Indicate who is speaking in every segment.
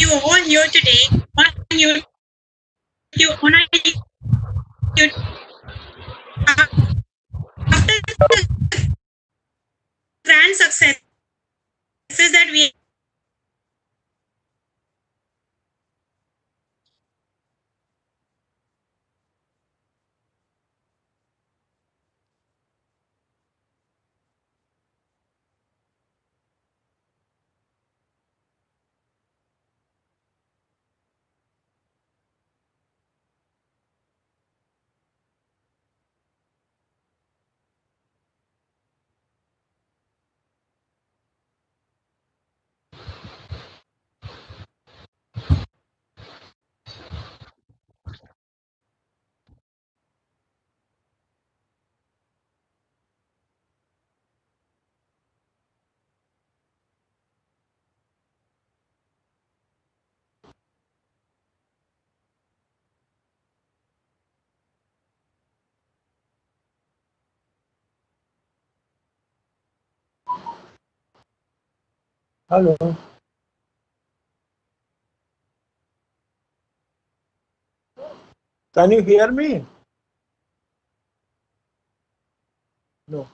Speaker 1: you all here today on YouTube, on our YouTube. After the grand successes that we
Speaker 2: Hello. Can you hear me? No.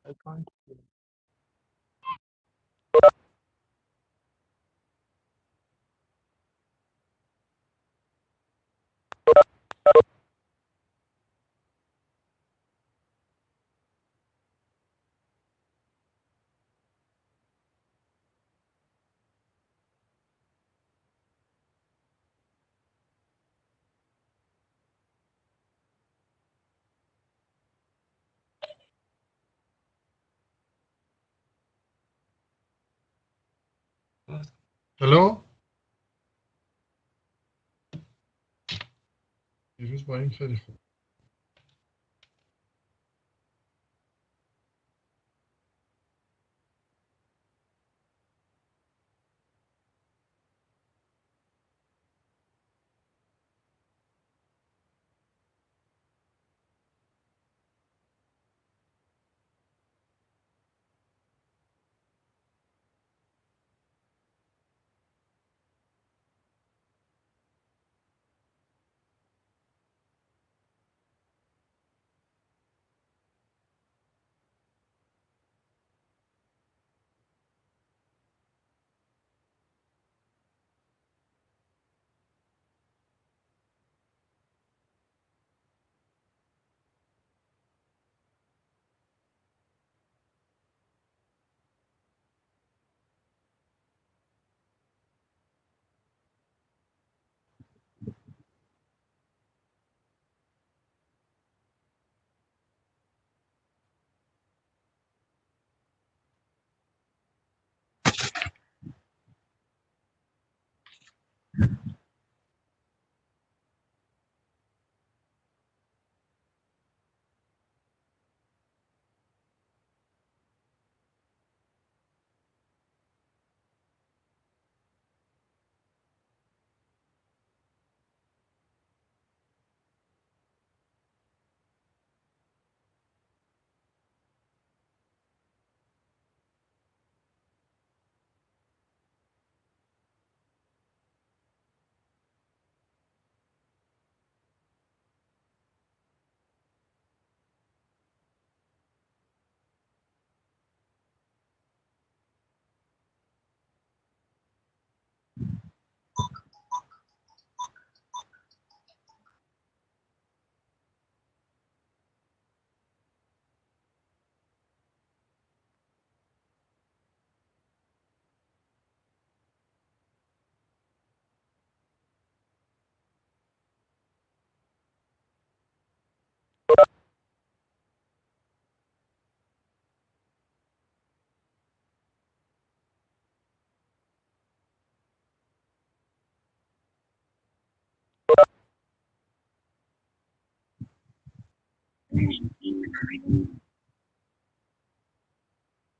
Speaker 2: I can't hear.
Speaker 3: Hello? يجوز بعدين خليفة.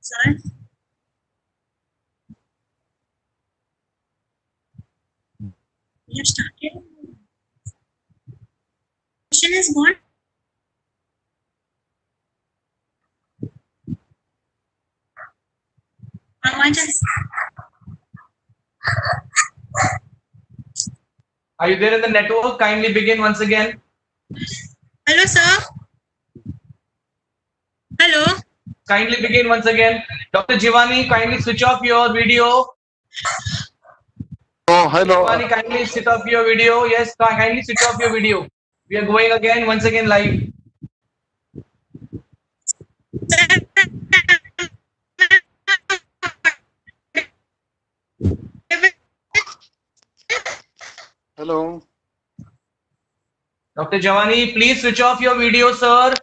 Speaker 1: Sir, we have started. Question is gone.
Speaker 3: Are you there in the network? Kindly begin once again.
Speaker 1: Hello, sir. Hello.
Speaker 3: Kindly begin once again. Dr. Jivani, kindly switch off your video.
Speaker 4: Oh, hello.
Speaker 3: Jivani, kindly switch off your video. Yes, kindly switch off your video. We are going again, once again live.
Speaker 4: Hello.
Speaker 3: Dr. Javani, please switch off your video, sir.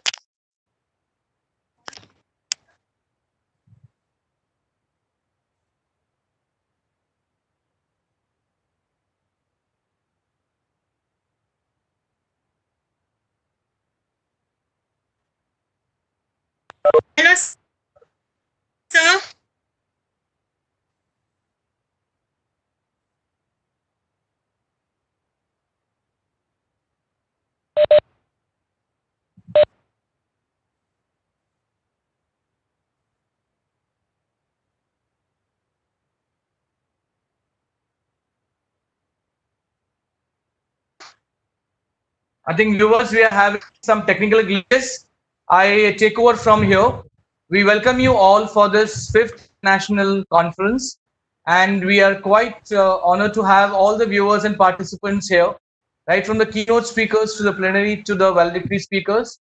Speaker 1: Hello, sir.
Speaker 3: I think viewers, we are having some technical glitches. I take over from here. We welcome you all for this fifth national conference, and we are quite honored to have all the viewers and participants here, right from the keynote speakers to the plenary to the valedictory speakers.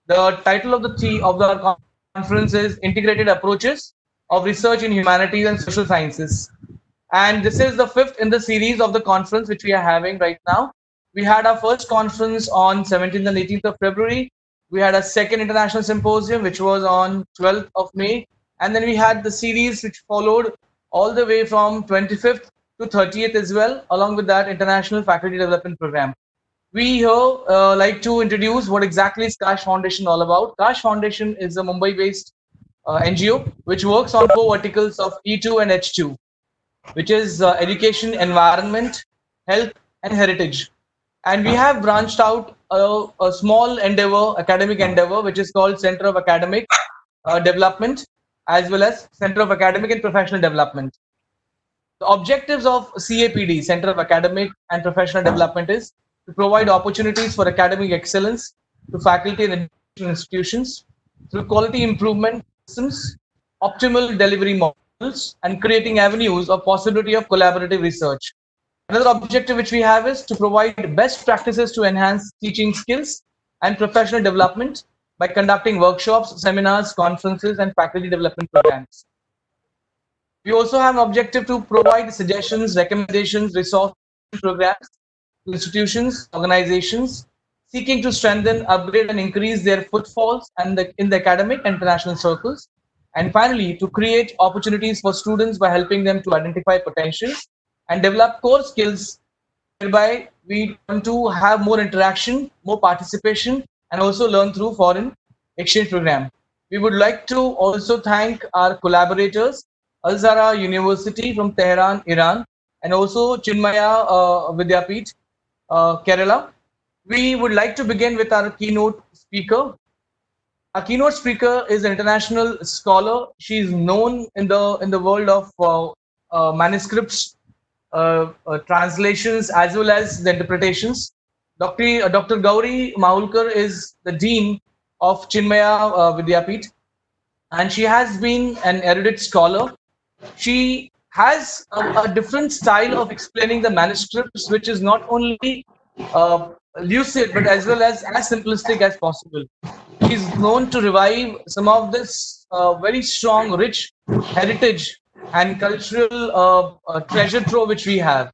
Speaker 3: The title of the conference is Integrated Approaches of Research in Humanities and Social Sciences. And this is the fifth in the series of the conference which we are having right now. We had our first conference on 17th and 18th of February. We had a second international symposium which was on 12th of May. And then we had the series which followed all the way from 25th to 30th as well, along with that International Faculty Development Program. We here like to introduce what exactly is Kaash Foundation all about. Kaash Foundation is a Mumbai-based NGO which works on four verticals of E2 and H2, which is education, environment, health, and heritage. And we have branched out a small endeavor, academic endeavor, which is called Center of Academic Development, as well as Center of Academic and Professional Development. The objectives of CAPD, Center of Academic and Professional Development, is to provide opportunities for academic excellence to faculty and educational institutions through quality improvement systems, optimal delivery models, and creating avenues of possibility of collaborative research. Another objective which we have is to provide best practices to enhance teaching skills and professional development by conducting workshops, seminars, conferences, and faculty development programs. We also have an objective to provide suggestions, recommendations, resource programs to institutions, organizations seeking to strengthen, upgrade, and increase their footfalls in the academic and international circles. And finally, to create opportunities for students by helping them to identify potentials and develop core skills, whereby we want to have more interaction, more participation, and also learn through foreign exchange program. We would like to also thank our collaborators, Al-Zahra University from Tehran, Iran, and also Chinmaya Vidyapeeth, Kerala. We would like to begin with our keynote speaker. Our keynote speaker is an international scholar. She is known in the world of manuscripts, translations, as well as the interpretations. Dr. Gauri Mahulkar is the dean of Chinmaya Vidyapeeth, and she has been an erudite scholar. She has a different style of explaining the manuscripts, which is not only lucid but as well as simplistic as possible. She is known to revive some of this very strong, rich heritage and cultural treasure trove which we have.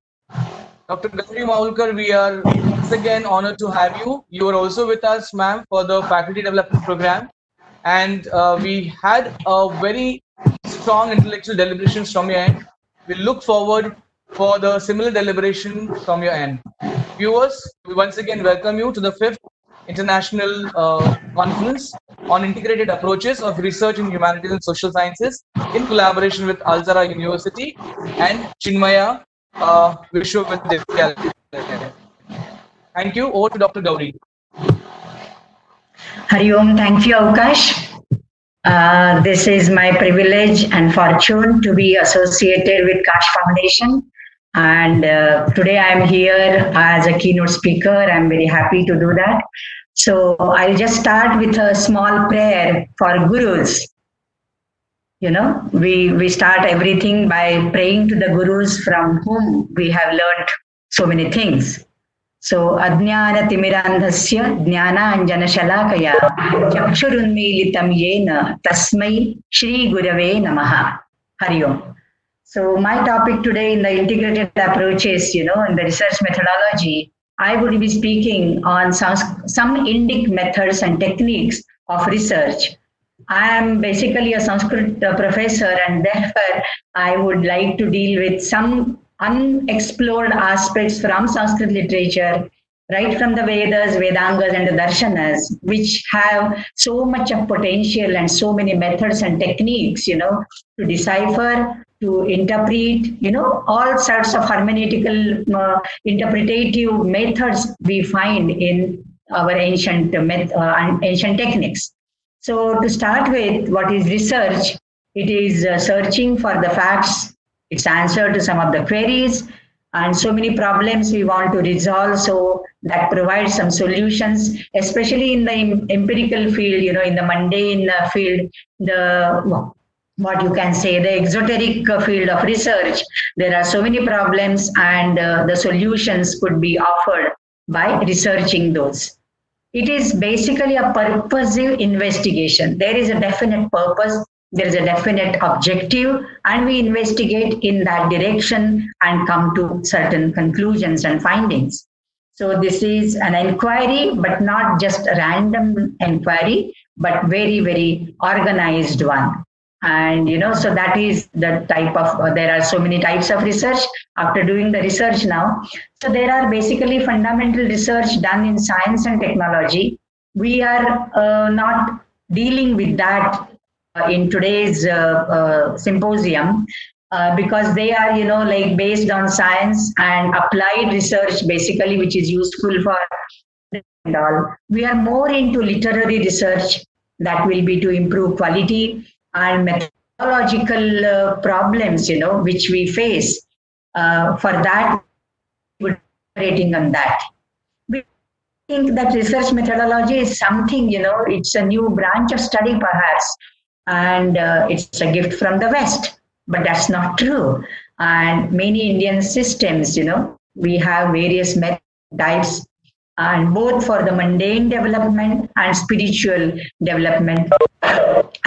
Speaker 3: Dr. Gauri Mahulkar, we are once again honored to have you. You are also with us, ma'am, for the faculty development program. And we had a very strong intellectual deliberations from your end. We look forward for the similar deliberation from your end. Viewers, we once again welcome you to the fifth international conference on integrated approaches of research in humanities and social sciences in collaboration with Al-Zahra University and Chinmaya Vishwavidyalaya. Thank you. Over to Dr. Gauri.
Speaker 5: Hari Om. Thank you, Kaash.
Speaker 4: This is my privilege and fortune to be associated with Kaash Foundation. And today I'm here as a keynote speaker. I'm very happy to do that. So I'll just start with a small prayer for gurus. You know, we start everything by praying to the gurus from whom we have learned so many things. So Adnyana Timirandhasya Jnana Anjana Shalakaya Chakshurunmilitam Yena Tasmai Shri Gurave Namaha. Hari Om. So my topic today in the integrated approaches, in the research methodology, I would be speaking on some Indic methods and techniques of research. I am basically a Sanskrit professor, and therefore I would like to deal with some unexplored aspects from Sanskrit literature, right from the Vedas, Vedangas, and the Darshanas, which have so much of potential and so many methods and techniques, to decipher, to interpret, all sorts of hermeneutical, interpretative methods we find in our ancient techniques. So to start with, what is research? It is searching for the facts, its answer to some of the queries, and so many problems we want to resolve. So that provides some solutions, especially in the empirical field, in the mundane field, what you can say, the exoteric field of research. There are so many problems, and the solutions could be offered by researching those. It is basically a purposive investigation. There is a definite purpose, there is a definite objective, and we investigate in that direction and come to certain conclusions and findings. So this is an inquiry, but not just a random inquiry, but very, very organized one. And, so that is the type of, there are so many types of research after doing the research now. So there are basically fundamental research done in science and technology. We are not dealing with that in today's symposium because they are, based on science and applied research, basically, which is useful for and all. We are more into literary research that will be to improve quality and methodological problems, which we face. For that, we're rating on that. We think that research methodology is something, it's a new branch of study perhaps, and it's a gift from the West, but that's not true. And many Indian systems, we have various method types, and both for the mundane development and spiritual development.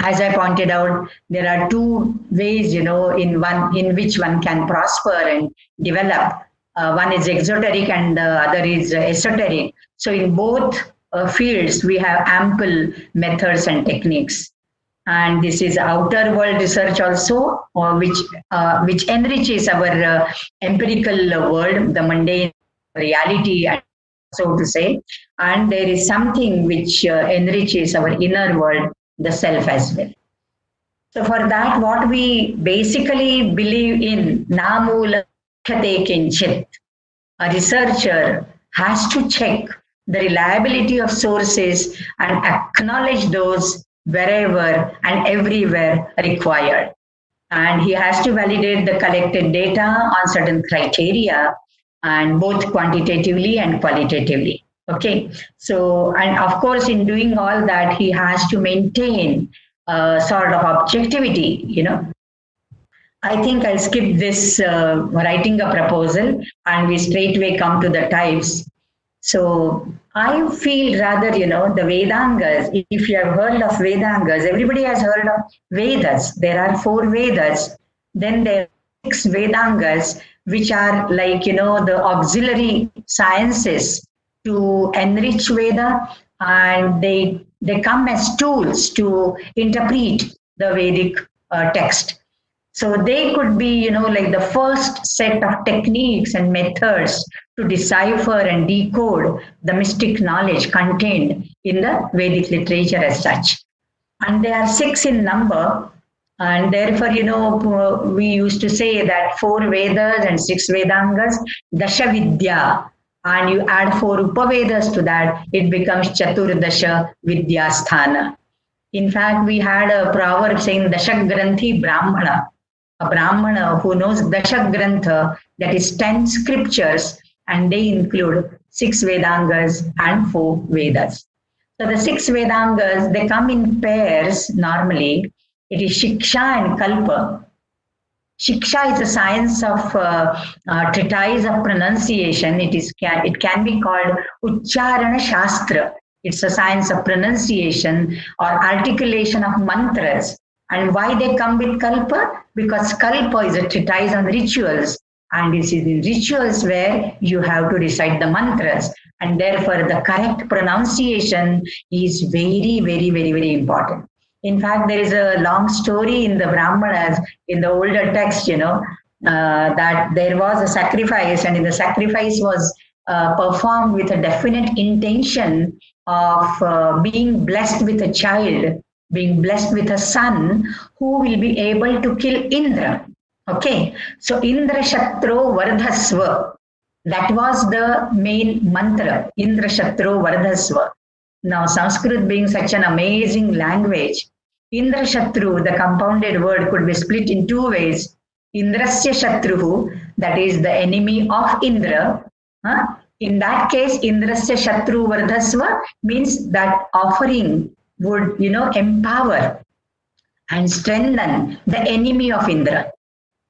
Speaker 4: As I pointed out, there are two ways, in which one can prosper and develop. One is exoteric and the other is esoteric. So in both fields, we have ample methods and techniques. And this is outer world research also, which enriches our empirical world, the mundane reality, and so to say. And there is something which enriches our inner world, the self as well. So for that, what we basically believe in, namula kinchit, a researcher has to check the reliability of sources and acknowledge those wherever and everywhere required. And he has to validate the collected data on certain criteria, and both quantitatively and qualitatively. Okay, so, and of course, in doing all that, he has to maintain sort of objectivity, I think I'll skip this writing a proposal and we straightway come to the types. So I feel rather, the Vedangas, if you have heard of Vedangas, everybody has heard of Vedas. There are 4 Vedas. Then there are 6 Vedangas, which are like, the auxiliary sciences to enrich Veda, and they come as tools to interpret the Vedic text. So they could be, like the first set of techniques and methods to decipher and decode the mystic knowledge contained in the Vedic literature as such. And they are 6 in number. And therefore, we used to say that 4 Vedas and 6 Vedangas, Dasha Vidya. And you add 4 Upavedas to that, it becomes Chaturdasha Vidyasthana. In fact, we had a proverb saying Dashak Granthi Brahmana, a Brahmana who knows Dashak Grantha, that is 10 scriptures, and they include 6 Vedangas and 4 Vedas. So the 6 Vedangas, they come in pairs normally. It is Shiksha and Kalpa. Shiksha is a science of treatise of pronunciation. It can be called Uchcharana Shastra. It's a science of pronunciation or articulation of mantras. And why they come with Kalpa? Because Kalpa is a treatise on rituals. And it is in rituals where you have to recite the mantras. And therefore, the correct pronunciation is very, very, very, very important. In fact, there is a long story in the Brahmanas, in the older text, that there was a sacrifice, and in the sacrifice was performed with a definite intention of being blessed with a child, being blessed with a son who will be able to kill Indra. Okay, so Indra Shatro Vardhasva, that was the main mantra, Indra Shatro Vardhasva. Now, Sanskrit being such an amazing language, Indra Shatru, the compounded word, could be split in 2 ways. Indrasya Shatruhu, that is the enemy of Indra. In that case, Indrasya Shatru Vardhasva means that offering would, empower and strengthen the enemy of Indra.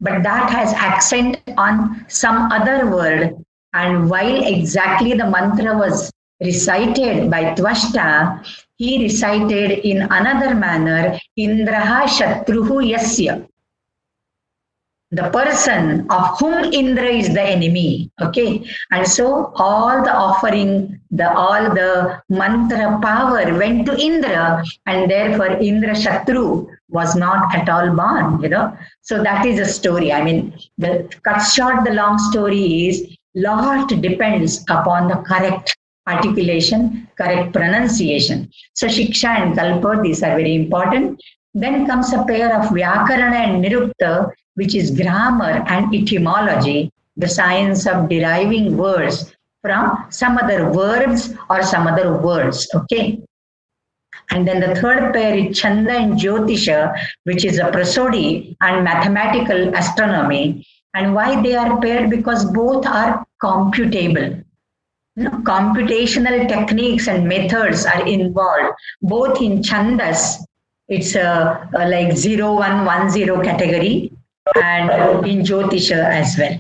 Speaker 4: But that has accent on some other word. And while exactly the mantra was recited by Tvashta, he recited in another manner, Indraha Shatruhu Yasya. The person of whom Indra is the enemy. Okay. And so all the offering, all the mantra power went to Indra, and therefore Indra Shatru was not at all born, So that is a story. I mean, the cut short, the long story is, lot depends upon the correct articulation, correct pronunciation. So Shiksha and Kalpa, these are very important. Then comes a pair of Vyakarana and Nirukta, which is grammar and etymology, the science of deriving words from some other verbs or some other words. Okay. And then the third pair is Chanda and Jyotisha, which is a prosody and mathematical astronomy. And why they are paired? Because both are computable. Computational techniques and methods are involved, both in Chandas, it's like 0110 category, and in Jyotisha as well.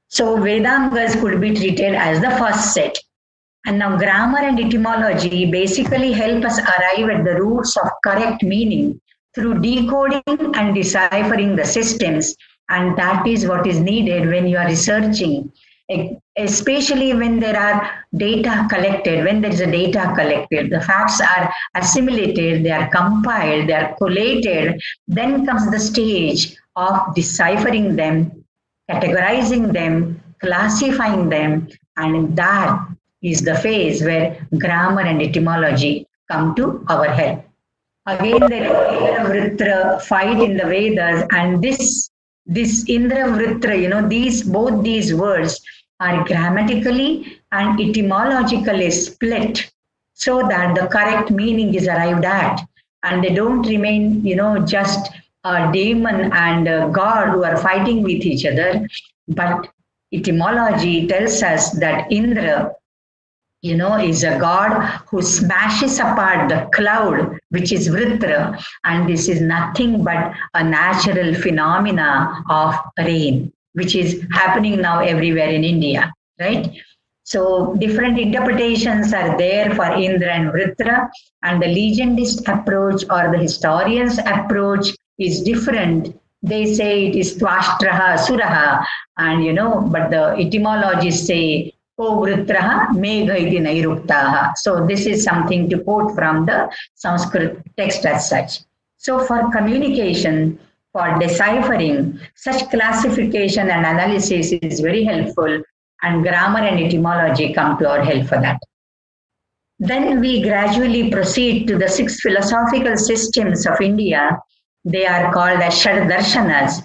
Speaker 4: So Vedangas could be treated as the first set. And now grammar and etymology basically help us arrive at the roots of correct meaning through decoding and deciphering the systems. And that is what is needed when you are researching, especially when there are data collected, when there is a data collected, the facts are assimilated, they are compiled, they are collated, then comes the stage of deciphering them, categorizing them, classifying them, and that is the phase where grammar and etymology come to our help. Again, there is Indra Vritra fight in the Vedas, and this Indra Vritra, both these words are grammatically and etymologically split so that the correct meaning is arrived at, and they don't remain, just a demon and a god who are fighting with each other. But etymology tells us that Indra, is a god who smashes apart the cloud, which is Vritra, and this is nothing but a natural phenomena of rain, which is happening now everywhere in India, right? So different interpretations are there for Indra and Vritra, and the legendist approach or the historian's approach is different. They say it is Tvashtraha Suraha, and but the etymologists say O Vritraha Megha iti Nairuktaha. So this is something to quote from the Sanskrit text as such. So for communication, for deciphering, such classification and analysis is very helpful, and grammar and etymology come to our help for that. Then we gradually proceed to the 6 philosophical systems of India. They are called as Shad Darshanas.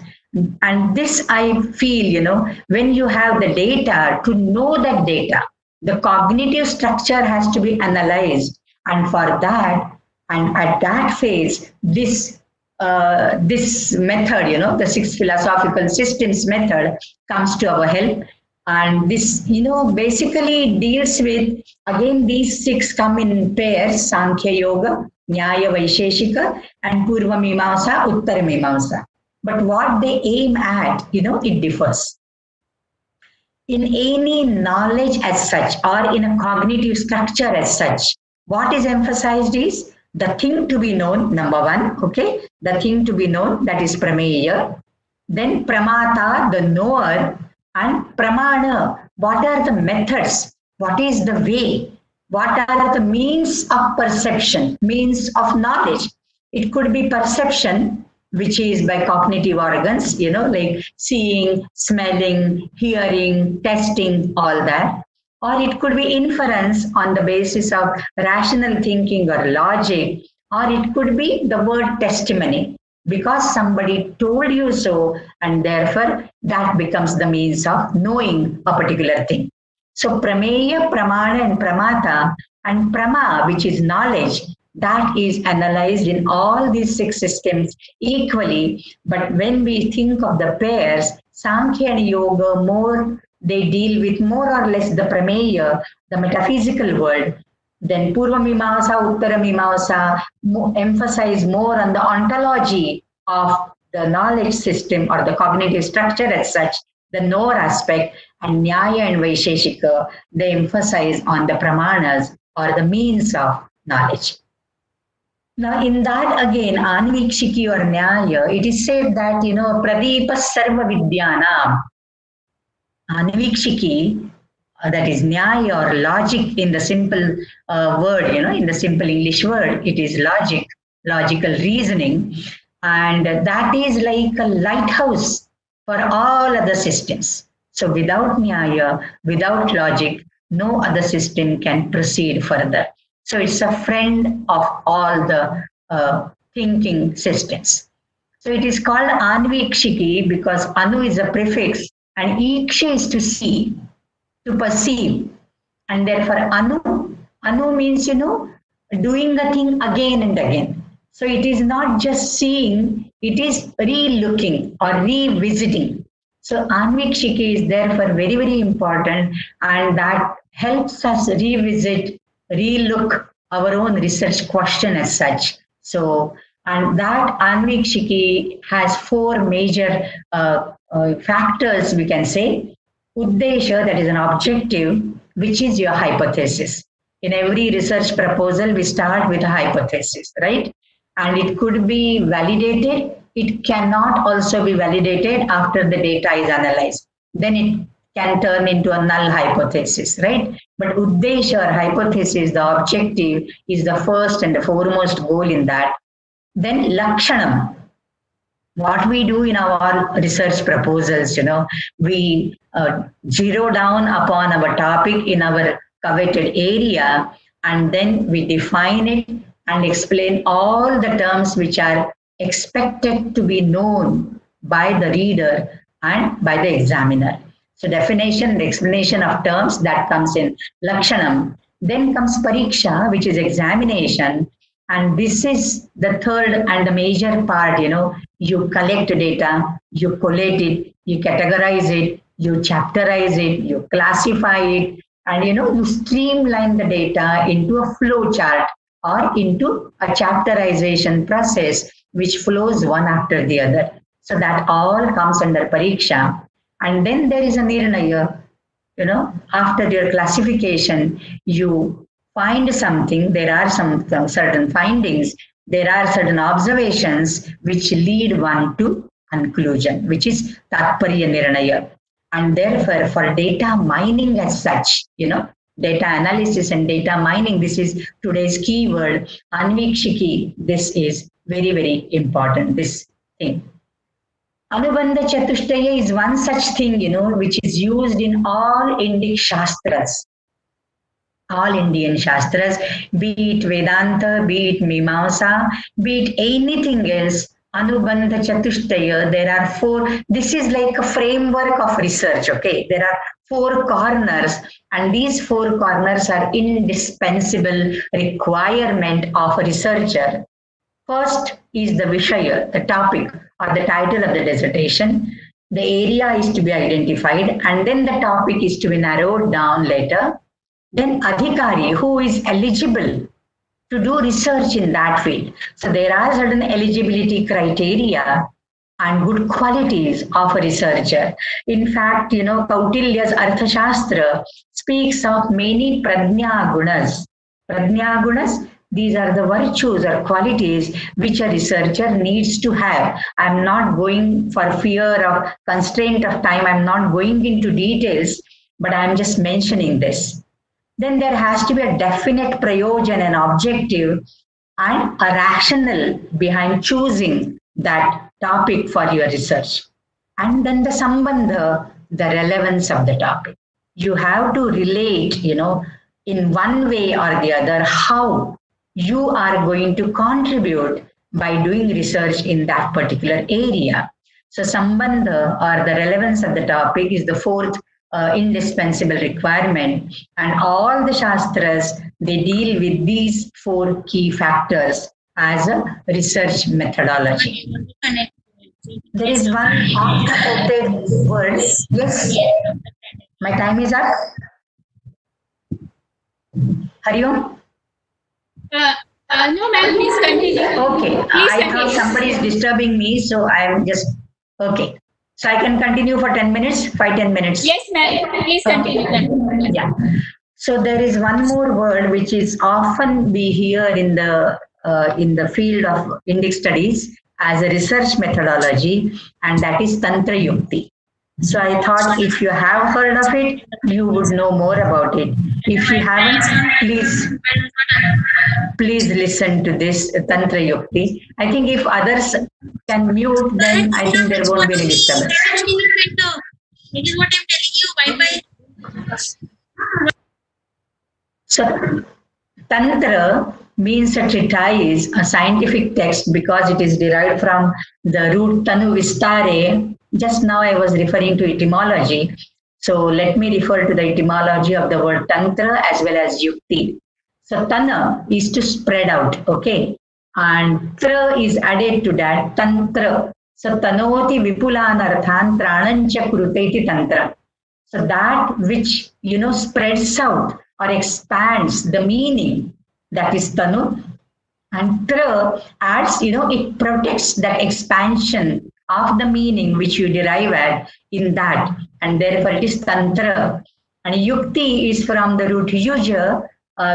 Speaker 4: And this I feel, when you have the data, to know that data, the cognitive structure has to be analyzed. And for that, And at that phase, this method, the six philosophical systems method comes to our help. And this, basically deals with, again, these six come in pairs: Sankhya Yoga, Nyaya Vaisheshika, and Purva Mimamsa, Uttara Mimamsa. But what they aim at, it differs. In any knowledge as such, or in a cognitive structure as such, what is emphasized is the thing to be known, number one, okay? The thing to be known, that is prameya. Then pramata, the knower, and pramana, what are the methods? What is the way? What are the means of perception, means of knowledge? It could be perception, which is by cognitive organs, like seeing, smelling, hearing, testing, all that. Or it could be inference on the basis of rational thinking or logic. Or it could be the word testimony, because somebody told you so, and therefore that becomes the means of knowing a particular thing. So prameya, pramana, and pramata, and prama, which is knowledge, that is analyzed in all these six systems equally. But when we think of the pairs, Sankhya and Yoga, more they deal with more or less the prameya, the metaphysical world. Then Purva Mimamsa, Uttara Mimamsa emphasize more on the ontology of the knowledge system or the cognitive structure as such, the knower aspect. And Nyaya and Vaisheshika, they emphasize on the pramanas or the means of knowledge. Now, in that again, Anvikshiki or Nyaya, it is said that, Pradeepa Sarva Vidyanam. Anvikshiki, that is Nyaya or logic in the simple word, in the simple English word, it is logic, logical reasoning. And that is like a lighthouse for all other systems. So without Nyaya, without logic, no other system can proceed further. So it's a friend of all the thinking systems. So it is called Anvikshiki because Anu is a prefix and Iksha is to see, to perceive. And therefore Anu means, doing a thing again and again. So it is not just seeing, it is re-looking or revisiting. So Anvikshiki is therefore very, very important, and that helps us revisit, relook our own research question as such. So, and that Anvikshiki has four major factors, we can say. Uddesha, that is an objective, which is your hypothesis. In every research proposal, we start with a hypothesis, right? And it could be validated. It cannot also be validated after the data is analyzed. Then it can turn into a null hypothesis, right? But Uddesha or hypothesis, the objective, is the first and the foremost goal in that. Then Lakshanam. What we do in our research proposals, we zero down upon our topic in our coveted area, and then we define it and explain all the terms which are expected to be known by the reader and by the examiner. So definition and explanation of terms, that comes in Lakshanam. Then comes Pariksha, which is examination. And this is the third and the major part, you collect data, you collate it, you categorize it, you chapterize it, you classify it, and you streamline the data into a flow chart or into a chapterization process which flows one after the other. So that all comes under Pariksha. And then there is a Nirnaya, after your classification, you find something, there are some certain findings, there are certain observations which lead one to conclusion, which is Tatparya Nirnaya. And therefore, for data mining as such, data analysis and data mining, this is today's keyword, Anvikshiki, this is very, very important, this thing. Anubandha Chatushtaya is one such thing, which is used in all Indic Shastras. All Indian Shastras, be it Vedanta, be it Mimamsa, be it anything else, Anubandha Chatushtaya, there are four. This is like a framework of research, okay? There are four corners, and these four corners are indispensable requirement of a researcher. First is the Vishaya, the topic or the title of the dissertation. The area is to be identified, and then the topic is to be narrowed down later. Then Adhikari, who is eligible to do research in that field. So there are certain eligibility criteria and good qualities of a researcher. In fact, Kautilya's Arthashastra speaks of many Prajna Gunas. Prajna Gunas, these are the virtues or qualities which a researcher needs to have. I'm not going for fear of constraint of time. I'm not going into details, but I'm just mentioning this. Then there has to be a definite prayojan, an objective, and a rationale behind choosing that topic for your research. And then the sambandha, the relevance of the topic. You have to relate, in one way or the other, how you are going to contribute by doing research in that particular area. So sambandha, or the relevance of the topic, is the fourth indispensable requirement, and all the shastras, they deal with these four key factors as a research methodology. There is one oft-quoted word. Yes, my time is up. Hariom?
Speaker 1: No, ma'am, please continue.
Speaker 4: Okay, I thought somebody is disturbing me, so I'm just okay. So I can continue for 10 minutes, 5-10 minutes.
Speaker 1: Yes, ma'am. Please continue.
Speaker 4: Yeah. So there is one more word which is often we hear in the field of Indic studies as a research methodology, and that is Tantra Yukti. So I thought if you have heard of it, you would know more about it. If you haven't, please listen to this Tantra Yukti. I think if others can mute, then I think there won't be any disturbance.
Speaker 1: It is what I'm telling you. Bye-bye.
Speaker 4: So Tantra means a treatise, a scientific text, because it is derived from the root Tanu Vistare. Just now I was referring to etymology. So let me refer to the etymology of the word Tantra as well as Yukti. So Tana is to spread out, okay? And Tra is added to that, Tantra. So Tanoti Vipulanarthan Tranancha Kruteti Tantra. So that which, spreads out or expands the meaning, that is Tanu. And Tra adds, it protects that expansion of the meaning which you derive at in that, and therefore it is Tantra. And Yukti is from the root Yuja,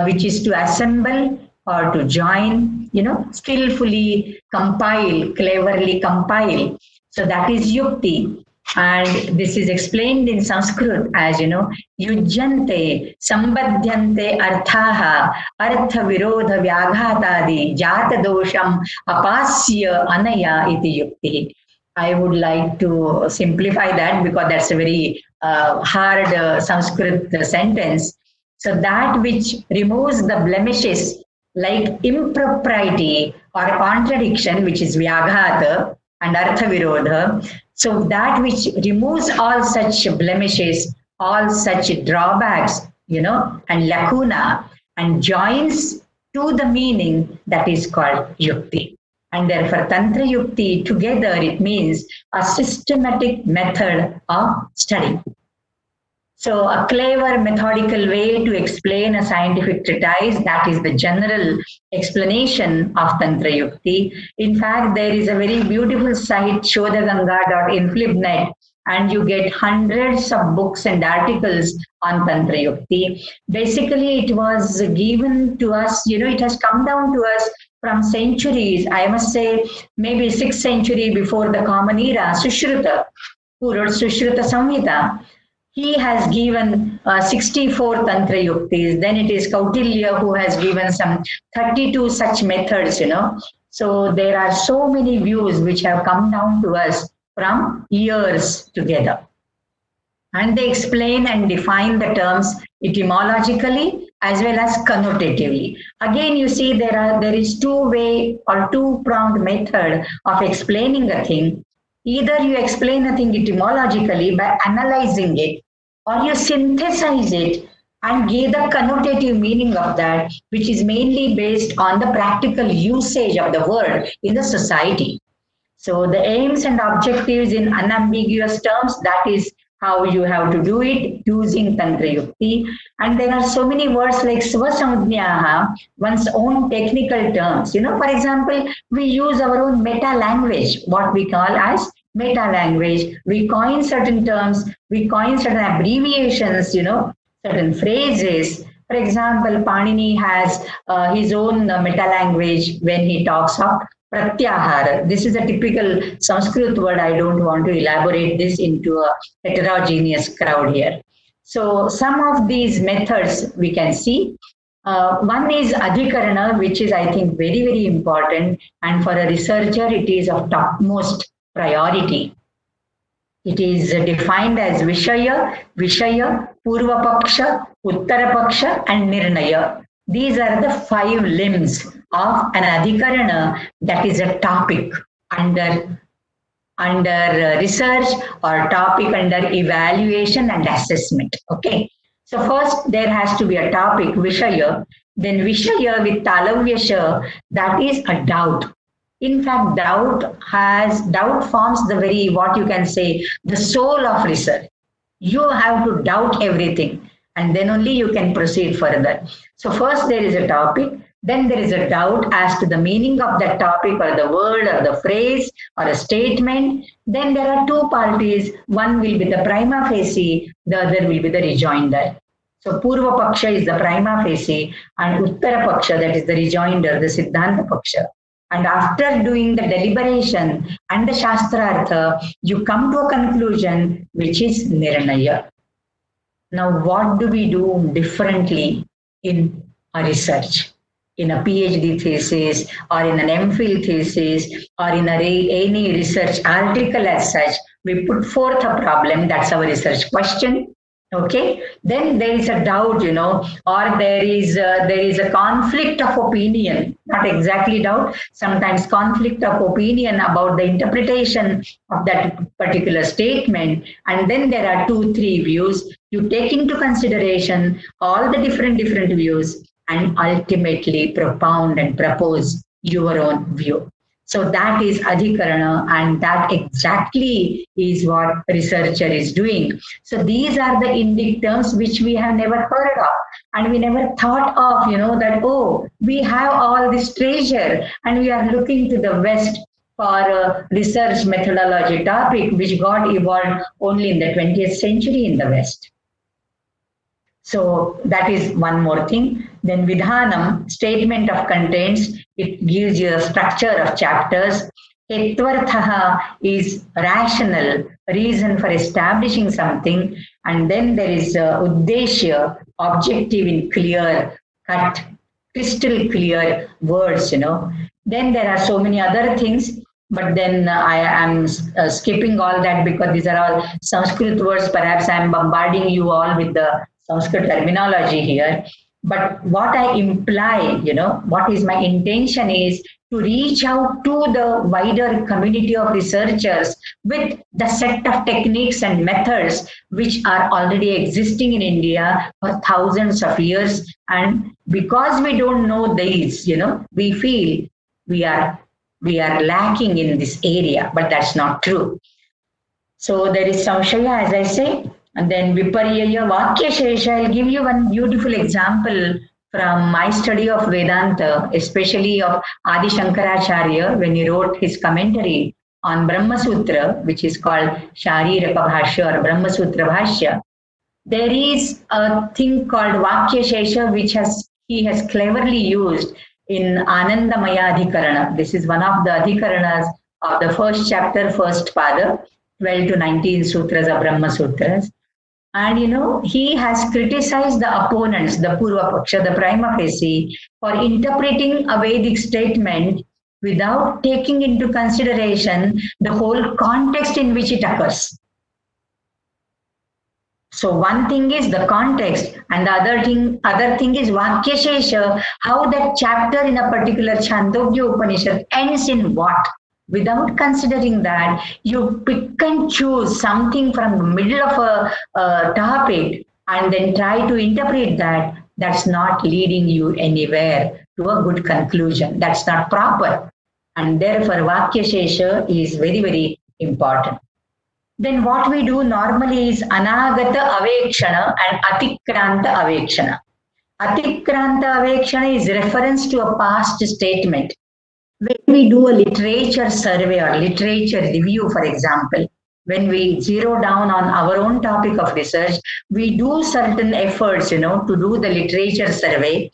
Speaker 4: which is to assemble or to join, skillfully compile, cleverly compile. So that is Yukti. And this is explained in Sanskrit as, Yujjante, Sambadhyante Arthaha, Artha Virodha Vyaghatadi, Jata Dosham, Apasya Anaya iti Yukti. I would like to simplify that because that's a very hard Sanskrit sentence. So that which removes the blemishes like impropriety or contradiction, which is Vyaghata and Artha Virodha. So that which removes all such blemishes, all such drawbacks, and lacuna, and joins to the meaning, that is called Yukti. And therefore, Tantra Yukti, together, it means a systematic method of study. So a clever methodical way to explain a scientific treatise, that is the general explanation of Tantra Yukti. In fact, there is a very beautiful site, shodhaganga.inflibnet, and you get hundreds of books and articles on Tantra Yukti. Basically, it was given to us, it has come down to us from centuries, I must say, maybe 6th century before the Common Era, Sushruta, who wrote Sushruta Samhita. He has given 64 Tantra Yuktis. Then it is Kautilya who has given some 32 such methods, So there are so many views which have come down to us from years together. and they explain and define the terms etymologically as well as connotatively. Again, you see there is two-way or two-pronged method of explaining a thing. Either you explain a thing etymologically by analyzing it, or you synthesize it and give the connotative meaning of that, which is mainly based on the practical usage of the word in the society. So the aims and objectives in unambiguous terms, that is how you have to do it using Tantra Yukti. And there are so many words like Svasamudnyaha, one's own technical terms. For example, we use our own meta language, what we call as meta language. We coin certain terms, we coin certain abbreviations, certain phrases. For example, Panini has his own meta language when he talks of Pratyahara. This is a typical Sanskrit word. I don't want to elaborate this into a heterogeneous crowd here. So some of these methods we can see. One is Adhikarana, which is, I think, very, very important. And for a researcher, it is of topmost priority. It is defined as Vishaya, Purva Paksha, Uttara Paksha, and Nirnaya. These are the 5 limbs of an adhikarana, that is a topic under research or topic under evaluation and assessment. Okay. So first there has to be a topic, Vishaya. Then Vishaya with Talavyasha, that is a doubt. In fact, doubt forms the very, what you can say, the soul of research. You have to doubt everything, and then only you can proceed further. So first there is a topic, then there is a doubt as to the meaning of that topic or the word or the phrase or a statement. Then there are 2 parties. One will be the prima facie, the other will be the rejoinder. So Purva Paksha is the prima facie and Uttara Paksha, that is the rejoinder, the Siddhanta Paksha. And after doing the deliberation and the Shastrartha, you come to a conclusion which is Nirnaya. Now, what do we do differently in a research, in a PhD thesis, or in an MPhil thesis, or in any research article as such? We put forth a problem, that's our research question. Okay, then there is a doubt, or there is a conflict of opinion, not exactly doubt, sometimes conflict of opinion about the interpretation of that particular statement. And then there are 2-3 views. You take into consideration all the different views and ultimately propound and propose your own view. So that is Adhikarana, and that exactly is what researcher is doing. So these are the Indic terms which we have never heard of, and we never thought of, that, oh, we have all this treasure and we are looking to the West for a research methodology topic which got evolved only in the 20th century in the West. So that is one more thing. Then Vidhanam, statement of contents, it gives you a structure of chapters. Hetvarthaha is rational, reason for establishing something. And then there is Uddeshya, objective in clear, cut, crystal clear words, Then there are so many other things, but then I am skipping all that because these are all Sanskrit words. Perhaps I am bombarding you all with the Sanskrit terminology here. But what I imply, what is my intention is to reach out to the wider community of researchers with the set of techniques and methods which are already existing in India for thousands of years. And because we don't know these, we feel we are lacking in this area, but that's not true. So there is Samshaya, as I say. And then Viparyaya Vakya Shesha. I'll give you one beautiful example from my study of Vedanta, especially of Adi Shankaracharya, when he wrote his commentary on Brahma Sutra, which is called Shariraka Bhashya or Brahma Sutra Bhashya. There is a thing called Vakya Shesha, which he has cleverly used in Anandamaya Adhikarana. This is one of the Adhikaranas of the first chapter, first pada, 12 to 19 sutras of Brahma Sutras. And he has criticized the opponents, the Purva Paksha, the prima facie, for interpreting a Vedic statement without taking into consideration the whole context in which it occurs. So one thing is the context, and the other thing is Vakyashesha, how that chapter in a particular Chandogya Upanishad ends in what? Without considering that, you pick and choose something from the middle of a topic and then try to interpret that. That's not leading you anywhere to a good conclusion. That's not proper. And therefore, Vakyashesha is very, very important. Then what we do normally is Anagata Avekshana and Atikranta Avekshana. Atikranta Avekshana is reference to a past statement. When we do a literature survey or literature review, for example, when we zero down on our own topic of research, we do certain efforts, to do the literature survey,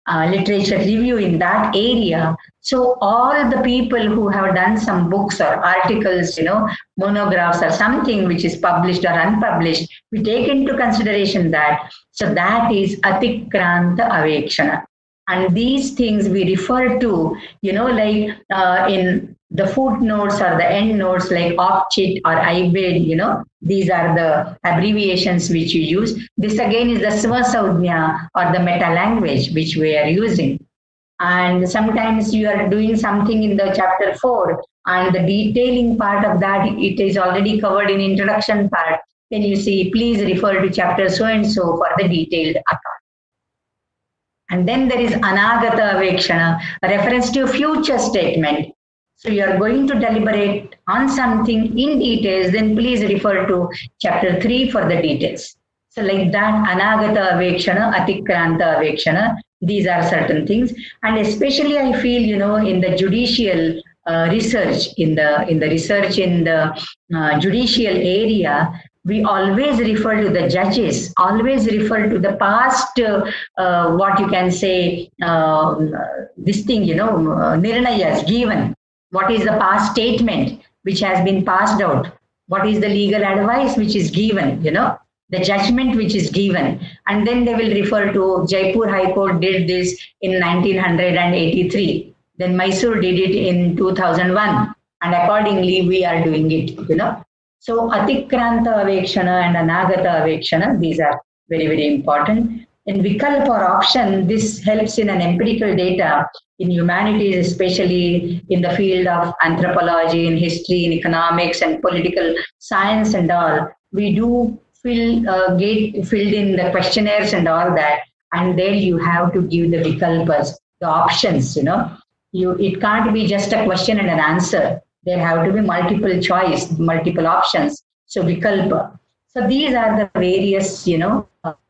Speaker 4: literature review in that area. So all the people who have done some books or articles, monographs or something which is published or unpublished, we take into consideration that. So that is Atikranta Avekshana. And these things we refer to, like in the footnotes or the end notes, like OPCHIT or IBID, these are the abbreviations which you use. This again is the Svasaudhya or the meta language which we are using. And sometimes you are doing something in the chapter 4 and the detailing part of that, it is already covered in introduction part. Then you see, please refer to chapter so and so for the detailed account. And then there is Anagata Avekshana, a reference to a future statement. So you are going to deliberate on something in details, then please refer to chapter 3 for the details. So like that, Anagata Avekshana, Atikranta Avekshana, these are certain things. And especially I feel, in the judicial research, in the research in the judicial area, we always refer to the judges, always refer to the past, what you can say, this thing, nirnayas given. What is the past statement which has been passed out? What is the legal advice which is given, the judgment which is given. And then they will refer to Jaipur High Court did this in 1983. Then Mysore did it in 2001. And accordingly, we are doing it, So Atikranta Avekshana and Anagata Avekshana, these are very, very important. In Vikalpa or option, this helps in an empirical data in humanities, especially in the field of anthropology, in history, in economics and political science and all. We do filled in the questionnaires and all that. And then you have to give the Vikalpas, the options, it can't be just a question and an answer. There have to be multiple choice, multiple options. So Vikalpa. So these are the various,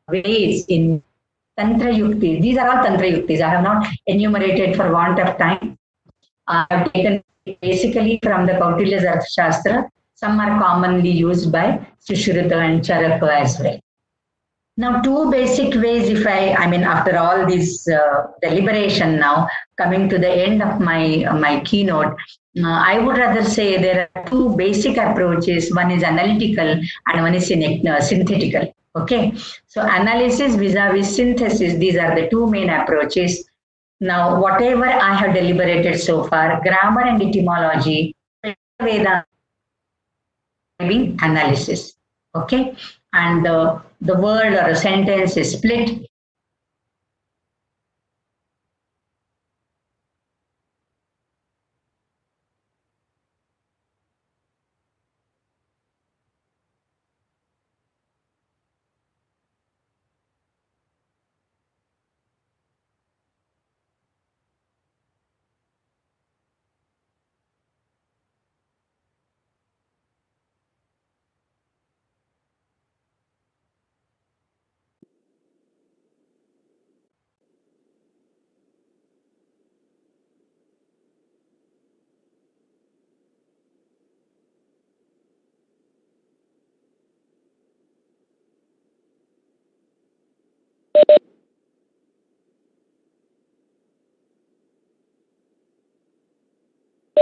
Speaker 4: ways in Tantra Yukti. These are all Tantra Yuktis. I have not enumerated for want of time. I have taken basically from the Kautilya's Arthashastra. Some are commonly used by Sushruta and Charaka as well. Now, two basic ways, after all this deliberation now, coming to the end of my keynote, I would rather say there are two basic approaches. One is analytical and one is synthetical. Okay. So analysis vis-a-vis synthesis, these are the two main approaches. Now, whatever I have deliberated so far, grammar and etymology, Vedanta, analysis. Okay. And the word or a sentence is split.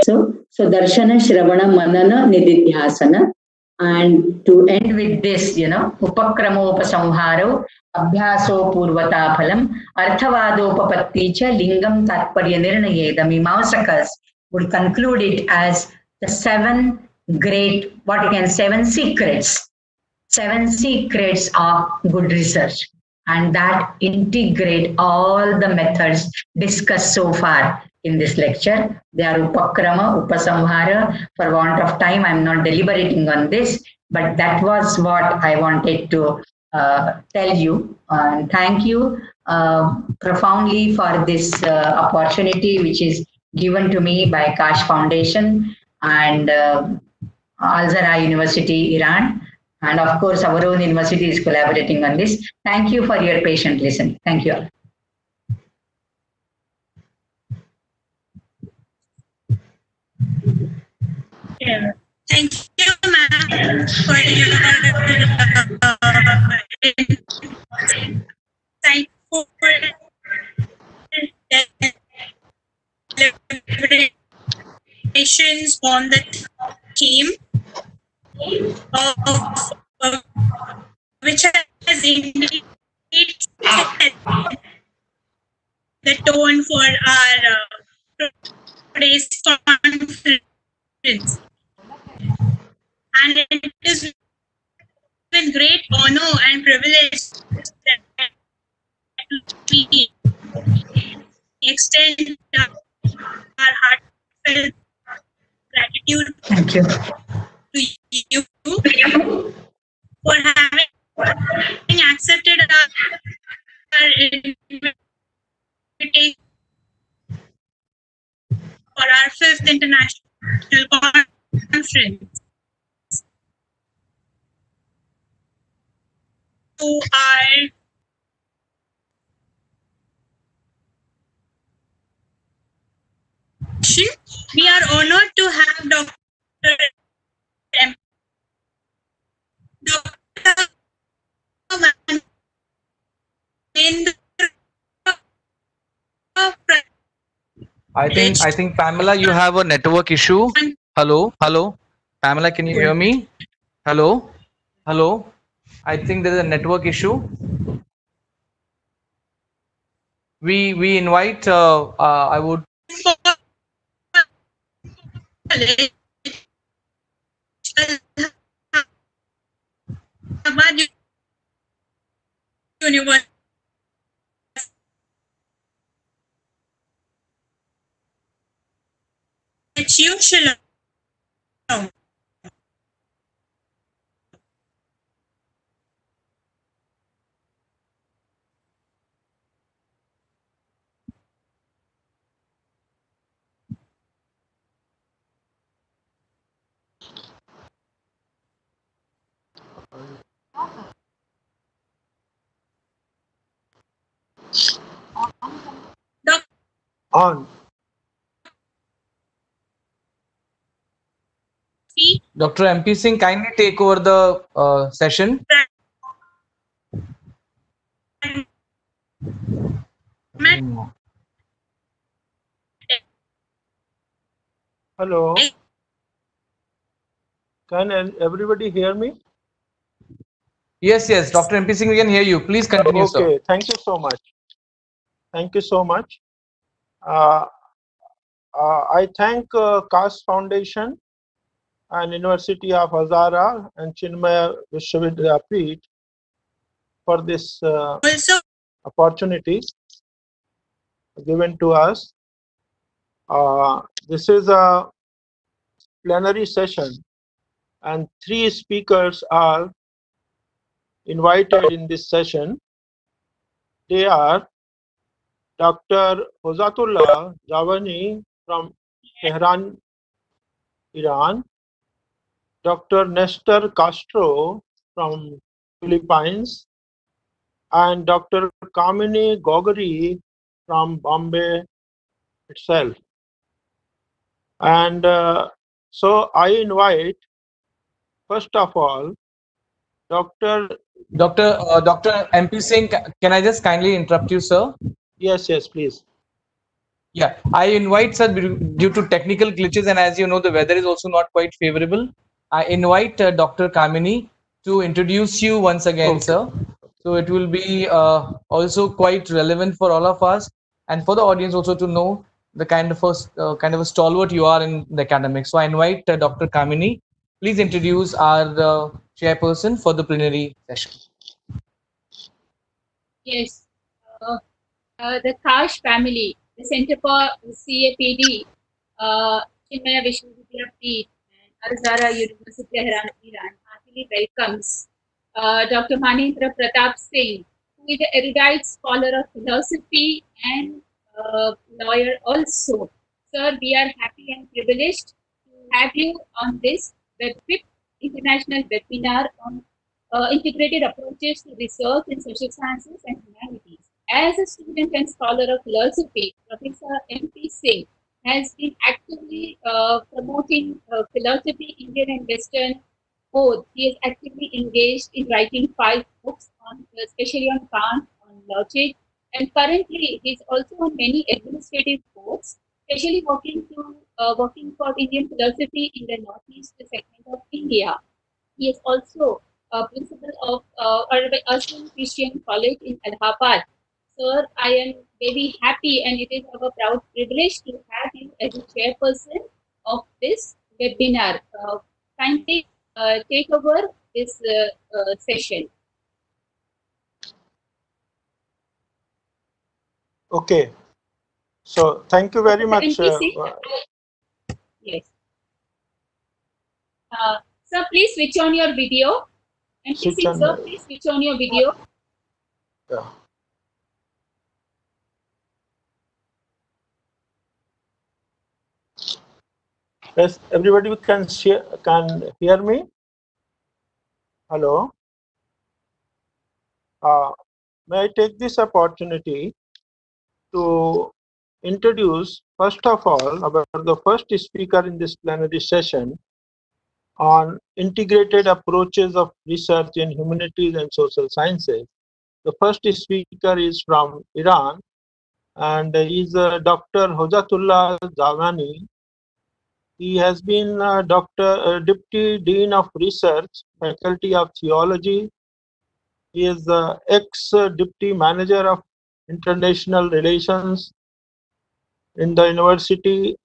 Speaker 4: So Darshana, Shravana, Manana, Nididhyasana. And to end with this, Upakramo Upasamharo, Abhyaso Purvata Phalam, Arthavadopapatti cha Lingam Tatparya Nirnaye. The Mimamsakas would conclude it as the 7 great, 7 secrets 7 secrets of good research, and that integrate all the methods discussed so far in this lecture. They are Upakrama, Upasamhara. For want of time, I'm not deliberating on this, but that was what I wanted to tell you. And thank you profoundly for this opportunity, which is given to me by Kaash Foundation and Al Azhar University, Iran. And of course, our own university is collaborating on this. Thank you for your patient listening. Thank you all.
Speaker 1: Yeah. Thank you, ma'am, for your insightful deliberations on the theme of which has indeed set the tone for our today's conference. And it is with great honor and privilege that we extend our heartfelt gratitude
Speaker 4: Thank you.
Speaker 1: to you for having accepted our invitation for our 5th International Conference. To our we are honored to have Dr.
Speaker 3: I think Pamela, you have a network issue. Hello, Pamela, can you hear me? Hello. I think there is a network issue. We invite. I would.
Speaker 1: University. Shalom.
Speaker 2: On.
Speaker 3: Dr. MP Singh, kindly take over the session.
Speaker 2: Hello. Can everybody hear me?
Speaker 3: Yes, Dr. MP Singh, we can hear you. Please continue, sir.
Speaker 2: Okay, thank you so much. Thank you so much. I thank Kaash Foundation and University of Hazara and Chinmaya Vishwavidyapeeth for this opportunity given to us. This is a plenary session and 3 speakers are invited in this session. They are Dr. Hozatullah Javani from Tehran, Iran, Dr. Nestor Castro from Philippines, and Dr. Kamini Gogari from Bombay itself. And so I invite, first of all, Dr.
Speaker 3: MP Singh, can I just kindly interrupt you, sir?
Speaker 2: Yes, please.
Speaker 3: Yeah, I invite, sir, due to technical glitches, and as you know, the weather is also not quite favorable. I invite Dr. Kamini to introduce you once again,
Speaker 2: Okay.
Speaker 3: sir. So it will be also quite relevant for all of us and for the audience also to know the kind of a stalwart you are in the academics. So I invite Dr. Kamini. please introduce our chairperson for the plenary session.
Speaker 1: Yes. The Kaash family, the Center for CAPD, Chinmaya Vishwavidyapeeth, and Al Azhar University, Iran, heartily welcomes Dr. Manindra Pratap Singh, who is an erudite scholar of philosophy and lawyer also. Sir, we are happy and privileged to have you on this fifth international webinar on integrated approaches to research in social sciences and humanities. As a student and scholar of philosophy, Professor M.P. Singh has been actively promoting philosophy, Indian and Western both. He is actively engaged in writing 5 books, especially on Kant, on logic, and currently he is also on many administrative boards, especially working for Indian philosophy in the northeast segment of India. He is also a principal of Urban Christian College in Allahabad. Sir, I am very happy and it is our proud privilege to have you as a chairperson of this webinar. Kindly take over this session.
Speaker 2: Okay. So thank you very much.
Speaker 1: Yes. Sir, please switch on your video. NPC, sir, please switch on your video.
Speaker 2: Yeah. Yes, everybody can hear me. Hello. May I take this opportunity to introduce, first of all, about the first speaker in this plenary session on integrated approaches of research in humanities and social sciences. The first speaker is from Iran, and is Dr. Hojatullah Zavani. He has been Deputy Dean of Research, Faculty of Theology. He is the ex-Deputy Manager of International Relations in the University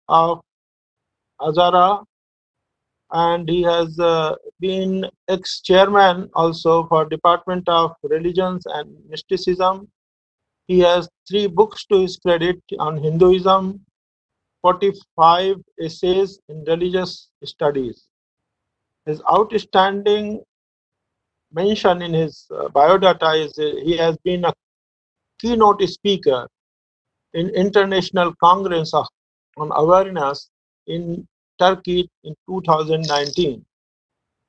Speaker 2: of Azara, and he has been ex-chairman also for Department of Religions and Mysticism. He has 3 books to his credit on Hinduism, 45 essays in religious studies. His outstanding mention in his biodata is he has been a keynote speaker in International Congress on Awareness in Turkey in 2019.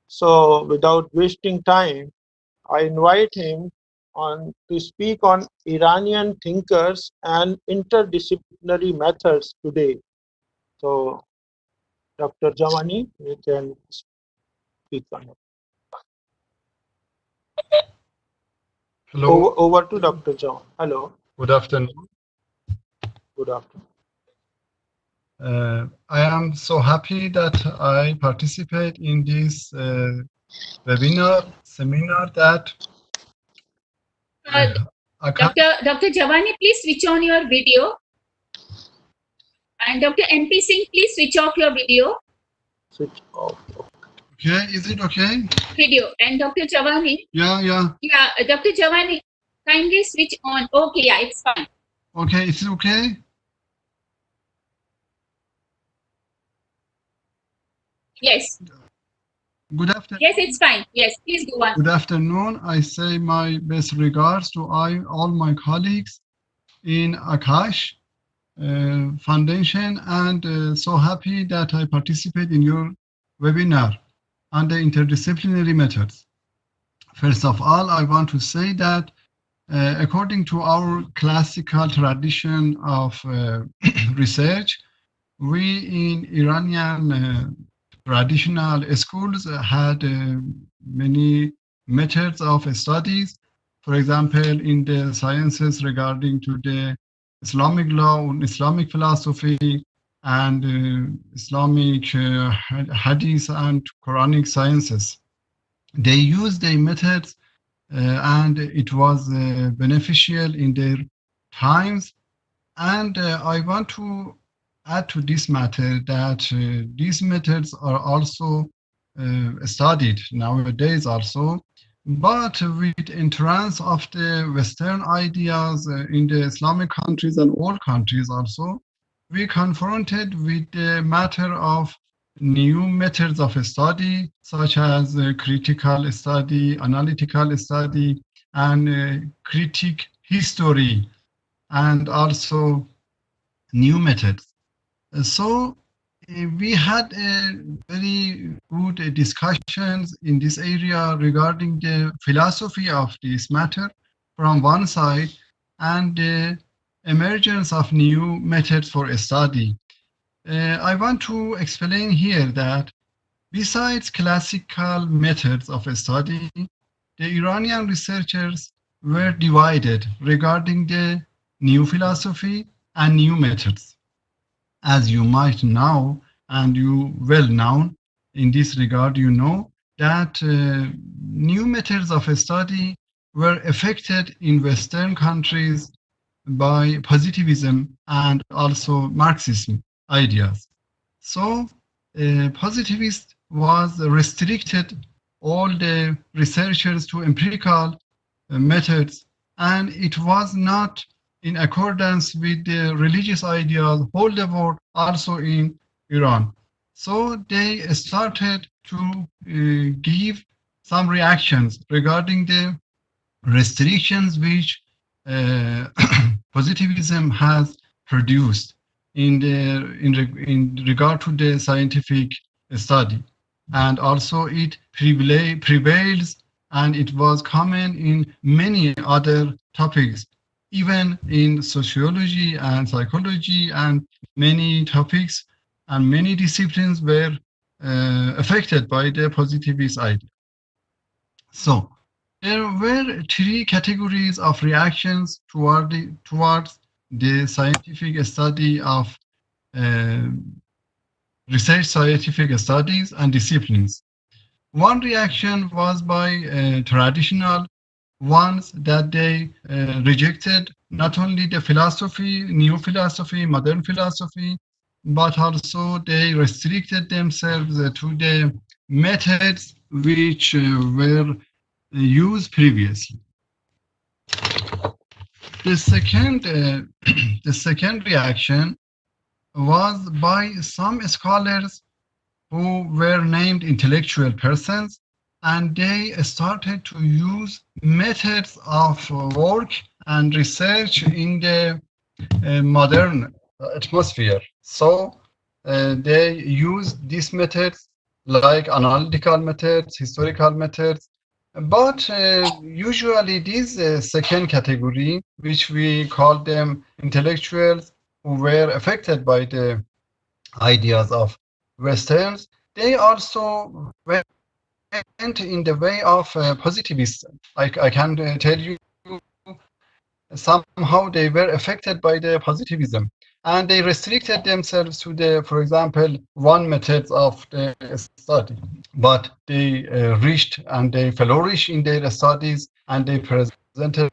Speaker 2: So without wasting time, I invite him to speak on Iranian thinkers and interdisciplinary methods today. So Dr. Jamani, you can speak on it.
Speaker 5: Hello.
Speaker 2: Over to Dr. John. Hello.
Speaker 5: Good afternoon.
Speaker 2: Good afternoon.
Speaker 5: I am so happy that I participate in this seminar that
Speaker 1: Dr. Javani, please switch on your video. And Dr. MP Singh, please switch off your video.
Speaker 2: Switch off.
Speaker 5: Okay, is it okay?
Speaker 1: Video. And Dr. Javani.
Speaker 5: Yeah.
Speaker 1: Yeah, Dr. Javani, kindly switch on. Okay, yeah, it's fine.
Speaker 5: Okay, is it okay?
Speaker 1: Yes.
Speaker 5: Good afternoon.
Speaker 1: Yes, it's fine. Yes, please go on.
Speaker 5: Good afternoon. I say my best regards to all my colleagues in Kaash Foundation, and so happy that I participate in your webinar on the interdisciplinary methods. First of all, I want to say that according to our classical tradition of research, we in Iranian traditional schools had many methods of studies. For example, in the sciences regarding to the Islamic law and Islamic philosophy and Islamic hadith and Quranic sciences. They used the methods and it was beneficial in their times. And I want to add to this matter that these methods are also studied nowadays also. But with entrance of the Western ideas in the Islamic countries and all countries also, we confronted with the matter of new methods of study, such as critical study, analytical study, and critic history, and also new methods. So we had a very good discussions in this area regarding the philosophy of this matter from one side and the emergence of new methods for study. I want to explain here that besides classical methods of study, the Iranian researchers were divided regarding the new philosophy and new methods. As you might know, and you well known in this regard, you know that new methods of study were affected in Western countries by positivism and also Marxism ideas. So, positivist was restricted all the researchers to empirical methods, and it was not in accordance with the religious ideas whole the world, also in Iran. So they started to give some reactions regarding the restrictions which uh, positivism has produced in regard to the scientific study, and also it prevails, and it was common in many other topics, even in sociology and psychology, and many topics and many disciplines were affected by the positivist idea. So there were three categories of reactions towards the scientific study of uh, research scientific studies and disciplines. One reaction was by traditional ones, that they rejected not only the philosophy, new philosophy, modern philosophy, but also they restricted themselves to the methods which were used previously. The second, the second reaction was by some scholars who were named intellectual persons, and they started to use methods of work and research in the modern atmosphere. So they use these methods like analytical methods, historical methods, but usually this second category, which we call them intellectuals who were affected by the ideas of Westerns, they also went in the way of positivists. I can tell you somehow they were affected by the positivism, and they restricted themselves to the, for example, one method of the study, but they reached and they flourished in their studies, and they presented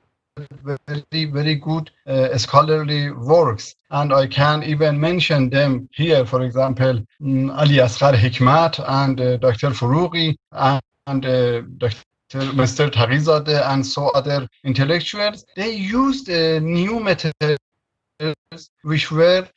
Speaker 5: very good scholarly works, and I can even mention them here. For example, Ali Asghar Hikmat and Dr. Foroughi and Dr. Mr. Tagizadeh and so other intellectuals. They used new methods which were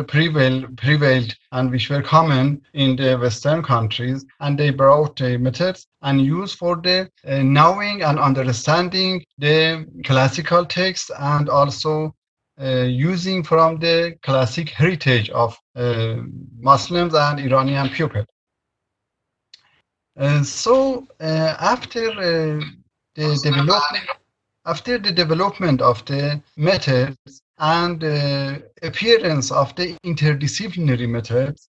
Speaker 5: prevailed and which were common in the Western countries, and they brought methods and used for the knowing and understanding the classical texts, and also using from the classic heritage of Muslims and Iranian people. So after the development of the methods and appearance of the interdisciplinary methods,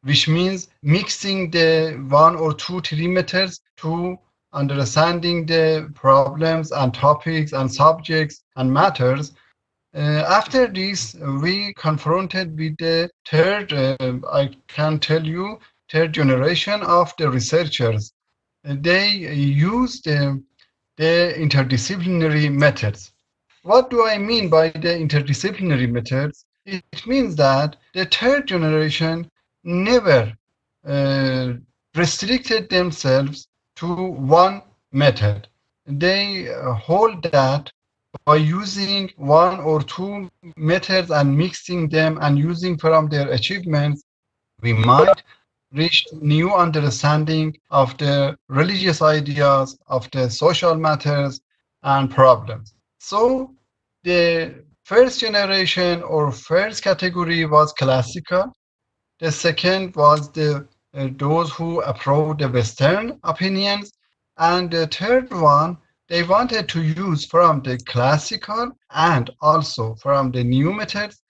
Speaker 5: which means mixing the one or two, three methods to understanding the problems and topics and subjects and matters. After this, we confronted with the third, I can tell you, third generation of the researchers. They used the interdisciplinary methods. What do I mean by the interdisciplinary methods? It means that the third generation never uh, restricted themselves to one method. They hold that by using one or two methods and mixing them and using from their achievements, we might reach new understanding of the religious ideas, of the social matters and problems. So the first generation or first category was classical. The second was the those who approved the Western opinions, and the third one they wanted to use from the classical and also from the new methods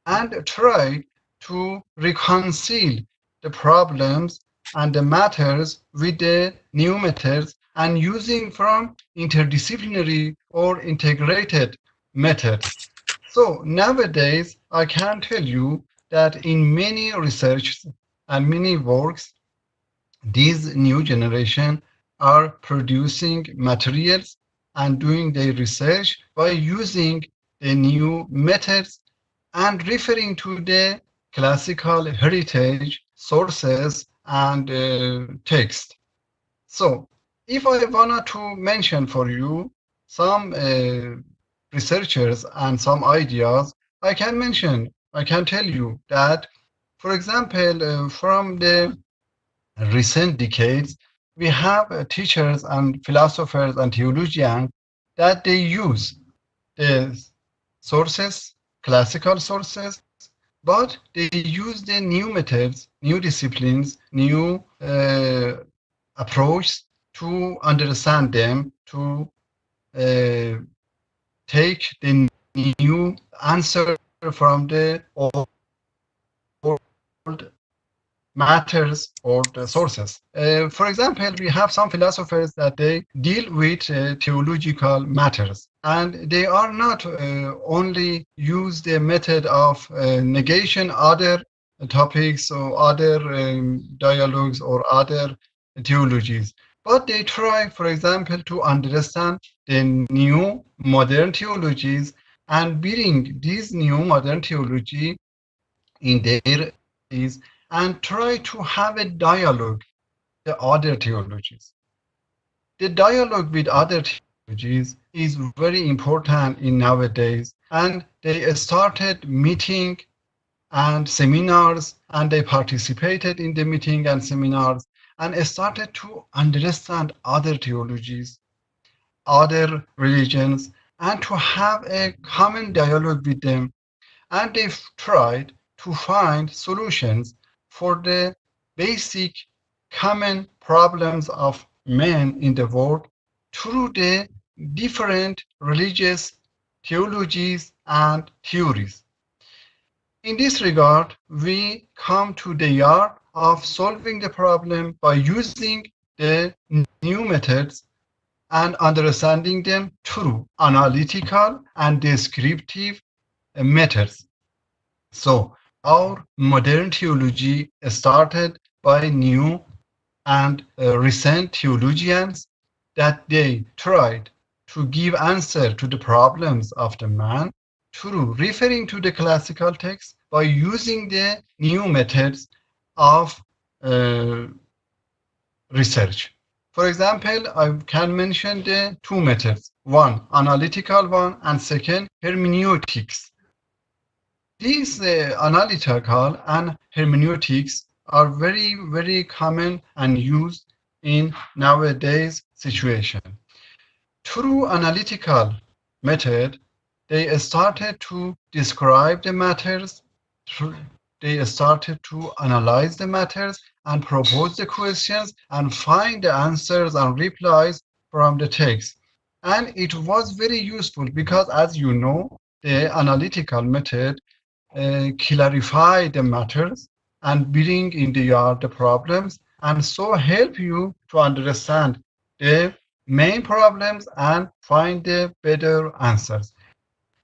Speaker 5: and try to reconcile the problems and the matters with the new methods and using from interdisciplinary or integrated methods. So nowadays, I can tell you that in many research and many works, these new generation are producing materials and doing their research by using the new methods and referring to the classical heritage sources and text. So, if I wanted to mention for you some researchers and some ideas, I can tell you that, for example, from the recent decades, we have teachers and philosophers and theologians that they use the sources, classical sources, but they use the new methods, new disciplines, new approach to understand them, to uh, take the new answer from the old matters or the sources. For example, we have some philosophers that they deal with theological matters, and they are not only use the method of negation other topics or other dialogues or other theologies, but they try, for example, to understand the new modern theologies and bring these new modern theology in their is and try to have a dialogue with the other theologies. The dialogue with other theologies is very important in nowadays, and they started meeting and seminars, and they participated in the meeting and seminars, and started to understand other theologies, other religions, and to have a common dialogue with them, and they've tried to find solutions for the basic common problems of men in the world through the different religious theologies and theories. In this regard, we come to the art of solving the problem by using the new methods and understanding them through analytical and descriptive methods. So our modern theology started by new and recent theologians that they tried to give answer to the problems of the man through referring to the classical text by using the new methods of uh, research. For example, I can mention the two methods, one analytical one and second hermeneutics. These analytical and hermeneutics are very, very common and used in nowadays situation. Through analytical method, they started to describe the matters, they started to analyze the matters and propose the questions and find the answers and replies from the text. And it was very useful because, as you know, the analytical method clarify the matters and bring in the yard the problems and so help you to understand the main problems and find the better answers.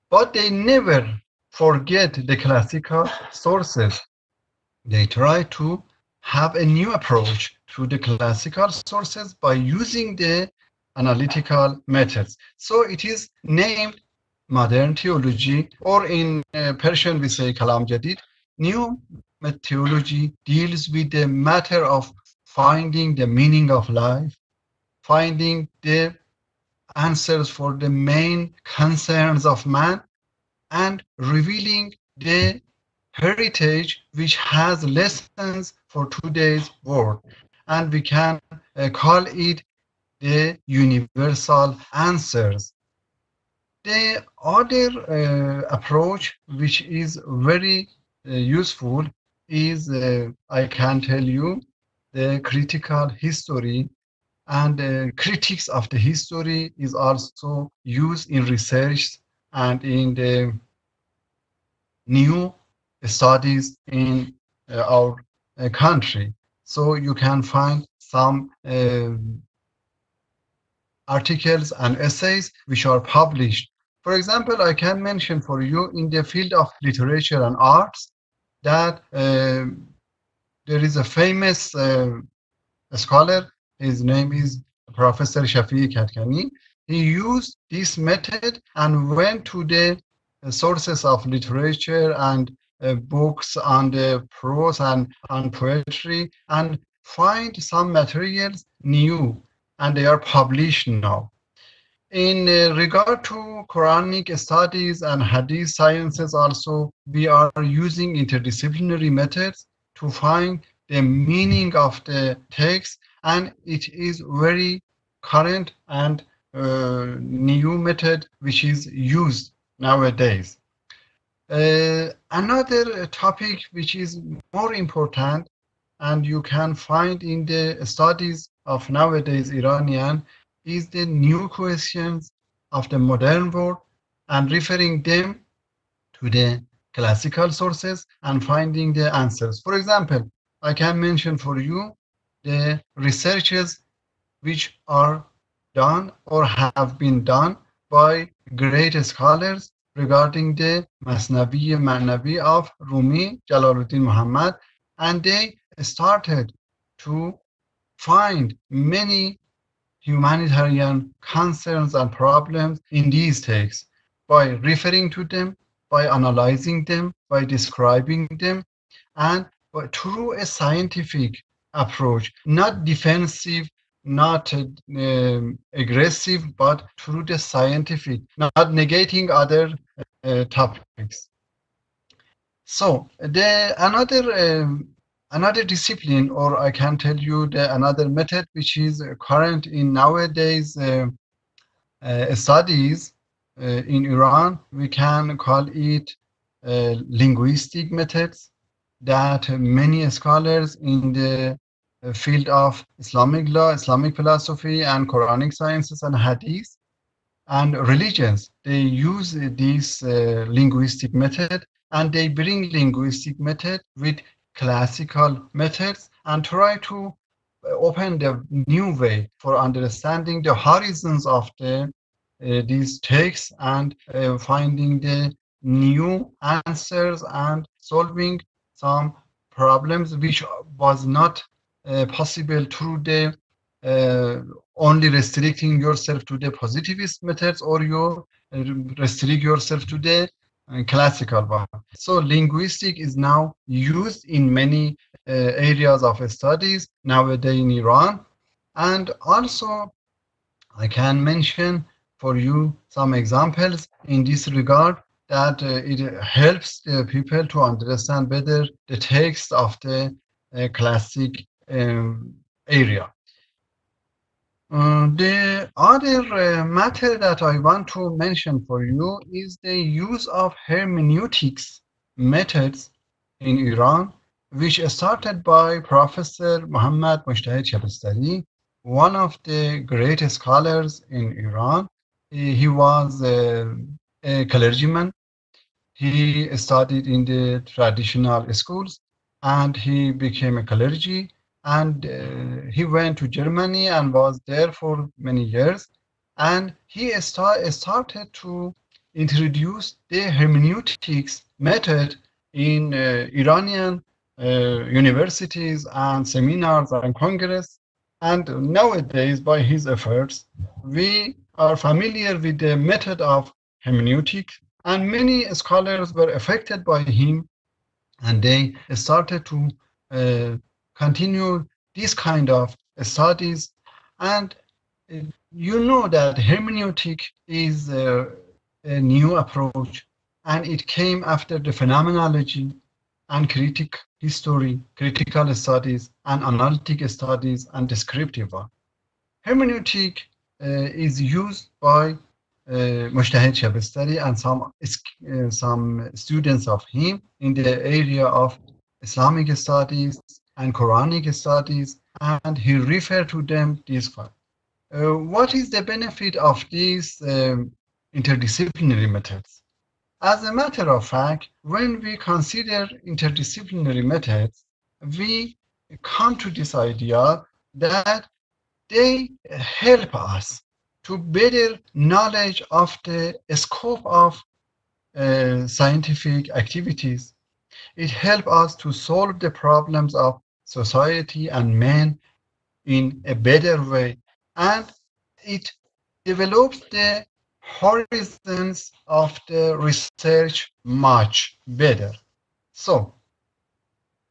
Speaker 5: But they never forget the classical sources. They try to have a new approach to the classical sources by using the analytical methods. So it is named modern theology, or in Persian we say kalam jadid, new theology deals with the matter of finding the meaning of life, finding the answers for the main concerns of man, and revealing the heritage which has lessons for today's world. And we can call it the universal answers. The other approach, which is very useful, is I can tell you the critical history, and critics of the history is also used in research and in the new studies in our country. So you can find some articles and essays which are published. For example, I can mention for you in the field of literature and arts that there is a famous scholar. His name is Professor Shafi Katkani. He used this method and went to the sources of literature and books on the prose and on poetry and find some materials new, and they are published now. In regard to Quranic studies and Hadith sciences also, we are using interdisciplinary methods to find the meaning of the text, and it is very current and new method which is used nowadays. Another topic which is more important and you can find in the studies of nowadays Iranian is the new questions of the modern world and referring them to the classical sources and finding the answers. For example, I can mention for you the researches which are done or have been done by great scholars regarding the Masnavi Manavi of Rumi, Jalaluddin Muhammad, and they started to find many humanitarian concerns and problems in these texts by referring to them, by analyzing them, by describing them, and through a scientific approach, not defensive, not aggressive, but through the scientific, not negating other topics. So another discipline, or I can tell you another method which is current in nowadays studies in Iran, we can call it linguistic methods that many scholars in the field of Islamic law, Islamic philosophy, and Quranic sciences and hadith and religions, they use this linguistic method, and they bring linguistic method with classical methods and try to open the new way for understanding the horizons of these texts and finding the new answers and solving some problems which was not possible through the only restricting yourself to the positivist methods, or you restrict yourself to the classical one. So linguistic is now used in many areas of studies nowadays in Iran. And also I can mention for you some examples in this regard that it helps the people to understand better the text of the classic area. The other matter that I want to mention for you is the use of hermeneutics methods in Iran, which started by Professor Muhammad Mushtahid Shabastari, one of the great scholars in Iran. He was a clergyman. He studied in the traditional schools and he became a clergy, and he went to Germany and was there for many years, and he started to introduce the hermeneutics method in Iranian universities and seminars and congress. And nowadays, by his efforts, we are familiar with the method of hermeneutics, and many scholars were affected by him and they started to continue this kind of studies. And you know that hermeneutic is a new approach, and it came after the phenomenology and critical studies, and analytic studies, and descriptive one. Hermeneutic is used by Mujtahid Shabestari and some students of him in the area of Islamic studies and Quranic studies, and he referred to them this way. What is the benefit of these interdisciplinary methods? As a matter of fact, when we consider interdisciplinary methods, we come to this idea that they help us to better knowledge of the scope of scientific activities. It helps us to solve the problems of society and man in a better way, and it develops the horizons of the research much better. So,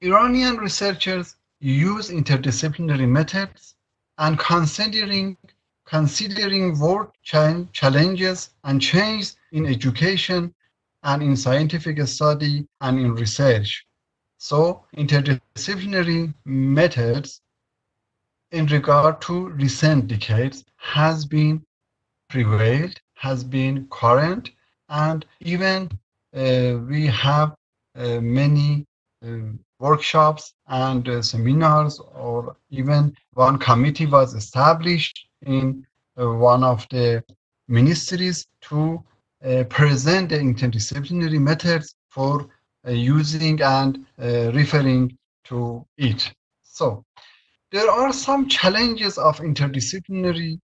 Speaker 5: Iranian researchers use interdisciplinary methods and considering world challenges and changes in education and in scientific study and in research. So, interdisciplinary methods in regard to recent decades has been prevailed, has been current, and even we have many workshops and seminars, or even one committee was established in one of the ministries to present the interdisciplinary methods for using and referring to it. So there are some challenges of interdisciplinary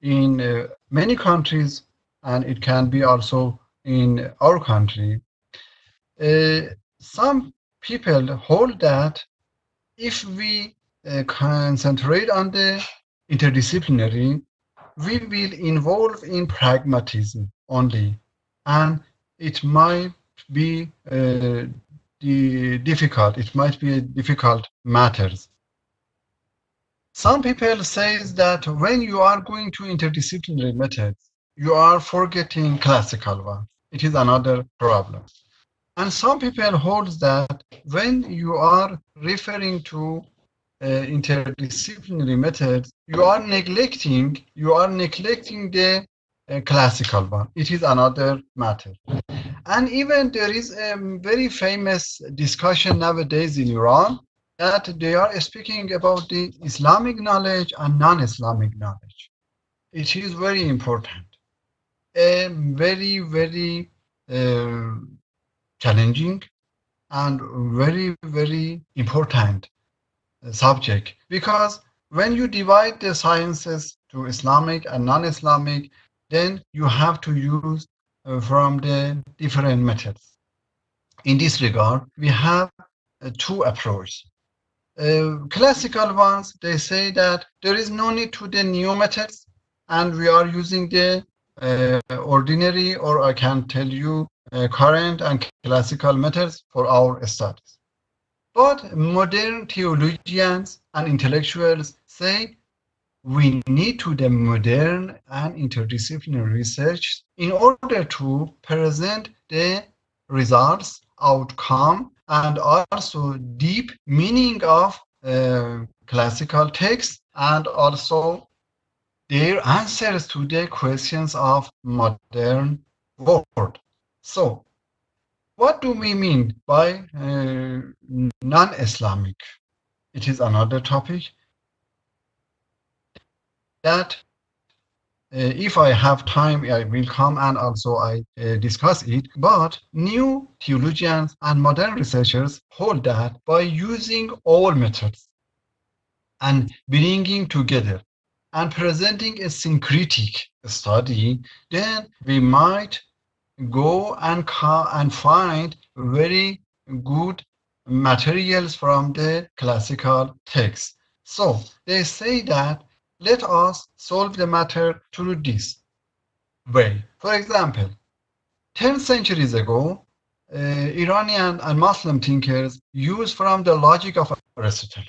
Speaker 5: in many countries, and it can be also in our country. Some people hold that if we concentrate on the interdisciplinary, we will involve in pragmatism only, and it might be difficult. It might be a difficult matters. Some people says that when you are going to interdisciplinary methods, you are forgetting classical ones. It is another problem. And some people hold that when you are referring to interdisciplinary methods, you are neglecting the classical one. It is another matter. And even there is a very famous discussion nowadays in Iran that they are speaking about the Islamic knowledge and non-Islamic knowledge. It is very important, a very, very challenging and very, very important subject, because when you divide the sciences to Islamic and non-Islamic, then you have to use from the different methods. In this regard, we have two approaches. Classical ones, they say that there is no need to the new methods, and we are using the ordinary, or I can tell you current and classical methods for our studies. But modern theologians and intellectuals say we need to the modern and interdisciplinary research in order to present the results, outcome, and also deep meaning of classical texts, and also their answers to the questions of modern world. So, what do we mean by non-Islamic? It is another topic that if I have time, I will come and also I discuss it. But new theologians and modern researchers hold that by using all methods and bringing together and presenting a syncretic study, then we might go and find very good materials from the classical text. So they say that let us solve the matter through this way. For example, 10 centuries ago, Iranian and Muslim thinkers use from the logic of Aristotle.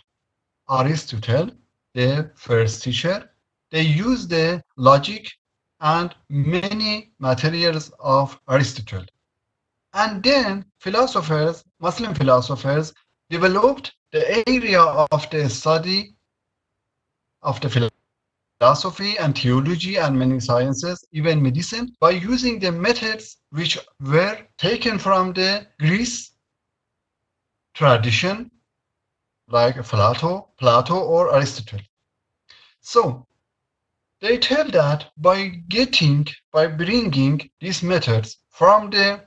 Speaker 5: Aristotle, the first teacher, they use the logic and many materials of Aristotle. And then philosophers, Muslim philosophers, developed the area of the study of the philosophy and theology and many sciences, even medicine, by using the methods which were taken from the Greece tradition, like Plato or Aristotle. So they tell that by bringing these methods from the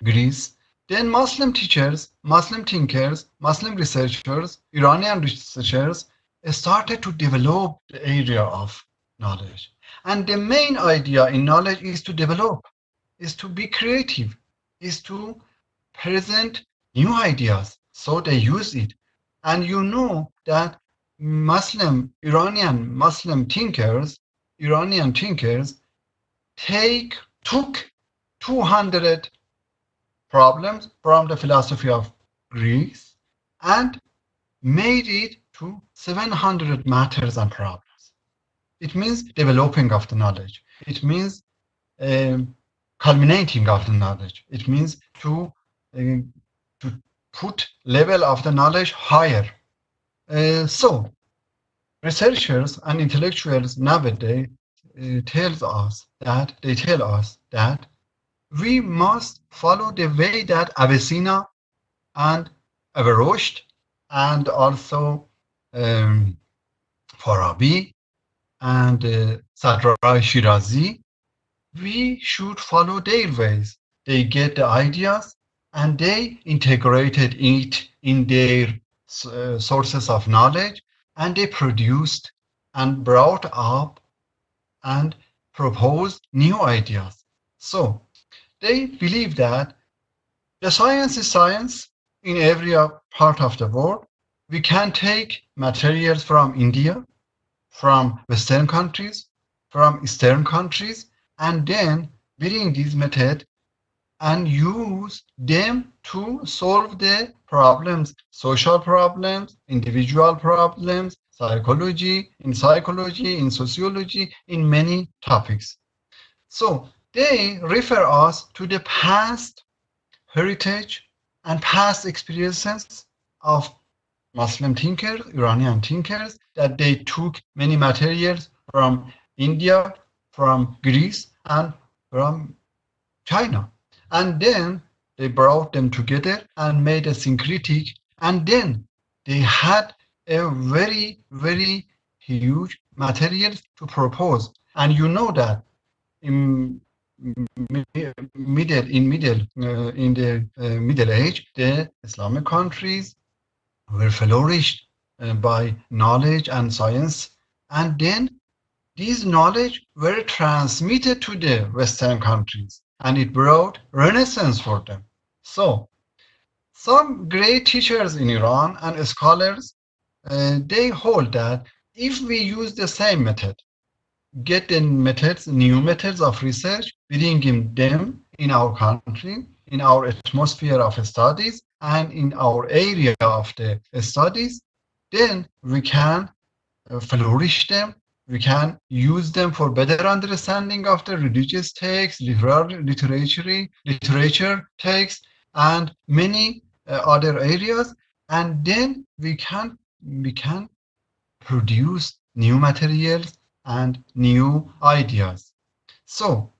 Speaker 5: Greece, then Muslim teachers, Muslim thinkers, Muslim researchers, Iranian researchers started to develop the area of knowledge. And the main idea in knowledge is to develop, is to be creative, is to present new ideas. So they use it. And you know that Iranian thinkers took 200 problems from the philosophy of Greece and made it to 700 matters and problems. It means developing of the knowledge. It means culminating of the knowledge. It means to put level of the knowledge higher. So researchers and intellectuals nowadays tell us that we must follow the way that Avicenna and Averroes and also Farabi and Sadrai Shirazi, we should follow their ways. They get the ideas and they integrated it in their sources of knowledge, and they produced and brought up and proposed new ideas. So they believe that the science is science in every part of the world. We can take materials from India, from Western countries, from Eastern countries, and then bring this method and use them to solve the problems, social problems, individual problems, in psychology, in sociology, in many topics. So they refer us to the past heritage and past experiences of Muslim thinkers, Iranian thinkers, that they took many materials from India, from Greece, and from China. And then they brought them together and made a syncretic, and then they had a very, very huge materials to propose. And you know that in the Middle Age, the Islamic countries were flourished by knowledge and science, and then these knowledge were transmitted to the Western countries, and it brought renaissance for them. So some great teachers in Iran and scholars, they hold that if we use the same method, get the new methods of research, bringing them in our country, in our atmosphere of studies, and in our area of the studies, then we can flourish them. We can use them for better understanding of the religious texts, literature texts, and many other areas, and then we can produce new materials and new ideas. So,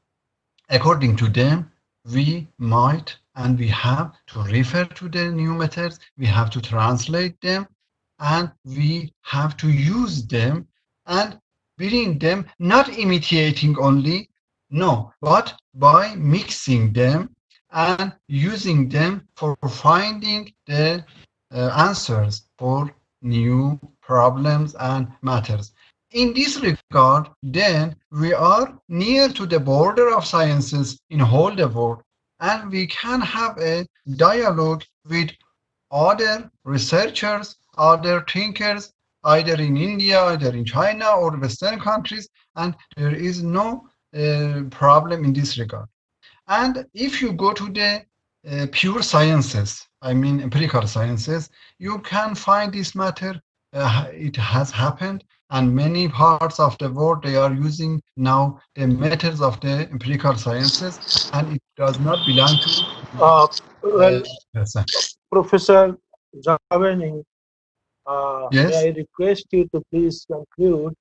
Speaker 5: according to them, we might and we have to refer to the new methods, we have to translate them, and we have to use them and bring them, not imitating only, no, but by mixing them and using them for finding the answers for new problems and matters. In this regard, then, we are near to the border of sciences in whole the world, and we can have a dialogue with other researchers, other thinkers, either in India, either in China or Western countries, and there is no problem in this regard. And if you go to the pure sciences, I mean empirical sciences, you can find this matter. It has happened, and many parts of the world they are using now the methods of the empirical sciences, and it does not belong to
Speaker 2: Well,
Speaker 5: person.
Speaker 2: Professor Javani, may
Speaker 5: Yes.
Speaker 2: I request you to please conclude?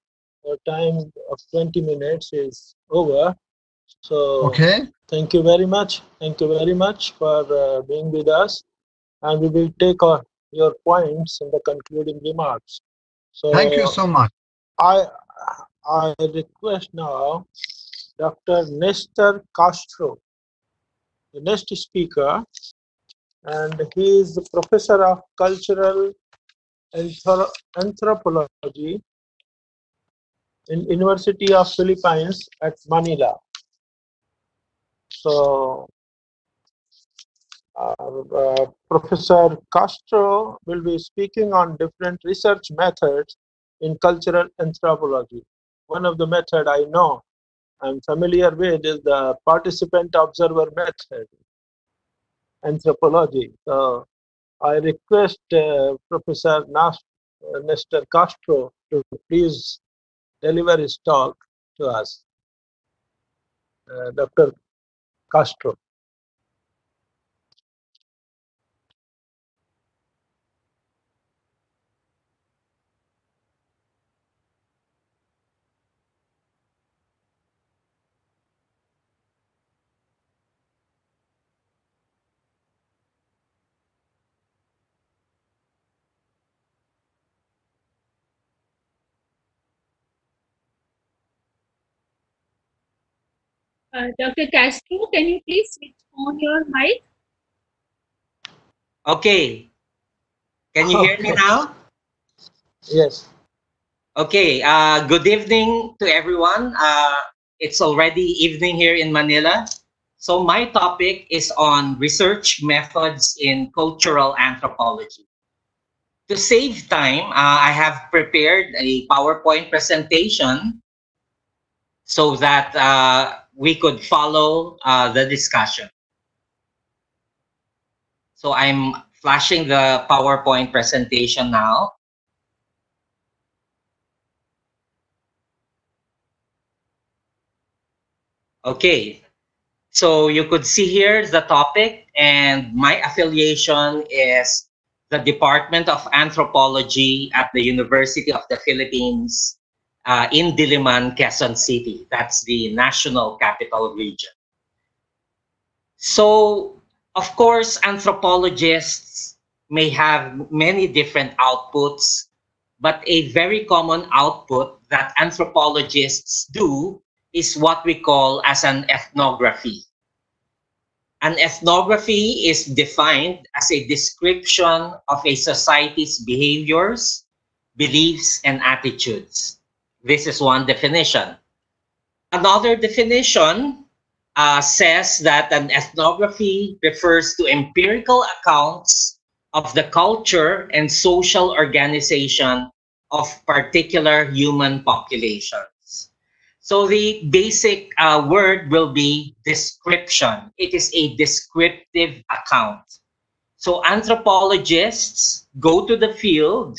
Speaker 2: Your time of 20 minutes is over. So
Speaker 5: Okay.
Speaker 2: thank you very much. Thank you very much for being with us. And we will take your points in the concluding remarks.
Speaker 5: Thank you
Speaker 2: So
Speaker 5: so much.
Speaker 2: I I request now Dr. Nestor Castro, the next speaker, and he is the professor of cultural anthropology in University of Philippines at Manila. So Professor Castro will be speaking on different research methods in cultural anthropology. One of the method I know I'm familiar with is the participant observer method, anthropology. So I request Professor Nestor Castro to please deliver his talk to us. Dr. Castro.
Speaker 1: Dr. Castro, can you please switch on your mic?
Speaker 6: Okay, can you hear me
Speaker 2: Okay.
Speaker 6: now?
Speaker 2: Yes.
Speaker 6: Okay, good evening to everyone. It's already evening here in Manila. So my topic is on research methods in cultural anthropology. To save time, I have prepared a PowerPoint presentation so that we could follow the discussion. So I'm flashing the PowerPoint presentation now. Okay, so you could see here the topic, and my affiliation is the Department of Anthropology at the University of the Philippines in Diliman, Quezon City. That's the national capital region. So, of course, anthropologists may have many different outputs, but a very common output that anthropologists do is what we call as an ethnography. An ethnography is defined as a description of a society's behaviors, beliefs, and attitudes. This is one definition. Another definition says that an ethnography refers to empirical accounts of the culture and social organization of particular human populations. So the basic word will be description. It is a descriptive account. So anthropologists go to the field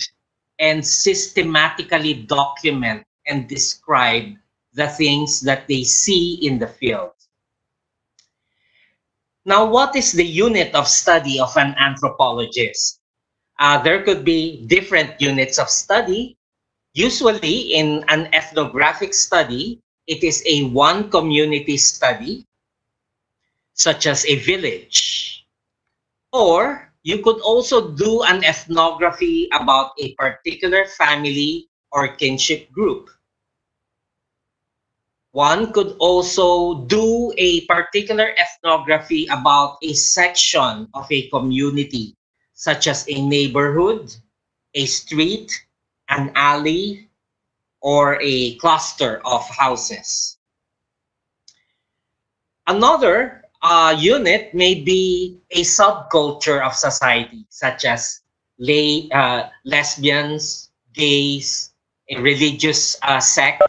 Speaker 6: and systematically document and describe the things that they see in the field. Now, what is the unit of study of an anthropologist? There could be different units of study. Usually, in an ethnographic study, it is a one community study, such as a village. Or you could also do an ethnography about a particular family or kinship group. One could also do a particular ethnography about a section of a community, such as a neighborhood, a street, an alley, or a cluster of houses. Another unit may be a subculture of society, such as lesbians, gays, a religious sect,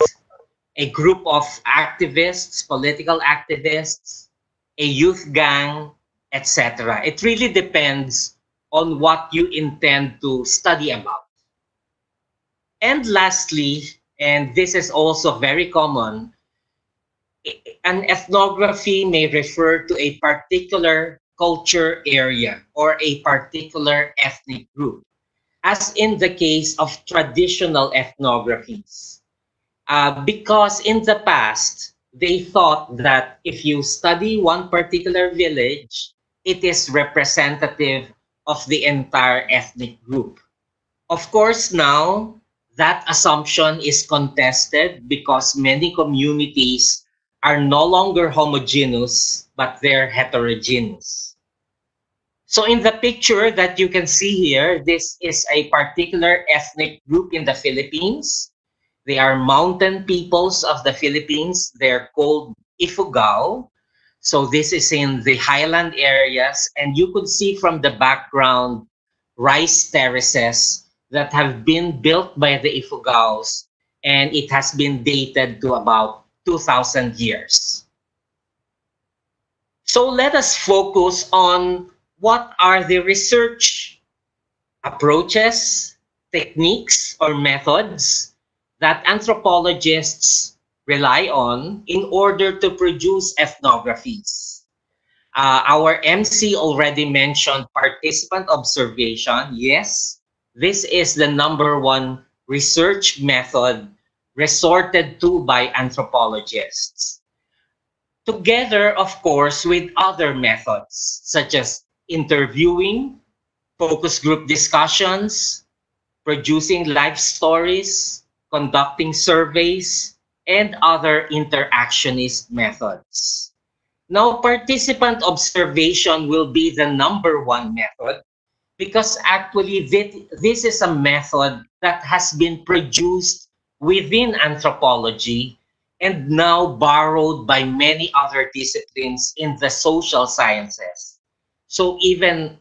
Speaker 6: a group of activists, political activists, a youth gang, etc. It really depends on what you intend to study about. And lastly, and this is also very common, an ethnography may refer to a particular culture area or a particular ethnic group, as in the case of traditional ethnographies. Because in the past, they thought that if you study one particular village, it is representative of the entire ethnic group. Of course, now that assumption is contested because many communities are no longer homogeneous, but they're heterogeneous. So in the picture that you can see here, this is a particular ethnic group in the Philippines. They are mountain peoples of the Philippines. They're called Ifugao. So this is in the highland areas, and you could see from the background rice terraces that have been built by the Ifugaos, and it has been dated to about 2,000 years. So let us focus on what are the research approaches, techniques, or methods that anthropologists rely on in order to produce ethnographies. Our MC already mentioned participant observation. Yes, this is the number one research method resorted to by anthropologists. Together, of course, with other methods such as interviewing, focus group discussions, producing life stories, conducting surveys, and other interactionist methods. Now, participant observation will be the number one method because actually this is a method that has been produced within anthropology and now borrowed by many other disciplines in the social sciences. So even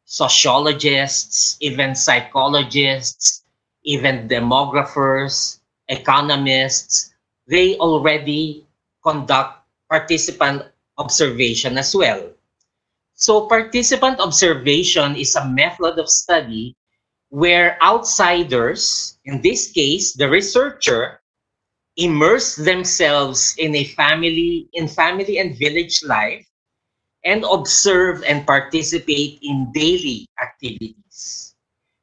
Speaker 6: sociologists, even psychologists, even demographers, economists, they already conduct participant observation as well. So participant observation is a method of study where outsiders, in this case the researcher, immerse themselves in family and village life and observe and participate in daily activities.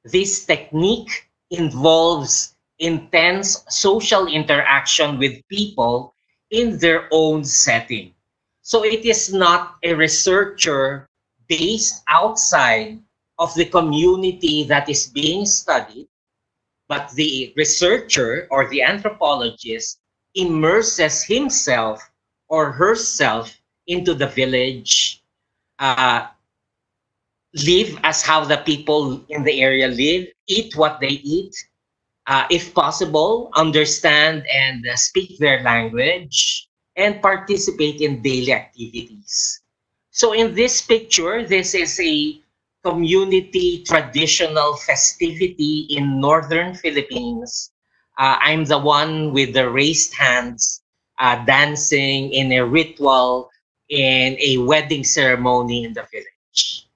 Speaker 6: This technique involves intense social interaction with people in their own setting. So it is not a researcher based outside of the community that is being studied, but the researcher or the anthropologist immerses himself or herself into the village, uh, live as how the people in the area live, eat what they eat, if possible, understand and speak their language, and participate in daily activities. So in this picture, this is a community traditional festivity in northern Philippines. I'm the one with the raised hands, dancing in a ritual in a wedding ceremony in the village.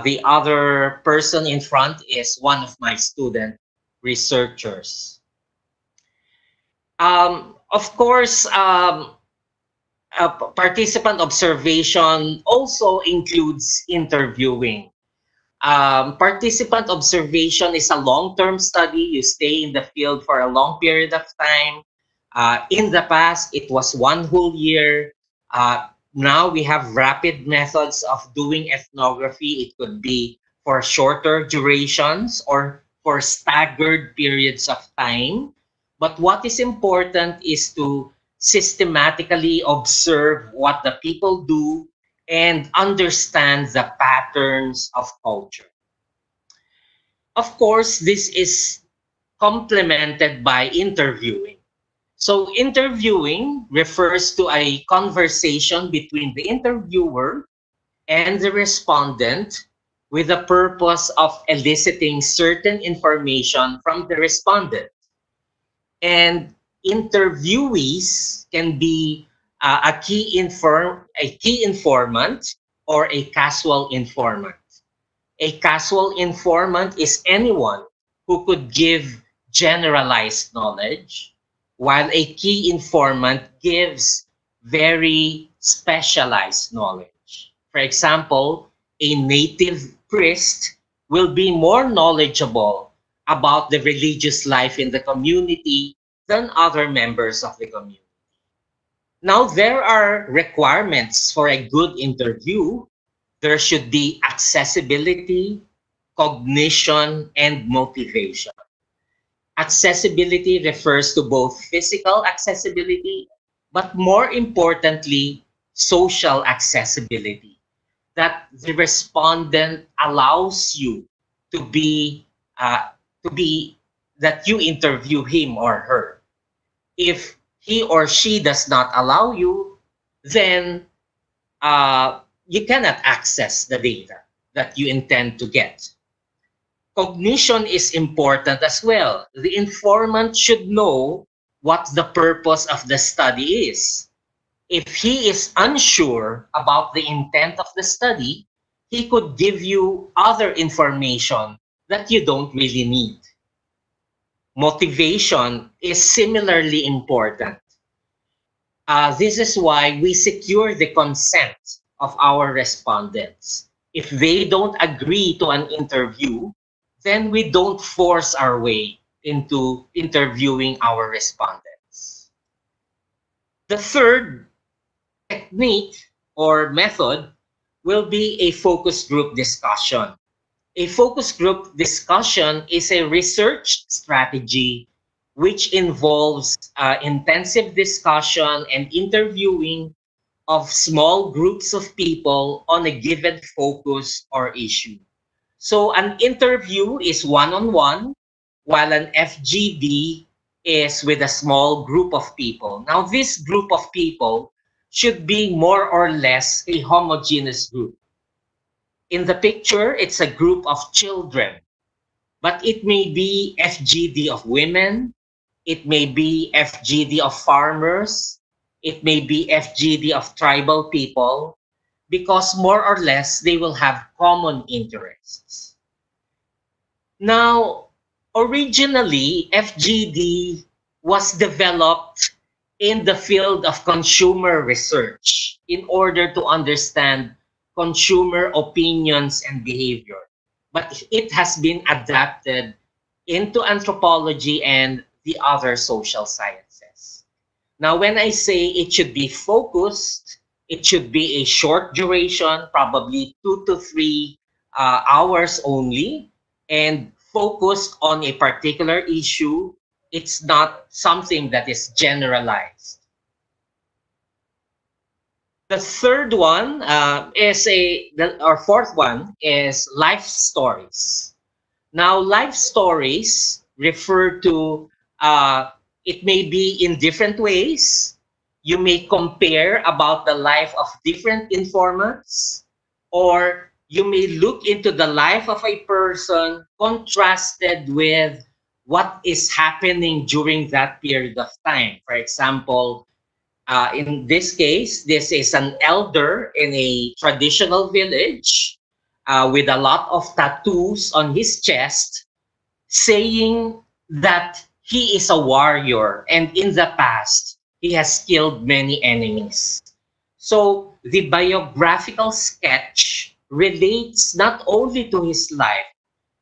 Speaker 6: The other person in front is one of my student researchers. Of course, participant observation also includes interviewing. Participant observation is a long-term study. You stay in the field for a long period of time. In the past, it was one whole year. Now we have rapid methods of doing ethnography. It could be for shorter durations or for staggered periods of time. But what is important is to systematically observe what the people do and understand the patterns of culture. Of course, this is complemented by interviewing. So interviewing refers to a conversation between the interviewer and the respondent with the purpose of eliciting certain information from the respondent. And interviewees can be a key informant or a casual informant. A casual informant is anyone who could give generalized knowledge, while a key informant gives very specialized knowledge. For example, a native priest will be more knowledgeable about the religious life in the community than other members of the community. Now, there are requirements for a good interview. There should be accessibility, cognition, and motivation. Accessibility refers to both physical accessibility, but more importantly, social accessibility. That the respondent allows you to be, uh, to be, that you interview him or her. If he or she does not allow you, then you cannot access the data that you intend to get. Cognition is important as well. The informant should know what the purpose of the study is. If he is unsure about the intent of the study, he could give you other information that you don't really need. Motivation is similarly important. This is why we secure the consent of our respondents. If they don't agree to an interview, then we don't force our way into interviewing our respondents. The third technique or method will be a focus group discussion. A focus group discussion is a research strategy which involves intensive discussion and interviewing of small groups of people on a given focus or issue. So an interview is one-on-one, while an FGD is with a small group of people. Now, this group of people should be more or less a homogeneous group. In the picture, it's a group of children, but it may be FGD of women, it may be FGD of farmers, it may be FGD of tribal people, because more or less they will have common interests. Now, originally, FGD was developed in the field of consumer research in order to understand consumer opinions and behavior. But it has been adapted into anthropology and the other social sciences. Now, when I say it should be focused, it should be a short duration, probably 2 to 3 hours only, and focused on a particular issue. It's not something that is generalized. The third one or fourth one is life stories. Now, life stories refer to, it may be in different ways. You may compare about the life of different informants, or you may look into the life of a person contrasted with what is happening during that period of time. For example, in this case, this is an elder in a traditional village with a lot of tattoos on his chest, saying that he is a warrior and in the past he has killed many enemies. So the biographical sketch relates not only to his life,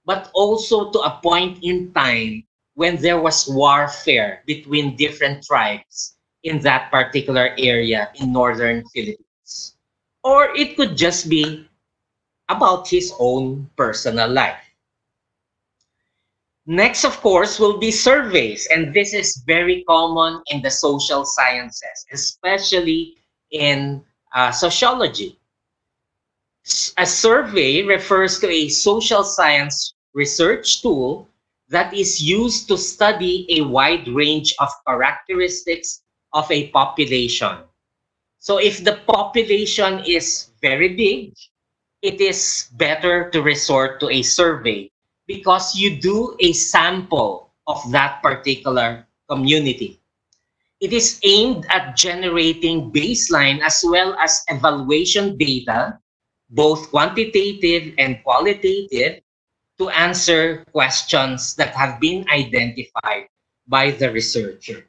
Speaker 6: but also to a point in time when there was warfare between different tribes in that particular area in northern Philippines. Or it could just be about his own personal life. Next, of course, will be surveys, and this is very common in the social sciences, especially in sociology. A survey refers to a social science research tool that is used to study a wide range of characteristics of a population. So if the population is very big, it is better to resort to a survey because you do a sample of that particular community. It is aimed at generating baseline as well as evaluation data both quantitative and qualitative, to answer questions that have been identified by the researcher.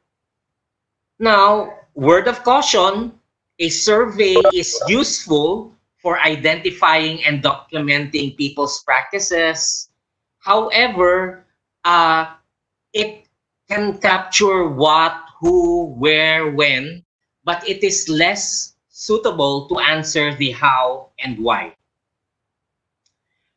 Speaker 6: Now, word of caution, a survey is useful for identifying and documenting people's practices. However, it can capture what, who, where, when, but it is less suitable to answer the how and why.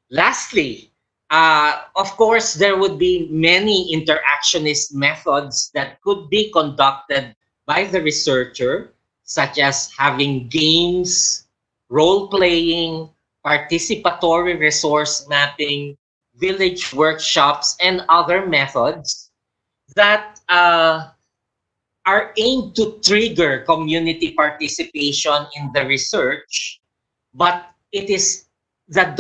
Speaker 6: Lastly, of course, there would be many interactionist methods that could be conducted by the researcher, such as having games, role playing, participatory resource mapping, village workshops, and other methods that are aimed to trigger community participation in the research, but it is the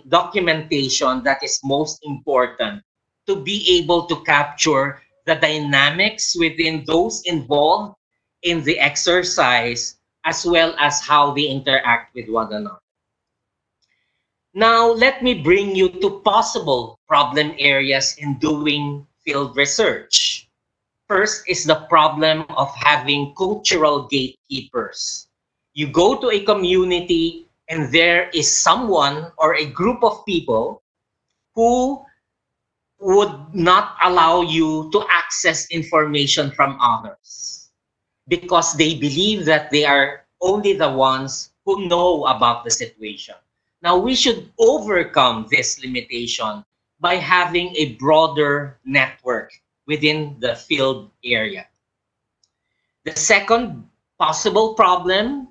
Speaker 6: documentation that is most important to be able to capture the dynamics within those involved in the exercise, as well as how they interact with one another. Now, let me bring you to possible problem areas in doing field research. First is the problem of having cultural gatekeepers. You go to a community and there is someone or a group of people who would not allow you to access information from others because they believe that they are only the ones who know about the situation. Now, we should overcome this limitation by having a broader network within the field area. The second possible problem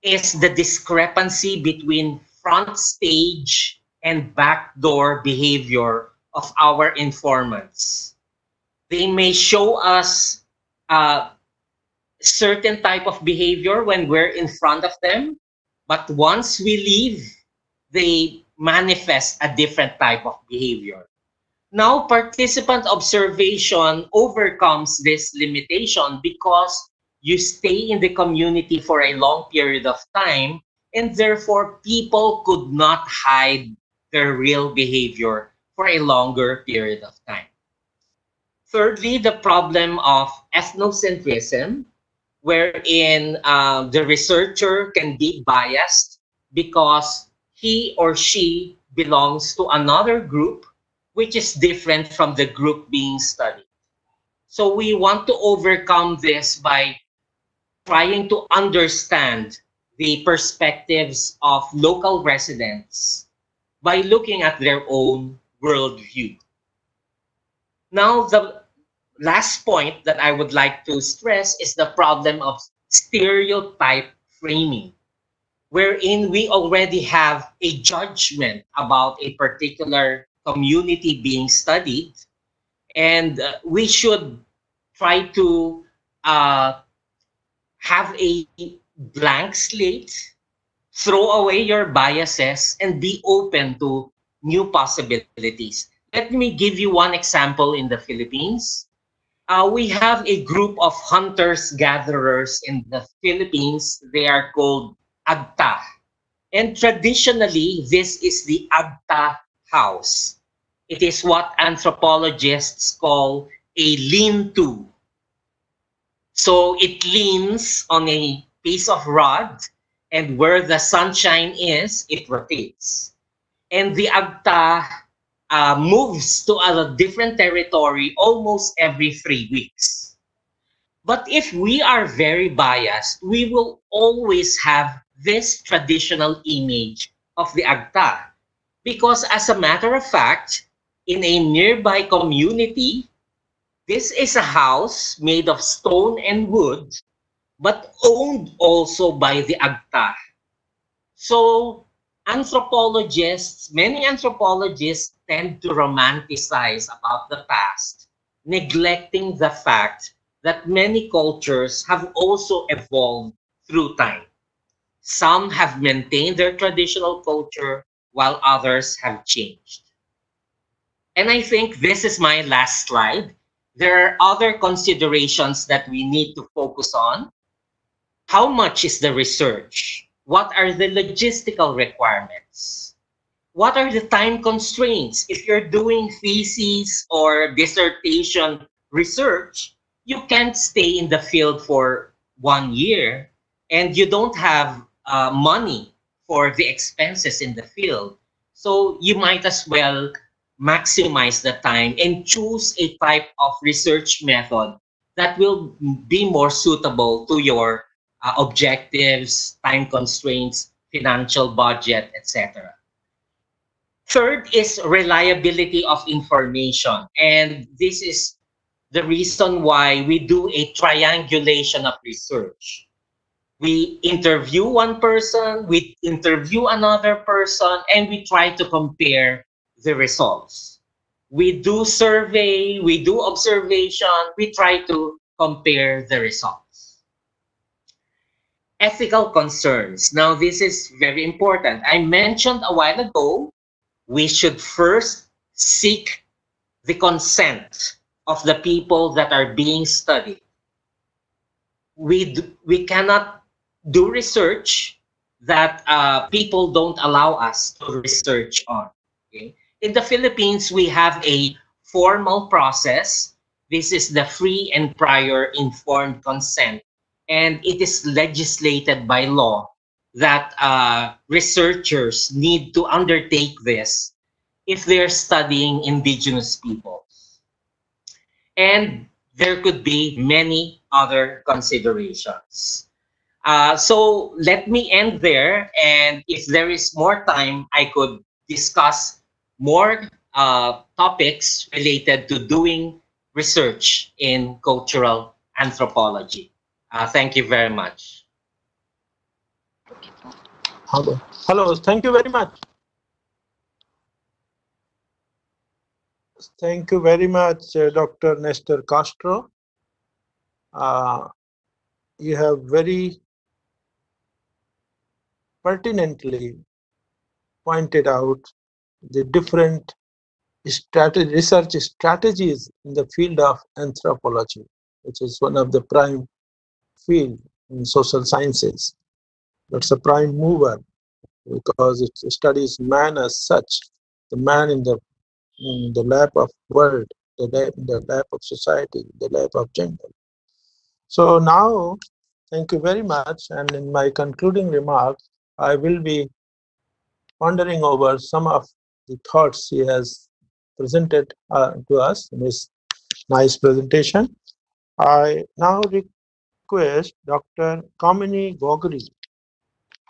Speaker 6: is the discrepancy between front stage and backdoor behavior of our informants. They may show us a certain type of behavior when we're in front of them, but once we leave, they manifest a different type of behavior. Now, participant observation overcomes this limitation because you stay in the community for a long period of time, and therefore people could not hide their real behavior for a longer period of time. Thirdly, the problem of ethnocentrism, wherein the researcher can be biased because he or she belongs to another group which is different from the group being studied. So we want to overcome this by trying to understand the perspectives of local residents by looking at their own worldview. Now, the last point that I would like to stress is the problem of stereotype framing, wherein we already have a judgment about a particular community being studied, and we should try to have a blank slate, throw away your biases, and be open to new possibilities. Let me give you one example in the Philippines. We have a group of hunters-gatherers in the Philippines. They are called Agta. And traditionally, this is the Agta house. It is what anthropologists call a lean-to. So it leans on a piece of rod, and where the sunshine is, it rotates. And the Agta moves to a different territory almost every 3 weeks. But if we are very biased, we will always have this traditional image of the Agta. Because as a matter of fact, in a nearby community, this is a house made of stone and wood, but owned also by the Agta. So many anthropologists tend to romanticize about the past, neglecting the fact that many cultures have also evolved through time. Some have maintained their traditional culture while others have changed. And I think this is my last slide. There are other considerations that we need to focus on. How much is the research? What are the logistical requirements? What are the time constraints? If you're doing thesis or dissertation research, you can't stay in the field for 1 year and you don't have money for the expenses in the field. So you might as well maximize the time and choose a type of research method that will be more suitable to your objectives, time constraints, financial budget, etc. Third is reliability of information. And this is the reason why we do a triangulation of research. We interview one person, we interview another person, and we try to compare the results. We do survey, we do observation, we try to compare the results. Ethical concerns. Now, this is very important. I mentioned a while ago we should first seek the consent of the people that are being studied. We cannot do research that people don't allow us to research on. Okay? In the Philippines, we have a formal process. This is the free and prior informed consent, and it is legislated by law that researchers need to undertake this if they're studying indigenous peoples. And there could be many other considerations. So let me end there. And if there is more time, I could discuss more topics related to doing research in cultural anthropology. Thank you very much.
Speaker 2: Hello, thank you very much. Thank you very much, Dr. Nestor Castro. You have very pertinently pointed out the different research strategies in the field of anthropology, which is one of the prime field in social sciences. That's a prime mover because it studies man as such, the man in the lap of world, the lap of society, the lap of gender. So now, thank you very much. And in my concluding remarks, I will be pondering over some of the thoughts he has presented to us in his nice presentation. I now request Dr. Kamini Gogri.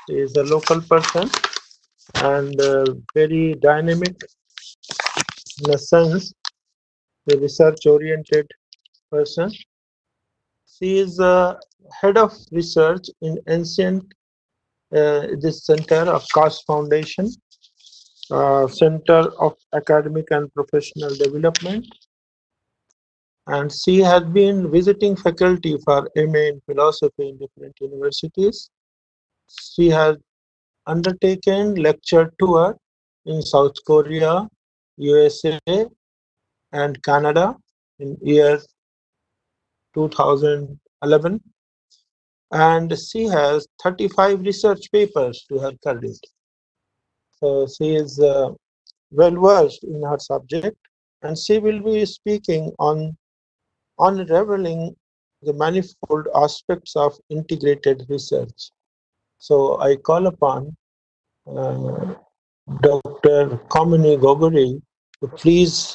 Speaker 2: He is a local person and very dynamic in a sense, a research-oriented person. She is head of research in ancient this center of Kaash Foundation, Center of Academic and Professional Development, and she has been visiting faculty for MA in philosophy in different universities. She has undertaken lecture tour in South Korea, USA, and Canada in year 2011, and she has 35 research papers to her credit. So she is well versed in her subject, and she will be speaking on unraveling the manifold aspects of integrated research. So I call upon Dr. Kamini Gogori to please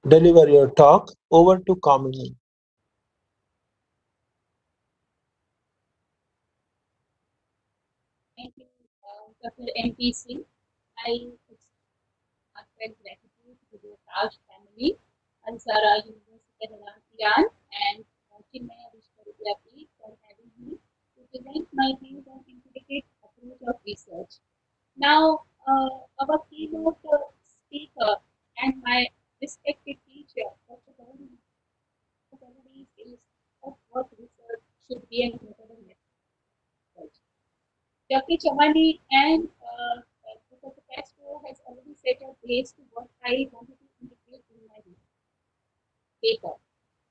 Speaker 2: deliver your talk. Over to Kamini.
Speaker 1: Thank you, Dr. MPC. I express gratitude to the Kaash family, Ansara University Iran, and Chinmaya Vishwavidyapit for having me to present my views on integrated approach of research. Now, our keynote speaker and my respected teacher, Dr. Gauri, is of what research should be and what are the methods. Dr. Chamani and Professor Castro has already set a base to what I wanted to indicate in my paper.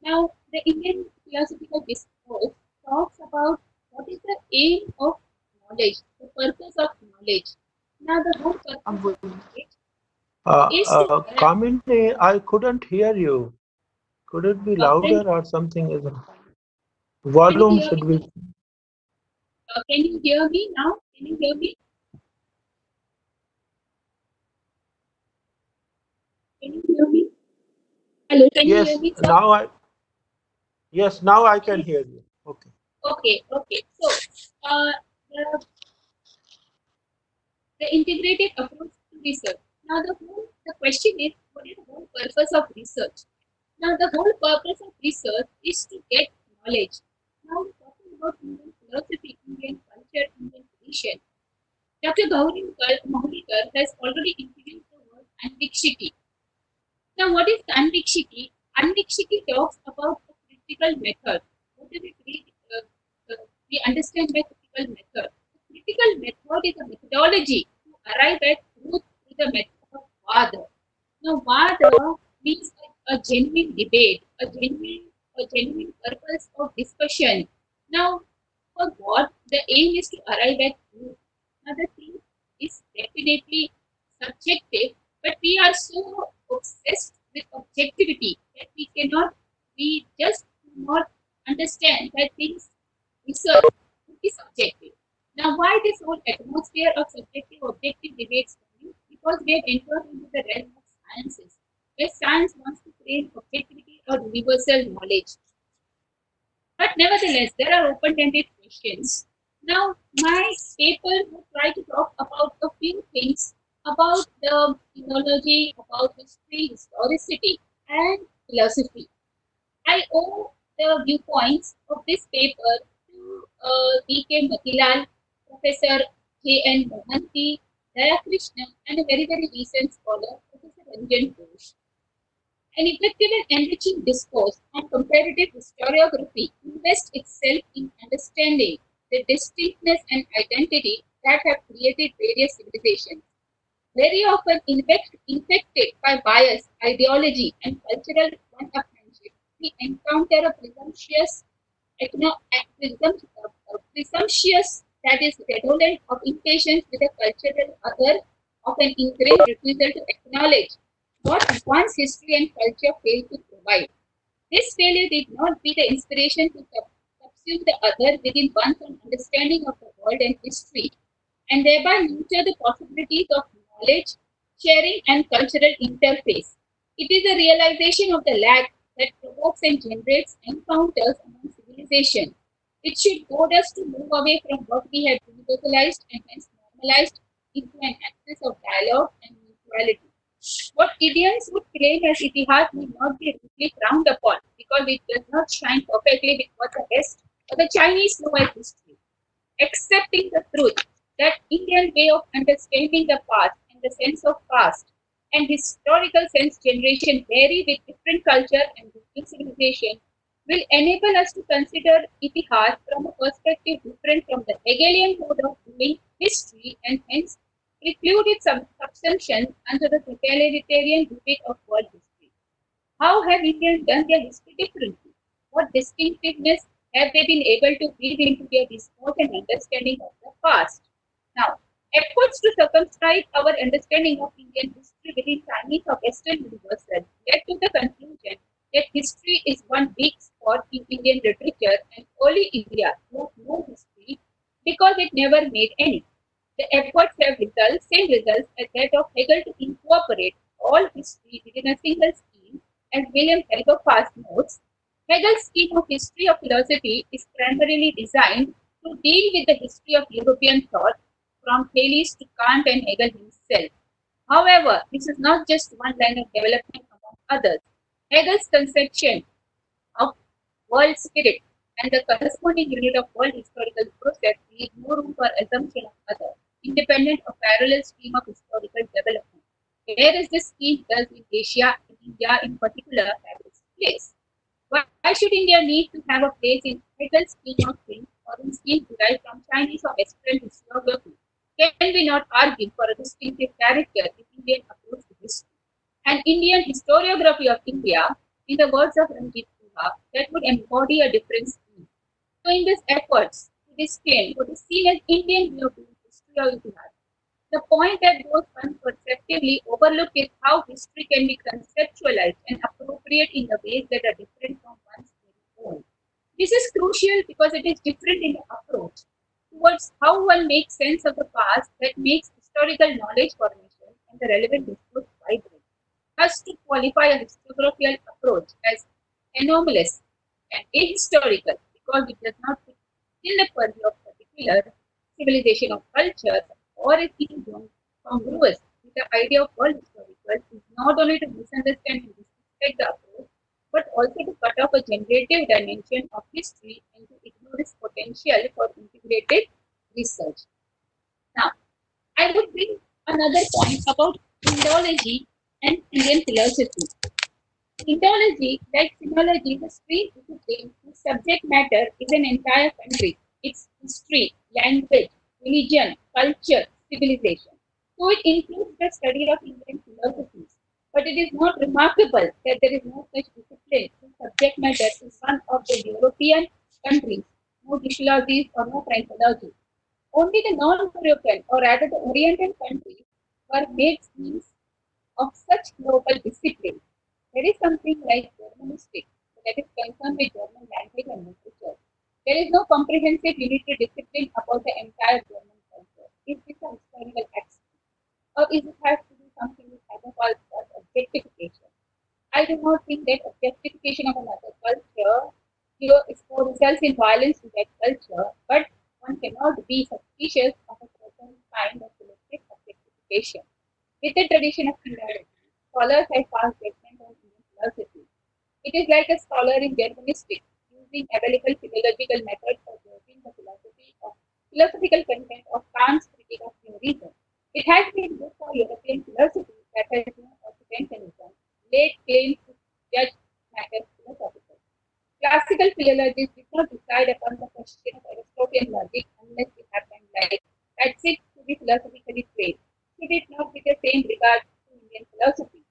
Speaker 1: Now, the Indian philosophical discourse talks about what is the aim of knowledge, the purpose of knowledge. Now, the whole purpose of knowledge is to
Speaker 2: Kamini, I couldn't hear you. Could it be
Speaker 1: can,
Speaker 2: louder or something?
Speaker 1: can you
Speaker 2: Volume
Speaker 1: hear
Speaker 2: should
Speaker 1: me?
Speaker 2: be.
Speaker 1: Can you hear me now? Can you hear me? Can you hear me? Hello, can you hear
Speaker 2: Yes,
Speaker 1: me, sir?
Speaker 2: now I can hear you. Okay.
Speaker 1: Okay. So, uh, the, the integrated approach to research. Now, the question is, what is the whole purpose of research? Now, the whole purpose of research is to get knowledge. Now, we're talking about Indian philosophy, Indian culture, Indian tradition. Dr. Mahulkar has already introduced the word antiquity. Now, what is Anvikshiki? Anvikshiki talks about a critical method. What does it mean? We understand by critical method. The critical method is a methodology to arrive at truth through the method of Vada. Now, Vada means a genuine debate, a genuine purpose of discussion. Now, for God, the aim is to arrive at truth. Now, the truth is definitely subjective, but we are so obsessed with objectivity that we just do not understand that things research is subjective. Now, why this whole atmosphere of subjective objective debates coming? Because we have entered into the realm of sciences, where science wants to claim objectivity or universal knowledge. But nevertheless, there are open-ended questions. Now, my paper would try to talk about a few things about the philology, about history, historicity, and philosophy. I owe the viewpoints of this paper to D.K. Matilal, Professor J.N. Mohanty, Dayakrishnan, and a very recent scholar, Professor Ranjan Ghosh. An effective and enriching discourse on comparative historiography invests itself in understanding the distinctness and identity that have created various civilizations. Very often infected by bias, ideology, and cultural one-upmanship, we encounter a presumptuous, that is, redolent of impatience with a cultural other, of an ingrained refusal to acknowledge what one's history and culture failed to provide. This failure did not be the inspiration to subsume the other within one's own understanding of the world and history, and thereby nurture the possibilities of knowledge, sharing, and cultural interface. It is a realization of the lack that provokes and generates encounters among civilizations. It should goad us to move away from what we have universalized and hence normalized into an axis of dialogue and mutuality. What Indians would claim as itihad may not be rudely frowned upon because it does not shine perfectly with what the West or the Chinese know as history. Accepting the truth that Indian way of understanding the past and the sense of past and historical sense generation vary with different culture and different civilization will enable us to consider itihad from a perspective different from the Hegelian mode of doing history and hence preclude its subsumption under the totalitarian debate of world history. How have Indians done their history differently? What distinctiveness have they been able to build into their discourse and understanding of the past? Now, efforts to circumscribe our understanding of Indian history within Chinese or Western universal led to the conclusion that history is one big spot in Indian literature and only India wrote no history because it never made any. The efforts have same results as that of Hegel to incorporate all history within a single scheme, as William Elberfast notes. Hegel's scheme of history of philosophy is primarily designed to deal with the history of European thought from Thales to Kant and Hegel himself. However, this is not just one line of development among others. Hegel's conception of world spirit and the corresponding unit of world historical process leave no room for assumption of other, independent or parallel stream of historical development. Whereas this scheme does in Asia and India in particular have its place. Why should India need to have a place in Hegel's scheme of things or in schemes derived from Chinese or Western historiography? Can we not argue for a distinctive character in Indian approach to history? An Indian historiography of India, in the words of Ranjit Guha, that would embody a different scheme. So, in these efforts to disclaim what is seen as Indian view of history or Itihas, the point that goes unperceptibly overlooked is how history can be conceptualized and appropriate in the ways that are different from one's very own. This is crucial because it is different in the approach towards how one makes sense of the past that makes historical knowledge formation and the relevant discourse vibrant. Thus, to qualify a historiographical approach as anomalous and ahistorical because it does not fit in the purview of particular civilization or culture or is incongruous with the idea of world historical is not only to misunderstand and disrespect the approach, but also to cut off a generative dimension of history and to ignore its potential for integrated research. Now, I would bring another point about Indology and Indian philosophy. Indology, like sinology, is a street discipline whose subject matter is an entire country, its history, language, religion, culture, civilization. So it includes the study of Indian philosophies. But it is not remarkable that there is no such discipline whose subject matter is one of the European countries, no physiologies or no psychology. Only the non-European, or rather the Oriental countries, were made schemes of such global discipline. There is something like Germanistic that is concerned with German language and literature. There is no comprehensive unitary discipline about the entire German culture. Is this a historical accident? Or is it has to do something with Habermas or objectification? I do not think that objectification of another culture results in violence to that culture, but one cannot be suspicious of a certain kind of collective objectification. With the tradition of Humanities, scholars have passed judgment on Indian philosophy. It is like a scholar in Germanistic, using available philological methods for judging the philosophical content of Kant's critique of pure reason. It has been good for European philosophy that has no Occidentalism, laid claims to judge matters philosophical. Classical philologists did not decide upon the question of Aristotelian logic unless it happened like that's it to be philosophically trained. Should it not be the same regard to Indian philosophy?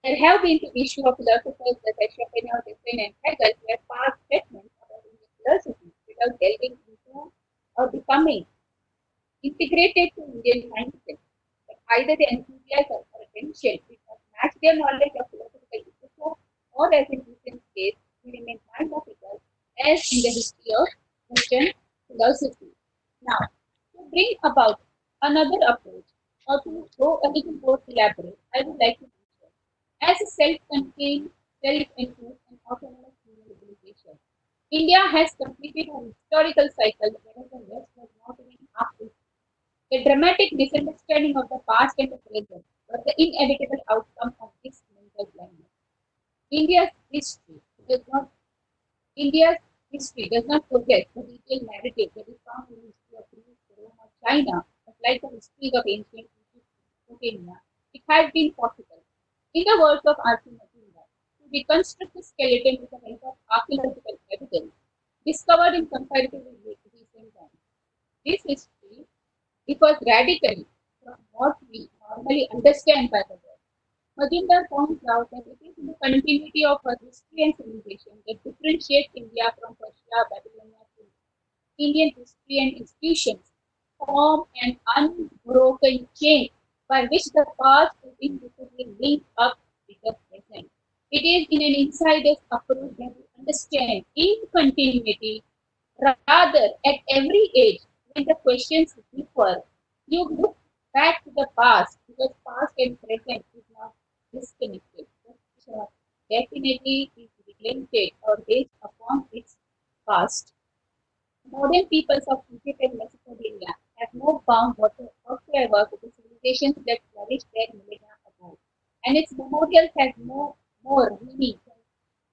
Speaker 1: There have been the issue of philosophers such as Schopenhauer, Descartes, and Hegel who have passed judgments about Indian philosophy without delving into or becoming integrated to Indian mindset. But either the enthusiasm or attention did not match their knowledge of philosophical literature, or as in recent case, we remain philosophical as in the history of Western philosophy. Now, to bring about another approach, or to go a little more elaborate, I would like to mention as a self-contained, self-enforced, and autonomous civilization. India has completed a historical cycle whereas the West was not even halfway. The dramatic misunderstanding of the past and the present was the inevitable outcome of this mental blindness. India's history does not India's history does not possess the detailed narrative that is found in the history of Greece, Rome, or China, but like the histories of ancient Egypt and Mesopotamia, it has been possible, in the words of R.C. Majumdar, to reconstruct the skeleton with the help of archaeological evidence discovered in comparatively recent times. This history differs radically from what we normally understand by the word. Majumdar points out that it is in the continuity of her history and civilization that differentiates India from Persia, Babylonia, to Indian history and institutions form an unbroken chain by which the past is invisibly linked up with the present. It is in an insider's approach that we understand in continuity, rather at every age when the questions differ. You look back to the past because past and present is not disconnected. The future definitely is related or based upon its past. Modern peoples of Egypt and Mesopotamia have no bound whatsoever to the civilizations that flourished there millennia ago, and its memorials have no more meaning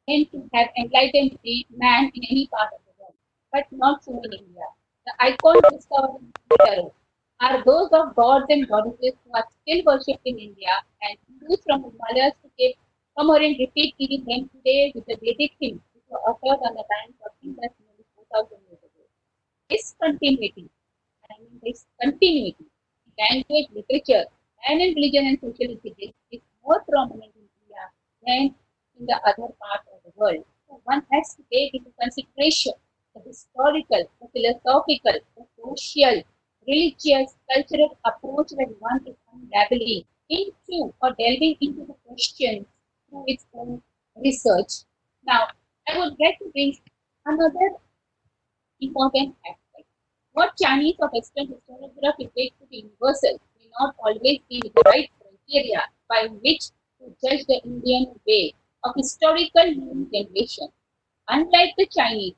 Speaker 1: than to have enlightened the man in any part of the world, but not so in India. The icons discovered in Tarot are those of gods and goddesses who are still worshipped in India, and Hindus from Himalayas to Cape Comorin repeat giving them today with the Vedic hymns which were uttered on the banks of Indus nearly 4,000 years ago. This continuity, this continuity, language, literature, and in religion and social ethics is more prominent in India than in the other part of the world. So one has to take into consideration historical, the philosophical, the social, religious, cultural approach when one is unraveling into or delving into the questions through its own research. Now, I would like to bring another important aspect. What Chinese or Western historiography takes to be universal may not always be the right criteria by which to judge the Indian way of historical new generation. Unlike the Chinese,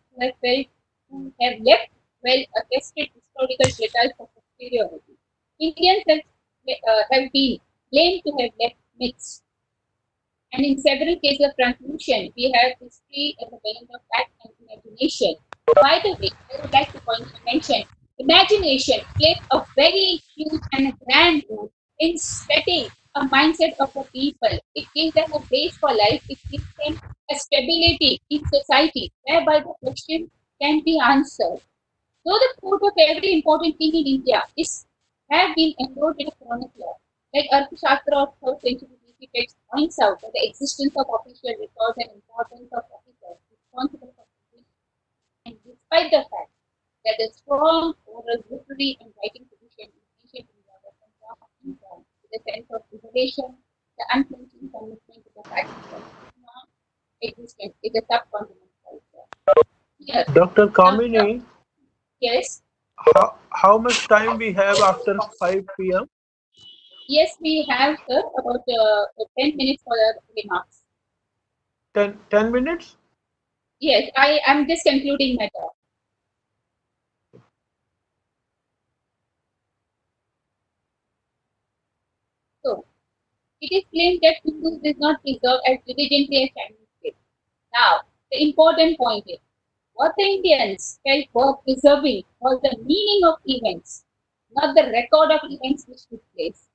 Speaker 1: who have left well-attested historical data for superiority, Indians have been claimed to have left myths, and in several cases of transmission, we have history as a blend of fact and imagination. By the way, I would like to mention imagination plays a very huge and a grand role in setting a mindset of the people. It gives them a base for life. It gives them a stability in society whereby the question can be answered. Though the quote of every important thing in India is have been enrolled in a chronicler, like Arthashastra of 3rd century BC text points out that the existence of official records and importance of officers responsible for keeping, and despite the fact that the strong oral literary and writing tradition in ancient India was informed with a sense of revelation, the unflinching commitment to the fact that non-existence is a subcontinent culture. Here,
Speaker 2: Dr.
Speaker 1: now,
Speaker 2: Kamini,
Speaker 1: yes.
Speaker 2: how much time we have after 5 p.m.?
Speaker 1: Yes, we have, sir, about 10 minutes for the remarks.
Speaker 2: 10 minutes?
Speaker 1: Yes, I am just concluding my talk. So, it is claimed that Hindus did not preserve as diligently as Chinese did. Now, the important point is, what the Indians felt worth preserving was the meaning of events, not the record of events which took place.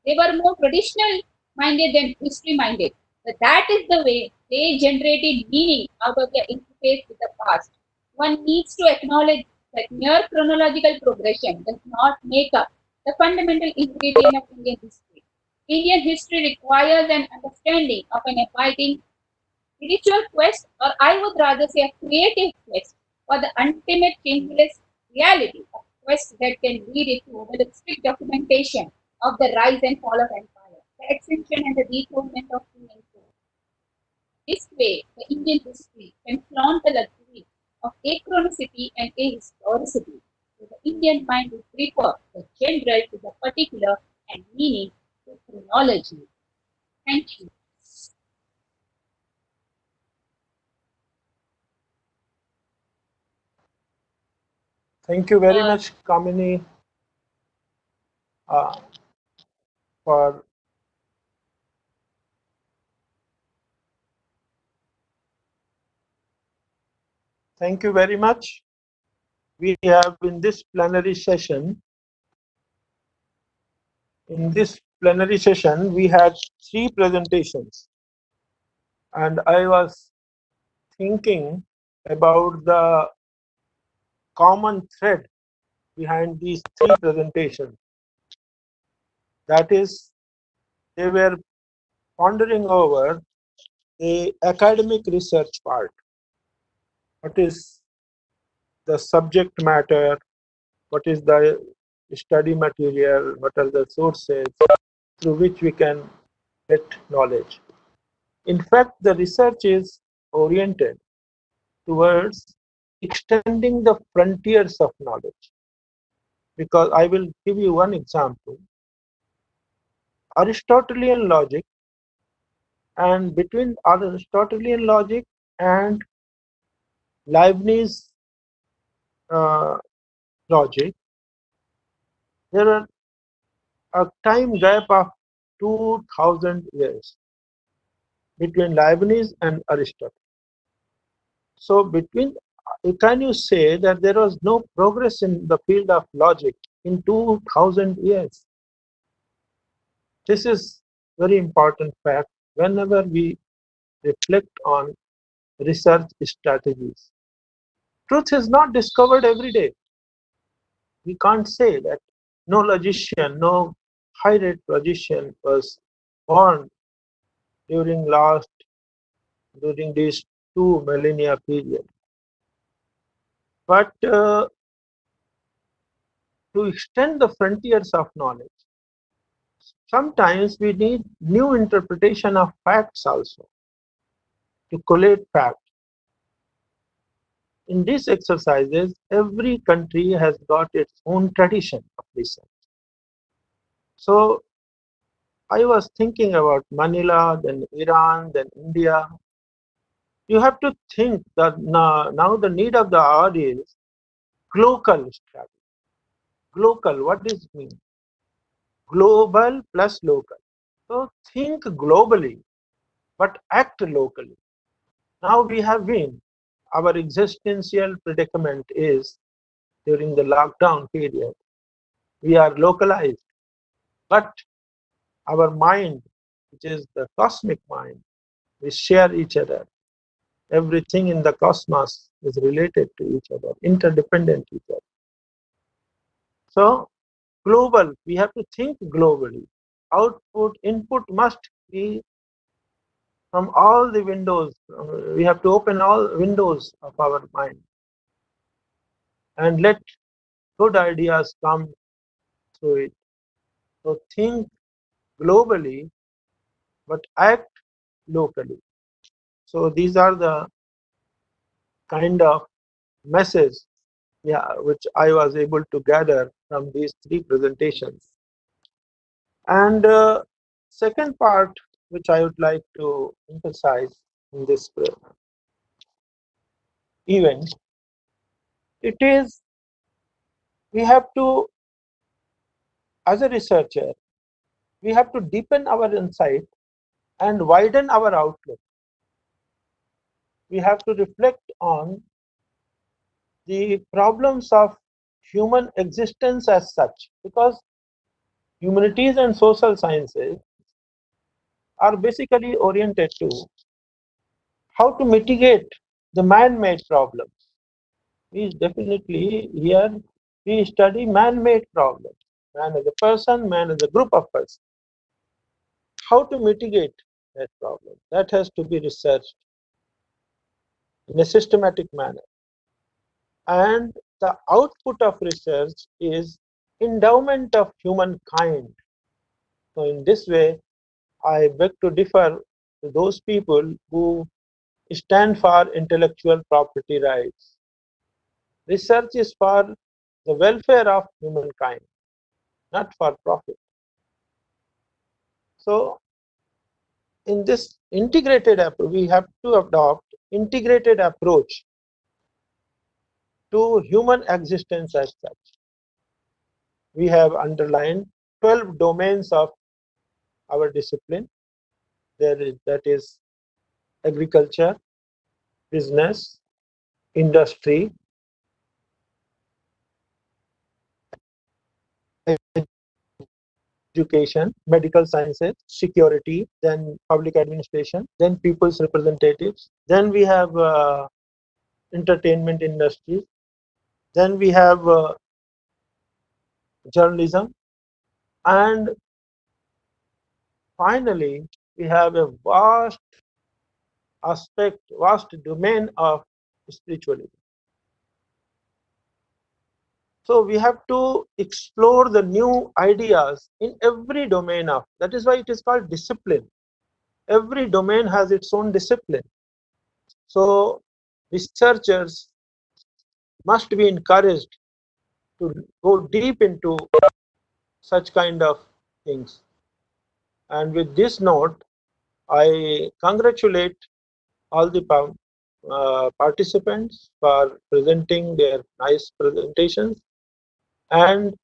Speaker 1: They were more traditional minded than history minded. But that is the way they generated meaning out of their interface with the past. One needs to acknowledge that mere chronological progression does not make up the fundamental ingredient of Indian history. Indian history requires an understanding of an abiding spiritual quest, or I would rather say a creative quest for the ultimate changeless reality, a quest that can lead it to over the strict documentation of the rise and fall of empire, the extinction and the dethronement of king and queen. This way, the Indian history can flaunt the luxury of achronicity and ahistoricity. So the Indian mind would prefer the general to the particular and meaning to chronology. Thank you.
Speaker 2: Thank you very much, Kamini, for thank you very much. We have in this plenary session, we had 3 presentations, and I was thinking about the common thread behind these 3 presentations. That is, they were pondering over the academic research part. What is the subject matter? What is the study material? What are the sources through which we can get knowledge? In fact, the research is oriented towards extending the frontiers of knowledge. Because I will give you one example. Aristotelian logic, and between Aristotelian logic and Leibniz logic, there are a time gap of 2000 years between Leibniz and Aristotle. So can you say that there was no progress in the field of logic in 2000 years? This is very important fact whenever we reflect on research strategies. Truth is not discovered every day. We can't say that no logician, no high-rate logician was born during these 2 millennia period. But to extend the frontiers of knowledge, sometimes we need new interpretation of facts also, to collate facts. In these exercises, every country has got its own tradition of research. So I was thinking about Manila, then Iran, then India. You have to think that now the need of the hour is global strategy. Global, what does it mean? Global plus local. So think globally, but act locally. Now we have been, our existential predicament is during the lockdown period, we are localized, but our mind, which is the cosmic mind, we share each other. Everything in the cosmos is related to each other, interdependent each other. So global, we have to think globally. Output, input must be from all the windows. We have to open all windows of our mind and let good ideas come through it. So think globally, but act locally. So these are the kind of message, which I was able to gather from these three presentations. And second part, which I would like to emphasize in this event, it is we have to, as a researcher, we have to deepen our insight and widen our outlook. We have to reflect on the problems of human existence as such, because humanities and social sciences are basically oriented to how to mitigate the man-made problems. We definitely here we study man-made problems, man as a person, man as a group of persons. How to mitigate that problem, that has to be researched in a systematic manner. And the output of research is endowment of humankind. So in this way, I beg to differ to those people who stand for intellectual property rights. Research is for the welfare of humankind, not for profit. So in this integrated approach, we have to adopt integrated approach to human existence as such. We have underlined 12 domains of our discipline. That is agriculture, business, industry, education, medical sciences, security, then public administration, then people's representatives. Then we have entertainment industry. Then we have journalism. And finally, we have a vast aspect, vast domain of spirituality. So we have to explore the new ideas in every domain of, that is why it is called discipline. Every domain has its own discipline. So researchers must be encouraged to go deep into such kind of things. And with this note, I congratulate all the participants for presenting their nice presentations, and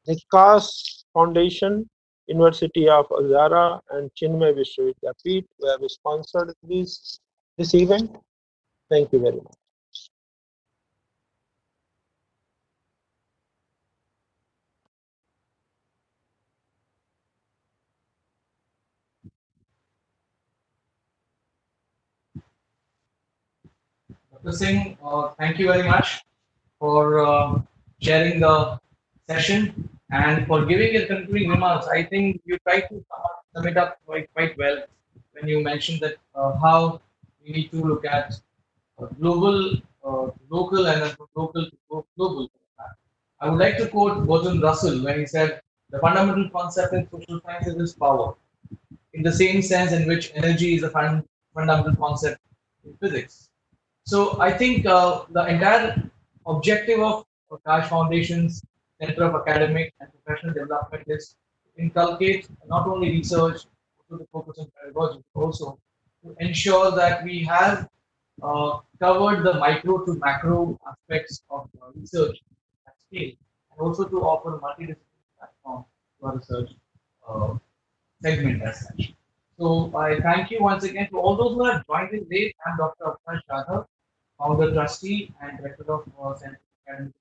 Speaker 2: the Kaash Foundation, University of Azara, and Chinmay Vishwavidyapeeth who have sponsored this event. Thank you very much.
Speaker 3: Dr. Singh, thank you very much for sharing the session and for giving your concluding remarks. I think you tried to sum it up quite well when you mentioned that how we need to look at global local and from local to global. I would like to quote Bertrand Russell when he said, "The fundamental concept in social sciences is power, in the same sense in which energy is a fundamental concept in physics." So I think the entire objective of Kaash Foundation's Center of Academic and Professional Development is to inculcate not only research, to focus on pedagogy, but also to ensure that we have covered the micro to macro aspects of research at scale, and also to offer multidisciplinary platform to our research uh, segment as such. So I thank you once again to all those who have joined in late. I'm Dr. Avinash Jadhav, founder, trustee, and director of Center Academy.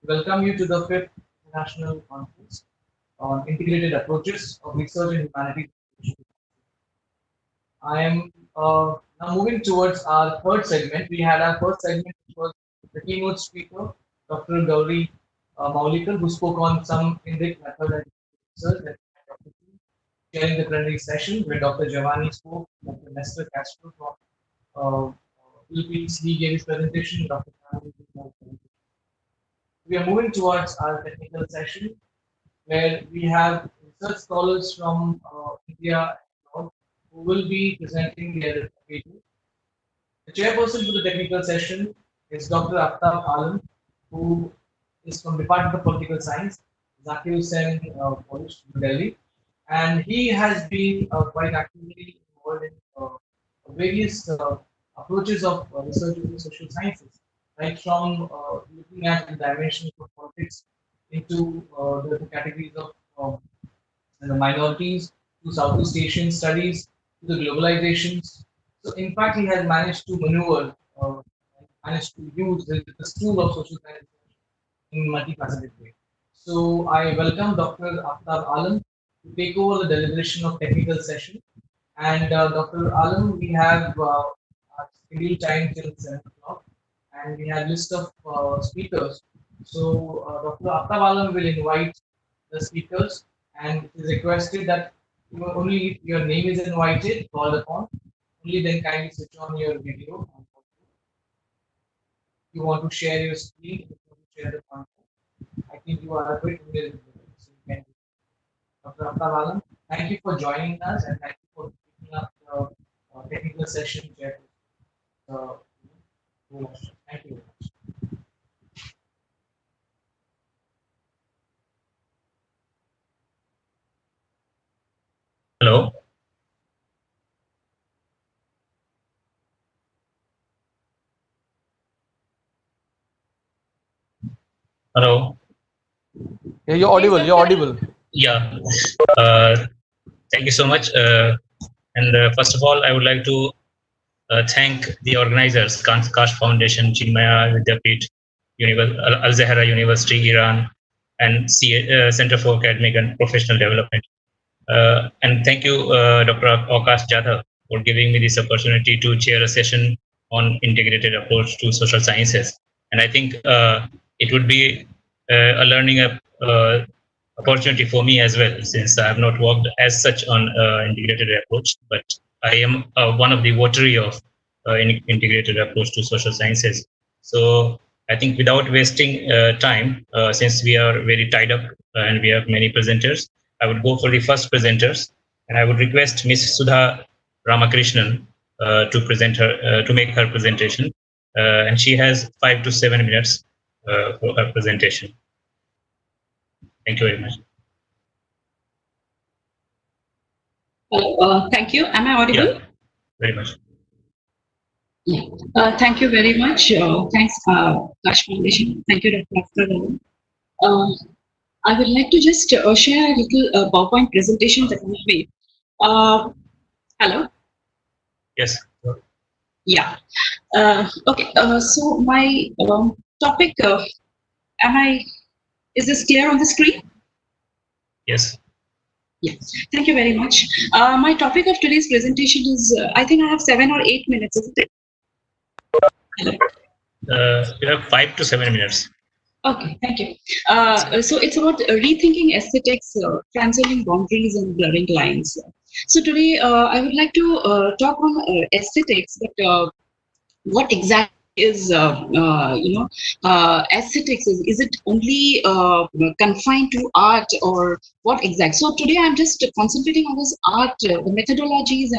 Speaker 3: Welcome you to the fifth International Conference on Integrated Approaches of Research in Humanities. I am now moving towards our third segment. We had our first segment, which was the keynote speaker, Dr. Gauri Maulikar, who spoke on some in-depth method and research that sharing the plenary session where Dr. Giovanni spoke, Dr. Nestor Castro from Philippines, he gave his presentation, Dr. Kaash gave his presentation. We are moving towards our technical session where we have research scholars from India and abroad who will be presenting their papers. The chairperson for the technical session is Dr. Aftab Alam, who is from Department of Political Science, Zakir Hussain College, New Delhi, and he has been quite actively involved in various approaches of research in social sciences, right from looking at the dimensions of politics into the categories of the minorities to Southeast Asian studies to the globalizations. So in fact, he has managed to maneuver, managed to use this tool of social science in multifaceted way. So I welcome Dr. Aftab Alam to take over the deliberation of technical session. And Dr. Alam, we have our scheduled time till 7 o'clock, and we have list of speakers. So Dr. Aftab Alam will invite the speakers, and it is requested that only if your name is invited, called upon, only then kindly switch on your video. If you want to share your screen, if you want to share the content, I think you are a bit familiar with it. So you can. Dr. Aftab Alam, thank you for joining us and thank you for picking up the technical session. Thank you very much.
Speaker 7: Hello. Hello.
Speaker 3: Yeah, you're audible. You're audible.
Speaker 7: Yeah. Thank you so much. And first of all, I would like to thank the organizers, Kaash Foundation, Chinmaya Vidyapeeth, Al Zahra University, Iran, and Center for Academic and Professional Development. And thank you, Dr. Kaash Jadhav, for giving me this opportunity to chair a session on integrated approach to social sciences. And I think it would be a learning opportunity for me as well, since I have not worked as such on integrated approach, but I am one of the votary of integrated approach to social sciences. So I think without wasting time, since we are very tied up and we have many presenters, I would go for the first presenters, and I would request Ms. Sudha Ramakrishnan to present her to make her presentation, and she has 5 to 7 minutes for her presentation. Thank you very much.
Speaker 8: Thank you. Am I audible?
Speaker 7: Yeah, very much.
Speaker 8: Yeah. Thank you very much. Thanks, Kaash Foundation. Thank you, Dr. Aftab. I would like to just share a little PowerPoint presentation that we've made. Hello?
Speaker 7: Yes.
Speaker 8: Yeah. Okay. So my topic, is this clear on the screen?
Speaker 7: Yes.
Speaker 8: Yes. Thank you very much. My topic of today's presentation is, I think I have 7 or 8 minutes, isn't it? Hello?
Speaker 7: You have 5 to 7 minutes.
Speaker 8: Okay, thank you. So it's about rethinking aesthetics, transcending boundaries and blurring lines. So today I would like to talk on aesthetics, but what exactly is aesthetics, is it only confined to art, or what exact? So today I'm just concentrating on this art, the methodologies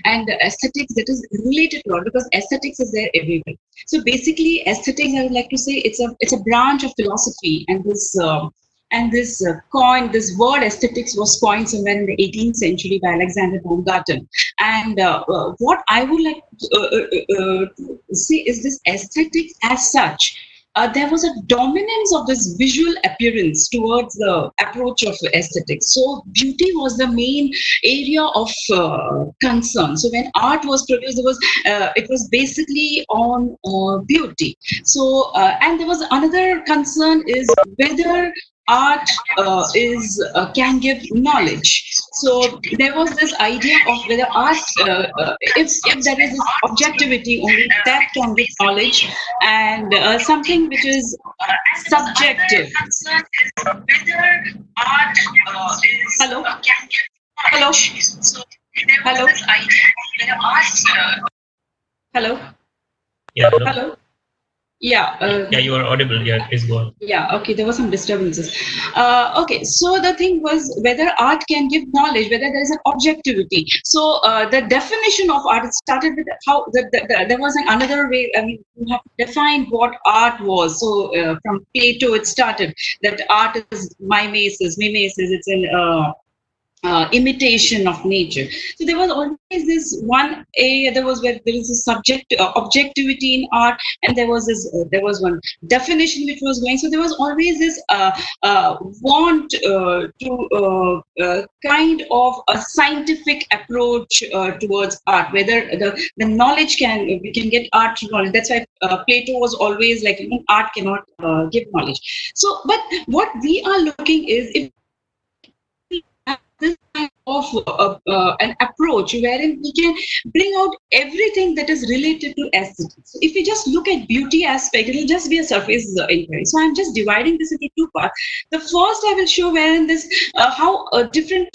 Speaker 8: and the aesthetics that is related to art, because aesthetics is there everywhere. So basically aesthetics, I would like to say, it's a branch of philosophy, and this word aesthetics was coined somewhere in the 18th century by Alexander Baumgarten. And what I would like to see is this aesthetics as such. There was a dominance of this visual appearance towards the approach of aesthetics. So beauty was the main area of concern. So when art was produced, it was basically on beauty. So and there was another concern is whether art can give knowledge. So there was this idea of whether art, if there is this objectivity, only that can give knowledge, and something which is subjective. Whether art hello, hello, hello, hello,
Speaker 7: Yeah, hello.
Speaker 8: hello. Yeah.
Speaker 7: Yeah, you are audible. Yeah, please go on.
Speaker 8: Yeah, okay, there were some disturbances. Okay, so the thing was whether art can give knowledge, whether there is an objectivity. So the definition of art, it started with how there was another way. I mean, you have to define what art was. So from Plato, it started that art is mimesis. It's an imitation of nature. So there was always this one area. There was where there is a subject objectivity in art, and there was one definition which was going. So there was always this want to kind of a scientific approach towards art. Whether the knowledge we can get art through knowledge. That's why Plato was always like, art cannot give knowledge. So, but what we are looking is if this kind of an approach wherein we can bring out everything that is related to aesthetics. So if we just look at beauty aspect, it will just be a surface inquiry. So I'm just dividing this into two parts. The first I will show wherein this how different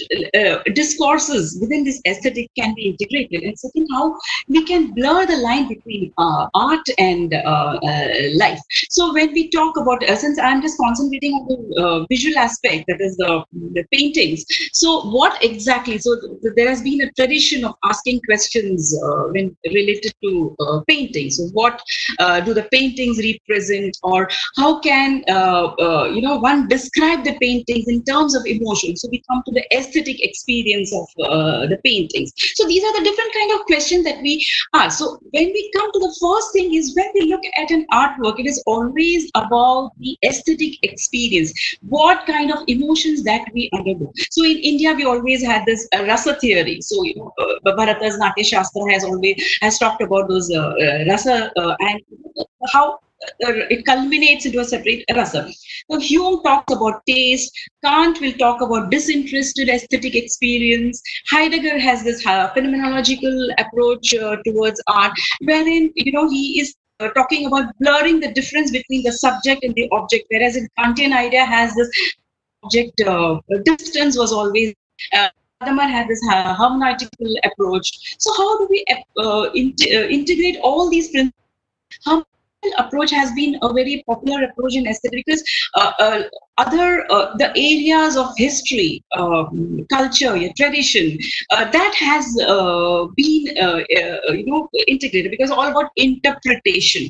Speaker 8: discourses within this aesthetic can be integrated, and second, how we can blur the line between art and life. So when we talk about, since I'm just concentrating on the visual aspect, that is the paintings. So what exactly? So there has been a tradition of asking questions when related to paintings. So what do the paintings represent, or how can one describe the paintings in terms of emotion? So we come to the aesthetic experience of the paintings. So these are the different kind of questions that we ask. So when we come to the first thing is when we look at an artwork, it is always about the aesthetic experience. What kind of emotions that we undergo. So in India, we always had this rasa theory. So Bharata's Natya Shastra has talked about those rasa and how it culminates into a separate rasa. So Hume talks about taste. Kant will talk about disinterested aesthetic experience. Heidegger has this phenomenological approach towards art, wherein he is talking about blurring the difference between the subject and the object, whereas in Kantian idea has this object distance was always. Gadamer had this hermeneutical approach. So how do we integrate all these principles? Approach has been a very popular approach in aesthetic because the areas of history, culture, tradition, that has been integrated, because all about interpretation.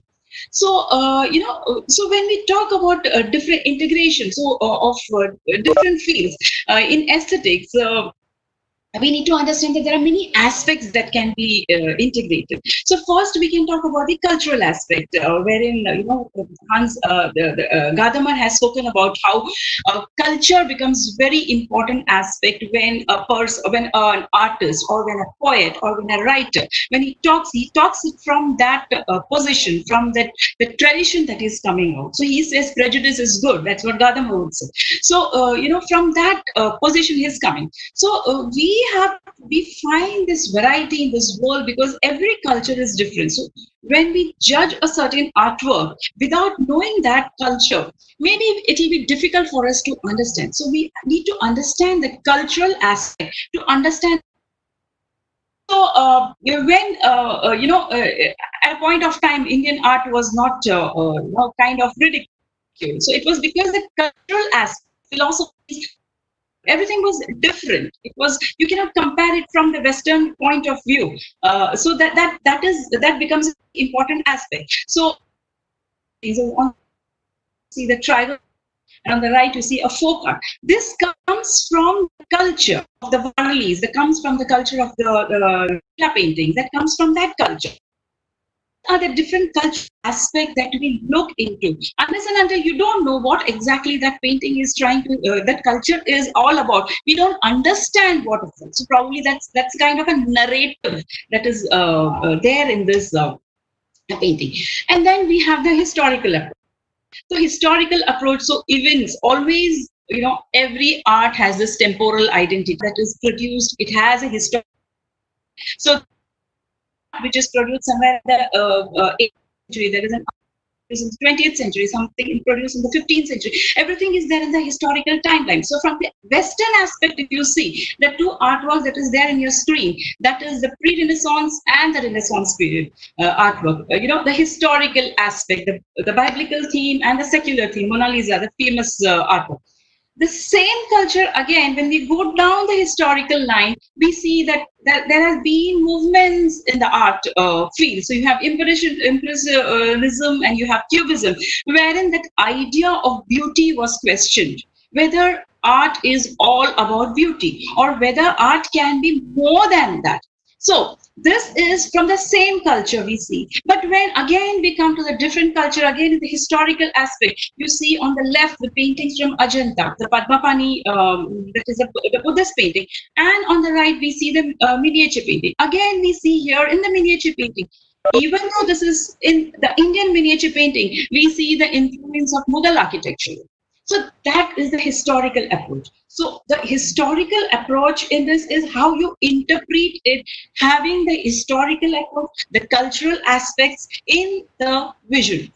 Speaker 8: So so when we talk about different integration, so of different fields in aesthetics. We need to understand that there are many aspects that can be integrated. So first, we can talk about the cultural aspect, wherein Gadamer has spoken about how culture becomes very important aspect when an artist, or when a poet, or when a writer, when he talks it from that position, from that the tradition that is coming out. So he says prejudice is good. That's what Gadamer would say. So from that position he is coming. So we find this variety in this world because every culture is different. So when we judge a certain artwork without knowing that culture, maybe it will be difficult for us to understand. So we need to understand the cultural aspect to understand So when at a point of time, Indian art was not kind of ridiculed. So it was because the cultural aspect, philosophy, everything was different. It was, you cannot compare it from the Western point of view. So that becomes an important aspect. So on see the tribal, and on the right you see a folk art. This comes from the culture of the Varlis, that comes from the culture of the paintings, that comes from that culture. Are the different cultural aspects that we look into. Unless and until you don't know what exactly that painting is trying to, that culture is all about, we don't understand what it is. So probably that's kind of a narrative that is there in this painting. And then we have the historical approach. So historical approach, so events always, every art has this temporal identity that is produced. It has a history. So which is produced somewhere in the 18th century, there is an in the 20th century, something produced in the 15th century. Everything is there in the historical timeline. So from the Western aspect, if you see the two artworks that is there in your screen, that is the pre-Renaissance and the Renaissance period artwork. The historical aspect, the biblical theme and the secular theme, Mona Lisa, the famous artwork. The same culture, again, when we go down the historical line, we see that there has been movements in the art field. So you have Impressionism and you have Cubism, wherein that idea of beauty was questioned. Whether art is all about beauty or whether art can be more than that. So this is from the same culture we see. But when again we come to the different culture, again in the historical aspect, you see on the left the paintings from Ajanta, the Padmapani, that is the Buddhist painting. And on the right we see the miniature painting. Again we see here in the miniature painting, even though this is in the Indian miniature painting, we see the influence of Mughal architecture. So that is the historical approach. So the historical approach in this is how you interpret it, having the historical approach, the cultural aspects in the vision.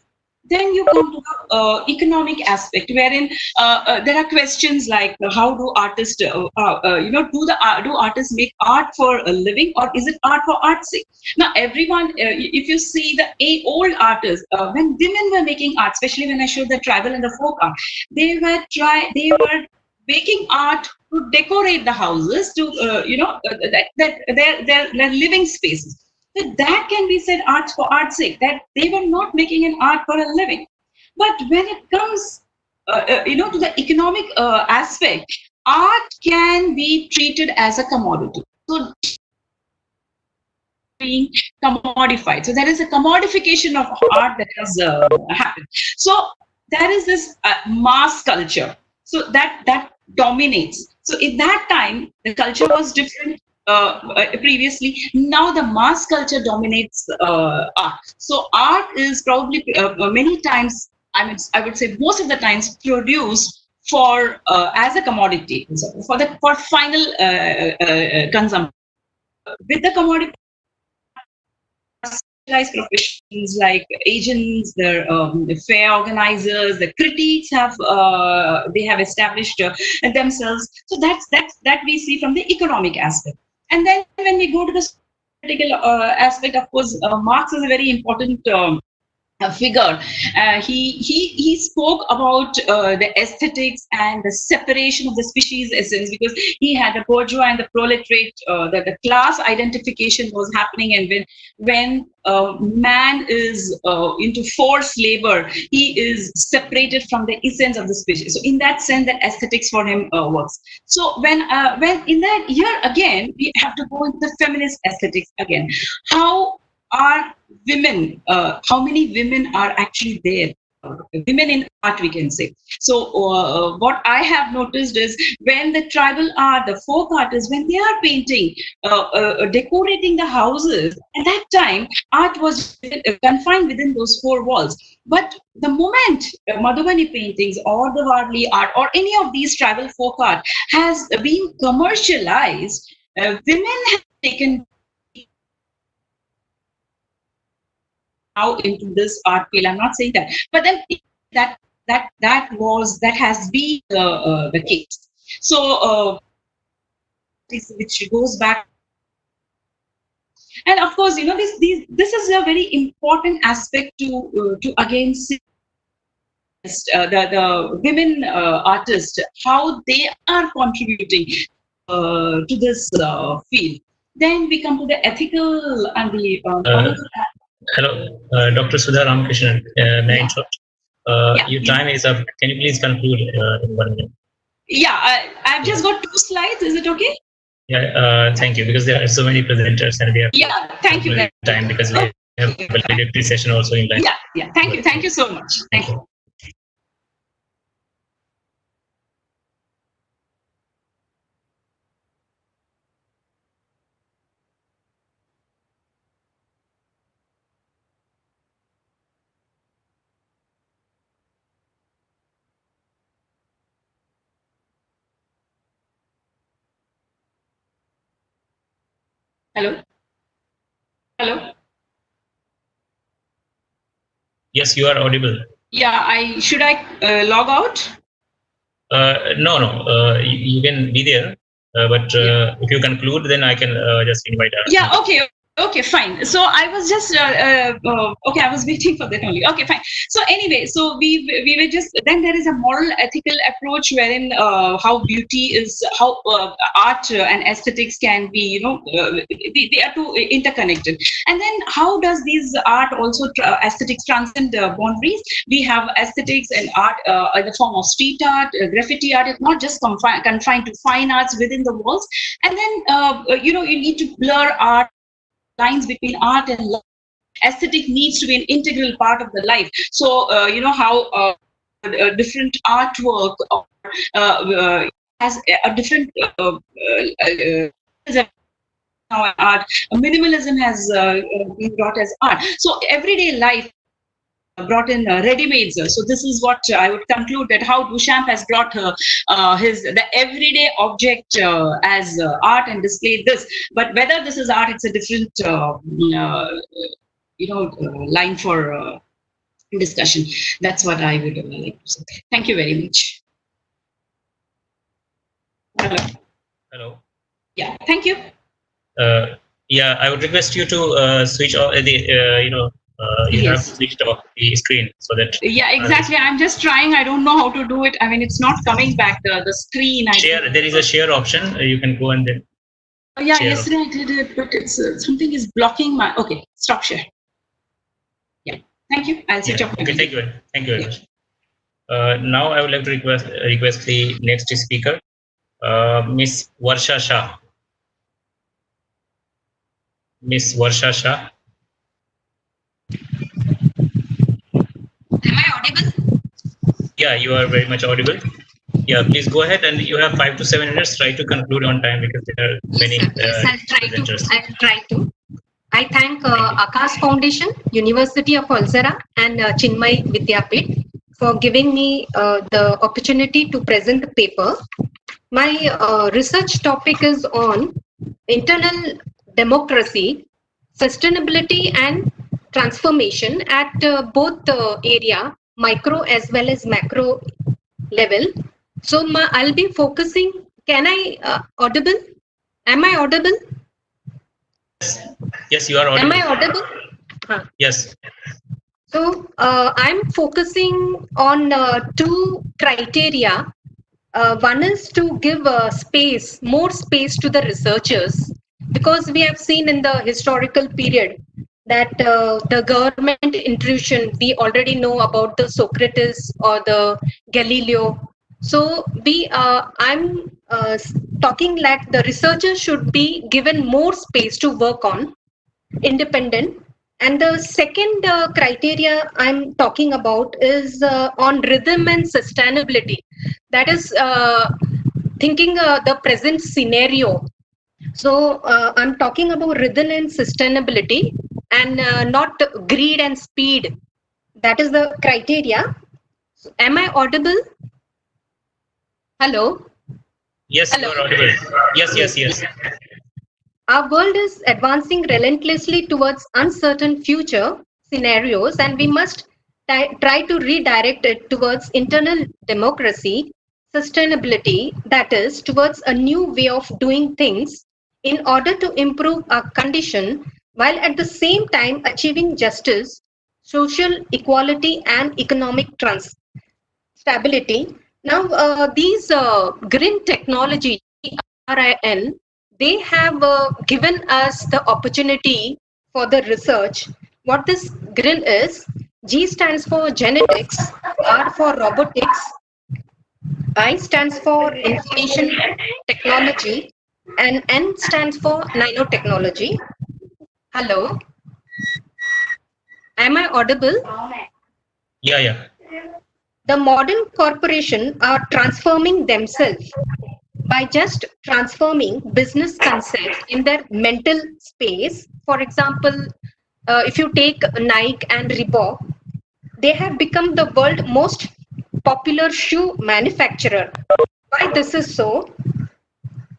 Speaker 8: Then you come to the economic aspect, wherein there are questions like how do artists, do artists make art for a living, or is it art for art's sake? Now, everyone, if you see the old artists, when women were making art, especially when I showed the tribal and the folk art, they were making art to decorate the houses, to their living spaces. So that can be said art for art's sake, that they were not making an art for a living. But when it comes, to the economic aspect, art can be treated as a commodity. So being commodified. So there is a commodification of art that has happened. So there is this mass culture. So that dominates. So in that time, the culture was different. Previously, now the mass culture dominates art. So art is probably many times, I would say most of the times, produced for as a commodity, for final consumption. With the commodity, specialized professions like agents, the fair organizers, the critics have they have established themselves. So that we see from the economic aspect. And then when we go to the political aspect, of course, Marx is a very important figure. He spoke about the aesthetics and the separation of the species essence, because he had the bourgeois and the proletariat, the class identification was happening, and when man is into forced labor, he is separated from the essence of the species. So in that sense, that aesthetics for him works. So when in that year again, we have to go into the feminist aesthetics again. How are women, how many women are actually there? Women in art, we can say. So what I have noticed is when the tribal art, the folk artists, when they are painting, decorating the houses, at that time, art was confined within those four walls. But the moment Madhubani paintings or the Varli art or any of these tribal folk art has been commercialized, women have taken now into this art field. I'm not saying that, but then that has been the case. So which goes back And of course, this is a very important aspect to again see the women artists, how they are contributing to this field. Then we come to the ethical and the
Speaker 7: hello, Dr. Sudha Ramakrishnan. May I interrupt? Your time is up. Can you please conclude in 1 minute?
Speaker 8: Yeah, I've just got 2 slides. Is it okay?
Speaker 7: Yeah, thank you, because there are so many presenters and we have
Speaker 8: thank you
Speaker 7: time because we have a valedictory session also in line.
Speaker 8: Yeah, thank you so much. Thank you. Hello.
Speaker 7: Yes, you are audible.
Speaker 8: Yeah, should I log out?
Speaker 7: No. You can be there, but if you conclude, then I can just invite her.
Speaker 8: Yeah. Okay, fine. So I was just okay. I was waiting for that only. Okay, fine. So anyway, so we were just, then there is a moral ethical approach wherein how beauty is, how art and aesthetics can be, they are two interconnected. And then how does these art also aesthetics transcend boundaries? We have aesthetics and art in the form of street art, graffiti art. It's not just confined to fine arts within the walls. And then you need to blur art lines between art and life. Aesthetic needs to be an integral part of the life. So how different artwork has a different art. Minimalism has been brought as art. So everyday life brought in ready-mades. So this is what I would conclude, that how Duchamp has brought the everyday object as art and displayed this. But whether this is art, it's a different line for discussion. That's what I would like to say. Thank you very much.
Speaker 7: Hello.
Speaker 8: Yeah. Thank you.
Speaker 7: Yeah, I would request you to switch off the you have switched off the screen so that.
Speaker 8: Yeah, exactly. I'm just trying. I don't know how to do it. I mean, it's not coming back the screen.
Speaker 7: There is a share option. You can go and then.
Speaker 8: Yeah, yesterday I did it, but it's something is blocking my. Okay, stop share. Yeah, thank you. I'll switch off.
Speaker 7: Okay, thank you very much. Now I would like to request the next speaker, Miss Varsha Shah. Miss Varsha Shah.
Speaker 9: Am I audible?
Speaker 7: Yeah, you are very much audible. Yeah, please go ahead, and you have 5 to 7 minutes. Try to conclude on time because there are many presenters.
Speaker 9: I'll try to. I thank Kaash Foundation, University of Alzara, and Chinmay Vidyapit for giving me the opportunity to present the paper. My research topic is on internal democracy, sustainability, and transformation at both area, micro as well as macro level. So I'll be focusing. Can I audible? Am I audible?
Speaker 7: Yes, you are audible.
Speaker 9: Am I audible?
Speaker 7: Yes.
Speaker 9: So I'm focusing on 2 criteria. One is to give more space to the researchers, because we have seen in the historical period that the government intrusion, we already know about the Socrates or the Galileo. So I'm talking like the researchers should be given more space to work on, independent. And the second criteria I'm talking about is on rhythm and sustainability. That is thinking the present scenario. So I'm talking about rhythm and sustainability, and not greed and speed. That is the criteria. Am I audible? Hello?
Speaker 7: Yes, you are audible. Yes.
Speaker 9: Our world is advancing relentlessly towards uncertain future scenarios, and we must try to redirect it towards internal democracy, sustainability, that is, towards a new way of doing things in order to improve our condition while at the same time achieving justice, social equality, and economic stability. Now, these green technology, GRIN, they have given us the opportunity for the research. What this GRIN is, G stands for genetics, R for robotics, I stands for information technology, and N stands for nanotechnology. Hello, am I audible?
Speaker 7: Yeah, yeah.
Speaker 9: The modern corporations are transforming themselves by just transforming business concepts in their mental space. For example, if you take Nike and Reebok, they have become the world's most popular shoe manufacturer. Why this is so?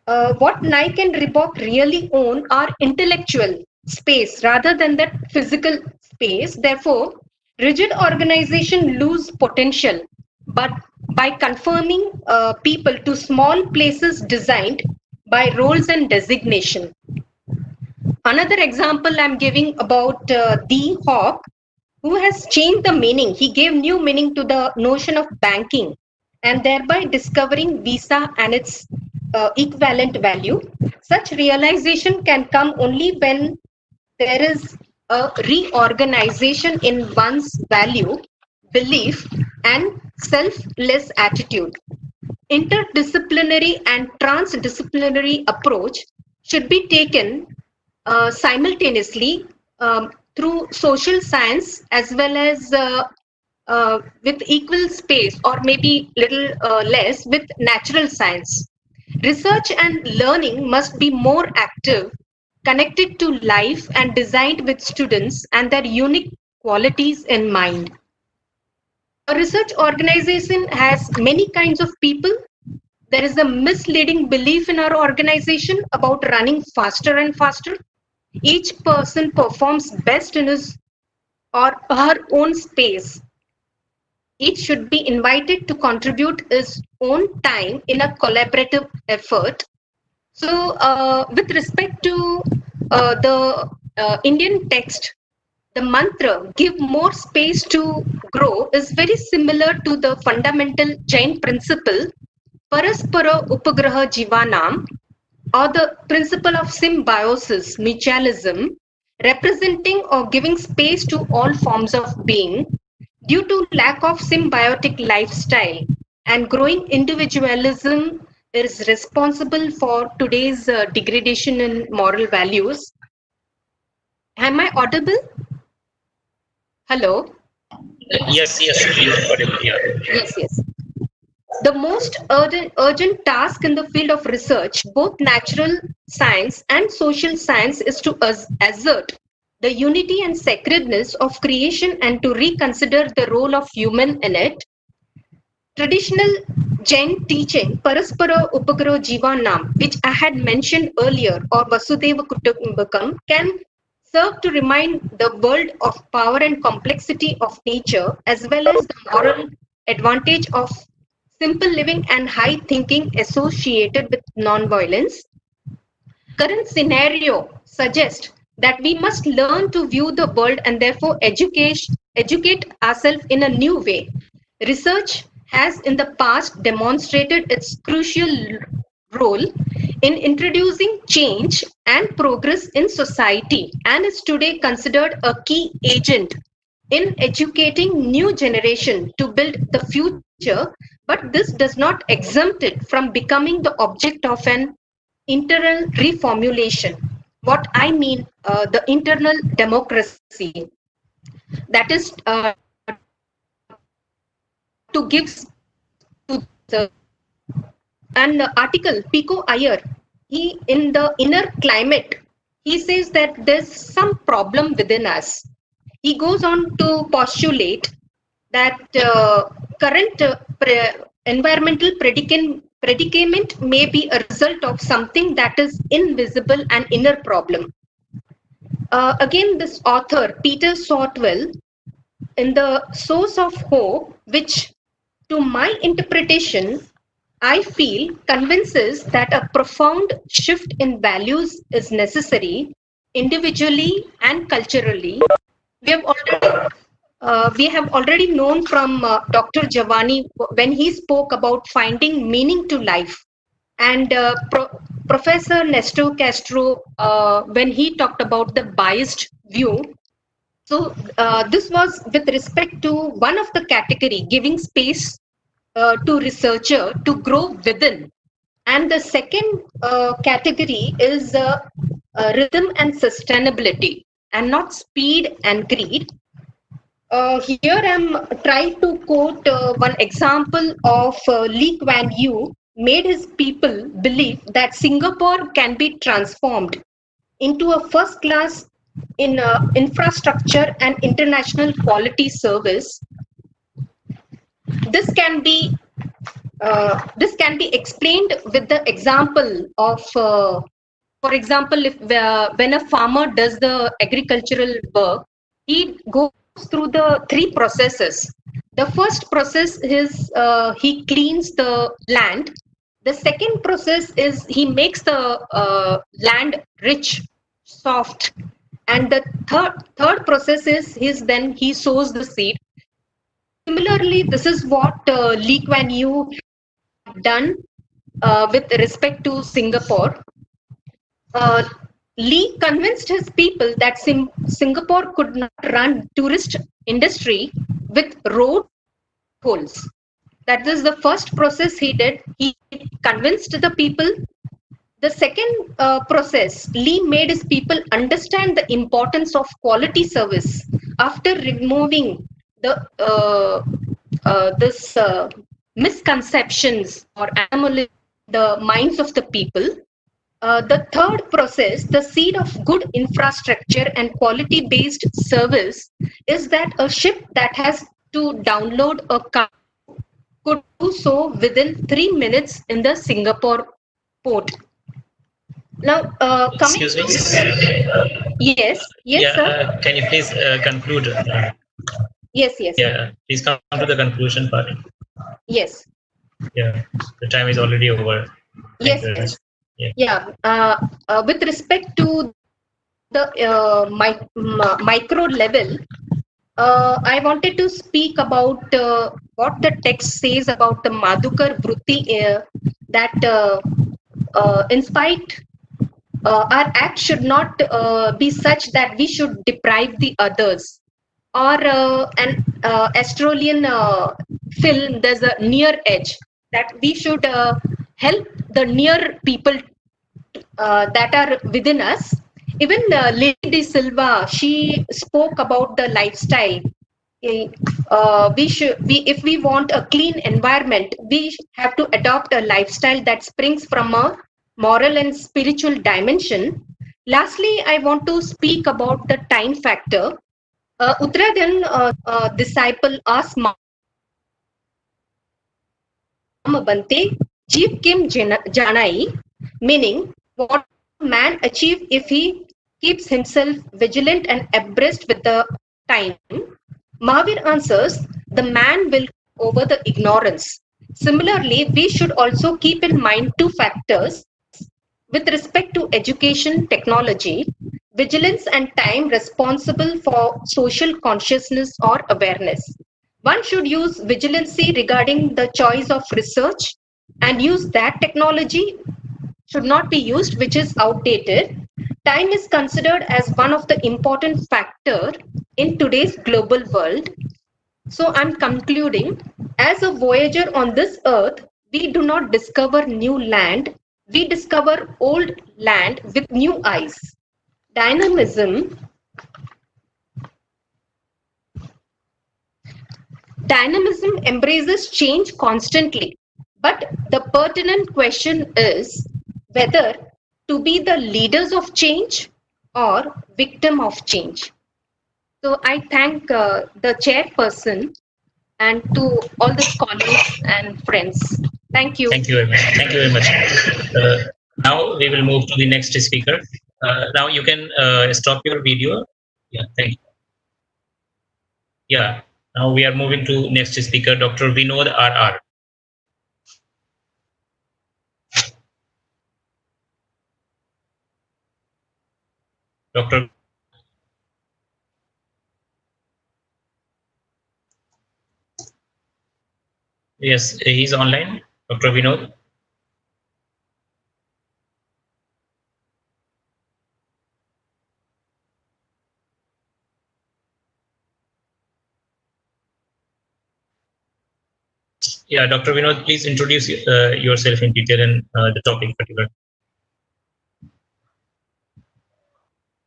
Speaker 9: What Nike and Reebok really own are intellectual space rather than that physical space. Therefore, rigid organization lose potential, but by conforming people to small places designed by roles and designation. Another example I'm giving about the Hawk, who has changed the meaning. He gave new meaning to the notion of banking and thereby discovering Visa and its equivalent value. Such realization can come only when there is a reorganization in one's value, belief, and selfless attitude. Interdisciplinary and transdisciplinary approach should be taken simultaneously through social science as well as with equal space or maybe little less with natural science. Research and learning must be more active, connected to life and designed with students and their unique qualities in mind. A research organization has many kinds of people. There is a misleading belief in our organization about running faster and faster. Each person performs best in his or her own space. Each should be invited to contribute his own time in a collaborative effort. So, with respect to the Indian text, the mantra, give more space to grow, is very similar to the fundamental Jain principle, Paraspara Upagraha Jivanam, or the principle of symbiosis, mutualism, representing or giving space to all forms of being. Due to lack of symbiotic lifestyle and growing individualism is responsible for today's degradation in moral values. Am I audible? Hello?
Speaker 7: Yes, yeah.
Speaker 9: Yes. The most urgent task in the field of research, both natural science and social science, is to assert the unity and sacredness of creation and to reconsider the role of human in it. Traditional Jain teaching, Paraspara Upagraha Jivanam, which I had mentioned earlier, or Vasudeva Kutumbakam, can serve to remind the world of power and complexity of nature, as well as the moral advantage of simple living and high thinking associated with non-violence. Current scenario suggests that we must learn to view the world and therefore educate ourselves in a new way. Research has in the past demonstrated its crucial role in introducing change and progress in society and is today considered a key agent in educating new generation to build the future, but this does not exempt it from becoming the object of an internal reformulation. What I mean, the internal democracy, that is to give to the an article Pico Iyer, he in the inner climate, he says that there's some problem within us. He goes on to postulate that current environmental predicament may be a result of something that is invisible and inner problem. Again, this author, Peter Sortwell, in The Source of Hope, which to my interpretation, I feel convinces that a profound shift in values is necessary individually and culturally. We have already known from Dr. Javani when he spoke about finding meaning to life, and Professor Nestor Castro when he talked about the biased view. So this was with respect to one of the category, giving space to researcher to grow within. And the second category is rhythm and sustainability, and not speed and greed. Here I'm trying to quote one example of Lee Kuan Yew made his people believe that Singapore can be transformed into a first class in infrastructure and international quality service. This can be explained with the example of, for example, if when a farmer does the agricultural work, he goes through the three processes. The first process is he cleans the land. The second process is he makes the land rich, soft, and the third process is he sows the seed. Similarly, this is what Lee Kuan Yew done with respect to Singapore. Lee convinced his people that Singapore could not run tourist industry with road holes. That is the first process he did. He convinced the people. The second process, Lee made his people understand the importance of quality service after removing the misconceptions or anomalies in the minds of the people. The third process, the seed of good infrastructure and quality-based service, is that a ship that has to download a car could do so within 3 minutes in the Singapore port. Now, coming
Speaker 7: Excuse me.
Speaker 9: yes,
Speaker 7: Yeah,
Speaker 9: sir.
Speaker 7: can you please conclude?
Speaker 9: Yes.
Speaker 7: Yeah, please come to the conclusion part.
Speaker 9: Yes.
Speaker 7: Yeah, the time is already over. Thank you very much.
Speaker 9: Yeah. With respect to the micro level, I wanted to speak about what the text says about the Madhukar Vritti, that in spite our act should not be such that we should deprive the others. Or an Australian film, there's a near edge, that we should help the near people that are within us. Even Lady De Silva, she spoke about the lifestyle. If we want a clean environment, we have to adopt a lifestyle that springs from a moral and spiritual dimension. Lastly, I want to speak about the time factor. Uttaradan disciple asked Bante, Jeev Kim Janai, meaning what man achieve if he keeps himself vigilant and abreast with the time. Mahavir answers, the man will over the ignorance. Similarly, we should also keep in mind two factors with respect to education, technology, vigilance and time responsible for social consciousness or awareness. One should use vigilancy regarding the choice of research and use that technology should not be used which is outdated. Time is considered as one of the important factor in today's global world. So I'm concluding, as a voyager on this earth, we do not discover new land, we discover old land with new eyes. Dynamism embraces change constantly, but the pertinent question is whether to be the leaders of change or victim of change. So I thank the chairperson and to all the scholars and friends. Thank you.
Speaker 7: Thank you very much. Thank you very much. Now we will move to the next speaker. Now you can stop your video. Yeah, thank you. Yeah, now we are moving to next speaker, Dr. Vinod R.R. Dr. Yes, he's online. Dr. Vinod. Yeah, Dr. Vinod, please introduce yourself in detail and the topic particular.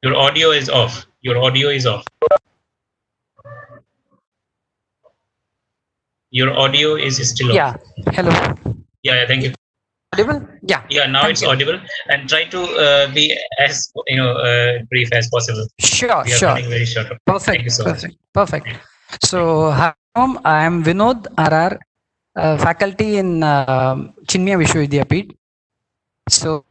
Speaker 7: Your audio is off. Your audio is off. Your audio is still off.
Speaker 10: Yeah. Hello.
Speaker 7: Yeah, thank you.
Speaker 10: Audible? Yeah.
Speaker 7: Yeah, now
Speaker 10: Thank
Speaker 7: it's
Speaker 10: you.
Speaker 7: audible. And try to be as brief as possible.
Speaker 10: Sure.
Speaker 7: We are
Speaker 10: Sure.
Speaker 7: running very short.
Speaker 10: Perfect.
Speaker 7: Thank you so much.
Speaker 10: Perfect. So, hi, I am Vinod RR, faculty in Chinmaya Vishwavidyapeeth. So,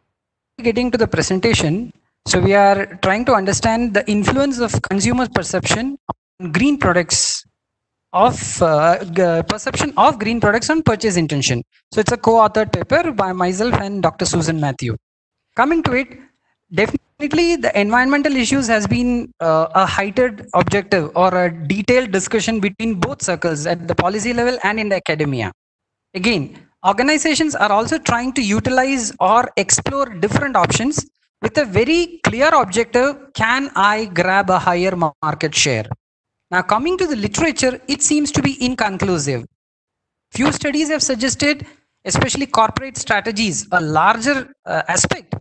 Speaker 10: getting to the presentation, so we are trying to understand the influence of consumer perception on green products of perception of green products on purchase intention. So it's a co-authored paper by myself and Dr. Susan Matthew. Coming to it, definitely the environmental issues has been a heightened objective or a detailed discussion between both circles at the policy level and in the academia. Again, organizations are also trying to utilize or explore different options with a very clear objective: can I grab a higher market share? Now, coming to the literature, it seems to be inconclusive. Few studies have suggested, especially corporate strategies, a larger aspect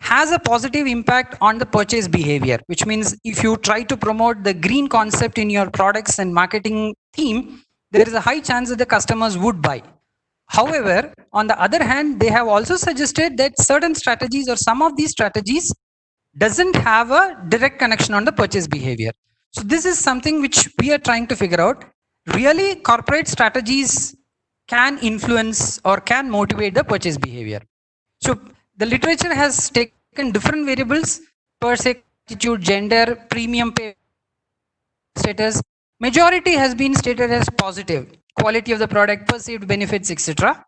Speaker 10: has a positive impact on the purchase behavior, which means if you try to promote the green concept in your products and marketing theme, there is a high chance that the customers would buy. However, on the other hand, they have also suggested that certain strategies or some of these strategies doesn't have a direct connection on the purchase behavior. So this is something which we are trying to figure out. Really, corporate strategies can influence or can motivate the purchase behavior. So the literature has taken different variables: per se, attitude, gender, premium pay status. Majority has been stated as positive: quality of the product, perceived benefits, etc.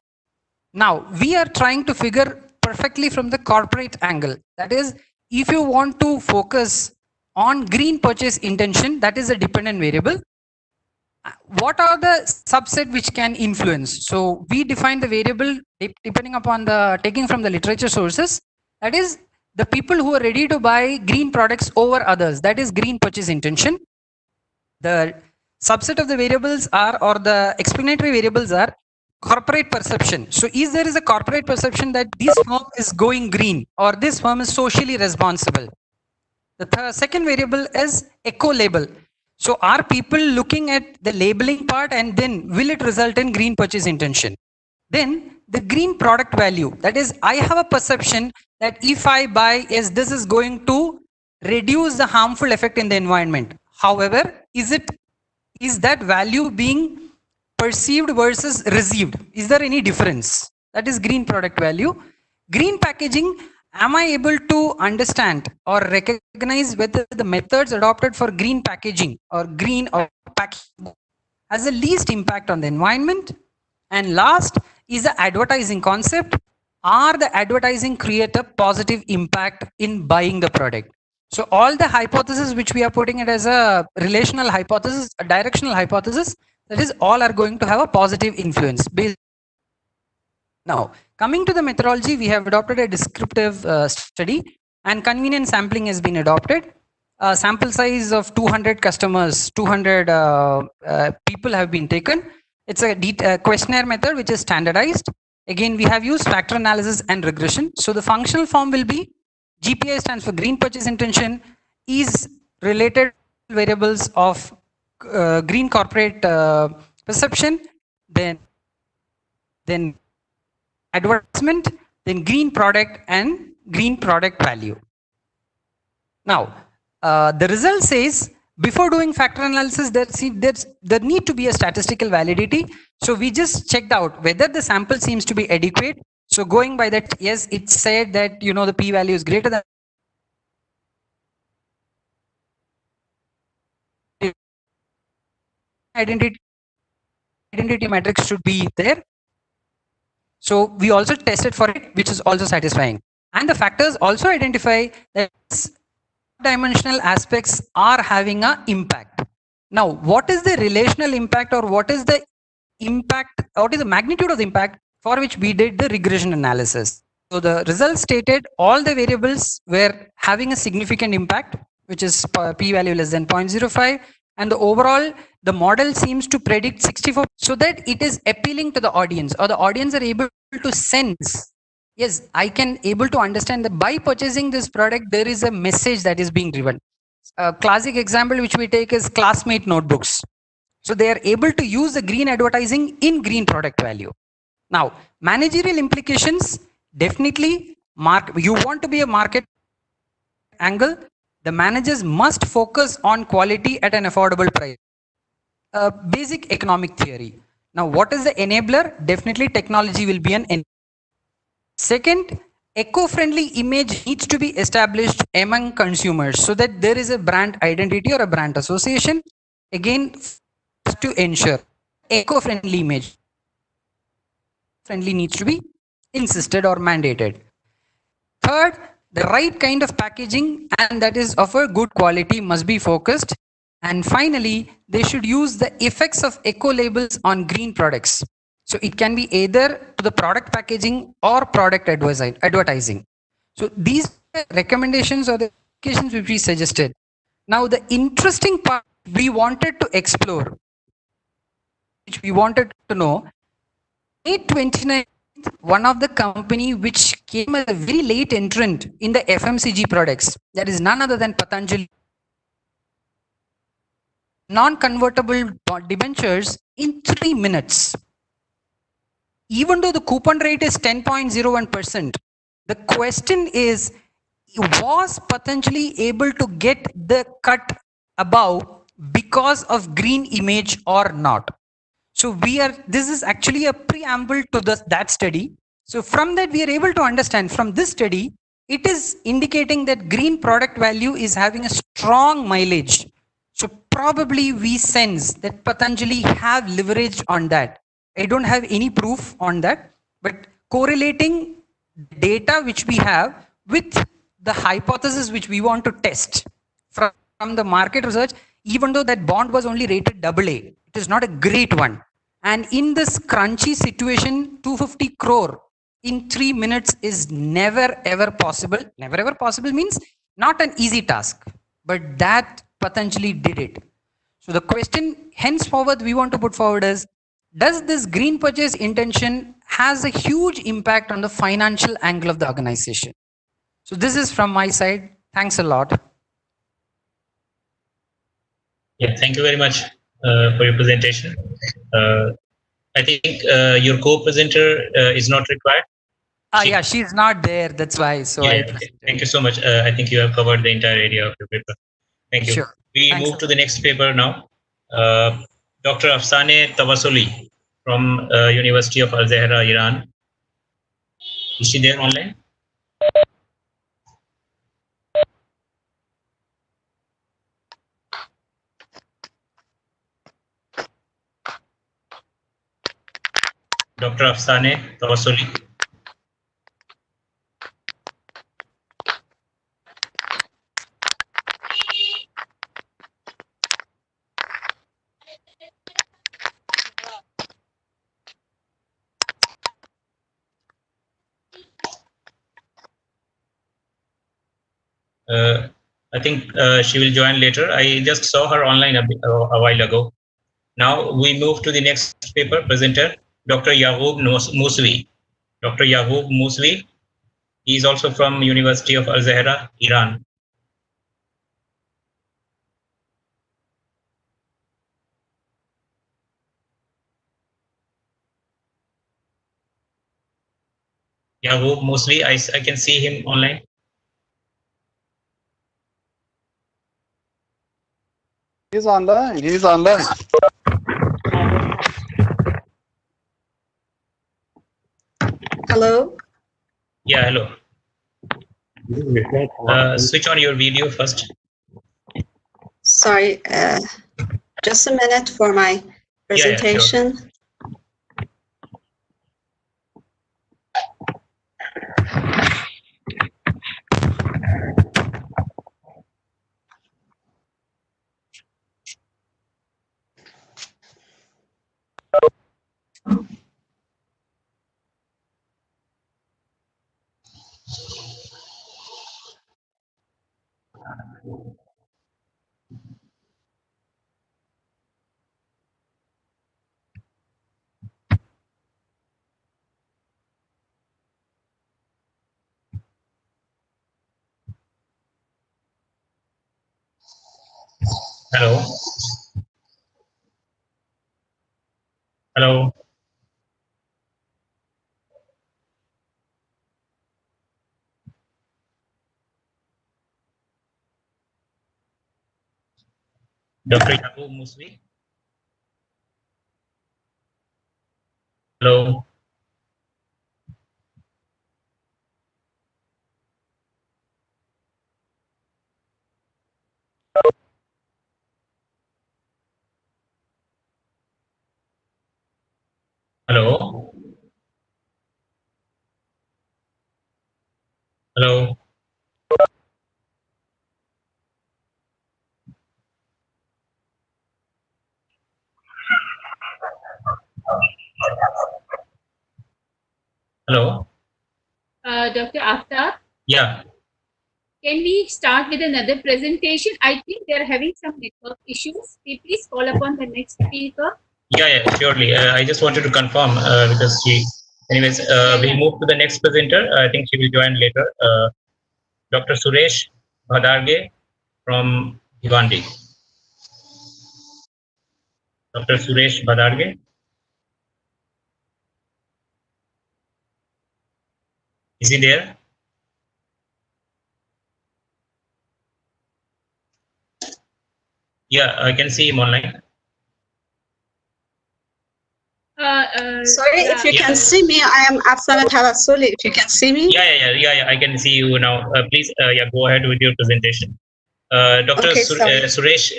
Speaker 10: Now we are trying to figure perfectly from the corporate angle. That is, if you want to focus on green purchase intention, that is a dependent variable. What are the subset which can influence? So we define the variable depending upon the taking from the literature sources. That is, the people who are ready to buy green products over others. That is green purchase intention. The subset of the variables are, or the explanatory variables are, corporate perception. So is there is a corporate perception that this firm is going green or this firm is socially responsible? The second variable is eco label. So are people looking at the labeling part and then will it result in green purchase intention? Then the green product value. That is, I have a perception that if I buy, yes, this is going to reduce the harmful effect in the environment. However, is that value being perceived versus received? Is there any difference? That is green product value. Green packaging. Am I able to understand or recognize whether the methods adopted for green packaging or green or packaging has the least impact on the environment? And last is the advertising concept. Are the advertising create a positive impact in buying the product? So all the hypotheses which we are putting it as a relational hypothesis, a directional hypothesis, that is all are going to have a positive influence. Now, coming to the methodology, we have adopted a descriptive study and convenient sampling has been adopted. A sample size of 200 customers, 200 people have been taken. It's a questionnaire method which is standardized. Again, we have used factor analysis and regression. So the functional form will be GPI stands for green purchase intention, is related variables of green corporate perception, then advertisement, then green product and green product value. Now, the result says before doing factor analysis, there need to be a statistical validity. So we just checked out whether the sample seems to be adequate. So going by that, yes, it said that the p-value is greater than identity matrix should be there. So we also tested for it, which is also satisfying. And the factors also identify that dimensional aspects are having an impact. Now, what is the relational impact, or what is the impact, what is the magnitude of the impact for which we did the regression analysis? So the results stated all the variables were having a significant impact, which is p-value less than 0.05, and the overall the model seems to predict 64, so that it is appealing to the audience, or the audience are able to sense, yes, I can able to understand that by purchasing this product there is a message that is being driven. A classic example which we take is classmate notebooks. So they are able to use the green advertising in green product value. Now, managerial implications, definitely you want to be a market angle, the managers must focus on quality at an affordable price. Basic economic theory. Now, what is the enabler? Definitely technology will be an enabler. Second, eco-friendly image needs to be established among consumers so that there is a brand identity or a brand association. Again, to ensure eco-friendly image friendly needs to be insisted or mandated. Third, the right kind of packaging, and that is of a good quality, must be focused. And finally, they should use the effects of eco labels on green products. So it can be either to the product packaging or product advertising. So these recommendations or the applications which we suggested. Now the interesting part we wanted to explore, which we wanted to know, May 29th, one of the company which came as a very late entrant in the FMCG products, that is none other than Patanjali, non-convertible debentures in 3 minutes. Even though the coupon rate is 10.01%, the question is, was Patanjali able to get the cut above because of green image or not? So this is actually a preamble to that study. So from that, we are able to understand from this study, it is indicating that green product value is having a strong mileage. So probably we sense that Patanjali have leverage on that. I don't have any proof on that, but correlating data which we have with the hypothesis which we want to test from the market research, even though that bond was only rated AA, it is not a great one. And in this crunchy situation, 250 crore in 3 minutes is never ever possible. Never ever possible means not an easy task, but that Patanjali did it. So the question henceforward we want to put forward is, does this green purchase intention has a huge impact on the financial angle of the organization? So this is from my side. Thanks a lot.
Speaker 7: Yeah, thank you very much for your presentation. I think your co-presenter is not required.
Speaker 10: Yeah, she's not there. That's why. So
Speaker 7: yeah, thank you so much. I think you have covered the entire area of your paper. Thank you.
Speaker 10: Sure.
Speaker 7: We move to the next paper now. Dr. Afsaneh Tawassuli from University of Al Zahra, Iran. Is she there online? Dr. Afsaneh Tawassuli. I think she will join later. I just saw her online a while ago. Now we move to the next paper presenter, Dr. Yaqub Mousvi. Dr. Yaqub Mousvi, he is also from University of Al Zahra, Iran. Yaqub Mousvi, I can see him online.
Speaker 11: He's online. He's online.
Speaker 12: Hello.
Speaker 7: Yeah, hello. Switch on your video first.
Speaker 12: Sorry, just a minute for my presentation.
Speaker 7: Yeah, sure. Hello. Hello. Dr. Yaqub Musli. Hello. Hello. Hello. Hello.
Speaker 1: Dr. Aftab,
Speaker 7: Yeah.
Speaker 1: can we start with another presentation? I think they're having some network issues. Please call upon the next speaker.
Speaker 7: Yeah, surely. I just wanted to confirm because anyways, we'll move to the next presenter. I think she will join later. Dr. Suresh Bhadarge from Bhiwandi. Dr. Suresh Bhadarge. Is he there? Yeah, I can see him online.
Speaker 12: Sorry, if you can see me, I am Afsanat Havasoli. If you can see me.
Speaker 7: Yeah, I can see you now. Please, go ahead with your presentation. Dr.
Speaker 12: Okay,
Speaker 7: Suresh,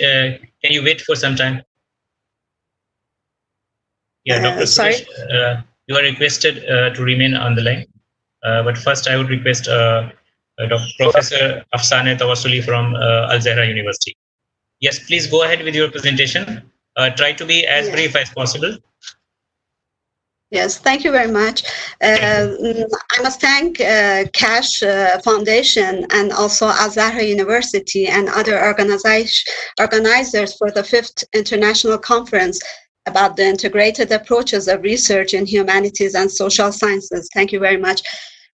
Speaker 7: can you wait for some time? Yeah, Dr.
Speaker 12: Sorry.
Speaker 7: Suresh, you are requested to remain on the line. But first, I would request Professor Afsaneh Tawassuli from Al Zahra University. Yes, please go ahead with your presentation. Try to be as brief as possible.
Speaker 12: Yes, thank you very much. I must thank Kaash Foundation and also Al Zahra University and other organizers for the 5th International Conference about the integrated approaches of research in humanities and social sciences. Thank you very much.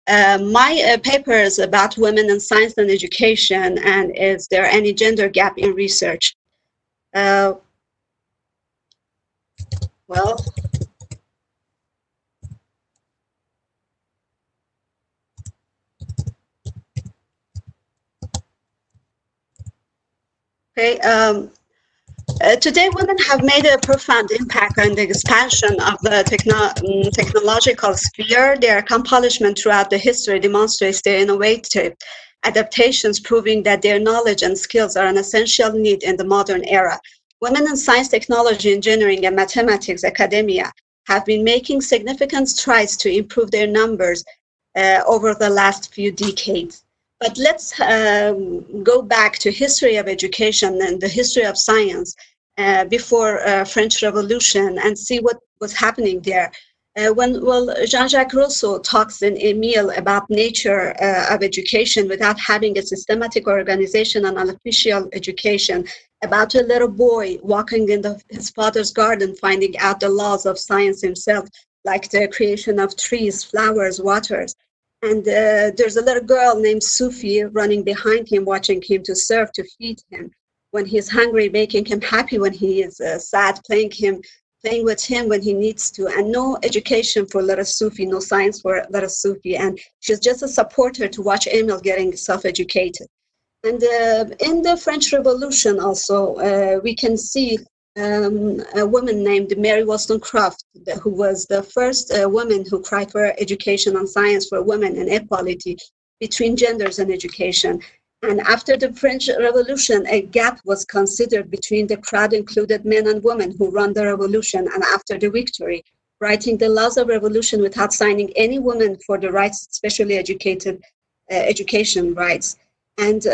Speaker 12: My paper is about women in science and education, and is there any gender gap in research? Well, okay. Today, women have made a profound impact on the expansion of the technological sphere. Their accomplishment throughout the history demonstrates their innovative adaptations, proving that their knowledge and skills are an essential need in the modern era. Women in science, technology, engineering, and mathematics academia have been making significant strides to improve their numbers over the last few decades. But let's go back to history of education and the history of science before French Revolution and see what was happening there. When Jean-Jacques Rousseau talks in Emile about nature of education without having a systematic organization and official education, about a little boy walking in his father's garden, finding out the laws of science himself, like the creation of trees, flowers, waters. And there's a little girl named Sufi running behind him, watching him to serve, to feed him. When he's hungry, making him happy. When he is sad, playing with him when he needs to. And no education for little Sufi, no science for little Sufi. And she's just a supporter to watch Emile getting self-educated. And in the French Revolution also, we can see a woman named Mary Wollstonecraft, who was the first woman who cried for education and science for women and equality between genders and education. And after the French Revolution, a gap was considered between the crowd, included men and women who run the revolution, and after the victory, writing the laws of revolution without signing any woman for the rights, especially education rights. And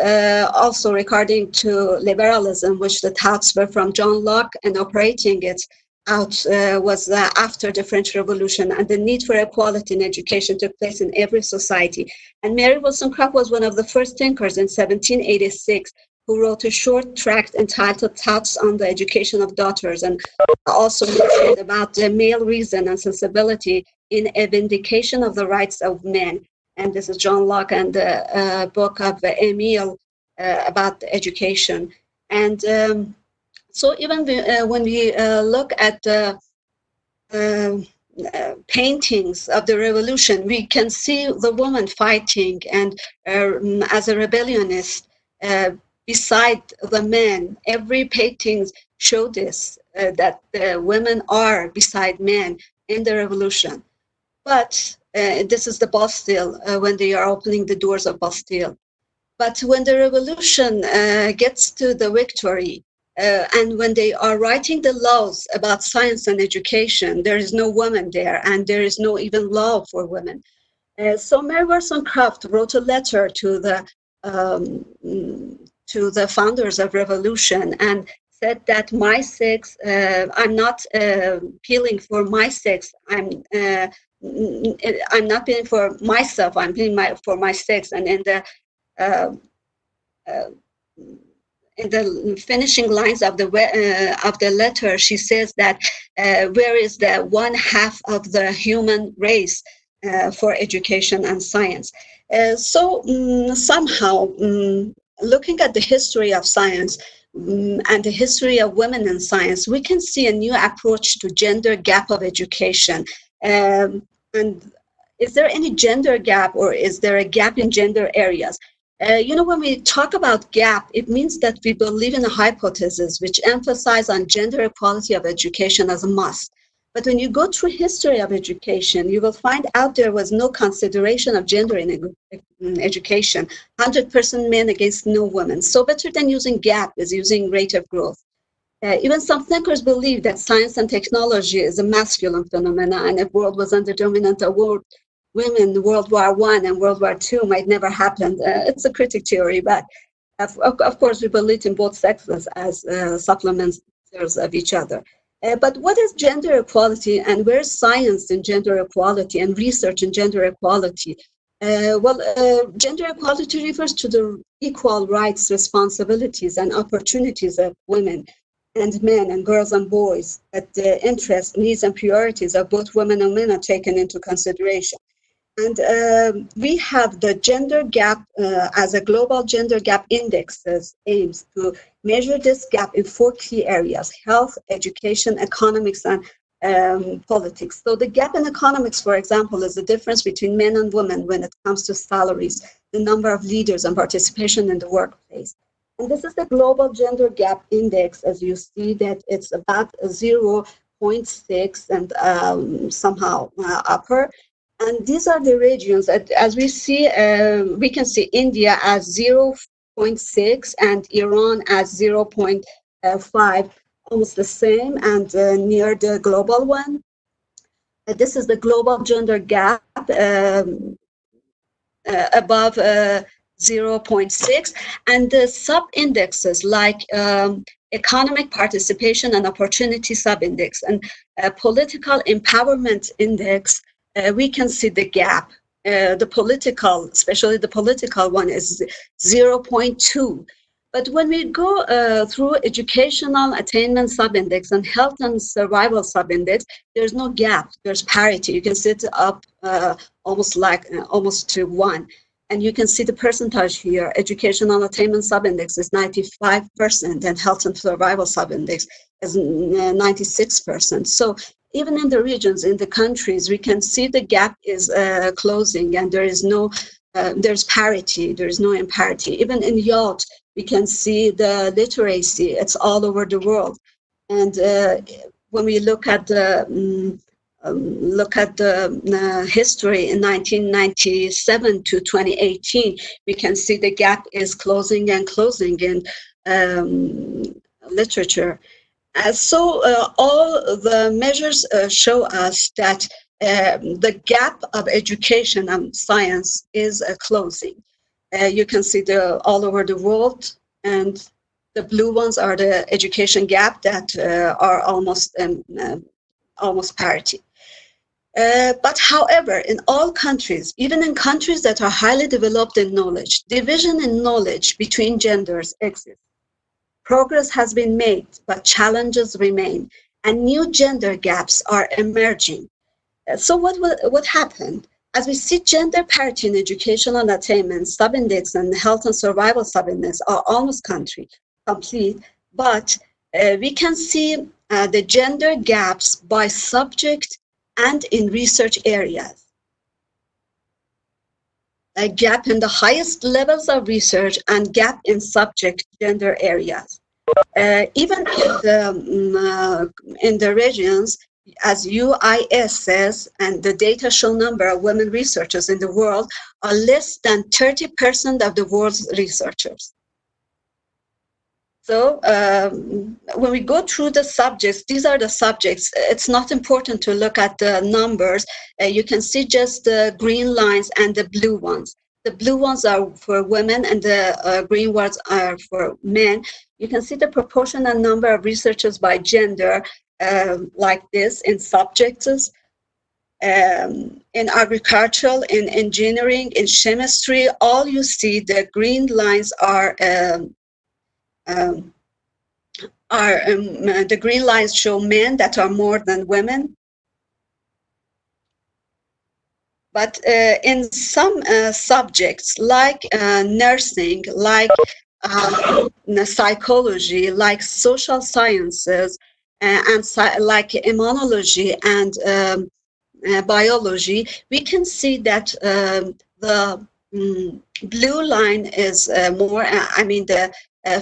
Speaker 12: also regarding to liberalism, which the thoughts were from John Locke, and operating it out was after the French Revolution, and the need for equality in education took place in every society. And Mary Wollstonecraft was one of the first thinkers in 1786 who wrote a short tract entitled Thoughts on the Education of Daughters, and also mentioned about the male reason and sensibility in a vindication of the rights of men. And this is John Locke and the book of Emile about education. And So even when we look at the paintings of the revolution, we can see the woman fighting and as a rebellionist beside the men. Every paintings show this, that the women are beside men in the revolution. But this is the Bastille, when they are opening the doors of Bastille. But when the revolution gets to the victory, and when they are writing the laws about science and education, there is no woman there, and there is no even law for women. So Mary Wollstonecraft wrote a letter to the founders of revolution and said that my sex, I'm not appealing for my sex. I'm not appealing for myself. I'm appealing for my sex. And uh, in the finishing lines of the letter, she says that where is the 1/2 of the human race for education and science? So somehow, looking at the history of science and the history of women in science, we can see a new approach to gender gap of education. And is there any gender gap, or is there a gap in gender areas? When we talk about gap, it means that we believe in a hypothesis which emphasizes on gender equality of education as a must. But when you go through history of education, you will find out there was no consideration of gender in education, 100% men against no women. So better than using gap is using rate of growth. Even some thinkers believe that science and technology is a masculine phenomenon, and if world was under dominant of women, World War I and World War II might never happen. It's a critic theory, but of course we believe in both sexes as supplementers of each other. But what is gender equality, and where is science in gender equality and research in gender equality? Gender equality refers to the equal rights, responsibilities, and opportunities of women and men and girls and boys, that the interests, needs, and priorities of both women and men are taken into consideration. And we have the gender gap as a global gender gap index aims to measure this gap in 4 key areas: health, education, economics, and politics. So the gap in economics, for example, is the difference between men and women when it comes to salaries, the number of leaders, and participation in the workplace. And this is the global gender gap index, as you see that it's about 0.6 and somehow upper. And these are the regions. As we see, we can see India as 0.6 and Iran as 0.5, almost the same, and near the global one. This is the global gender gap above 0.6, and the sub-indexes like economic participation and opportunity sub-index and political empowerment index, we can see the gap. The political, especially the political one, is 0.2. But when we go through educational attainment sub-index and health and survival sub-index, there's no gap, there's parity. You can see it up almost to 1. And you can see the percentage here. Educational attainment sub-index is 95%, and health and survival sub-index is 96%. So even in the regions, in the countries, we can see the gap is closing, and there is no, there's parity, there is no imparity. Even in youth, we can see the literacy, it's all over the world. And when we look at the history in 1997 to 2018, we can see the gap is closing and closing in literature. So all the measures show us that the gap of education and science is closing. You can see all over the world, and the blue ones are the education gap that are almost parity. But however, in all countries, even in countries that are highly developed in knowledge, division in knowledge between genders exists. Progress has been made, but challenges remain, and new gender gaps are emerging. So what happened? As we see, gender parity in educational attainment, sub-index, and health and survival sub-index are almost complete, but we can see the gender gaps by subject and in research areas. A gap in the highest levels of research and gap in subject gender areas. Even in the regions, as UIS says, and the data show number of women researchers in the world are less than 30% of the world's researchers. So when we go through the subjects, these are the subjects. It's not important to look at the numbers. You can see just the green lines and the blue ones. The blue ones are for women and the green ones are for men. You can see the proportion and number of researchers by gender like this in subjects. In agricultural, in engineering, in chemistry, all you see the green lines are the green lines show men that are more than women. But in some subjects like nursing, like psychology, like social sciences, and like immunology and biology, we can see that the blue line is more, the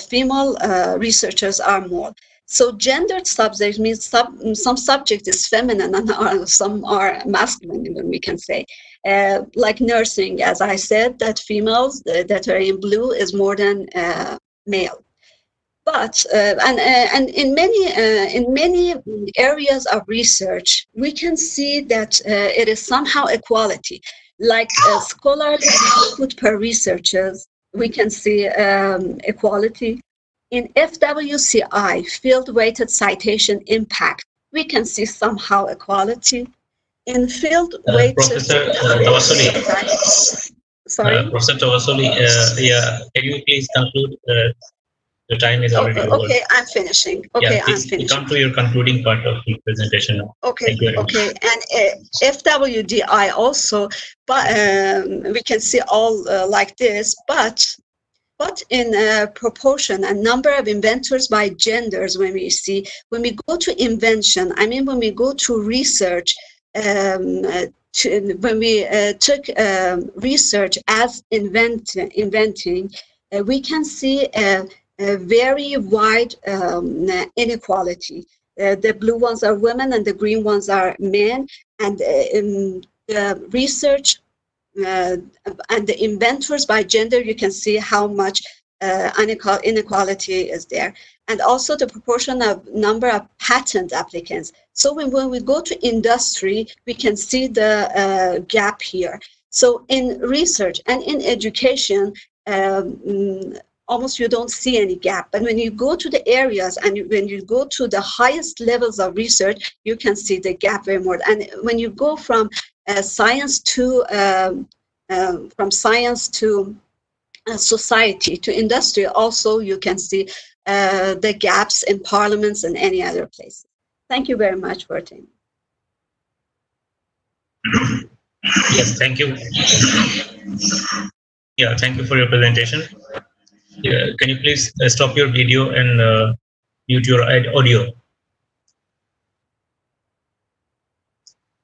Speaker 12: female researchers are more. So gendered subjects means some subject is feminine and some are masculine, even we can say. Like nursing, as I said, that females that are in blue is more than male. But and in many areas of research, we can see that it is somehow equality. Like scholarly output per researchers, we can see equality. In FWCI, field-weighted citation impact, we can see somehow equality. In field-weighted...
Speaker 7: Professor Tawasuli.
Speaker 12: Sorry?
Speaker 7: Professor Tawasuli, can you please conclude? The time is already over.
Speaker 12: Okay, I'm finishing. Okay, I'm finishing.
Speaker 7: Come to your concluding part of the presentation now.
Speaker 12: Okay, okay. And FWDI also, but we can see all like this, but in proportion and number of inventors by genders, when we go to invention, when we go to research, when we took research as inventing, we can see a very wide inequality. The blue ones are women and the green ones are men. And in the research and the inventors by gender, you can see how much inequality is there. And also the proportion of number of patent applicants. So when we go to industry, we can see the gap here. So in research and in education, almost you don't see any gap. But when you go to the areas and when you go to the highest levels of research, you can see the gap very more. And when you go from science to society to industry, also you can see the gaps in parliaments and any other places. Thank you very much for attending.
Speaker 7: Yes, thank you. Yeah, thank you for your presentation. Yeah, can you please stop your video and mute your audio?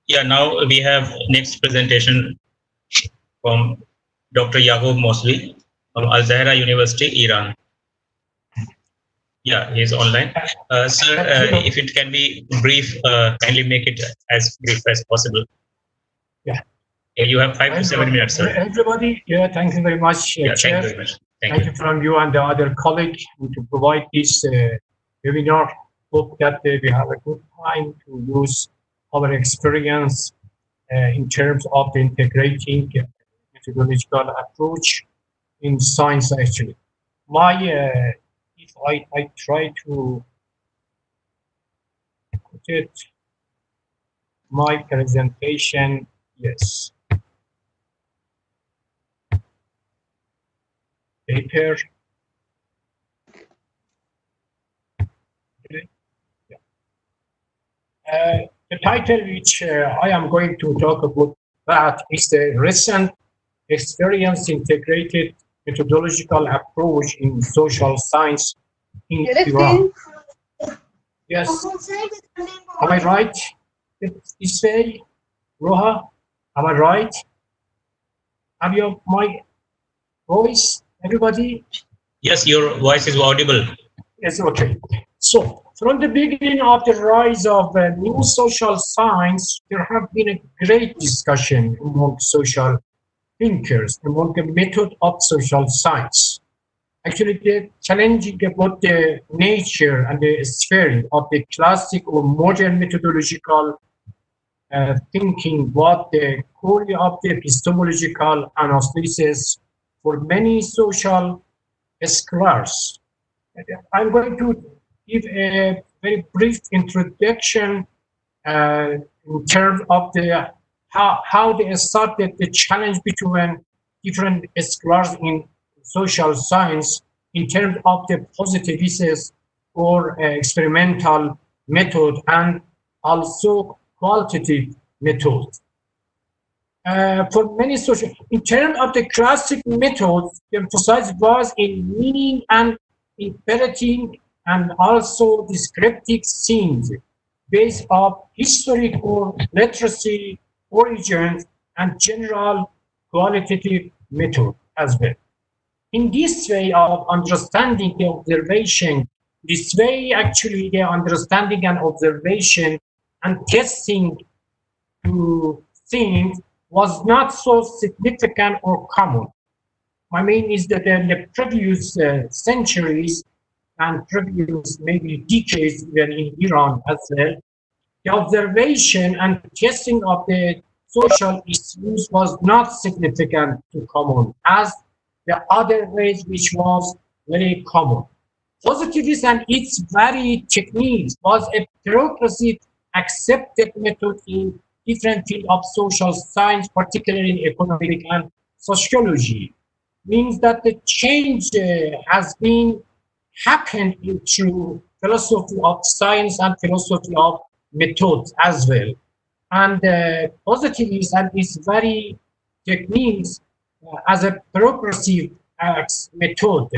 Speaker 7: Yeah, now we have next presentation from Dr. Yaqub Mosley from Al Zahra University, Iran. Yeah, he's online. Sir, if it can be brief, kindly make it as brief as possible.
Speaker 13: Yeah.
Speaker 7: You have 5 to 7 minutes, sir.
Speaker 13: Everybody, thank you very much,
Speaker 7: Yeah,
Speaker 13: Chair.
Speaker 7: thank you very much.
Speaker 13: Thank you from you and the other colleague to provide this webinar. Hope that we have a good time to use our experience in terms of the integrating methodological approach in science, actually. If I try to put it, my presentation, yes. Paper. Okay. Yeah. The title which I am going to talk about is the recent experience integrated methodological approach in social science in Iran. Yes. Am I right? This way, Roha, am I right? Have you my voice, everybody?
Speaker 7: Yes, your voice is audible.
Speaker 13: Yes, okay. So, from the beginning of the rise of new social science, there have been a great discussion among social thinkers, among the method of social science. Actually, the challenging about the nature and the sphere of the classic or modern methodological thinking, what the core of the epistemological analysis for many social scholars. I'm going to give a very brief introduction in terms of the how they started the challenge between different scholars in social science in terms of the positivist or experimental method and also qualitative method. For many social, in terms of the classic methods, the emphasis was in meaning and interpreting and also descriptive scenes based on historical literacy, origins, and general qualitative method as well. In this way of understanding the observation, this way actually the understanding and observation and testing to things was not so significant or common. I mean is that in the previous centuries and previous maybe decades even in Iran as well, the observation and testing of the social issues was not significant to common as the other ways which was very common. Positivism and its varied techniques was a progressive accepted method in different fields of social science, particularly in economic and sociology. Means that the change has been happened through philosophy of science and philosophy of methods as well. And positivism and its very techniques as a progressive method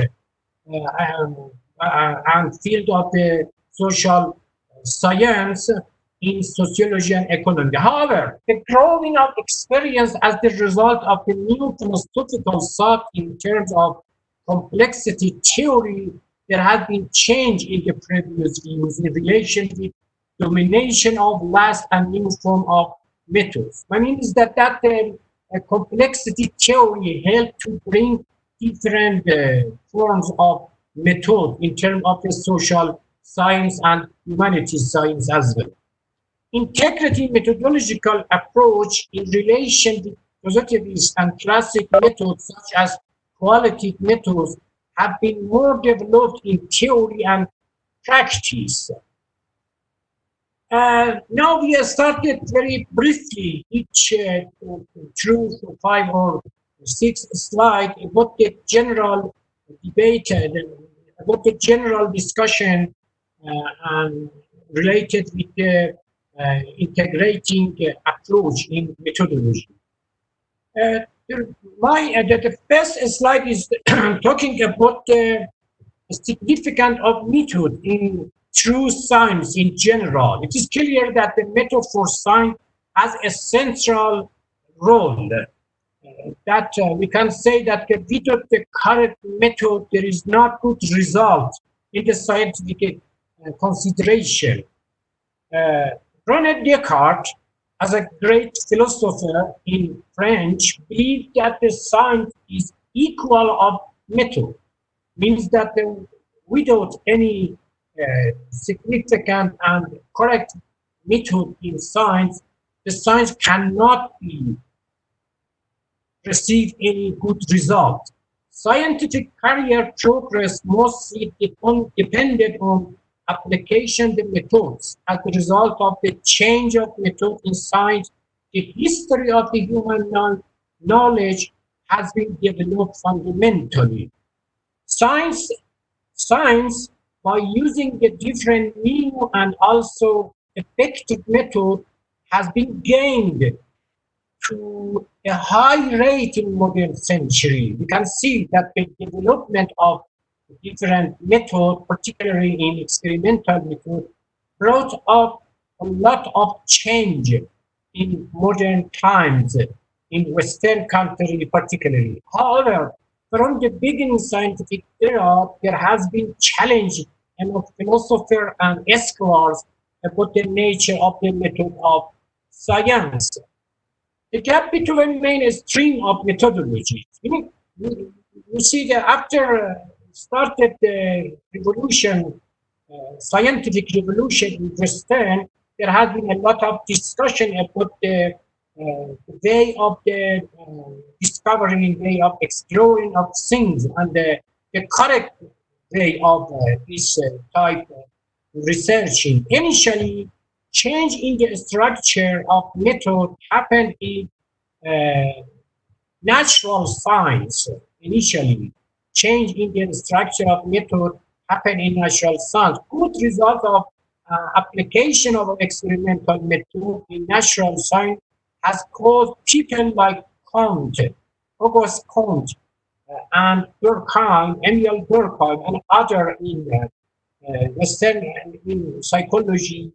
Speaker 13: and field of the social science in sociology and economy. However, the growing of experience as the result of the new philosophical thought in terms of complexity theory, there has been change in the previous views in relation with domination of last and new form of methods. I mean is that complexity theory helped to bring different forms of method in terms of the social science and humanities science as well. Integrative methodological approach in relation with positivist and classic methods such as qualitative methods have been more developed in theory and practice. Now we have started very briefly each through 5 or 6 slides about the general debate, about the general discussion and related with the integrating approach in methodology. The first slide is talking about the significance of method in true science in general. It is clear that the method for science has a central role. That we can say that without the correct method, there is not good result in the scientific consideration. René Descartes, as a great philosopher in French, believed that the science is equal of method, means that without any significant and correct method in science, the science cannot be receive any good result. Scientific career progress mostly depended on application the methods. As a result of the change of method in science, the history of the human knowledge has been developed fundamentally. Science, by using the different new and also effective method, has been gained to a high rate in modern century. We can see that the development of different methods, particularly in experimental method, brought up a lot of change in modern times, in Western countries particularly. However, from the beginning scientific era, there has been challenge among philosophers and scholars about the nature of the method of science. The gap between mainstream of methodology. You see that after started the revolution, scientific revolution in Western, there has been a lot of discussion about the way of the discovering, way of exploring of things, and the correct way of this type of researching. Initially, change in the structure of method happened in natural science. Initially, change in the structure of method happened in natural science. Good result of application of experimental method in natural science has caused people like August Comte, and Durkheim, Emil Durkheim, and other in Western in psychology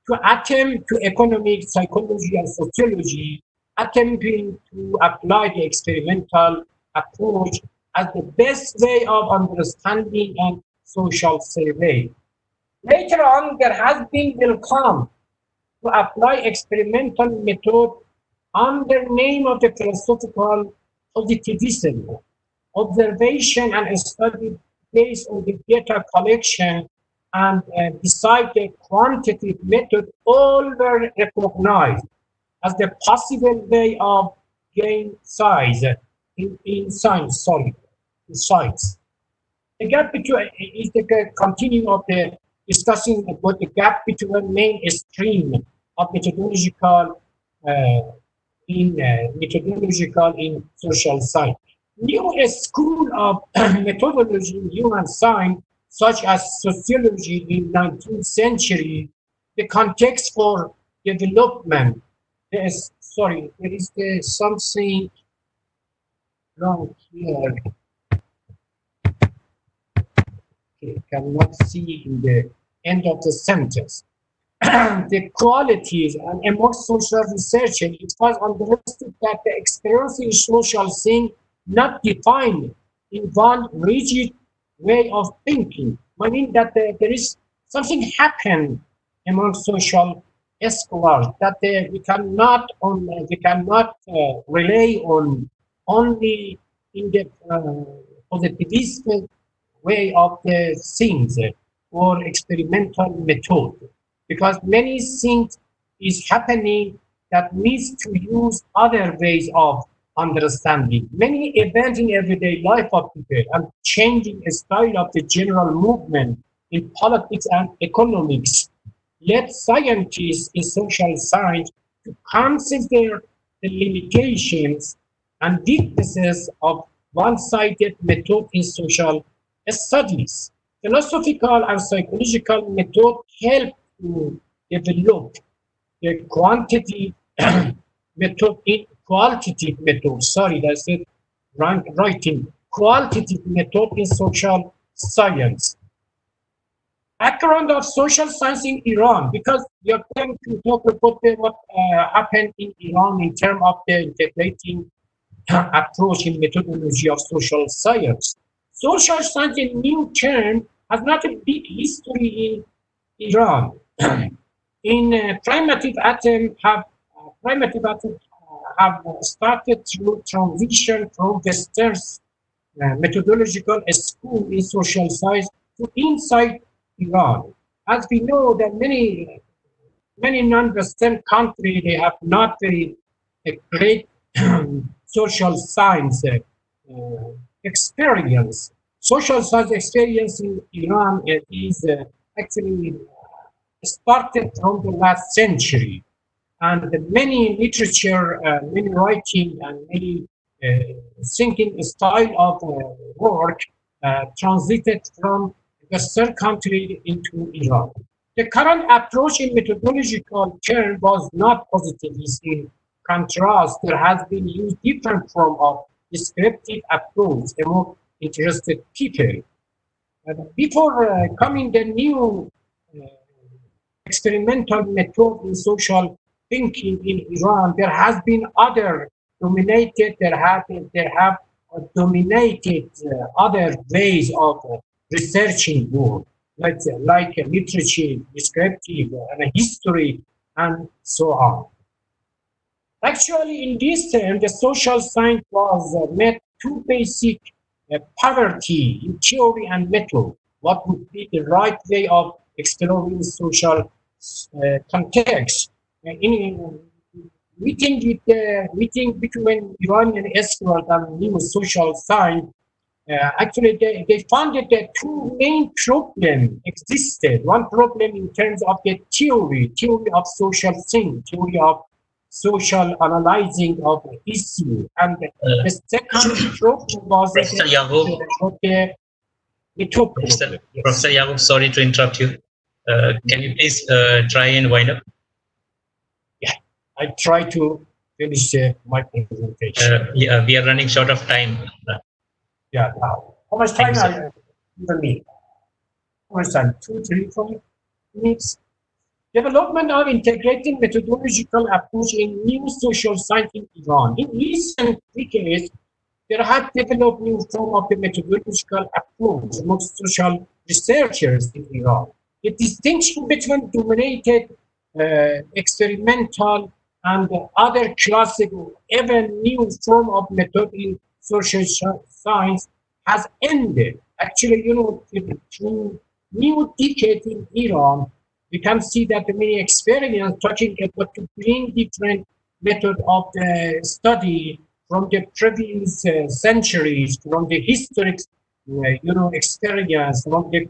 Speaker 13: to attempt to economic psychology and sociology, attempting to apply the experimental approach as the best way of understanding and social survey. Later on, there has been welcome to apply experimental method under name of the philosophical positivism, observation and study based on the data collection and beside the quantitative method, all were recognized as the possible way of gain size in science, in science. The gap between is the continuing of the discussing about the gap between mainstream of methodological in social science. New school of methodology in human science, such as sociology in 19th century, the context for development. There is something wrong here. Okay, cannot see in the end of the sentence. The qualities and among social researchers, it was understood that the experience in social thing not defined in one rigid way of thinking. I mean that there is something happen among social scholars that we cannot rely on only in the positivist way of the things or experimental method, because many things is happening that needs to use other ways of understanding. Many events in everyday life of people and changing style of the general movement in politics and economics led scientists in social science to consider the limitations and weaknesses of one-sided method in social studies. Philosophical and psychological method help to develop the quantity method in qualitative method. Sorry, that's it. Writing qualitative method in social science. Background of social science in Iran, because we are going to talk about what happened in Iran in terms of the integrating approach in methodology of social science. Social science, in new term, has not a big history in Iran. In primitive atoms have started through transition from Western methodological school in social science to inside Iran. As we know that many non-Western countries, they have not very great social science experience. Social science experience in Iran is actually started from the last century, and many literature, many writing, and many thinking style of work transited from Western country into Iran. The current approach in methodological term was not positivist. In contrast, there has been used different form of descriptive approach among interested people. Before coming the new experimental method in social thinking in Iran. There has been other dominated. There have dominated other ways of researching work, like literature, descriptive, and history, and so on. Actually, in this term, the social science was met two basic poverty in theory and method. What would be the right way of exploring social context? Meeting between Iranian expert and new social science, actually, they found that the two main problems existed. One problem in terms of the theory of social things, theory of social analyzing of issue, and the second problem was
Speaker 7: Professor Yaqub. Professor Yaqub, sorry to interrupt you. Can you please try and wind up?
Speaker 13: Yeah, I try to finish my presentation.
Speaker 7: Yeah, we are running short of time.
Speaker 13: Yeah, how much time are you need? How much time? 2, 3, 4 minutes? Development of integrated methodological approach in new social science in Iran. In recent decades, there have developed new form of the methodological approach amongst social researchers in Iran. The distinction between dominated experimental and other classical, even new form of method in social science has ended. Actually, through new decade in Iran, we can see that many experiments talking about to bring different method of the study from the previous centuries, from the historic, experience, from the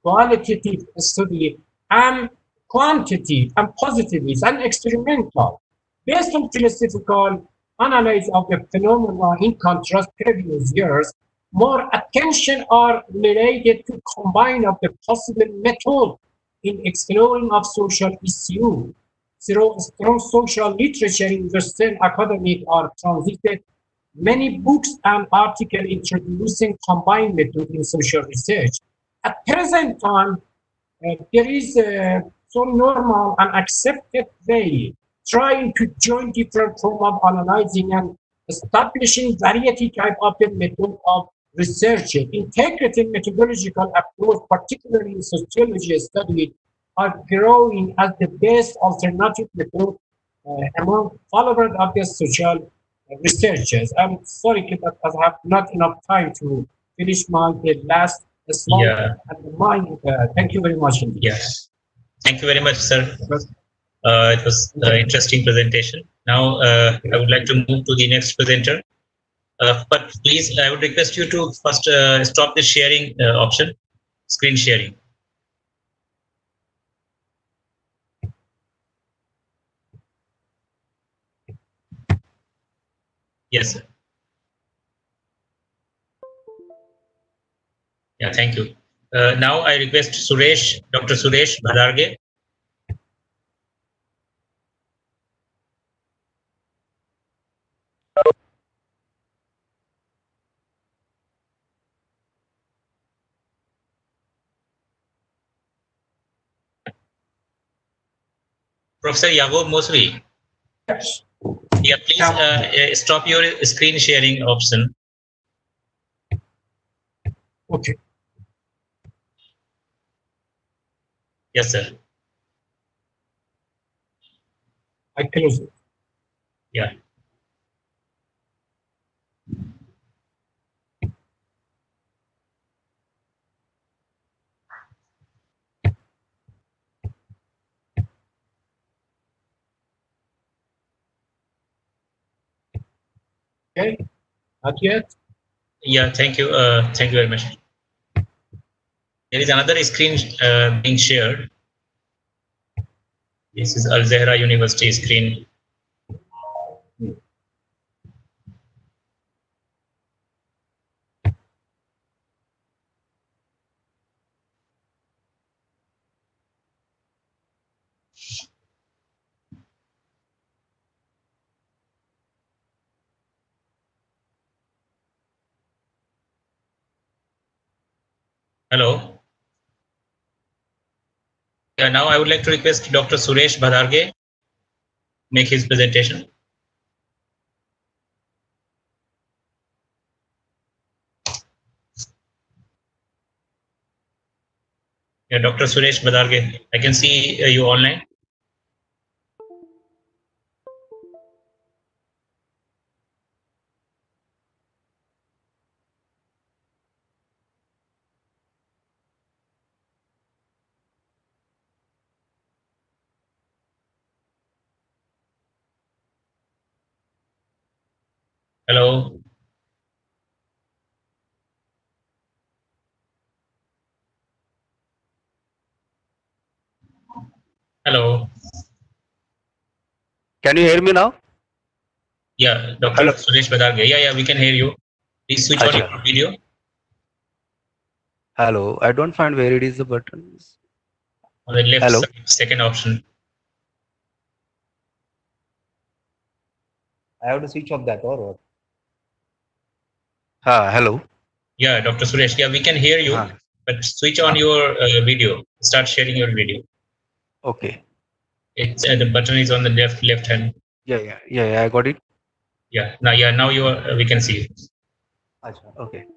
Speaker 13: qualitative study, and quantitative and positivist and experimental, based on philosophical analysis of the phenomena. In contrast, previous years, more attention are related to combine of the possible method in exploring of social issues. Strong social literature in Western academic are translated many books and articles introducing combined method in social research. At present time, there is so normal and accepted way trying to join different form of analyzing and establishing variety type of the method of research. Integrated methodological approach, particularly in sociology studies, are growing as the best alternative method among followers of the social researchers. I'm sorry, but I have not enough time to finish my last slide.
Speaker 7: Yeah.
Speaker 13: Thank you very much. Indeed.
Speaker 7: Yes. Thank you very much, sir. It was an interesting presentation. Now, I would like to move to the next presenter. But please, I would request you to first stop the sharing option, screen sharing. Yes, sir. Yeah, thank you. Now I request Dr. Suresh Bhadarge. Professor Yaqub Mosri.
Speaker 13: Yes.
Speaker 7: Yeah, please stop your screen sharing option.
Speaker 13: Okay.
Speaker 7: Yes, sir.
Speaker 13: I close it.
Speaker 7: Yeah.
Speaker 13: Okay. Not yet.
Speaker 7: Yeah, thank you. Thank you very much. There is another screen being shared. This is Al Zahra University screen. Hello. Yeah, now I would like to request Dr. Suresh Bhadarge make his presentation. Yeah, Dr. Suresh Bhadarge, I can see you online. Hello. Hello.
Speaker 14: Can you hear me now?
Speaker 7: Yeah, Dr.
Speaker 14: Hello.
Speaker 7: Suresh Bhadarge. Yeah, we can hear you. Please switch on your video.
Speaker 14: Hello. I don't find where it is the button.
Speaker 7: On the left
Speaker 14: Hello.
Speaker 7: side, second option.
Speaker 14: I have to switch off that or what? Hello.
Speaker 7: Yeah, Dr. Suresh. Yeah, we can hear you, but switch on your video. Start sharing your video.
Speaker 14: Okay.
Speaker 7: It's the button is on the left hand.
Speaker 14: Yeah. I got it.
Speaker 7: Yeah. Now you are. We can see you.
Speaker 14: Okay.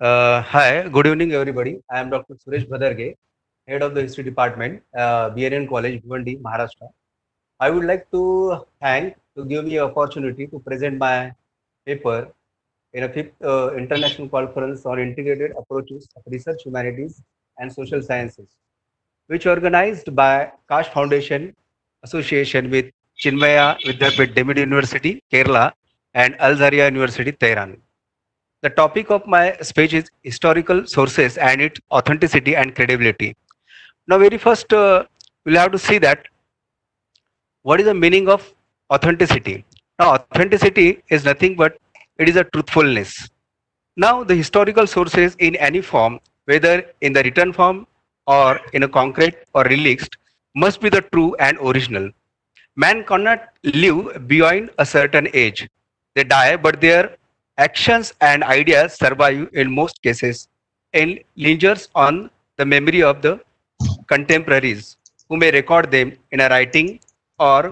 Speaker 14: Hi. Good evening, everybody. I am Dr. Suresh Bhadarge, Head of the History Department, BNN College, Bhiwandi, Maharashtra. I would like to thank to give me an opportunity to present my paper in a fifth international conference on integrated approaches of research, humanities, and social sciences, which organized by Kaash Foundation association with Chinmaya Vidyapith Demid University, Kerala, and Al Zaria University, Tehran. The topic of my speech is historical sources and its authenticity and credibility. Now, very first, we'll have to see that what is the meaning of authenticity. Now, authenticity is nothing but it is a truthfulness. Now, the historical sources in any form, whether in the written form or in a concrete or released, must be the true and original. Man cannot live beyond a certain age. They die, but their actions and ideas survive in most cases and lingers on the memory of the contemporaries who may record them in a writing or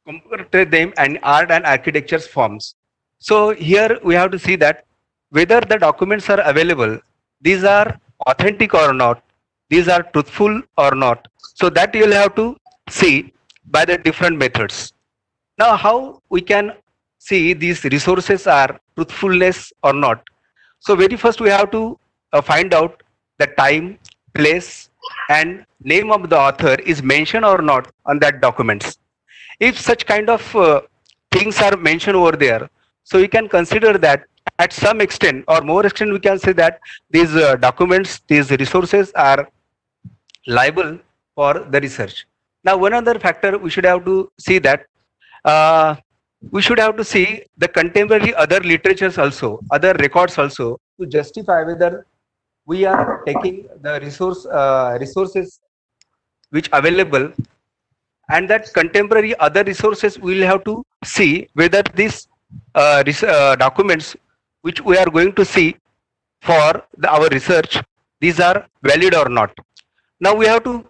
Speaker 14: convert them in art and architecture forms. So here we have to see that whether the documents are available, these are authentic or not, these are truthful or not. So that you will have to see by the different methods. Now how we can see these resources are truthfulness or not. So very first we have to find out the time, place and name of the author is mentioned or not on that documents. If such kind of things are mentioned over there, so we can consider that at some extent or more extent we can say that these documents, these resources are liable for the research. Now one other factor we should have to see that we should have to see the contemporary other literatures also, other records also to justify whether we are taking the resources which available, and that contemporary other resources we will have to see whether these documents which we are going to see for our research, these are valid or not. Now we have to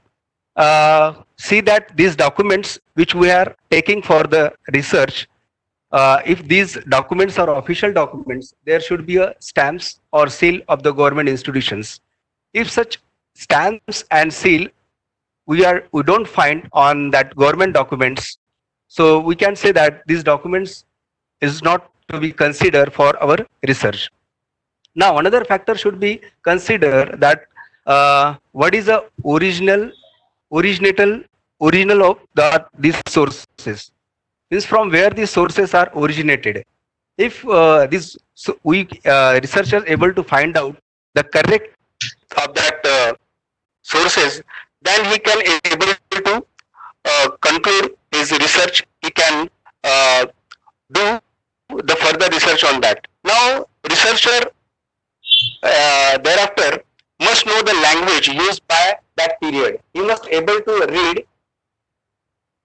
Speaker 14: see that these documents which we are taking for the research, if these documents are official documents, there should be a stamps or seal of the government institutions. If such stamps and seal we don't find on that government documents, so we can say that these documents is not to be considered for our research. Now another factor should be considered that what is the original of these sources, is from where these sources are originated. If researchers able to find out the correct of that sources, then he can able to conclude his research. He can do the further research on that. Now researcher thereafter must know the language used by that period. He must able to read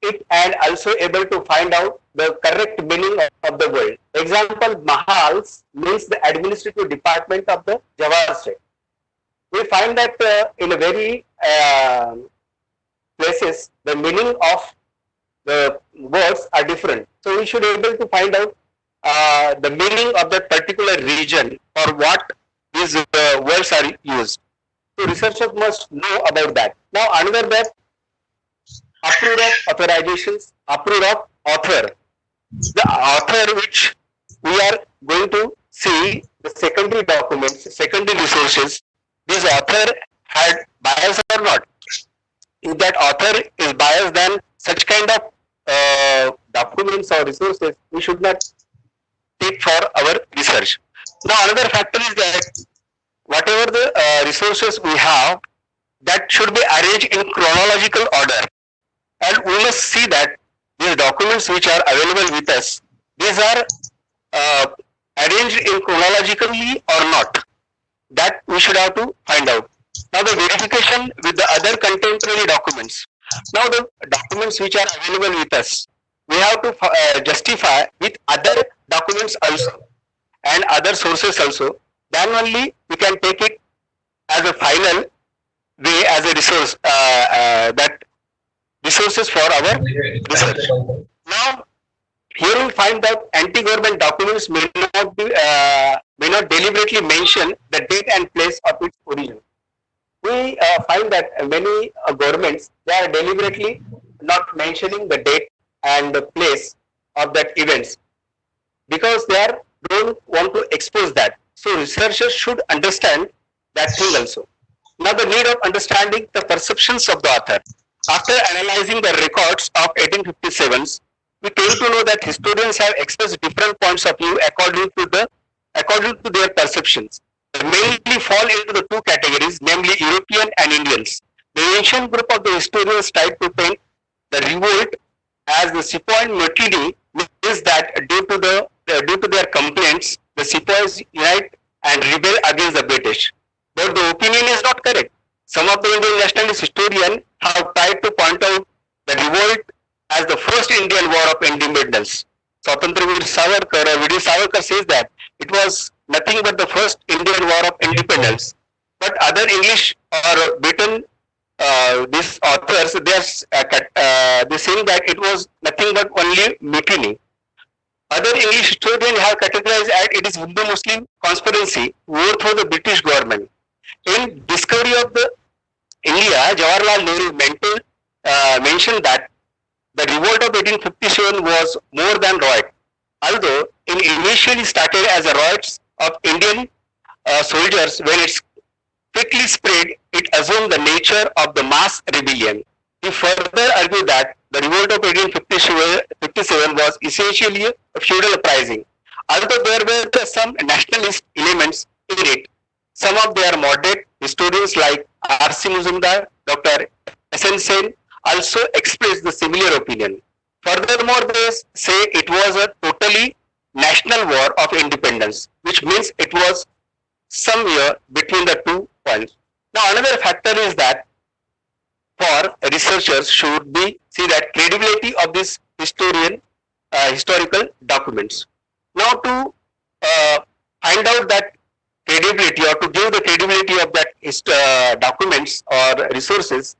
Speaker 14: it and also able to find out the correct meaning of the word. Example, Mahals means the administrative department of the Jawar state. We find that in a very places, the meaning of the words are different. So we should be able to find out the meaning of that particular region or what these words are used. So researchers must know about that. Now another that approved of authorizations, approved of author. The author which we are going to see the secondary documents, secondary resources, this author had bias or not. If that author is biased, then such kind of documents or resources we should not take for our research. Now another factor is that whatever the resources we have, that should be arranged in chronological order. And we must see that these documents which are available with us, these are arranged in chronologically or not. That we should have to find out. Now the verification with the other contemporary documents. Now the documents which are available with us, we have to justify with other documents also and other sources also. Then only we can take it as a final way as a resource that resources for our research. Now here we find that anti-government documents may not deliberately mention the date and place of its origin. We find that many governments, they are deliberately not mentioning the date and the place of that events because they don't want to expose that. So researchers should understand that thing also. Now the need of understanding the perceptions of the author. After analyzing the records of 1857s, we came to know that historians have expressed different points of view according to their perceptions. They mainly fall into the two categories, namely European and Indians. The ancient group of the historians tried to paint the revolt as the sepoy mutiny, means that due to their complaints, the sepoys unite and rebel against the British. But the opinion is not correct. Some of the Indian nationalist historians have tried to point out the revolt as the first Indian war of independence. Swatantra Veer Savarkar or Veer Savarkar says that it was nothing but the first Indian war of independence. But other English or Britain, these authors, they saying that it was nothing but only mutiny. Other English historians have categorized as it is Hindu-Muslim conspiracy war for the British government. In Discovery of the India, Jawaharlal Nehru mentioned that the revolt of 1857 was more than riot, although it initially started as a riots of Indian soldiers. When it quickly spread, it assumed the nature of the mass rebellion. He further argued that the revolt of 1857 was essentially a feudal uprising, although there were some nationalist elements in it. Some of their moderate historians like R.C. Muzumdar, Dr. S.N. Sen also expressed the similar opinion. Furthermore, they say it was a totally national war of independence, which means it was somewhere between the 2 points. Now, another factor is that for researchers should be see that credibility of this historical documents. Now, to find out that credibility or to give the credibility of that documents or resources,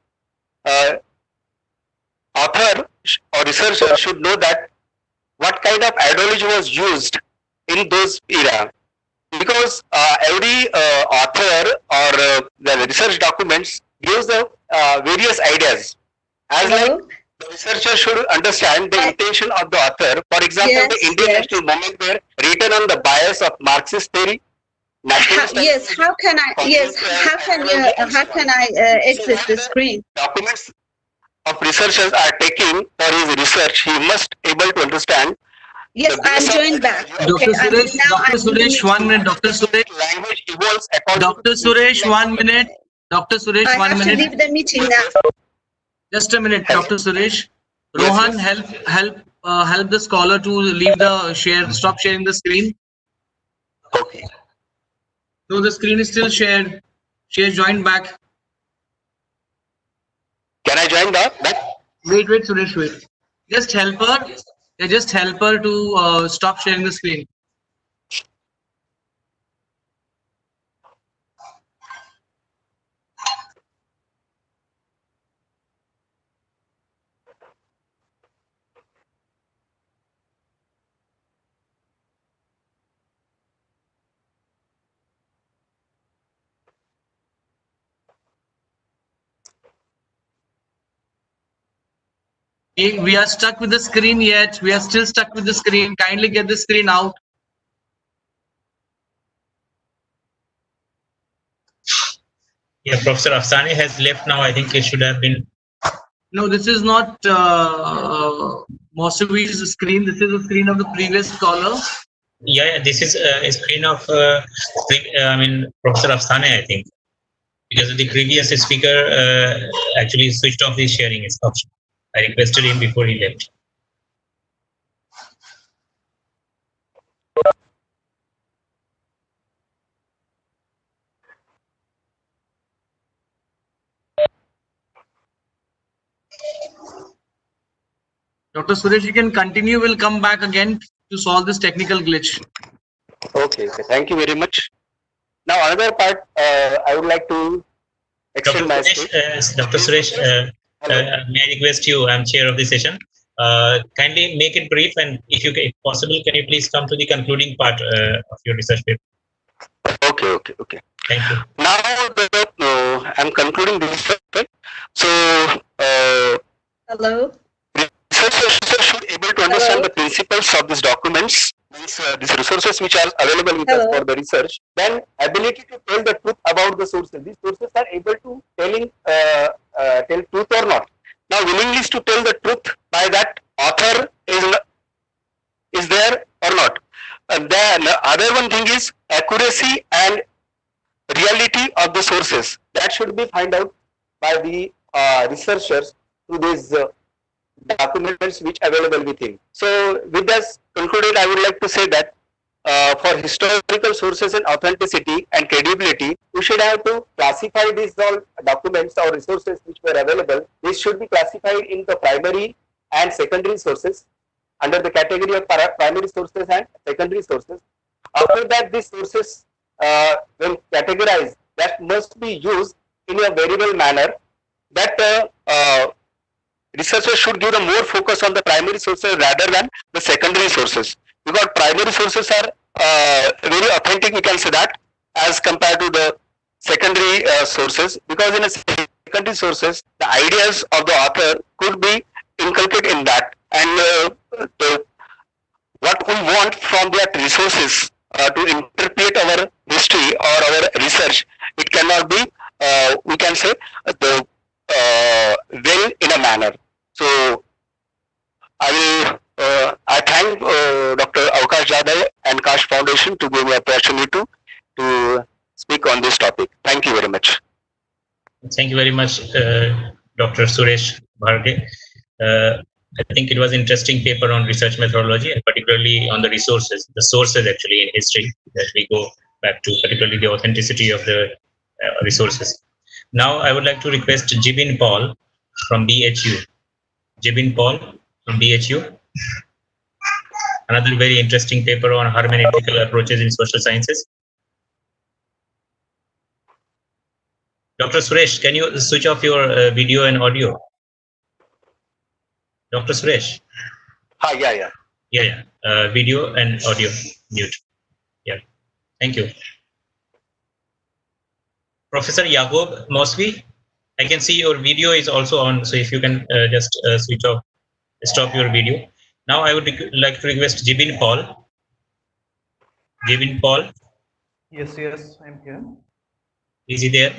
Speaker 14: author or researcher should know that what kind of ideology was used in those era, because every author or the research documents gives the various ideas. As like the researcher should understand the intention of the author. For example, the Indian national movement were written on the bias of Marxist theory.
Speaker 12: Yes, how can I exit the screen?
Speaker 14: Documents of researchers are taking for his research, he must able to understand.
Speaker 12: Yes, I'm joined back.
Speaker 3: Dr. Suresh, 1 minute. Dr. Suresh,
Speaker 14: language evolves according
Speaker 3: Dr. Suresh, 1 minute. Dr. Suresh,
Speaker 12: I
Speaker 3: 1
Speaker 12: have
Speaker 3: minute.
Speaker 12: to leave the meeting now.
Speaker 3: Just a minute, Dr. Suresh. Rohan, help the scholar to leave the stop sharing the screen.
Speaker 14: Okay.
Speaker 3: So the screen is still shared. She has joined back.
Speaker 14: Can I join back?
Speaker 3: Wait, Suresh, wait. Just help her. Just help her to stop sharing the screen. We are stuck with the screen yet. We are still stuck with the screen. Kindly get the screen out.
Speaker 7: Yeah, Professor Afsani has left now. I think it should have been.
Speaker 3: No, this is not Mosavi's screen. This is the screen of the previous caller.
Speaker 7: Yeah, this is a screen of Professor Afsani, I think, because the previous speaker actually switched off his sharing option. I requested him before he left.
Speaker 3: Dr. Suresh, you can continue. We'll come back again to solve this technical glitch.
Speaker 14: Okay. Thank you very much. Now, another part I would like to extend my speech.
Speaker 7: Dr. Suresh, may I request you? I'm chair of the session. Kindly make it brief, and if possible, can you please come to the concluding part of your research paper?
Speaker 14: Okay.
Speaker 7: Thank you.
Speaker 14: Now, I'm concluding this topic. So,
Speaker 9: Hello.
Speaker 14: Researchers should able to understand the principles of these documents, these resources which are available with us for the research. Then, ability to tell the truth about the sources. These sources are able to tell truth or not. Now, willingness to tell the truth by that author is there or not. And then other one thing is accuracy and reality of the sources. That should be found out by the researchers through these documents which are available with him. So with this concluded, I would like to say that for historical sources and authenticity and credibility, we should have to classify these all documents or resources which were available. These should be classified in the primary and secondary sources under the category of primary sources and secondary sources. After that, these sources, when categorized, that must be used in a very well manner. That researchers should give the more focus on the primary sources rather than the secondary sources, because primary sources are very authentic, we can say that, as compared to the secondary sources, because in a secondary sources, the ideas of the author could be inculcated in that, and what we want from that resources to interpret our history or our research, it cannot be, we can say, well in a manner. So I thank Dr. Kaash Jadhav and Kaash Foundation to give me opportunity to speak on this topic. Thank you very much.
Speaker 7: Thank you very much, Dr. Suresh Bharge. I think it was an interesting paper on research methodology, and particularly on the sources actually in history that we go back to, particularly the authenticity of the resources. Now I would like to request Jibin Paul from BHU. Jibin Paul from BHU. Another very interesting paper on hermeneutical approaches in social sciences. Dr. Suresh, can you switch off your video and audio? Dr. Suresh? Yeah. Video and audio mute. Yeah. Thank you. Professor Yacob Mosby, I can see your video is also on, so if you can just switch off, stop your video. Now I would like to request Jibin Paul. Jibin Paul.
Speaker 15: Yes, I'm here.
Speaker 7: Is he there?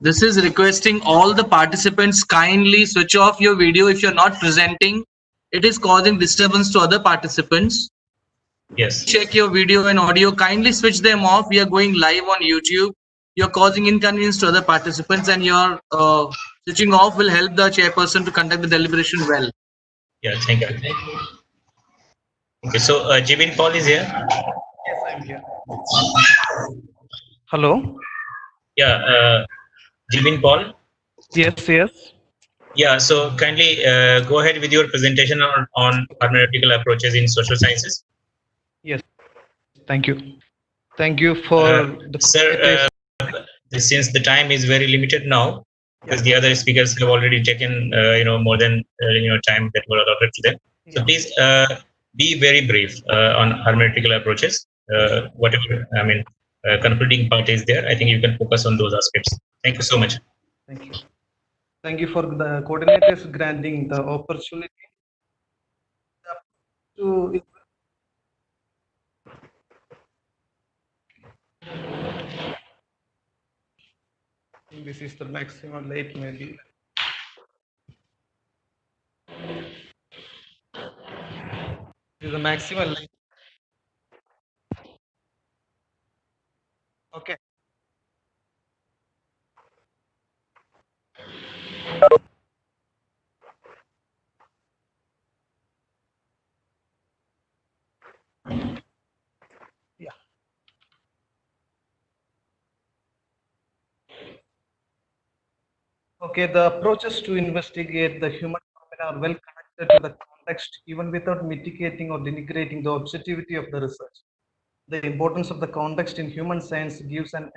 Speaker 3: This is requesting all the participants kindly switch off your video if you're not presenting. It is causing disturbance to other participants.
Speaker 7: Yes.
Speaker 3: Check your video and audio. Kindly switch them off. We are going live on YouTube. You're causing inconvenience to other participants, and your switching off will help the chairperson to conduct the deliberation well.
Speaker 7: Yeah, thank you. Okay, so Jibin Paul is here.
Speaker 15: Yes, I'm here. Hello.
Speaker 7: Yeah, Jibin Paul.
Speaker 15: Yes.
Speaker 7: Yeah, so kindly go ahead with your presentation on hermeneutical approaches in social sciences.
Speaker 15: Yes, thank you. Thank you for the
Speaker 7: sir. Since the time is very limited now, because the other speakers have already taken more than time that were allotted to them. So please be very brief on hermeneutical approaches. Whatever concluding part is there, I think you can focus on those aspects. Thank you so much.
Speaker 15: Thank you. Thank you for the coordinators granting the opportunity to. This is the maximum late maybe. This is the maximum late. Okay. Yeah. Okay, the approaches to investigate the human phenomena are well connected to the context, even without mitigating or denigrating the objectivity of the research. The importance of the context in human science gives an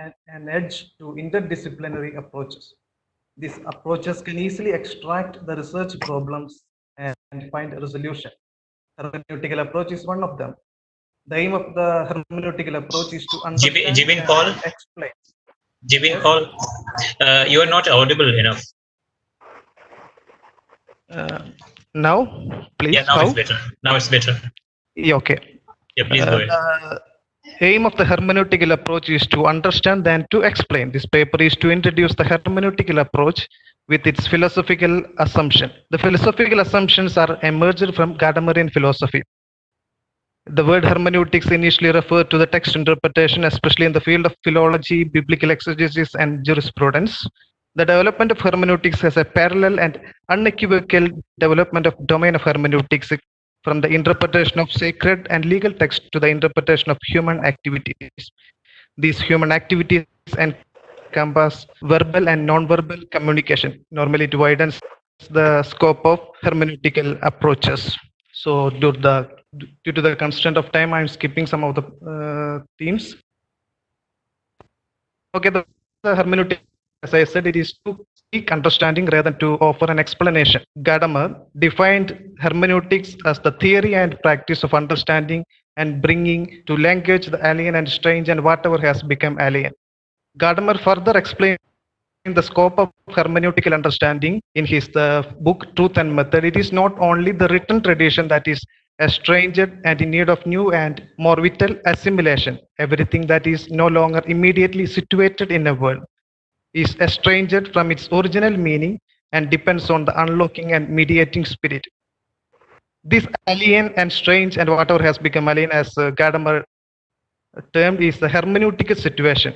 Speaker 15: edge to interdisciplinary approaches. These approaches can easily extract the research problems and find a resolution. Hermeneutical approach is one of them. The aim of the hermeneutical approach is to understand
Speaker 7: Jibin
Speaker 15: and
Speaker 7: Paul.
Speaker 15: explain.
Speaker 7: Jibin
Speaker 15: Yes?
Speaker 7: Paul, you are not audible enough.
Speaker 15: Now, please.
Speaker 7: Yeah, now
Speaker 15: how?
Speaker 7: it's better. Now it's better.
Speaker 15: Yeah, okay.
Speaker 7: Yeah, please go ahead.
Speaker 15: The aim of the hermeneutical approach is to understand and to explain. This paper is to introduce the hermeneutical approach with its philosophical assumption. The philosophical assumptions are emerged from Gadamerian philosophy. The word hermeneutics initially referred to the text interpretation, especially in the field of philology, biblical exegesis, and jurisprudence. The development of hermeneutics has a parallel and unequivocal development of domain of hermeneutics from the interpretation of sacred and legal text to the interpretation of human activities. These human activities encompass verbal and non-verbal communication. Normally, it widens the scope of hermeneutical approaches. So, due to the constraint of time, I'm skipping some of the themes. Okay, the hermeneutic, as I said, it is to seek understanding rather than to offer an explanation. Gadamer defined hermeneutics as the theory and practice of understanding and bringing to language the alien and strange and whatever has become alien. Gadamer further explained the scope of hermeneutical understanding in his book Truth and Method. It is not only the written tradition that is estranged and in need of new and more vital assimilation. Everything that is no longer immediately situated in a world is estranged from its original meaning and depends on the unlocking and mediating spirit. This alien and strange and whatever has become alien, as Gadamer termed, is the hermeneutical situation.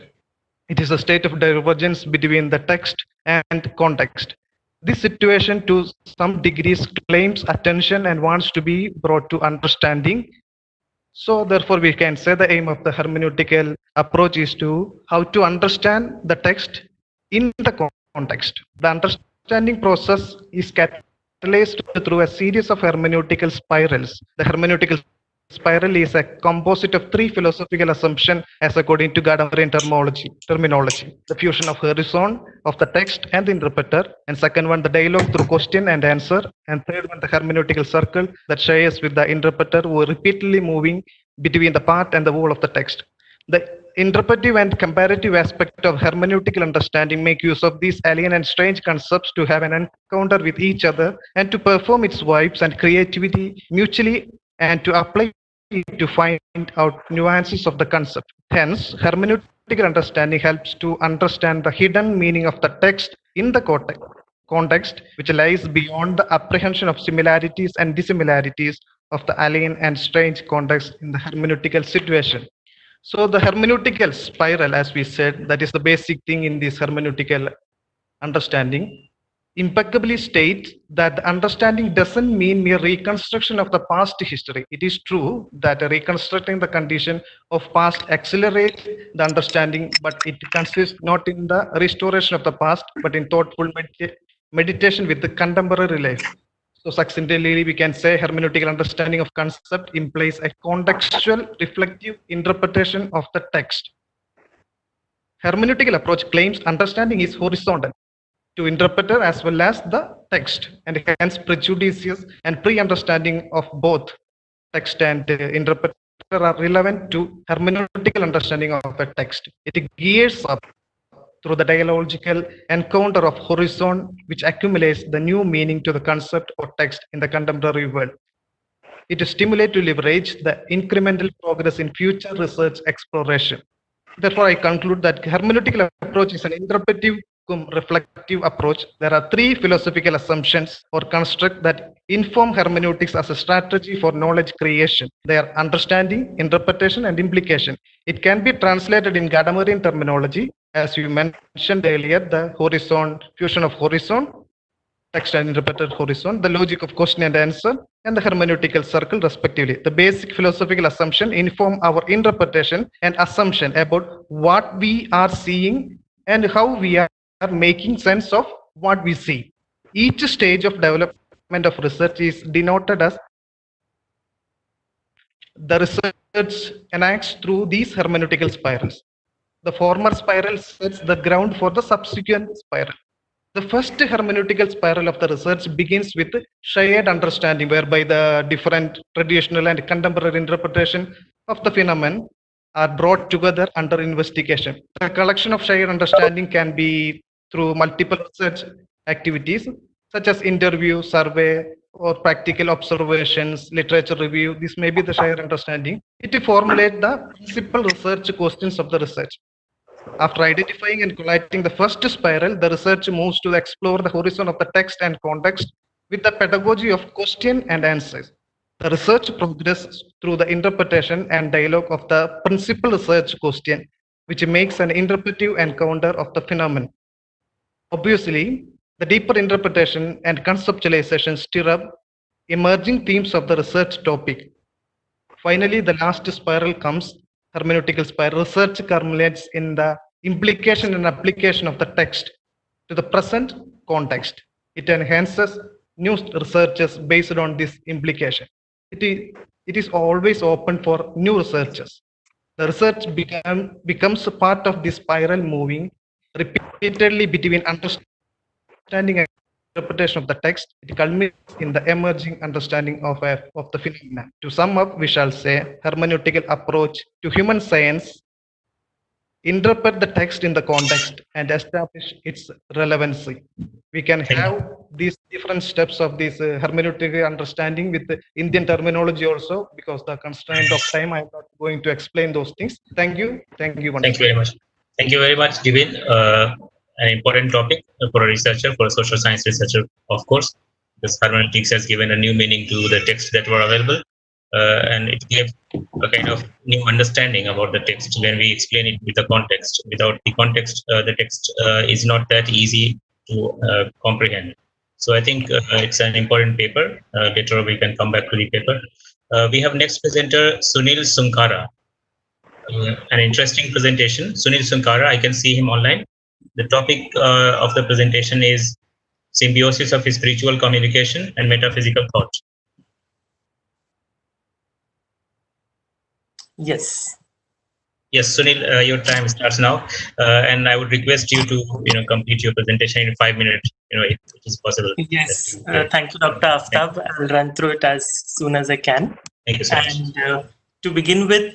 Speaker 15: It is a state of divergence between the text and context. This situation to some degrees claims attention and wants to be brought to understanding. So therefore we can say the aim of the hermeneutical approach is to how to understand the text in the context. The understanding process is catalyzed through a series of hermeneutical spirals. The hermeneutical spiral is a composite of three philosophical assumptions as according to Gadamerian terminology. The fusion of horizon of the text and the interpreter, and second one, the dialogue through question and answer, and third one, the hermeneutical circle that shares with the interpreter who are repeatedly moving between the part and the whole of the text. The interpretive and comparative aspect of hermeneutical understanding make use of these alien and strange concepts to have an encounter with each other and to perform its vibes and creativity mutually and to apply to find out nuances of the concept. Hence, hermeneutical understanding helps to understand the hidden meaning of the text in the context, which lies beyond the apprehension of similarities and dissimilarities of the alien and strange context in the hermeneutical situation. So the hermeneutical spiral, as we said, that is the basic thing in this hermeneutical understanding, impeccably states that the understanding doesn't mean mere reconstruction of the past history. It is true that reconstructing the condition of past accelerates the understanding, but it consists not in the restoration of the past, but in thoughtful meditation with the contemporary life. So succinctly, we can say hermeneutical understanding of concept implies a contextual reflective interpretation of the text. Hermeneutical approach claims understanding is horizontal to interpreter as well as the text, and hence prejudices and pre-understanding of both text and interpreter are relevant to hermeneutical understanding of a text. It gears up through the dialogical encounter of horizon, which accumulates the new meaning to the concept or text in the contemporary world. It stimulates to leverage the incremental progress in future research exploration. Therefore, I conclude that hermeneutical approach is an interpretive reflective approach. There are three philosophical assumptions or constructs that inform hermeneutics as a strategy for knowledge creation. They are understanding, interpretation, and implication. It can be translated in Gadamerian terminology, as you mentioned earlier, the horizon, fusion of horizon, text and interpreted horizon, the logic of question and answer, and the hermeneutical circle, respectively. The basic philosophical assumption inform our interpretation and assumption about what we are seeing and how we are making sense of what we see. Each stage of development of research is denoted as the research enacts through these hermeneutical spirals. The former spiral sets the ground for the subsequent spiral. The first hermeneutical spiral of the research begins with shared understanding, whereby the different traditional and contemporary interpretation of the phenomenon are brought together under investigation. The collection of shared understanding can be through multiple research activities, such as interview, survey, or practical observations, literature review. This may be the shared understanding. It formulates the principal research questions of the research. After identifying and collating the first spiral, the research moves to explore the horizon of the text and context with the pedagogy of question and answers. The research progresses through the interpretation and dialogue of the principal research question, which makes an interpretive encounter of the phenomenon. Obviously, the deeper interpretation and conceptualization stir up emerging themes of the research topic. Finally, the last spiral comes, hermeneutical spiral. Research culminates in the implication and application of the text to the present context. It enhances new researches based on this implication. It is always open for new researchers. The research becomes a part of this spiral, moving repeatedly between understanding and interpretation of the text. It culminates in the emerging understanding of the phenomenon. To sum up, we shall say hermeneutical approach to human science interpret the text in the context and establish its relevancy. We can have these different steps of this hermeneutical understanding with the Indian terminology also, because the constraint of time, I'm not going to explain those things. Thank you. Thank you.
Speaker 7: Thank you very much. Thank you very much, Divin. An important topic for a researcher, for a social science researcher, of course. This hermeneutics has given a new meaning to the texts that were available. And it gave a kind of new understanding about the text when we explain it with the context. Without the context, the text is not that easy to comprehend. So I think it's an important paper. Later we can come back to the paper. We have next presenter, Sunil Sunkara. An interesting presentation. Sunil Sunkara, I can see him online. The topic of the presentation is symbiosis of spiritual communication and metaphysical thought.
Speaker 16: Yes.
Speaker 7: Yes, Sunil, your time starts now, and I would request you to complete your presentation in 5 minutes, if it is possible.
Speaker 16: Yes. Thank you, Dr. Aftab. I'll run through it as soon as I can.
Speaker 7: Thank you so much.
Speaker 16: And to begin with,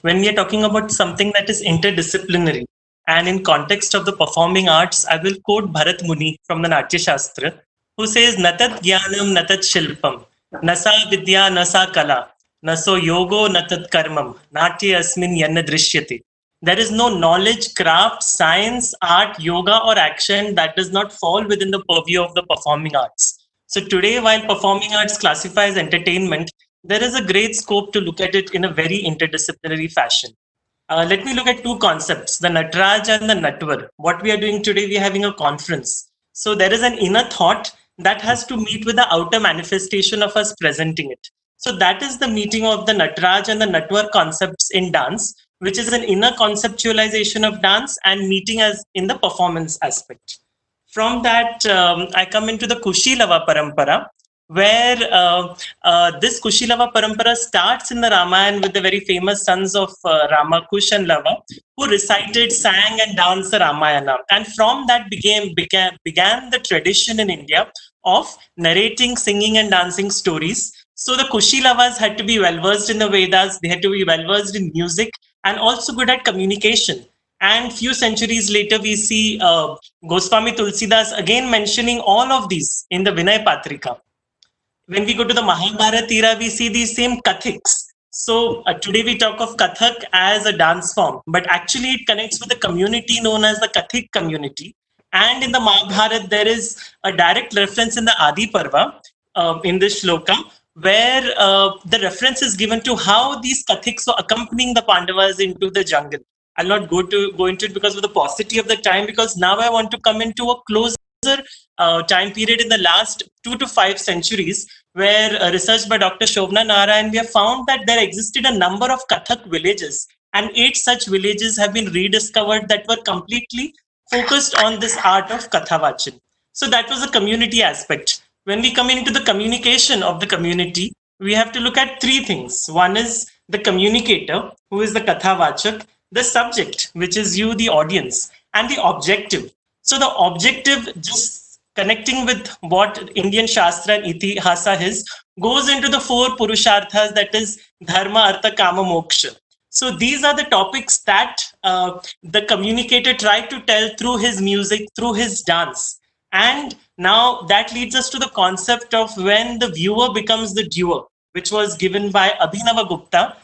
Speaker 16: when we are talking about something that is interdisciplinary, and in context of the performing arts, I will quote Bharat Muni from the Natya Shastra, who says, "Natat jnanam natat shilpam, nasa vidya nasa kala, naso yogo natat karmam, natya asmin yanna drishyate." There is no knowledge, craft, science, art, yoga, or action that does not fall within the purview of the performing arts. So today, while performing arts classifies entertainment, there is a great scope to look at it in a very interdisciplinary fashion. Let me look at two concepts, the Natraj and the Natwar. What we are doing today, we are having a conference. So there is an inner thought that has to meet with the outer manifestation of us presenting it. So that is the meeting of the Natraj and the Natwar concepts in dance, which is an inner conceptualization of dance and meeting as in the performance aspect. From that, I come into the Kushilava Parampara, where this Kushilava Parampara starts in the Ramayana with the very famous sons of Rama, Kush and Lava, who recited, sang and danced the Ramayana. And from that began the tradition in India of narrating, singing and dancing stories. So the Kushilavas had to be well-versed in the Vedas, they had to be well-versed in music and also good at communication. And few centuries later, we see Goswami Tulsidas again mentioning all of these in the Vinay Patrika. When we go to the Mahabharata era, we see these same Kathiks. So today we talk of Kathak as a dance form, but actually it connects with a community known as the Kathik community. And in the Mahabharata, there is a direct reference in the Adi Parva, in this shloka, where the reference is given to how these Kathiks were accompanying the Pandavas into the jungle. I'll not go into it because of the paucity of the time, because now I want to come into a closer time period in the last 2 to 5 centuries, where research by Dr. Shobna Narayan, we have found that there existed a number of Kathak villages, and 8 such villages have been rediscovered that were completely focused on this art of Kathavachan. So that was a community aspect. When we come into the communication of the community, we have to look at 3 things. One is the communicator, who is the Kathavachak, the subject, which is you, the audience, and the objective. So the objective, just connecting with what Indian Shastra and Itihasa is, goes into the 4 Purusharthas, that is Dharma, Artha, Kama, Moksha. So these are the topics that the communicator tried to tell through his music, through his dance. And now that leads us to the concept of when the viewer becomes the doer, which was given by Abhinava Gupta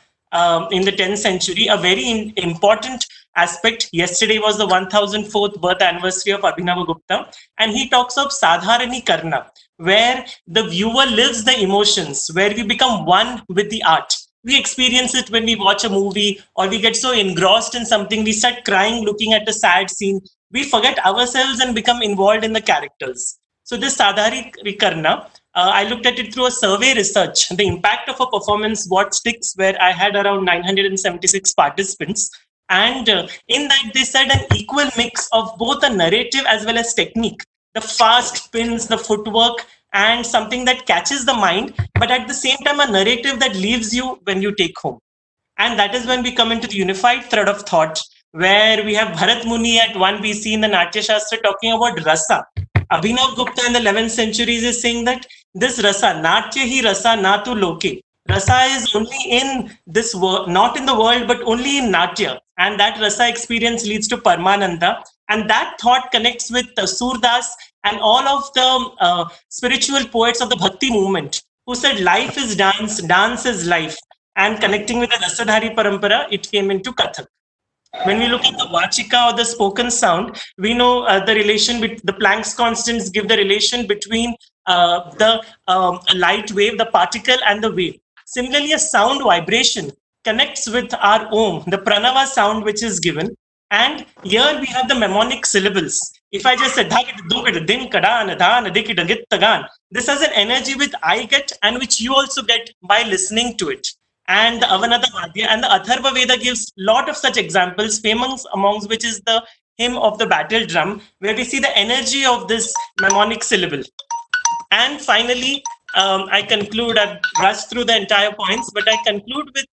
Speaker 16: in the 10th century, a very important aspect. Yesterday was the 1004th birth anniversary of Abhinava Gupta, and he talks of Sadharani Karna, where the viewer lives the emotions, where we become one with the art. We experience it when we watch a movie, or we get so engrossed in something, we start crying looking at a sad scene. We forget ourselves and become involved in the characters. So this Sadharani Karna, I looked at it through a survey research, the impact of a performance, what sticks, where I had around 976 participants. And in that, they said an equal mix of both a narrative as well as technique, the fast spins, the footwork, and something that catches the mind, but at the same time, a narrative that leaves you when you take home. And that is when we come into the unified thread of thought, where we have Bharat Muni at 1 BC in the Natya Shastra talking about rasa. Abhinav Gupta in the 11th century is saying that this rasa, natya hi rasa natu loke. Rasa is only in this world, not in the world, but only in natya. And that rasa experience leads to Paramananda. And that thought connects with Surdas and all of the spiritual poets of the Bhakti movement, who said life is dance, dance is life. And connecting with the Rasadhari Parampara, it came into Kathak. When we look at the Vachika or the spoken sound, we know the relation with the Planck's constants give the relation between the light wave, the particle, and the wave. Similarly, a sound vibration connects with our Om, the Pranava sound which is given. And here we have the mnemonic syllables. If I just said, this has an energy which I get and which you also get by listening to it. And the Avanada Vadya and the Atharva Veda gives lot of such examples, famous amongst which is the hymn of the battle drum, where we see the energy of this mnemonic syllable. And finally, I conclude, I've rushed through the entire points, but I conclude with,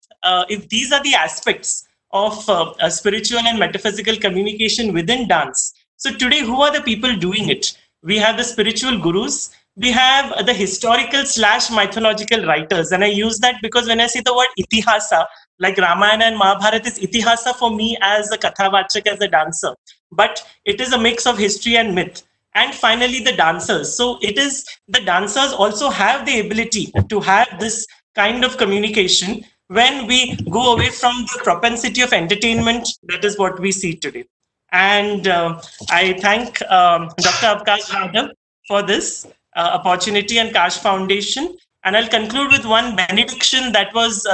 Speaker 16: if these are the aspects of spiritual and metaphysical communication within dance. So today, who are the people doing it? We have the spiritual gurus. We have the historical / mythological writers. And I use that because when I say the word itihasa, like Ramayana and Mahabharata is itihasa for me as a kathavachak, as a dancer. But it is a mix of history and myth. And finally, the dancers. So it is the dancers also have the ability to have this kind of communication when we go away from the propensity of entertainment. That is what we see today. And I thank Dr. Avkash Madhav for this opportunity and Kaash Foundation. And I'll conclude with one benediction that was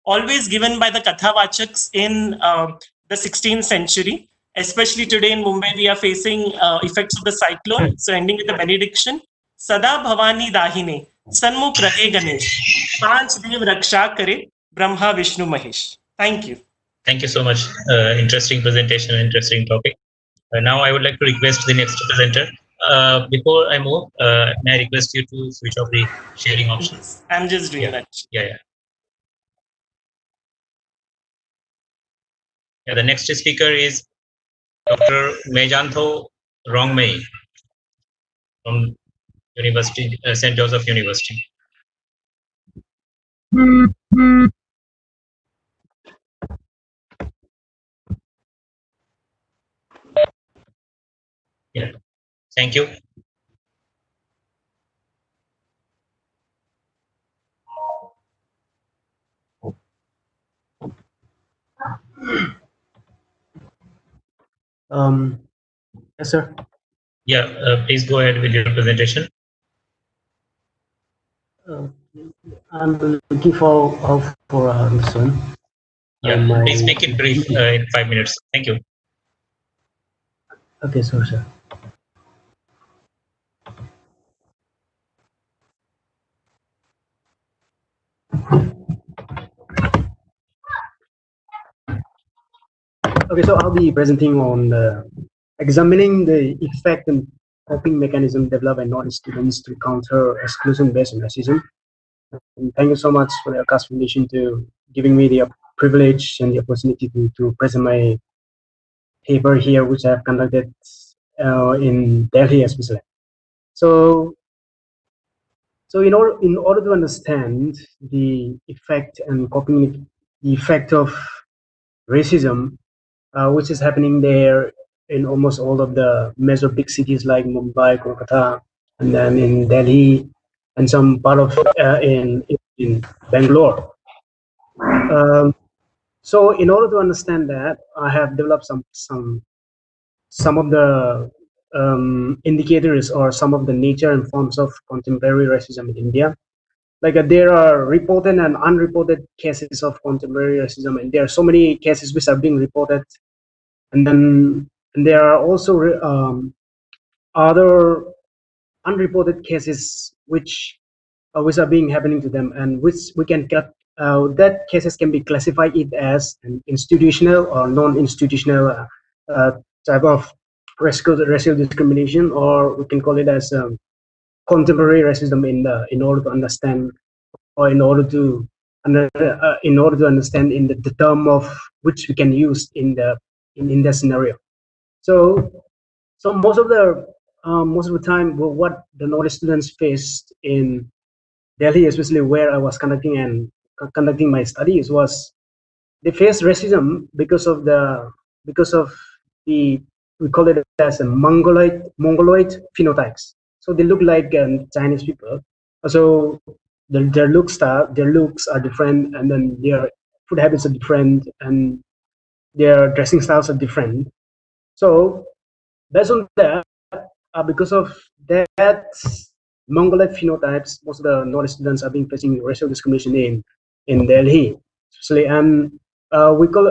Speaker 16: always given by the Kathavachaks in the 16th century. Especially today in Mumbai, we are facing effects of the cyclone. So ending with the benediction. Sada Bhavani Dahine, Sanmukh Rahe Ganesh, Panch Dev Raksha Kare, Brahma Vishnu Mahesh. Thank you.
Speaker 7: Thank you so much. Interesting presentation, interesting topic. Now I would like to request the next presenter. Before I move, may I request you to switch off the sharing options?
Speaker 16: I'm just doing that.
Speaker 7: Yeah. The next speaker is Dr. Mejantho Rongmei from University, St. Joseph University. Yeah. Thank you.
Speaker 17: Yes, sir.
Speaker 7: Yeah, please go ahead with your presentation.
Speaker 17: I'm looking for this one.
Speaker 7: Yeah, please make it brief in 5 minutes. Thank you.
Speaker 17: Okay, sorry, sir. Okay, so I'll be presenting on examining the effect and coping mechanism developed by non students to counter exclusion-based racism. And thank you so much for the Kaash Foundation to giving me the privilege and the opportunity to present my paper here, which I have conducted in Delhi especially. So in order to understand the effect and coping, the effect of racism, which is happening there in almost all of the major big cities like Mumbai, Kolkata, and then in Delhi, and some part of in Bangalore. So in order to understand that, I have developed some of the indicators or some of the nature and forms of contemporary racism in India. Like there are reported and unreported cases of contemporary racism, and there are so many cases which are being reported, and then there are also other unreported cases which are being happening to them, and which we can get that cases can be classified it as an institutional or non-institutional type of racial discrimination, or we can call it as contemporary racism in order to understand, or in order to understand in the term of which we can use in the scenario. So most of the time, what the knowledge students faced in Delhi, especially where I was conducting my studies, was they faced racism because of the we call it as a mongoloid phenotypes. So they look like Chinese people. So their looks are different, and then their food habits are different, and their dressing styles are different. So based on that, because of that mongoloid phenotypes, most of the knowledge students are being facing racial discrimination in Delhi, especially, and we call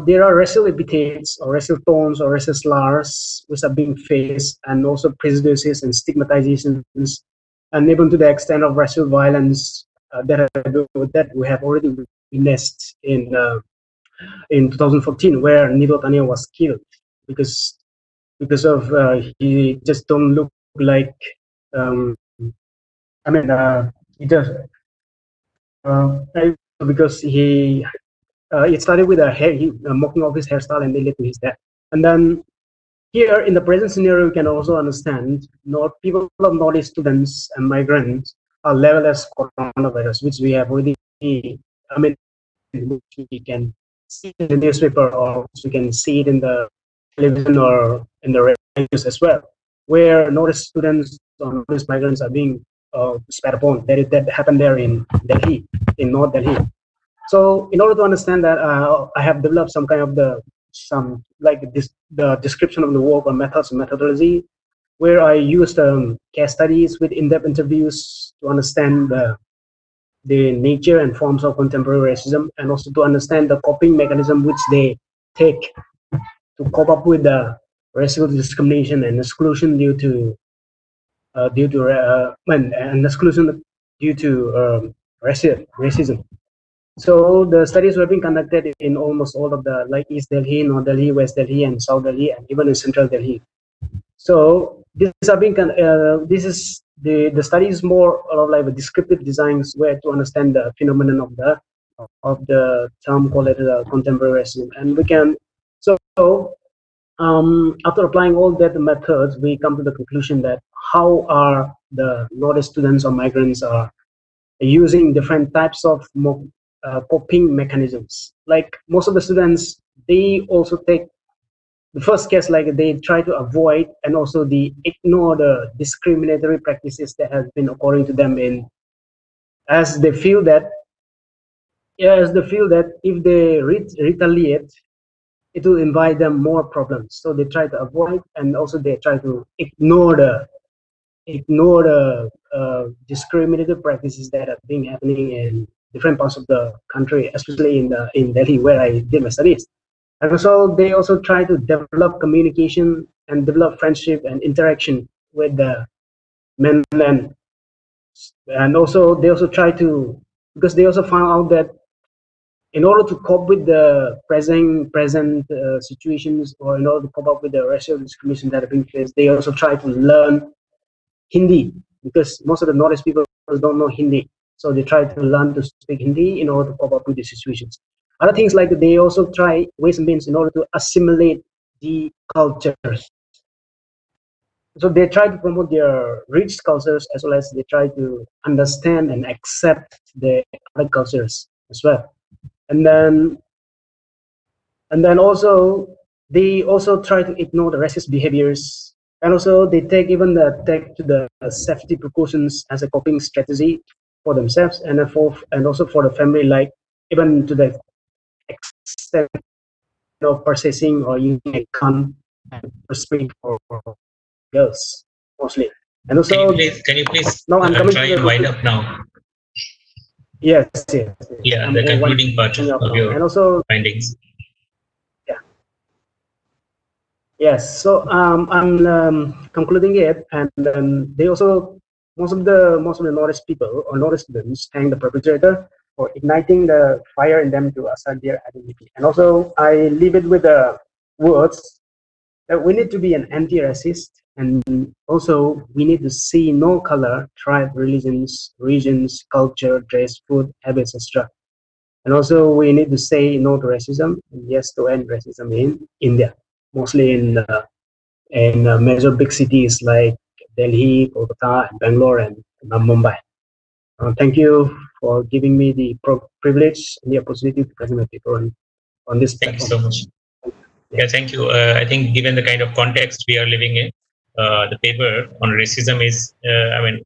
Speaker 17: there are racial epithets or racial tones or racial slurs which are being faced, and also prejudices and stigmatizations, and even to the extent of racial violence that we have already witnessed in 2014, where Nido Tania was killed because of he just don't look like he just because it started with a hair mocking of his hairstyle, and they led to his death. And then here in the present scenario, we can also understand people of knowledge students and migrants are labeled as coronavirus, which we have already which we can see in the newspaper, or we can see it in the television or in the radios as well, where knowledge students or knowledge migrants are being spat upon. That happened there in Delhi, in North Delhi. So in order to understand that, I have developed some kind of the description of the work or methods and methodology, where I used case studies with in-depth interviews to understand the nature and forms of contemporary racism, and also to understand the coping mechanism which they take to cope up with the racial discrimination and exclusion due to exclusion due to racism. So the studies were being conducted in almost all of the East Delhi, North Delhi, West Delhi, and South Delhi, and even in Central Delhi. So this is the study is more of like a descriptive designs, where to understand the phenomenon of the term called contemporary racism, and we can after applying all that methods, we come to the conclusion that how are the knowledge students or migrants are using different types of coping mechanisms. Like most of the students, they also take the first case, like they try to avoid and also ignore the discriminatory practices that have been occurring to them as they feel that if they retaliate, it will invite them more problems. So they try to avoid, and also they try to ignore the discriminative practices that have been happening in different parts of the country, especially in Delhi, where I did my studies. And also they also try to develop communication and develop friendship and interaction with the mainland. And also they also try to, because they also found out that in order to cope with the present situations, or in order to cope up with the racial discrimination that have been faced, they also try to learn Hindi, because most of the Northeast people don't know Hindi. So they try to learn to speak Hindi in order to cope up with the situations. Other things like they also try ways and means in order to assimilate the cultures. So they try to promote their rich cultures, as well as they try to understand and accept the other cultures as well. And then also they also try to ignore the racist behaviors, and also they take to the safety precautions as a coping strategy for themselves and also for the family, like even to the extent of purchasing or using a gun and spray for girls mostly. And also,
Speaker 7: can you please
Speaker 17: now I'm coming
Speaker 7: try
Speaker 17: to
Speaker 7: and wind up now?
Speaker 17: Yes.
Speaker 7: Yeah, the concluding part of your
Speaker 17: and also
Speaker 7: findings.
Speaker 17: Yes, so I'm concluding it, and then they also most of the Nordic people or Nordic students thank the perpetrator for igniting the fire in them to assert their identity. And also I leave it with the words that we need to be an anti-racist, and also we need to see no color, tribe, religions, regions, culture, dress, food, habits, etc. And also we need to say no to racism and yes to end racism in India, mostly in major big cities like Delhi, Kolkata, and Bangalore, and Mumbai. Thank you for giving me the privilege and the opportunity to present my paper on this
Speaker 7: platform. Thank you so much. Yeah, thank you. I think given the kind of context we are living in, the paper on racism is,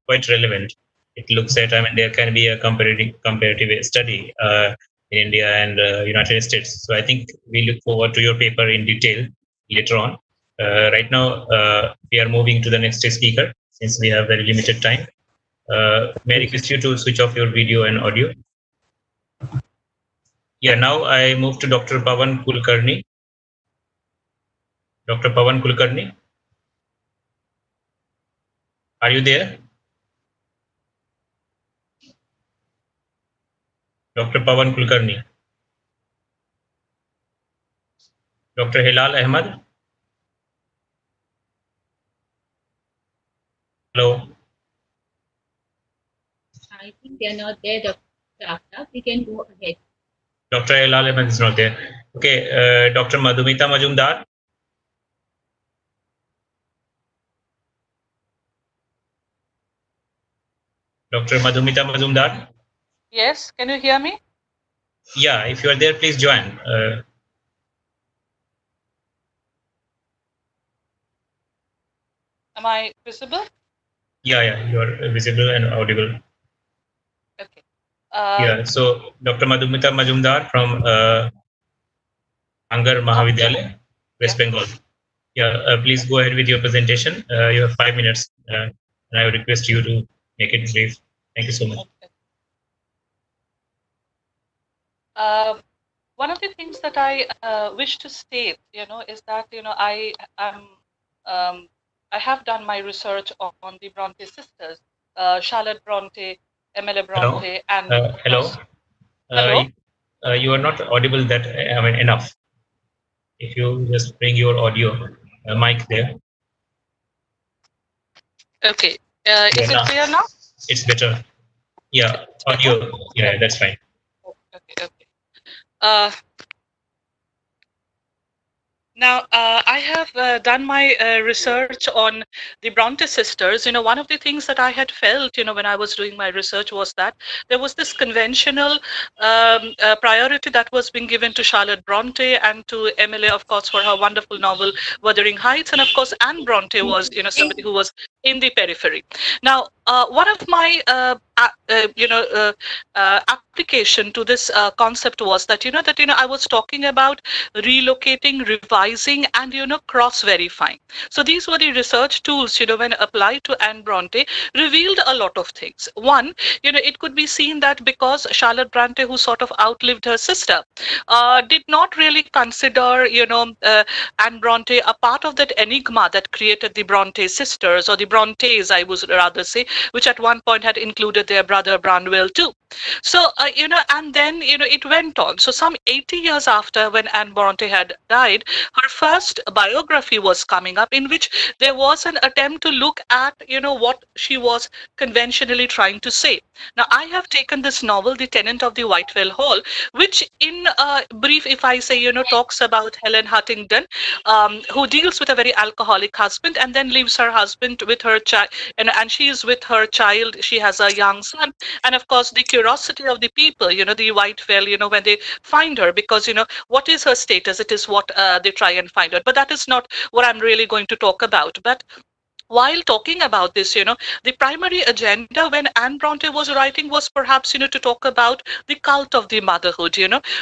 Speaker 7: quite relevant. It looks at, there can be a comparative study in India and United States. So I think we look forward to your paper in detail later on. Right now, we are moving to the next speaker since we have very limited time. May I request you to switch off your video and audio? Yeah, now I move to Dr. Pawan Kulkarni. Dr. Pawan Kulkarni, are you there? Dr. Pawan Kulkarni. Dr. Hilal Ahmad. Hello.
Speaker 1: I think they are not there, Dr. Aftab. We can go ahead.
Speaker 7: Dr. Hilal Ahmad is not there. Okay, Dr. Madhumita Majumdar. Dr. Madhumita Majumdar.
Speaker 18: Yes, can you hear me?
Speaker 7: Yeah, if you are there, please join.
Speaker 18: Am I visible?
Speaker 7: Yeah, you are visible and audible.
Speaker 18: Okay.
Speaker 7: Yeah, so Dr. Madhumita Majumdar from Angar Mahavidyalaya, West Bengal. Yeah, please go ahead with your presentation. You have 5 minutes, and I would request you to make it brief. Thank you so much.
Speaker 18: One of the things that I wish to state, is that I have done my research on the Bronte sisters, Charlotte Bronte, Emily Bronte, and
Speaker 7: hello.
Speaker 18: Hello.
Speaker 7: You are not audible that enough. If you just bring your audio mic there.
Speaker 18: Okay. Is it clear now?
Speaker 7: It's better. Yeah, audio. Yeah, that's fine.
Speaker 18: Okay. Now, I have done my research on the Bronte sisters. One of the things that I had felt, when I was doing my research was that there was this conventional priority that was being given to Charlotte Bronte and to Emily, of course, for her wonderful novel Wuthering Heights, and of course, Anne Bronte was, somebody who was in the periphery. Now, one of my, application to this concept was that, I was talking about relocating, revising, and cross-verifying. So these were the research tools, when applied to Anne Bronte, revealed a lot of things. One, it could be seen that because Charlotte Bronte, who sort of outlived her sister, did not really consider, Anne Bronte a part of that enigma that created the Bronte sisters, or the Brontes, I would rather say, which at one point had included their brother Branwell too. So, and then, it went on. So some 80 years after, when Anne Bronte had died, her first biography was coming up, in which there was an attempt to look at, what she was conventionally trying to say. Now, I have taken this novel, The Tenant of the Whitewell Hall, which in brief, if I say, talks about Helen Huntingdon, who deals with a very alcoholic husband and then leaves her husband with her child, and she is with her child. She has a young son. And of course, the curiosity of the people, the Whitewell, when they find her, because, what is her status? It is what they try and find out. But that is not what I'm really going to talk about. But while talking about this, the primary agenda when Anne Bronte was writing was perhaps, to talk about the cult of the motherhood,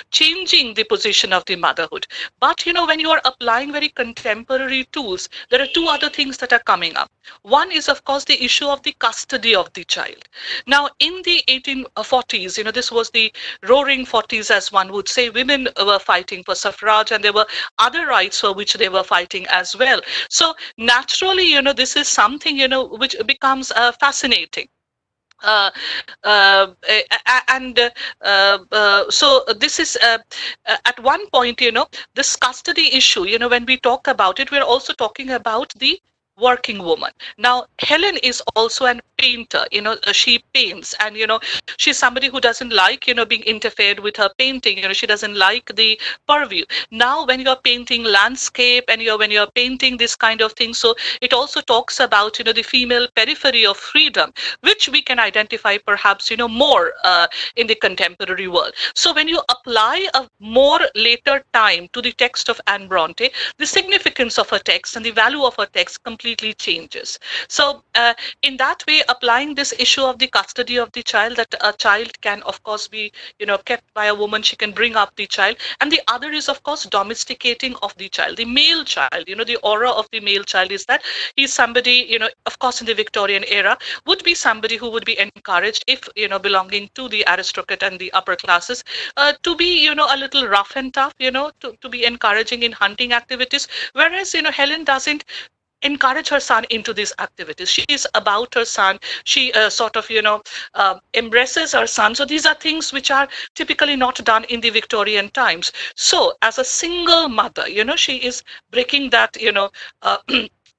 Speaker 18: changing the position of the motherhood. But, when you are applying very contemporary tools, there are two other things that are coming up. One is, of course, the issue of the custody of the child. Now, in the 1840s, this was the roaring 40s, as one would say. Women were fighting for suffrage, and there were other rights for which they were fighting as well. So naturally, this is something, which becomes fascinating. So this is at one point, this custody issue, when we talk about it, we're also talking about the working woman. Now, Helen is also an painter, she paints, and, she's somebody who doesn't like, being interfered with her painting, she doesn't like the purview. Now, when you're painting landscape and when you're painting this kind of thing, so it also talks about, the female periphery of freedom, which we can identify perhaps, more in the contemporary world. So when you apply a more later time to the text of Anne Bronte, the significance of her text and the value of her text completely changes. So in that way, applying this issue of the custody of the child, that a child can of course be kept by a woman, she can bring up the child, and the other is of course domesticating of the child, the male child. The aura of the male child is that he's somebody, of course in the Victorian era, would be somebody who would be encouraged, if belonging to the aristocrat and the upper classes, to be a little rough and tough, to be encouraging in hunting activities, whereas Helen doesn't encourage her son into these activities. She is about her son. She sort of, embraces her son. So these are things which are typically not done in the Victorian times. So as a single mother, she is breaking that,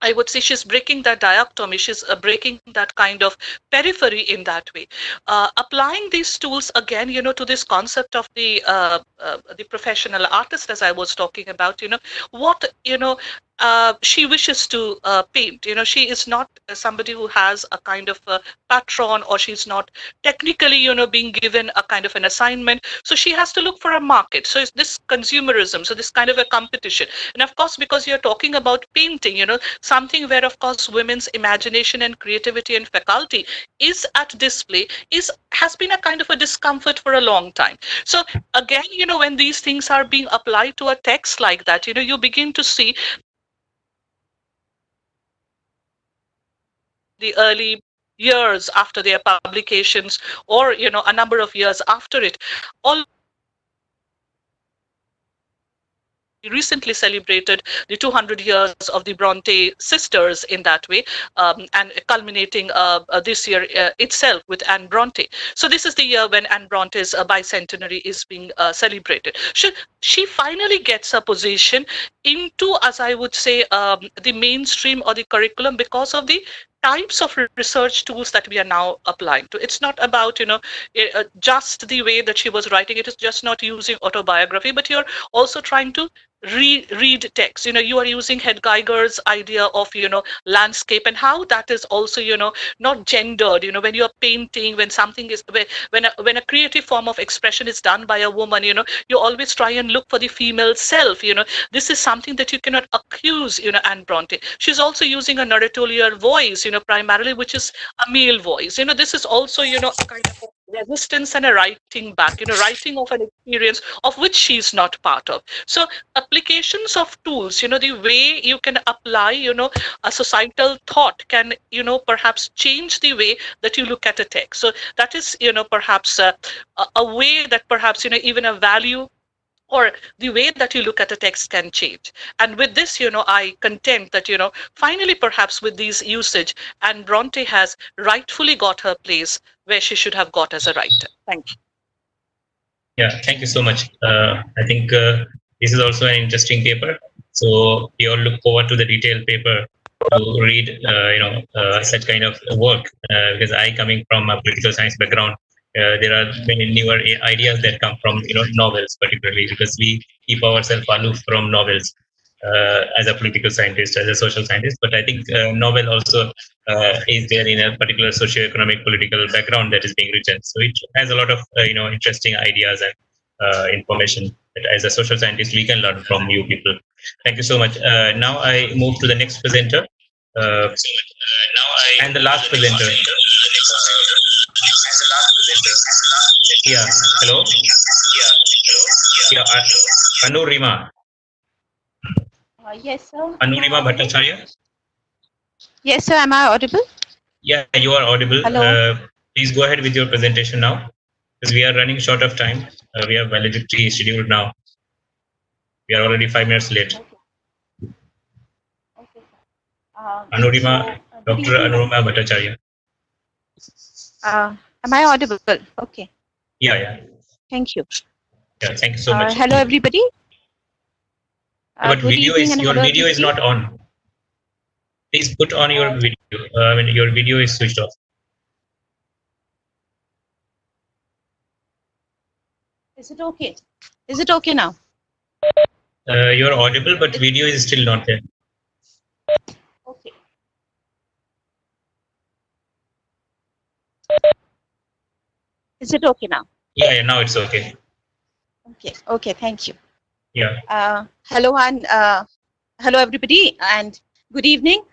Speaker 18: I would say she's breaking that dichotomy. She's breaking that kind of periphery in that way. Applying these tools again, to this concept of the professional artist, as I was talking about, what, she wishes to paint. She is not somebody who has a kind of a patron, or she's not technically, being given a kind of an assignment. So she has to look for a market. So it's this consumerism, so this kind of a competition. And of course, because you're talking about painting, something where, of course, women's imagination and creativity and faculty is at display, has been a kind of a discomfort for a long time. So again, when these things are being applied to a text like that, you begin to see the early years after their publications, or a number of years after it. All recently celebrated the 200 years of the Bronte sisters in that way, and culminating this year itself with Anne Bronte. So this is the year when Anne Bronte's bicentenary is being celebrated. She finally gets a position into, as I would say, the mainstream or the curriculum, because of the types of research tools that we are now applying to. It's not about, just the way that she was writing. It is just not using autobiography, but you're also trying to read text. You are using Heidegger's idea of landscape, and how that is also not gendered. When you are painting, when something is when a creative form of expression is done by a woman, you always try and look for the female self. This is something that you cannot accuse Anne Bronte. She's also using a narratorial voice, primarily, which is a male voice. This is also a kind of resistance and a writing back, writing of an experience of which she's not part of. So applications of tools, the way you can apply, a societal thought can, perhaps change the way that you look at a text. So that is, perhaps a way that perhaps, even a value or the way that you look at a text can change. And with this, I contend that, finally, perhaps with these usage, and Bronte has rightfully got her place where she should have got as a writer. Thank you.
Speaker 7: Yeah, thank you so much. I think this is also an interesting paper. So we all look forward to the detailed paper to read, such kind of work. Because I, coming from a political science background, there are many newer ideas that come from novels, particularly because we keep ourselves aloof from novels as a political scientist, as a social scientist. But I think novel also is there in a particular socio-economic political background that is being written. So it has a lot of interesting ideas and information that as a social scientist we can learn from you people. Thank you so much. Now I move to the next presenter. And the last presenter. Yeah, hello. Yeah, Anurima.
Speaker 19: Yes, sir.
Speaker 7: Anurima Bhattacharya.
Speaker 19: Yes, sir. Am I audible?
Speaker 7: Yeah, you are audible.
Speaker 19: Hello.
Speaker 7: Please go ahead with your presentation now, because we are running short of time. We have valedictory scheduled now. We are already 5 minutes late.
Speaker 19: Okay.
Speaker 7: Anurima, Dr. Anurima Bhattacharya.
Speaker 19: Am I audible? Okay.
Speaker 7: Yeah.
Speaker 19: Thank you.
Speaker 7: Yeah, thank you so much.
Speaker 19: Hello, everybody.
Speaker 7: But
Speaker 19: Good
Speaker 7: your
Speaker 19: evening and hello,
Speaker 7: video is not on. Please put on your video. Your video is switched off.
Speaker 19: Is it okay? Is it okay now?
Speaker 7: You're audible, but video is still not there.
Speaker 19: Okay. Is it okay now?
Speaker 7: Yeah, now it's okay.
Speaker 19: Okay, thank you.
Speaker 7: Yeah.
Speaker 19: Hello, and hello, everybody, and good evening.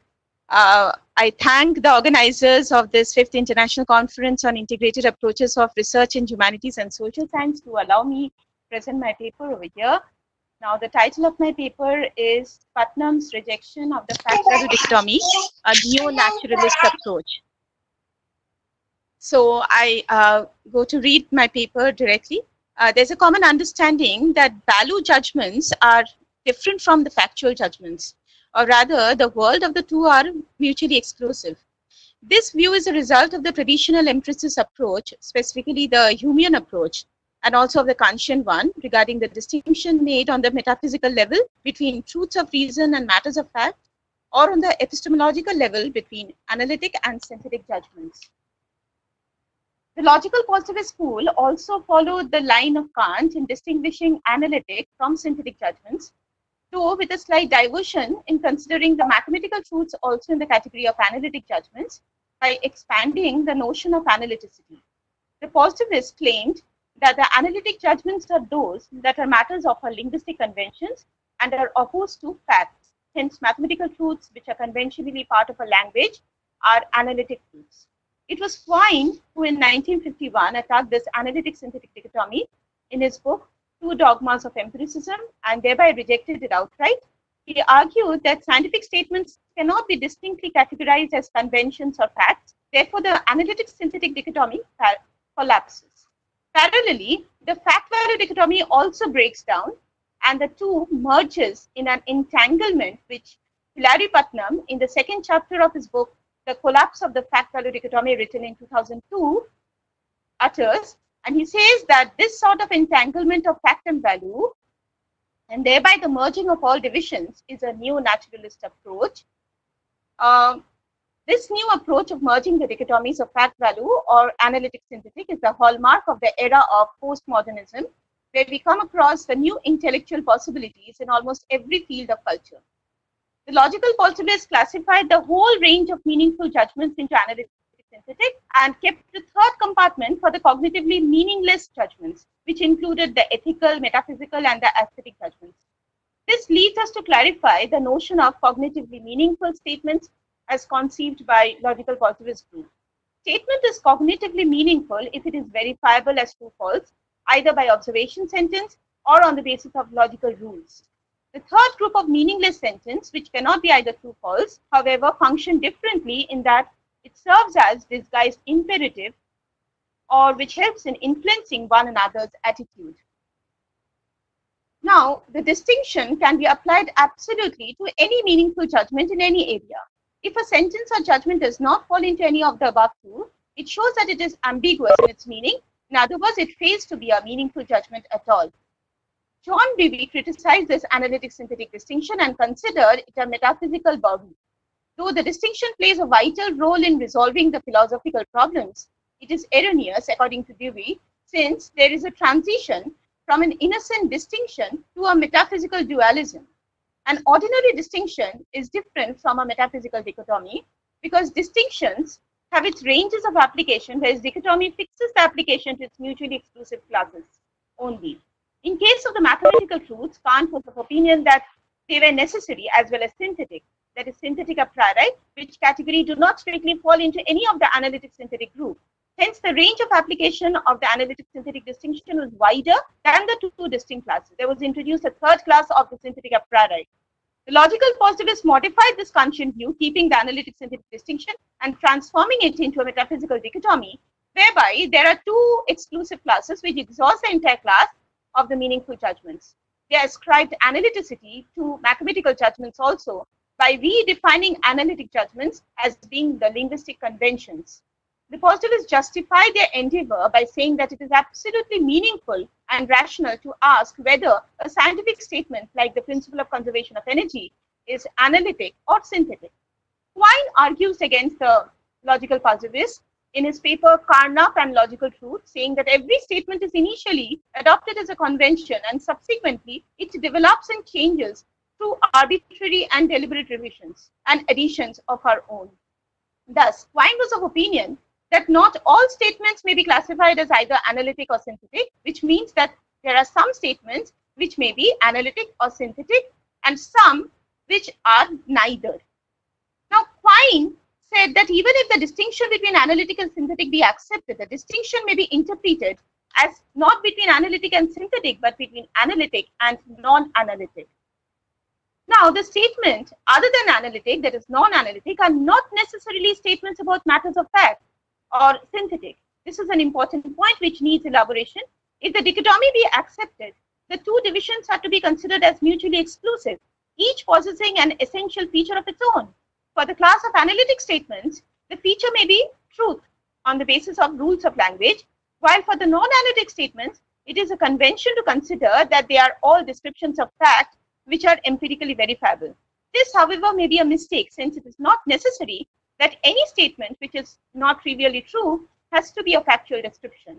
Speaker 19: I thank the organizers of this 5th International Conference on Integrated Approaches of Research in Humanities and Social Science to allow me to present my paper over here. Now, the title of my paper is Putnam's Rejection of the Fact-Value Dichotomy, a Neo-Naturalist Approach. So I go to read my paper directly. There's a common understanding that value judgments are different from the factual judgments, or rather, the world of the two are mutually exclusive. This view is a result of the traditional empiricist approach, specifically the Humean approach, and also of the Kantian one, regarding the distinction made on the metaphysical level between truths of reason and matters of fact, or on the epistemological level between analytic and synthetic judgments. The logical positivist school also followed the line of Kant in distinguishing analytic from synthetic judgments, though with a slight diversion in considering the mathematical truths also in the category of analytic judgments by expanding the notion of analyticity. The positivists claimed that the analytic judgments are those that are matters of our linguistic conventions and are opposed to facts. Hence, mathematical truths which are conventionally part of a language are analytic truths. It was Quine who in 1951 attacked this analytic-synthetic dichotomy in his book, Two Dogmas of Empiricism, and thereby rejected it outright. He argued that scientific statements cannot be distinctly categorized as conventions or facts. Therefore, the analytic-synthetic dichotomy collapses. Parallelly, the fact-value dichotomy also breaks down, and the two merges in an entanglement which Hilary Putnam, in the second chapter of his book, The Collapse of the Fact-Value Dichotomy, written in 2002, utters. And he says that this sort of entanglement of fact and value, and thereby the merging of all divisions, is a neo-naturalist approach. This new approach of merging the dichotomies of fact-value or analytic-synthetic is the hallmark of the era of postmodernism, where we come across the new intellectual possibilities in almost every field of culture. The logical positivists classified the whole range of meaningful judgments into analytic synthetic and kept the third compartment for the cognitively meaningless judgments, which included the ethical, metaphysical, and the aesthetic judgments. This leads us to clarify the notion of cognitively meaningful statements as conceived by logical positivist group. Statement is cognitively meaningful if it is verifiable as true-false, either by observation sentence or on the basis of logical rules. The third group of meaningless sentence, which cannot be either true-false, however, function differently in that it serves as disguised imperative or which helps in influencing one another's attitude. Now, the distinction can be applied absolutely to any meaningful judgment in any area. If a sentence or judgment does not fall into any of the above two, it shows that it is ambiguous in its meaning. In other words, it fails to be a meaningful judgment at all. John Dewey criticized this analytic-synthetic distinction and considered it a metaphysical bogey. Though the distinction plays a vital role in resolving the philosophical problems, it is erroneous, according to Dewey, since there is a transition from an innocent distinction to a metaphysical dualism. An ordinary distinction is different from a metaphysical dichotomy because distinctions have its ranges of application, whereas dichotomy fixes the application to its mutually exclusive classes only. In case of the mathematical truths, Kant was of opinion that they were necessary as well as synthetic, that is synthetic a priori, which category do not strictly fall into any of the analytic synthetic group. Hence, the range of application of the analytic synthetic distinction was wider than the two distinct classes. There was introduced a third class of the synthetic a priori. The logical positivists modified this Kantian view, keeping the analytic synthetic distinction and transforming it into a metaphysical dichotomy, whereby there are two exclusive classes which exhaust the entire class of the meaningful judgments. They ascribed analyticity to mathematical judgments also by redefining analytic judgments as being the linguistic conventions. The positivists justify their endeavor by saying that it is absolutely meaningful and rational to ask whether a scientific statement like the principle of conservation of energy is analytic or synthetic. Quine argues against the logical positivists in his paper Carnap and Logical Truth, saying that every statement is initially adopted as a convention and subsequently it develops and changes through arbitrary and deliberate revisions and additions of our own. Thus, Quine was of opinion that not all statements may be classified as either analytic or synthetic, which means that there are some statements which may be analytic or synthetic and some which are neither. Now, Quine said that even if the distinction between analytic and synthetic be accepted, the distinction may be interpreted as not between analytic and synthetic, but between analytic and non-analytic. Now, the statement other than analytic, that is non-analytic, are not necessarily statements about matters of fact or synthetic. This is an important point which needs elaboration. If the dichotomy be accepted, the two divisions are to be considered as mutually exclusive, each possessing an essential feature of its own. For the class of analytic statements, the feature may be truth on the basis of rules of language, while for the non-analytic statements, it is a convention to consider that they are all descriptions of fact which are empirically verifiable. This, however, may be a mistake, since it is not necessary that any statement which is not trivially true has to be a factual description.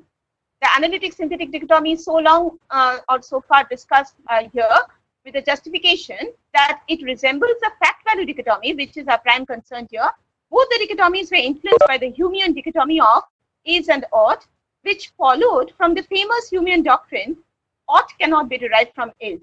Speaker 19: The analytic-synthetic dichotomy is so long or so far discussed here with the justification that it resembles the fact-value dichotomy, which is our prime concern here. Both the dichotomies were influenced by the Humean dichotomy of is and ought, which followed from the famous Humean doctrine, ought cannot be derived from is.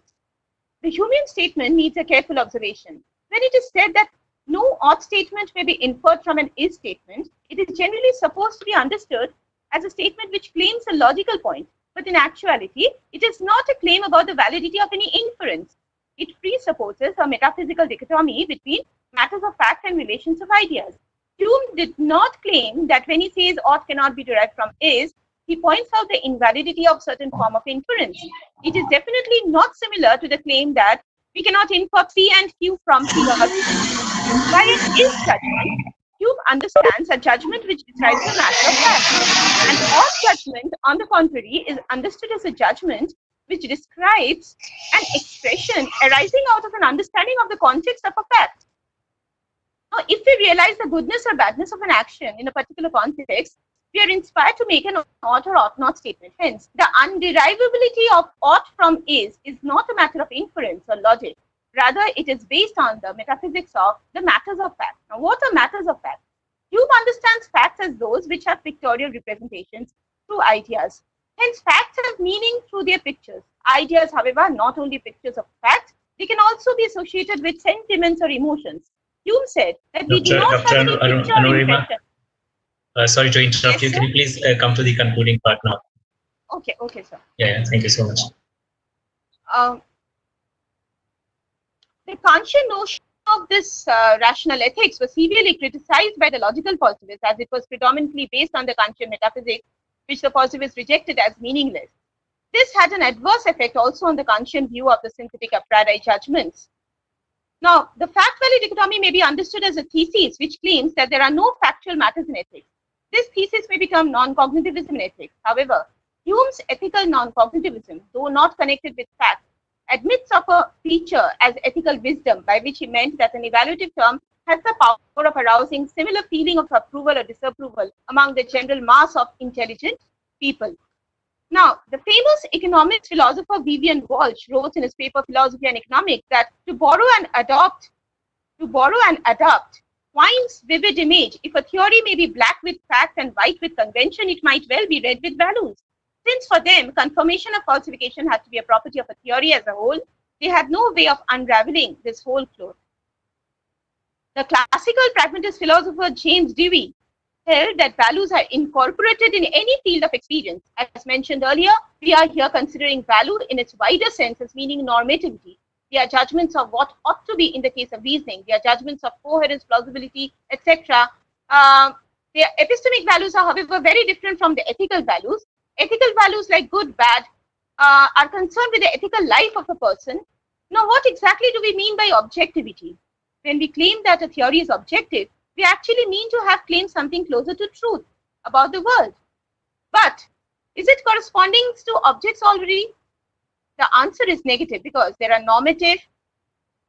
Speaker 19: The Humean statement needs a careful observation. When it is said that no ought statement may be inferred from an is statement, it is generally supposed to be understood as a statement which claims a logical point, but in actuality, it is not a claim about the validity of any inference. It presupposes a metaphysical dichotomy between matters of fact and relations of ideas. Hume did not claim that when he says ought cannot be derived from is, he points out the invalidity of certain form of inference. It is definitely not similar to the claim that we cannot infer P and Q from P or Q. By an is judgment, Hume understands a judgment which describes a matter of fact. An ought judgment, on the contrary, is understood as a judgment which describes an expression arising out of an understanding of the context of a fact. Now, if we realize the goodness or badness of an action in a particular context, we are inspired to make an ought or ought not statement. Hence, the underivability of ought from is not a matter of inference or logic. Rather, it is based on the metaphysics of the matters of fact. Now, what are matters of fact? Hume understands facts as those which have pictorial representations through ideas. Hence, facts have meaning through their pictures. Ideas, however, are not only pictures of facts, they can also be associated with sentiments or emotions. Hume said that we do not
Speaker 7: Dr.
Speaker 19: have any picture
Speaker 7: Anorima,
Speaker 19: impression.
Speaker 7: sorry to interrupt you. Can you please come to the concluding part now?
Speaker 19: Okay, sir.
Speaker 7: Yeah, thank you so much.
Speaker 19: The Kantian notion of this rational ethics was severely criticized by the logical positivists, as it was predominantly based on the Kantian metaphysics, which the positivists rejected as meaningless. This had an adverse effect also on the Kantian view of the synthetic a priori judgments. Now, the fact-value dichotomy may be understood as a thesis which claims that there are no factual matters in ethics. This thesis may become non-cognitivism in ethics. However, Hume's ethical non-cognitivism, though not connected with facts, admits of a feature as ethical wisdom, by which he meant that an evaluative term has the power of arousing similar feeling of approval or disapproval among the general mass of intelligent people. Now, the famous economics philosopher Vivian Walsh wrote in his paper Philosophy and Economics that to borrow and adopt Quine's vivid image, if a theory may be black with fact and white with convention, it might well be red with values. Since for them, confirmation or falsification had to be a property of a theory as a whole, they had no way of unraveling this whole cloth. The classical pragmatist philosopher James Dewey held that values are incorporated in any field of experience. As mentioned earlier, we are here considering value in its wider sense as meaning normativity. They are judgments of what ought to be in the case of reasoning. They are judgments of coherence, plausibility, etc. Their epistemic values are, however, very different from the ethical values. Ethical values like good, bad, are concerned with the ethical life of a person. Now, what exactly do we mean by objectivity? When we claim that a theory is objective, we actually mean to have claimed something closer to truth about the world. But is it corresponding to objects already? The answer is negative, because there are normative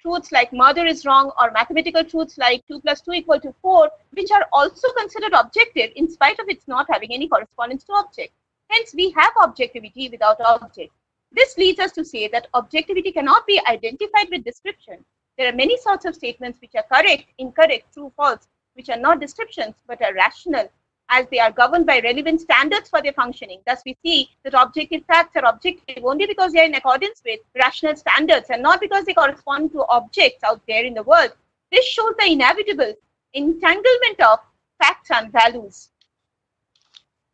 Speaker 19: truths like murder is wrong, or mathematical truths like 2 + 2 = 4, which are also considered objective in spite of its not having any correspondence to object. Hence, we have objectivity without object. This leads us to say that objectivity cannot be identified with description. There are many sorts of statements which are correct, incorrect, true, false, which are not descriptions but are rational, as they are governed by relevant standards for their functioning. Thus, we see that objective facts are objective only because they are in accordance with rational standards and not because they correspond to objects out there in the world. This shows the inevitable entanglement of facts and values.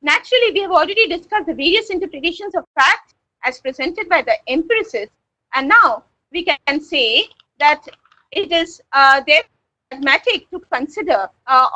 Speaker 19: Naturally, we have already discussed the various interpretations of fact as presented by the empiricists, and now we can say that it is therefore pragmatic to consider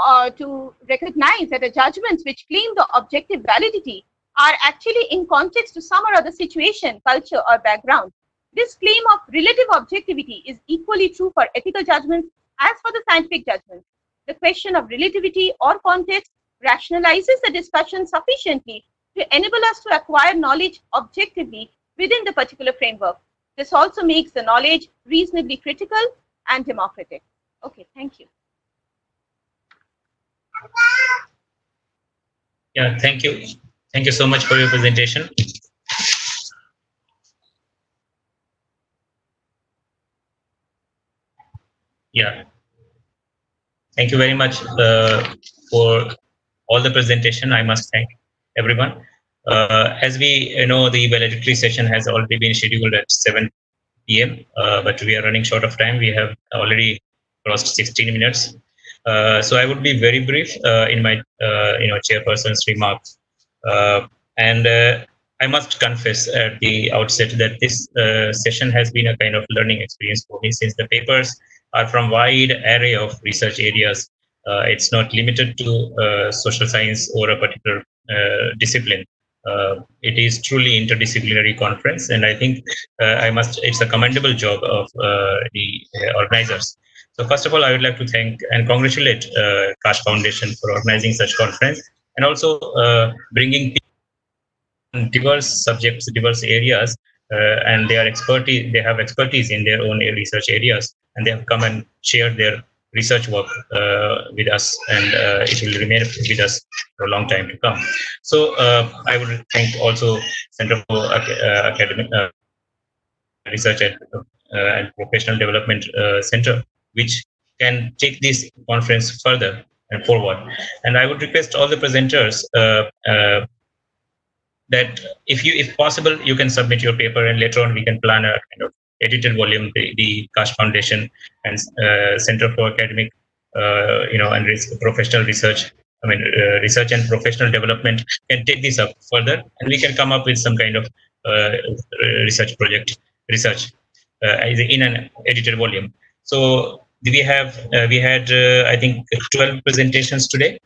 Speaker 19: or to recognize that the judgments which claim the objective validity are actually in context to some or other situation, culture, or background. This claim of relative objectivity is equally true for ethical judgments as for the scientific judgments. The question of relativity or context rationalizes the discussion sufficiently to enable us to acquire knowledge objectively within the particular framework. This also makes the knowledge reasonably critical and democratic. Okay, thank you.
Speaker 7: Yeah, thank you. Thank you so much for your presentation. Yeah. Thank you very much for all the presentation. I must thank everyone. As we know, the valedictory session has already been scheduled at 7 p.m., but we are running short of time. We have already crossed 16 minutes. So I would be very brief in my chairperson's remarks. And I must confess at the outset that this session has been a kind of learning experience for me, since the papers are from wide array of research areas. It's not limited to social science or a particular discipline. It is truly interdisciplinary conference, and I think it's a commendable job of the organizers. So first of all, I would like to thank and congratulate Kaash Foundation for organizing such conference, and also bringing diverse subjects, diverse areas, and they have expertise in their own research areas, and they have come and shared their research work with us, and it will remain with us for a long time to come. So I would thank also Center for Academic Research and Professional Development Center, which can take this conference further and forward. And I would request all the presenters that if possible, you can submit your paper, and later on we can plan a kind of edited volume. The Kaash Foundation and Center for Academic, and Professional Research. I mean, research and professional development can take this up further, and we can come up with some kind of research project, in an edited volume. So we had I think 12 presentations today.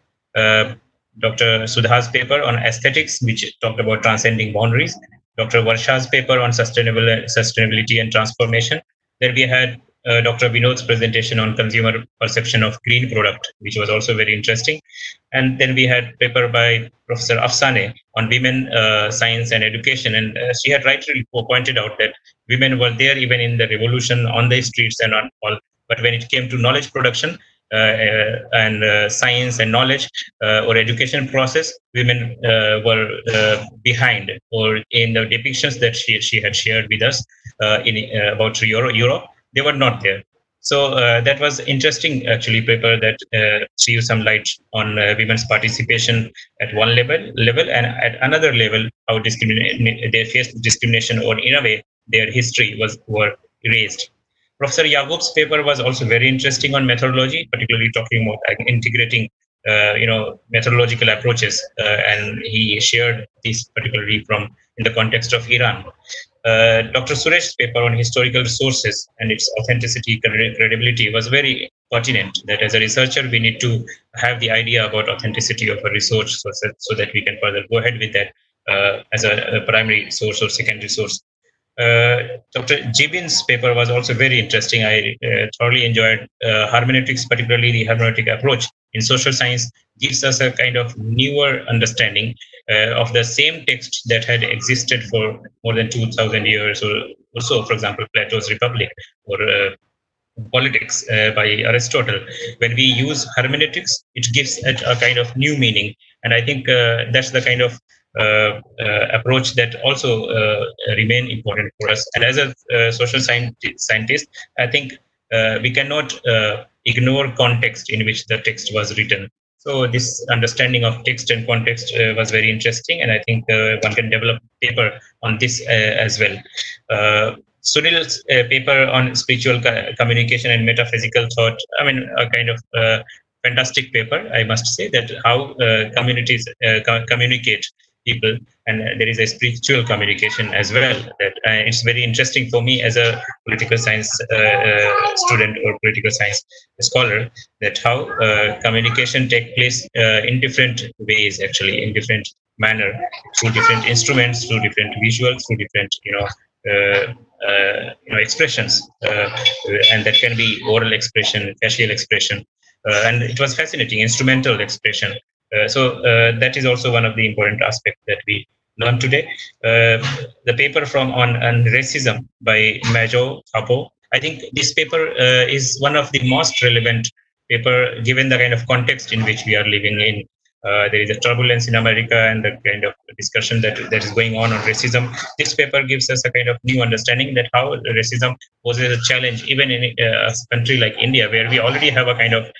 Speaker 7: Dr. Sudha's paper on aesthetics, which talked about transcending boundaries. Dr. Varsha's paper on sustainability and transformation. Then we had Dr. Vinod's presentation on consumer perception of green product, which was also very interesting. And then we had paper by Professor Afsane on women, science and education. And she had rightly pointed out that women were there even in the revolution, on the streets and on all. But when it came to knowledge production, and science and knowledge or education process, women were behind, or in the depictions that she had shared with us about Europe, they were not there. So that was interesting, actually, paper that threw some light on women's participation at one level, and at another level, how they faced discrimination, or in a way, their history were erased. Professor Yagub's paper was also very interesting on methodology, particularly talking about integrating, methodological approaches, and he shared this particularly in the context of Iran. Dr. Suresh's paper on historical sources and its authenticity, credibility was very pertinent. That as a researcher, we need to have the idea about authenticity of a resource, so that we can further go ahead with that as a primary source or secondary source. Dr. Jibin's paper was also very interesting. I thoroughly enjoyed hermeneutics, particularly the hermeneutic approach in social science gives us a kind of newer understanding of the same text that had existed for more than 2,000 years or so. For example, Plato's Republic or Politics by Aristotle. When we use hermeneutics, it gives it a kind of new meaning, and I think that's the kind of approach that also remain important for us. And as a social scientist, I think we cannot ignore context in which the text was written. So this understanding of text and context was very interesting, and I think one can develop paper on this as well. Sunil's paper on spiritual communication and metaphysical thought, I mean, a kind of fantastic paper, I must say, that how communities communicate people, and there is a spiritual communication as well. That it's very interesting for me as a political science student or political science scholar, that how communication take place in different ways, actually, in different manner, through different instruments, through different visuals, through different expressions, and that can be oral expression, facial expression, and it was fascinating, instrumental expression. So that is also one of the important aspects that we learned today. The paper on racism by Majo Thapo, I think this paper is one of the most relevant paper given the kind of context in which we are living in. There is a turbulence in America and the kind of discussion that is going on racism. This paper gives us a kind of new understanding that how racism poses a challenge even in a country like India, where we already have a kind of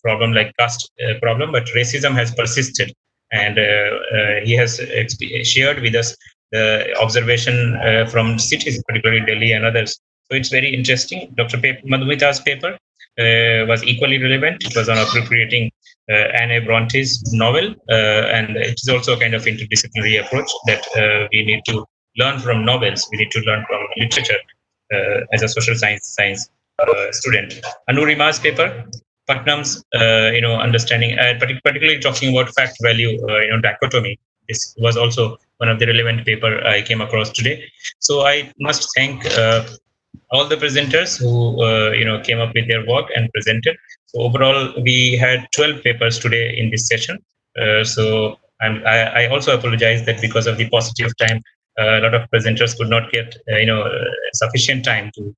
Speaker 7: problem like caste problem, but racism has persisted. And he has shared with us the observation from cities, particularly Delhi and others. So it's very interesting. Dr. Madhumita's paper was equally relevant. It was on appropriating Anne Bronte's novel, and it is also a kind of interdisciplinary approach that we need to learn from novels. We need to learn from literature as a social science student. Anurima's paper, Putnam's understanding, particularly talking about fact value dichotomy. This was also one of the relevant paper I came across today. So I must thank all the presenters who came up with their work and presented. So overall, we had 12 papers today in this session. So I also apologize that because of the paucity of time, a lot of presenters could not get sufficient time to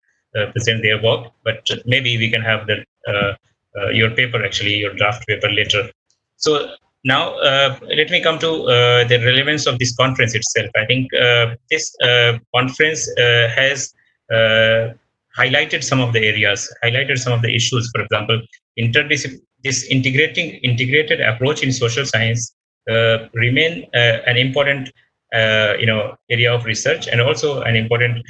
Speaker 7: present their work. But maybe we can have the your paper, actually, your draft paper later. So now let me come to the relevance of this conference itself. I think this conference has highlighted some of the areas, highlighted some of the issues. For example, this integrated approach in social science remain an important area of research, and also an important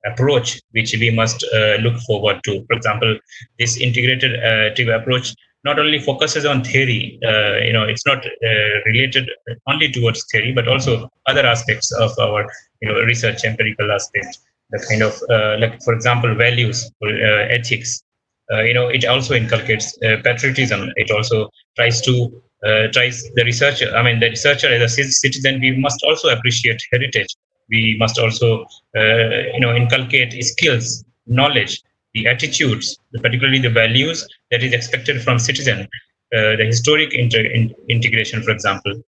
Speaker 7: approach which we must look forward to. For example, this integrative approach not only focuses on theory, it's not related only towards theory, but also other aspects of our research, empirical aspects, the kind of like, for example, values, ethics. It also inculcates patriotism. It also tries the researcher. I mean, the researcher as a citizen, we must also appreciate heritage. We must also, inculcate skills, knowledge, the attitudes, particularly the values that is expected from citizen. The historic integration, for example,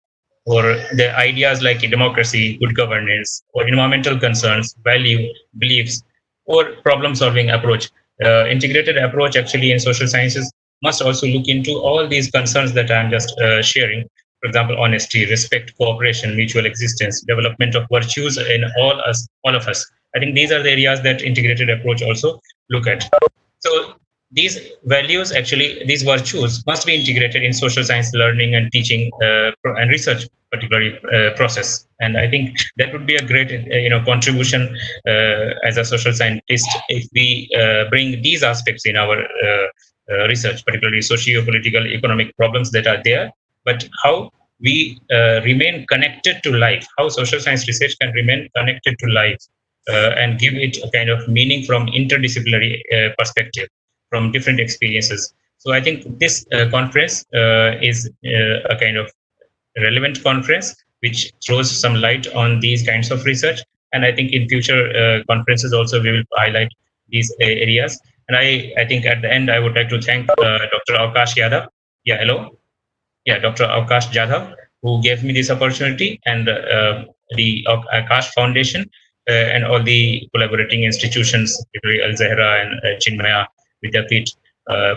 Speaker 7: or the ideas like democracy, good governance, or environmental concerns, value, beliefs, or problem-solving approach. Integrated approach actually in social sciences must also look into all these concerns that I'm just sharing. For example, honesty, respect, cooperation, mutual existence, development of virtues in all of us. I think these are the areas that integrated approach also look at. So these values, actually, these virtues must be integrated in social science learning and teaching and research, particularly process. And I think that would be a great, contribution as a social scientist if we bring these aspects in our research, particularly socio-political, economic problems that are there, but how we remain connected to life, how social science research can remain connected to life and give it a kind of meaning from interdisciplinary perspective, from different experiences. So I think this conference is a kind of relevant conference which throws some light on these kinds of research. And I think in future conferences also we will highlight these areas. And I think at the end I would like to thank Dr. Kaash Yadav. Yeah, hello. Yeah, Dr. Kaash Jadhav, who gave me this opportunity, and the Kaash Foundation and all the collaborating institutions, particularly Al Zahra and Chinmaya Vidyapeeth,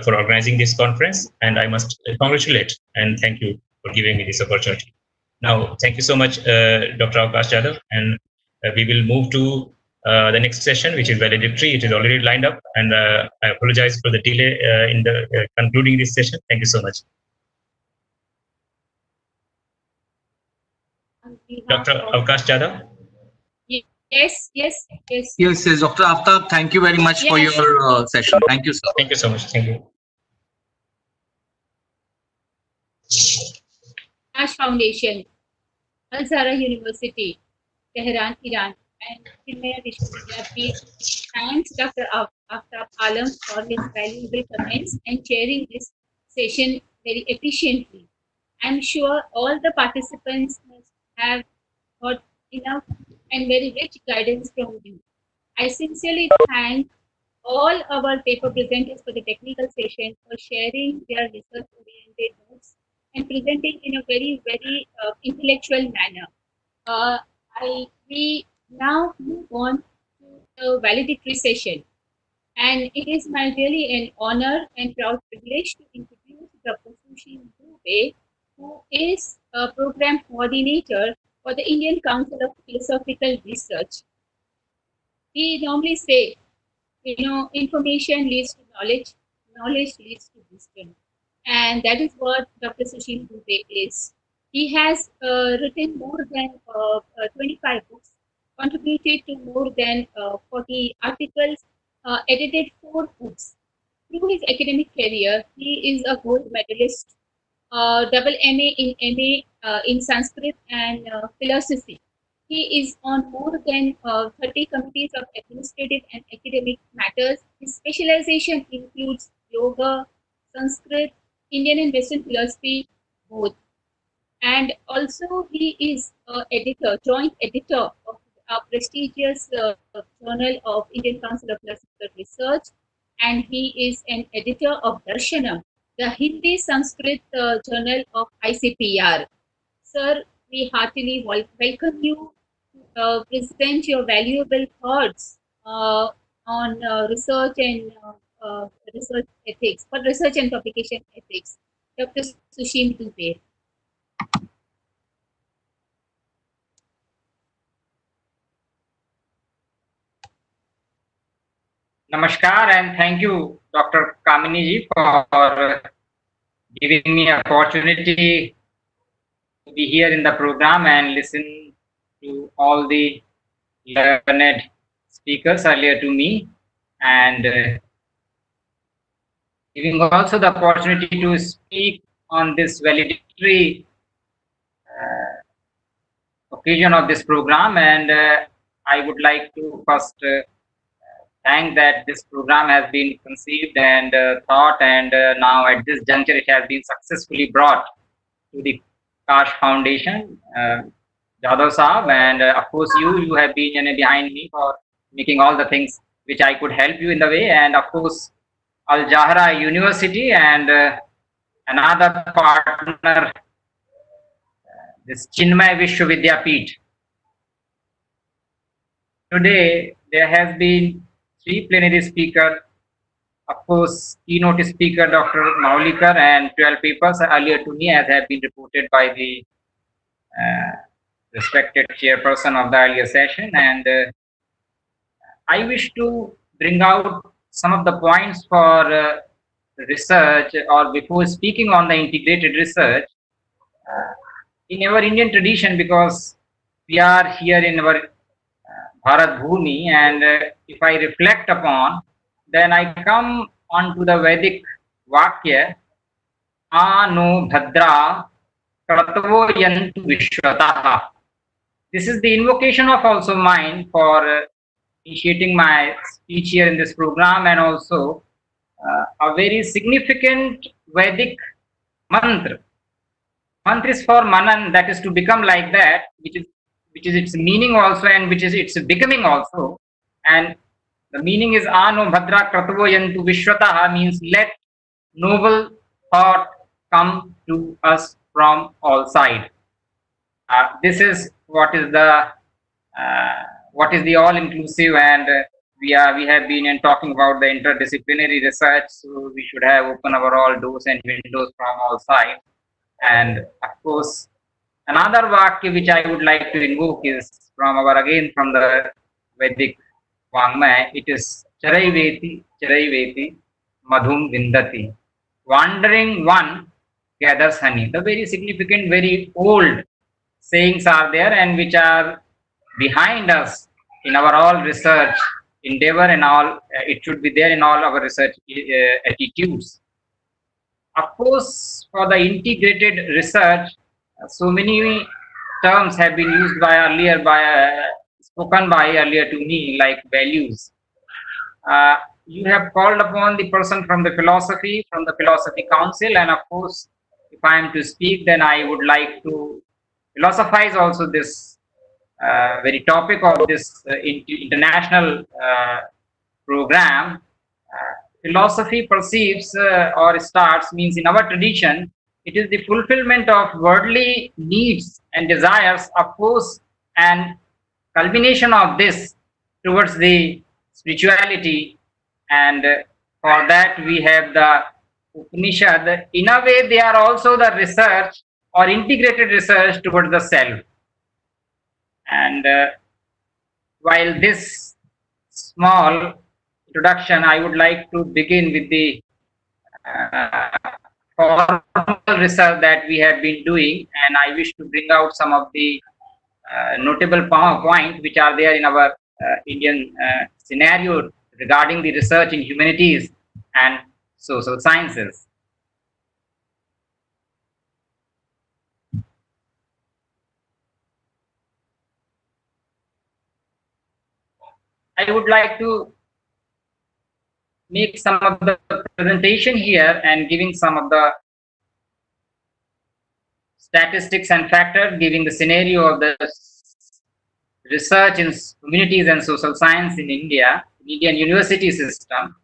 Speaker 7: for organizing this conference. And I must congratulate and thank you for giving me this opportunity. Now, thank you so much, Dr. Kaash Jadhav, and we will move to the next session, which is valedictory. It is already lined up, and I apologize for the delay in the concluding this session. Thank you so much. Dr. Kaash Jadhav?
Speaker 1: Yes.
Speaker 3: Yes, Dr. Aftab, thank you very much for your session. Thank you, sir.
Speaker 7: Thank you so much. Thank you.
Speaker 1: Kaash Foundation, Al Zahra University, Tehran, Iran, and Chinmaya Vidyapeeth thanks Dr. Aftab Alam for his valuable comments and chairing this session very efficiently. I'm sure all the participants must have got enough and very rich guidance from you. I sincerely thank all our paper presenters for the technical session, for sharing their research-oriented notes and presenting in a very, very intellectual manner. We now move on to the valedictory session. And it is my really an honor and proud privilege to introduce Dr. Sushil Dubey, who is a program coordinator for the Indian Council of Philosophical Research. We normally say, information leads to knowledge, knowledge leads to wisdom. And that is what Dr. Sushil Dubey is. He has written more than 25 books, contributed to more than 40 articles, edited 4 books. Through his academic career, he is a gold medalist, double MA in Sanskrit and philosophy. He is on more than 30 committees of administrative and academic matters. His specialization includes yoga, Sanskrit, Indian and Western philosophy, both. And also he is joint editor of a prestigious journal of Indian Council of Philosophical Research, and he is an editor of Darshanam, the Hindi Sanskrit journal of ICPR. Sir, we heartily welcome you to present your valuable thoughts on research and research ethics, for research and publication ethics, Dr. Sushim Dubey.
Speaker 20: Namaskar and thank you, Dr. Kamini ji, for giving me opportunity to be here in the program and listen to all the learned speakers earlier to me, and giving also the opportunity to speak on this valedictory occasion of this program. And I would like to first thank that this program has been conceived and thought, and now at this juncture it has been successfully brought to the Kaash Foundation, Jadhav Saab, and of course you have been behind me for making all the things which I could help you in the way, and of course Al Jahra University and another partner, this Chinmay Vishwavidyapeeth. Today there has been 3 plenary speakers, of course keynote speaker Dr. Maulikar, and 12 papers earlier to me as have been reported by the respected chairperson of the earlier session, and I wish to bring out some of the points for research, or before speaking on the integrated research in our Indian tradition, because we are here in our Bharat Bhumi, and if I reflect upon, then I come onto the Vedic Vakya, Ano Bhadra Kratavo Yantu Vishwataha. This is the invocation of also mine for initiating my speech here in this program, and also a very significant Vedic mantra. Mantra is for Manan, that is to become like that, which is its meaning also, and which is its becoming also. And the meaning is Ano Bhadra Kratavo Yantu Vishwataha, means let noble thought come to us from all sides. This is what is the all-inclusive, and we have been talking about the interdisciplinary research, so we should have opened our all doors and windows from all sides. And of course, another vakya which I would like to invoke is from the Vedic Vangmaya. It is Charaiveti Madhum Vindati. Wandering one gathers honey. The very significant, very old sayings are there, and which are behind us in our all research endeavor, and all it should be there in all our research attitudes. Of course, for the integrated research, so many terms have been used spoken by earlier to me, like values. You have called upon the person from the philosophy council, and of course, if I am to speak, then I would like to philosophize also this very topic of this international program. Philosophy perceives or starts, means in our tradition, it is the fulfillment of worldly needs and desires, of course, and culmination of this towards the spirituality. And for that we have the Upanishad. In a way, they are also the research or integrated research towards the self. And while this small introduction, I would like to begin with the formal research that we have been doing, and I wish to bring out some of the notable points which are there in our Indian scenario regarding the research in humanities and social sciences. I would like to make some of the presentation here and giving some of the statistics and factors, giving the scenario of the research in humanities and social science in India, Indian university system.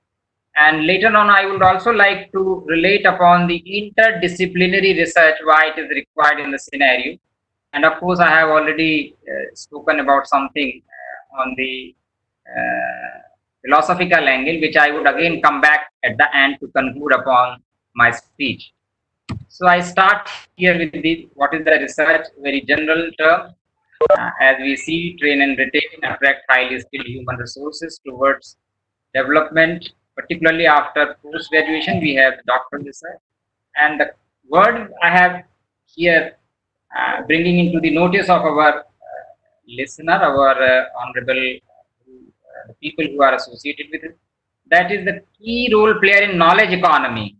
Speaker 20: And later on, I would also like to relate upon the interdisciplinary research, why it is required in the scenario. And of course, I have already spoken about something on the philosophical angle, which I would again come back at the end to conclude upon my speech. So I start here with what is the research, very general term. As we see, train and retain, attract highly skilled human resources towards development, particularly after post-graduation, we have doctoral research. And the word I have here bringing into the notice of our listener, our honorable people who are associated with it, that is the key role player in knowledge economy.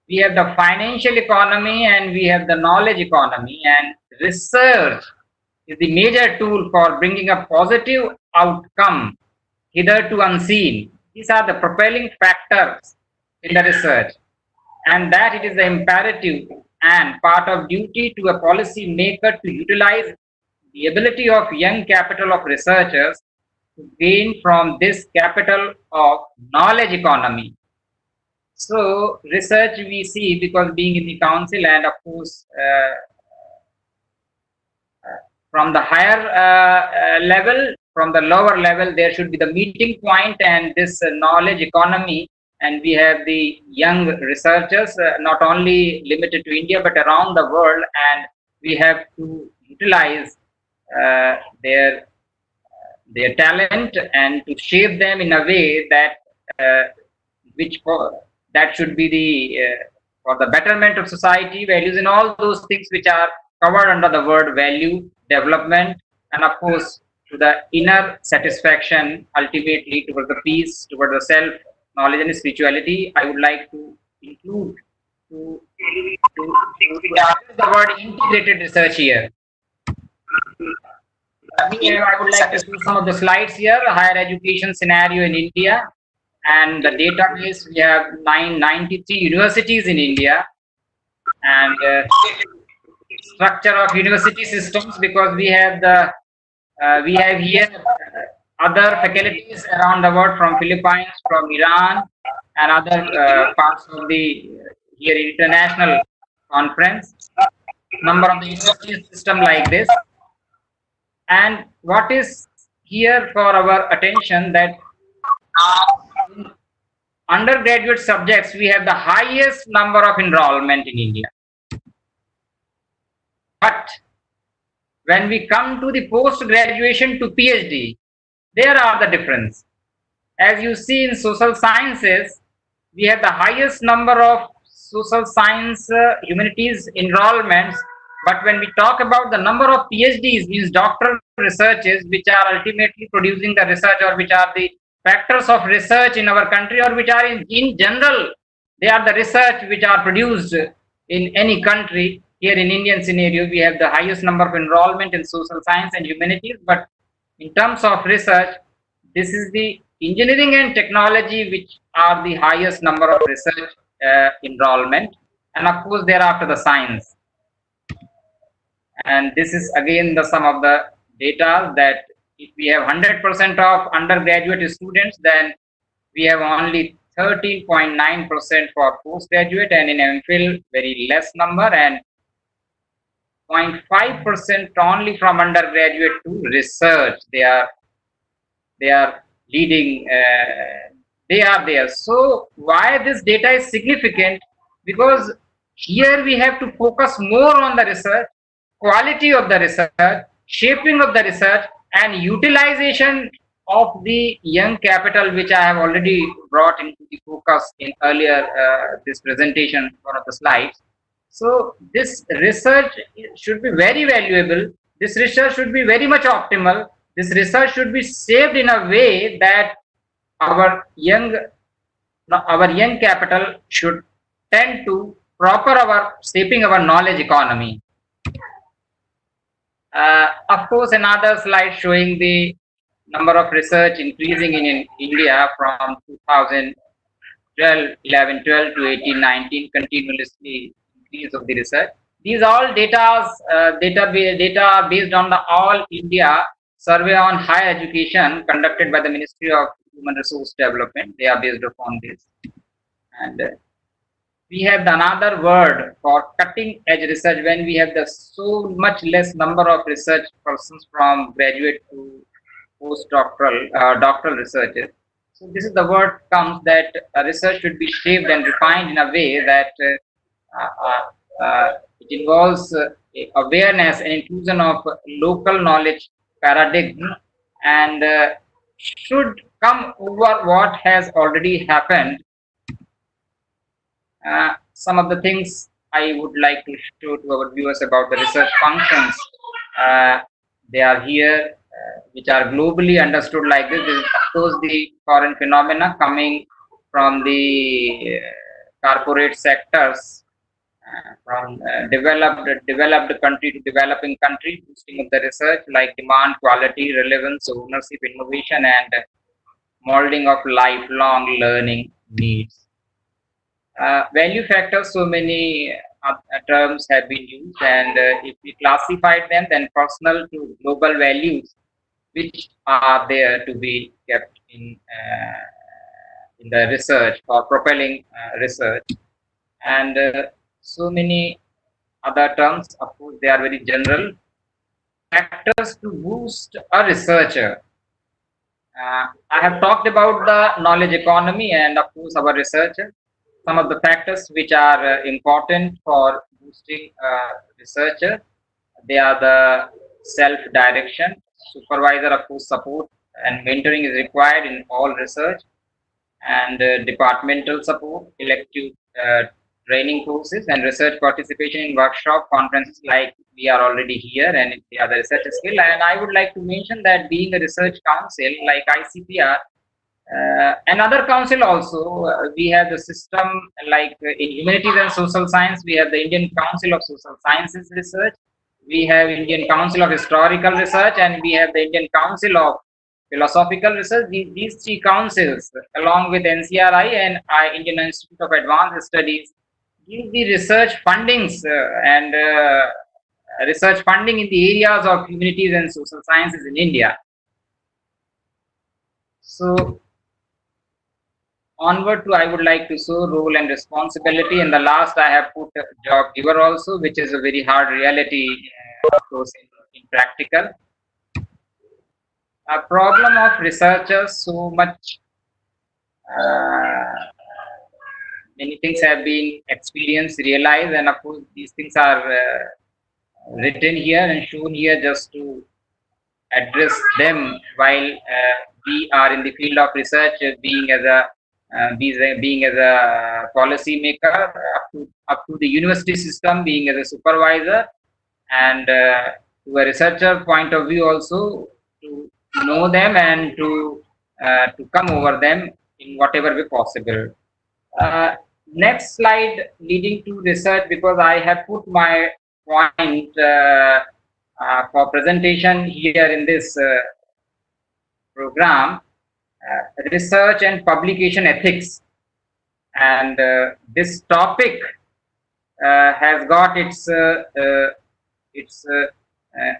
Speaker 20: We have the financial economy and we have the knowledge economy, and research is the major tool for bringing a positive outcome hitherto unseen. These are the propelling factors in the research, and that it is the imperative and part of duty to a policy maker to utilize the ability of young capital of researchers to gain from this capital of knowledge economy. So research we see, because being in the council and of course from the higher level, from the lower level, there should be the meeting point and this knowledge economy. And we have the young researchers, not only limited to India, but around the world. And we have to utilize their talent and to shape them in a way that that should be the for the betterment of society, values, and all those things which are covered under the word value, development, and of course to the inner satisfaction, ultimately towards the peace, towards the self, knowledge, and spirituality. I would like to include to the word integrated research here. I would like to see some of the slides here. Higher education scenario in India, and the database. We have 993 universities in India, and structure of university systems, because we have the we have here other faculties around the world, from Philippines, from Iran, and other parts of the here international conference. Number of the university system like this. And what is here for our attention, that undergraduate subjects, we have the highest number of enrollment in India. But when we come to the post-graduation to PhD, there are the difference. As you see in social sciences, we have the highest number of social science humanities enrollments. But when we talk about the number of PhDs, means doctoral researches, which are ultimately producing the research, or which are the factors of research in our country, or which are in general, they are the research which are produced in any country. Here in Indian scenario, we have the highest number of enrollment in social science and humanities. But in terms of research, this is the engineering and technology which are the highest number of research enrollment. And of course, thereafter the science. And this is again the sum of the data, that if we have 100% of undergraduate students, then we have only 13.9% for postgraduate, and in MPhil very less number, and 0.5% only from undergraduate to research. They are leading, they are there. So why this data is significant? Because here we have to focus more on the research, quality of the research, shaping of the research, and utilization of the young capital, which I have already brought into the focus in earlier this presentation, one of the slides. So this research should be very valuable. This research should be very much optimal. This research should be shaped in a way that our young capital should tend to shaping our knowledge economy. Of course, another slide showing the number of research increasing in India from 2012 to 18-19, continuously increase of the research. These all data are based on the All India Survey on Higher Education conducted by the Ministry of Human Resource Development. They are based upon this. And we have another word for cutting edge research, when we have the so much less number of research persons from graduate to postdoctoral doctoral researchers. So this is the word comes that research should be shaped and refined in a way that it involves awareness and inclusion of local knowledge paradigm and should come over what has already happened. Some of the things I would like to show to our viewers about the research functions. They are here, which are globally understood like this. This is, of course, the foreign phenomena coming from the corporate sectors, from developed country to developing country, boosting of the research like demand, quality, relevance, ownership, innovation, and molding of lifelong learning needs. Value factors, so many terms have been used, and if we classified them, then personal to global values, which are there to be kept in the research or propelling research, and so many other terms. Of course, they are very general. Factors to boost a researcher. I have talked about the knowledge economy and, of course, our researcher. Some of the factors which are important for boosting researcher, they are the self-direction, supervisor, of course, support and mentoring is required in all research, and departmental support, elective training courses, and research participation in workshop conferences like we are already here, and the other research skill. And I would like to mention that being a research council like ICPR, another council also, we have the system like in humanities and social science, we have the Indian Council of Social Sciences Research, we have Indian Council of Historical Research, and we have the Indian Council of Philosophical Research. These three councils, along with NCRI and Indian Institute of Advanced Studies, give the research fundings and research funding in the areas of humanities and social sciences in India. So onward to, I would like to show role and responsibility. And the last I have put job giver also, which is a very hard reality, of course, in practical. A problem of researchers, so much, many things have been experienced, realized, and of course these things are written here and shown here just to address them while we are in the field of research, being as a policy maker, up to the university system, being as a supervisor, and to a researcher point of view also, to know them and to come over them in whatever way possible. Next slide leading to research, because I have put my point for presentation here in this program, research and publication ethics, and this topic has got its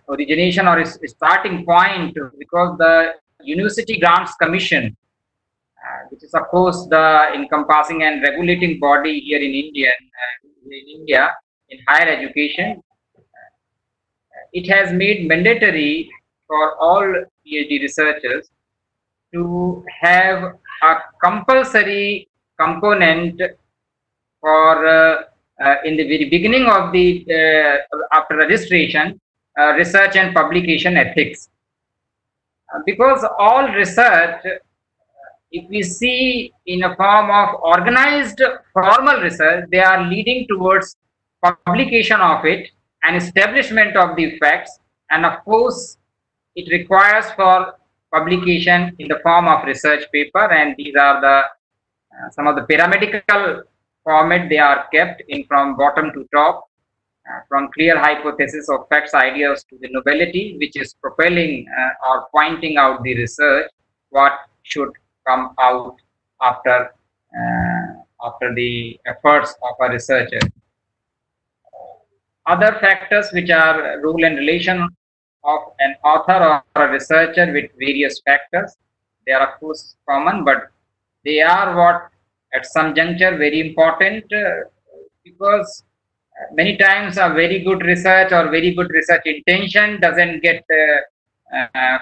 Speaker 20: origination or its starting point because the University Grants Commission, which is of course the encompassing and regulating body here in India in higher education, it has made mandatory for all PhD researchers to have a compulsory component for in the very beginning of the after registration, research and publication ethics, because all research, if we see in a form of organized formal research, they are leading towards publication of it and establishment of the facts, and of course it requires for publication in the form of research paper, and these are the some of the pyramidical format they are kept in from bottom to top, from clear hypothesis of facts, ideas to the novelty, which is propelling or pointing out the research, what should come out after the efforts of a researcher. Other factors which are role and relation of an author or a researcher with various factors, they are of course common, but they are what at some juncture very important, because many times a very good research or very good research intention doesn't get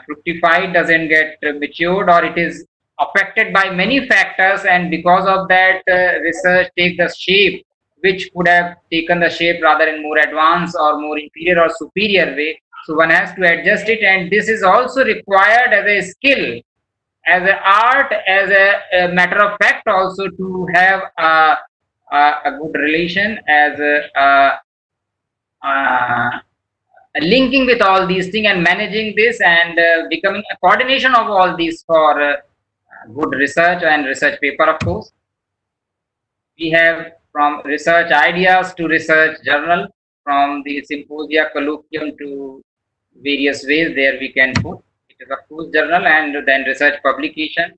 Speaker 20: fructified, doesn't get matured, or it is affected by many factors, and because of that, research takes the shape which could have taken the shape rather in more advanced or more inferior or superior way. So one has to adjust it, and this is also required as a skill, as an art, as a matter of fact, also to have a good relation as linking with all these things and managing this and becoming a coordination of all these for good research and research paper, of course. We have from research ideas to research journal, from the symposia, colloquium to various ways there we can put. It is of course journal and then research publication,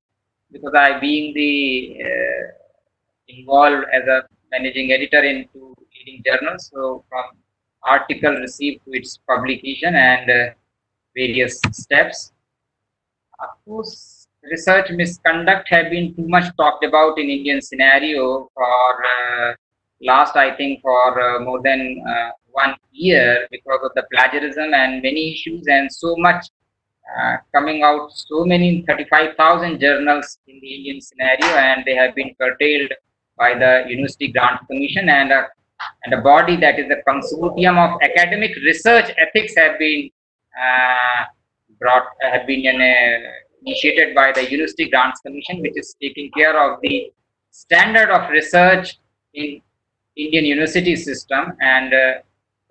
Speaker 20: because I being the involved as a managing editor into leading journals. So from article received to its publication and various steps. Of course, research misconduct have been too much talked about in Indian scenario for last, I think, for more than 1 year, because of the plagiarism and many issues and so much coming out, so many 35,000 journals in the Indian scenario, and they have been curtailed by the University Grants Commission, and a body that is the Consortium of Academic Research Ethics have been initiated by the University Grants Commission, which is taking care of the standard of research in Indian university system and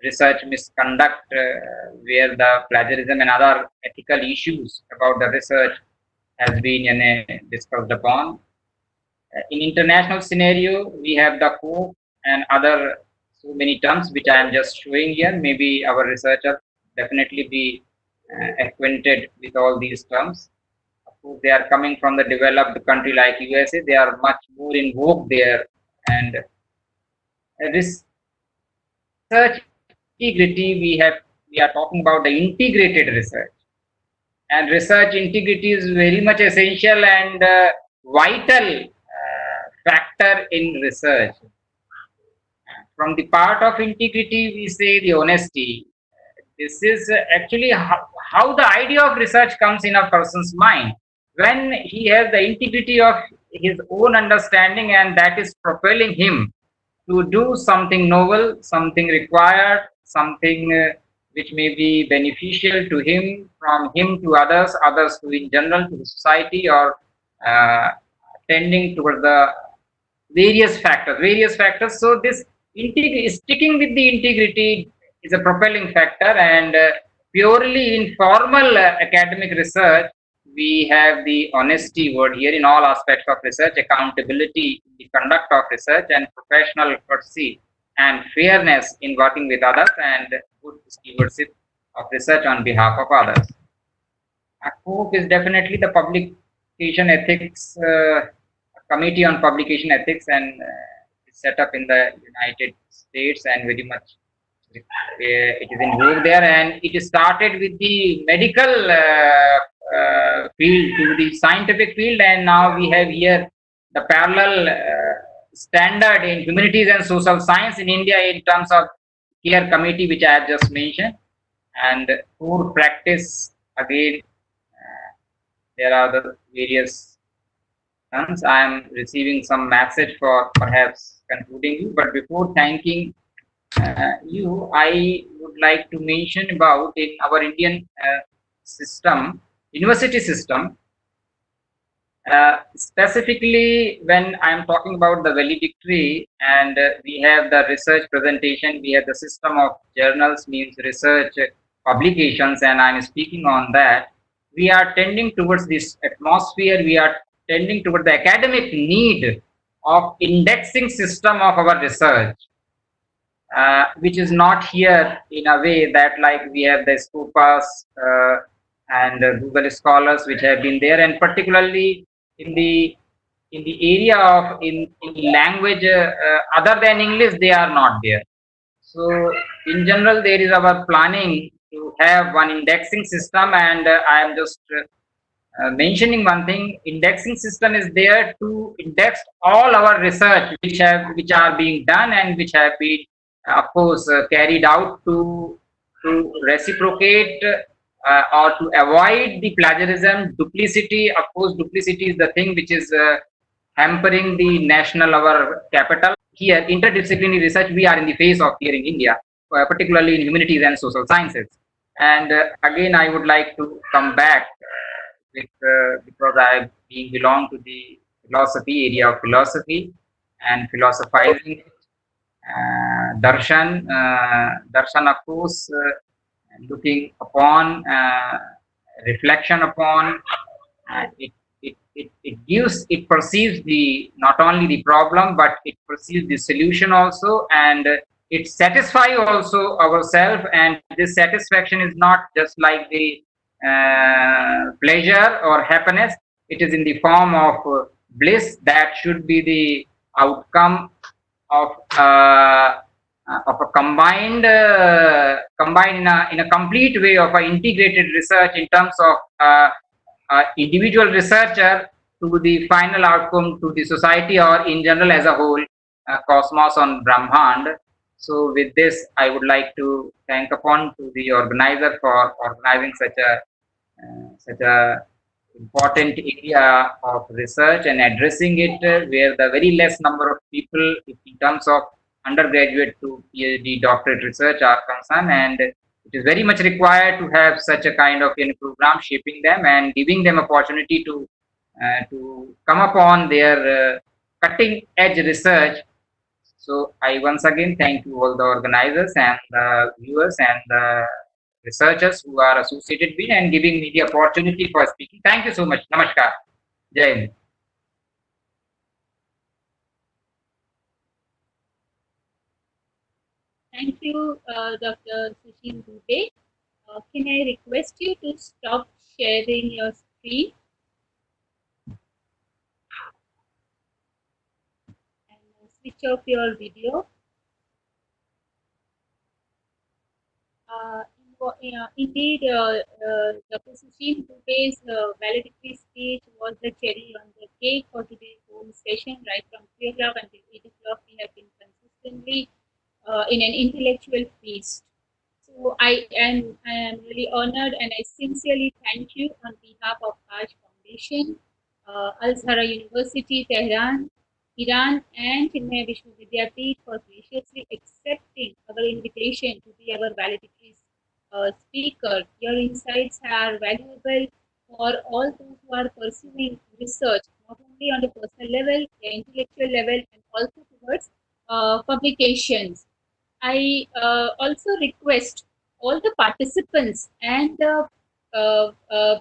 Speaker 20: research misconduct, where the plagiarism and other ethical issues about the research has been discussed upon. In international scenario, we have the Conf and other so many terms which I am just showing here. Maybe our researchers definitely be acquainted with all these terms. Of course, they are coming from the developed country like USA. They are much more in vogue there, and this research integrity we are talking about the integrated research, and research integrity is very much essential and vital factor in research. From the part of integrity, we say the honesty. This is actually how the idea of research comes in a person's mind, when he has the integrity of his own understanding, and that is propelling him to do something novel, something required, something which may be beneficial to him, from him to others, others to in general, to the society, or tending towards the various factors. So this sticking with the integrity is a propelling factor, and purely informal academic research, we have the honesty word here in all aspects of research, accountability in the conduct of research, and professional courtesy and fairness in working with others, and good stewardship of research on behalf of others. COPE is definitely the publication ethics committee on publication ethics, and is set up in the United States, and very much it is in vogue there, and it started with the medical field to the scientific field, and now we have here the parallel standard in humanities and social science in India in terms of care committee, which I have just mentioned, and core practice. Again, there are the various terms. I am receiving some message for perhaps concluding you, but before thanking you, I would like to mention about in our Indian system, university system, specifically when I am talking about the valedictory, and we have the research presentation, we have the system of journals, means research publications, and I am speaking on that. We are tending towards this atmosphere, we are tending towards the academic need of indexing system of our research, which is not here in a way that like we have the Scopus and Google Scholars, which have been there, and particularly in the area of in language other than English, they are not there. So in general, there is our planning to have one indexing system, and I am just mentioning one thing. Indexing system is there to index all our research which are being done, and which have been of course carried out to reciprocate or to avoid the plagiarism, duplicity. Of course, duplicity is the thing which is hampering the national our capital. Here, interdisciplinary research we are in the face of here in India, particularly in humanities and social sciences. And again, I would like to come back with because I belong to the philosophy area of philosophy and philosophizing. Darshan, of course, looking upon, reflection upon, it perceives the not only the problem but it perceives the solution also, and it satisfies also ourselves. And this satisfaction is not just like the pleasure or happiness; it is in the form of bliss that should be the outcome of a combined in a complete way of an integrated research in terms of individual researcher to the final outcome to the society or in general as a whole, cosmos on Brahmand. So with this, I would like to thank upon to the organizer for organizing such a important area of research and addressing it where the very less number of people in terms of undergraduate to PhD doctorate research are concerned, and it is very much required to have such a kind of program shaping them and giving them opportunity to come upon their cutting edge research. So I once again thank you all the organizers and the viewers and the researchers who are associated with and giving me the opportunity for speaking. Thank you so much. Namaskar. Jai Hind.
Speaker 1: Thank you, Dr. Sushil Dubey. Can I request you to stop sharing your screen? And switch off your video. Indeed, Dr. Sushil Dubey's valedictory speech was the cherry on the cake for today's whole session. Right from 3 o'clock until 8 o'clock, we have been consistently in an intellectual feast. So I am really honored and I sincerely thank you on behalf of Kaash Foundation, Al-Azhar University, Tehran, Iran, and Chinmaya Vishwavidyapeeth for graciously accepting our invitation to be our valedictory speaker. Your insights are valuable for all those who are pursuing research, not only on the personal level, the intellectual level, and also towards publications. I also request all the participants and the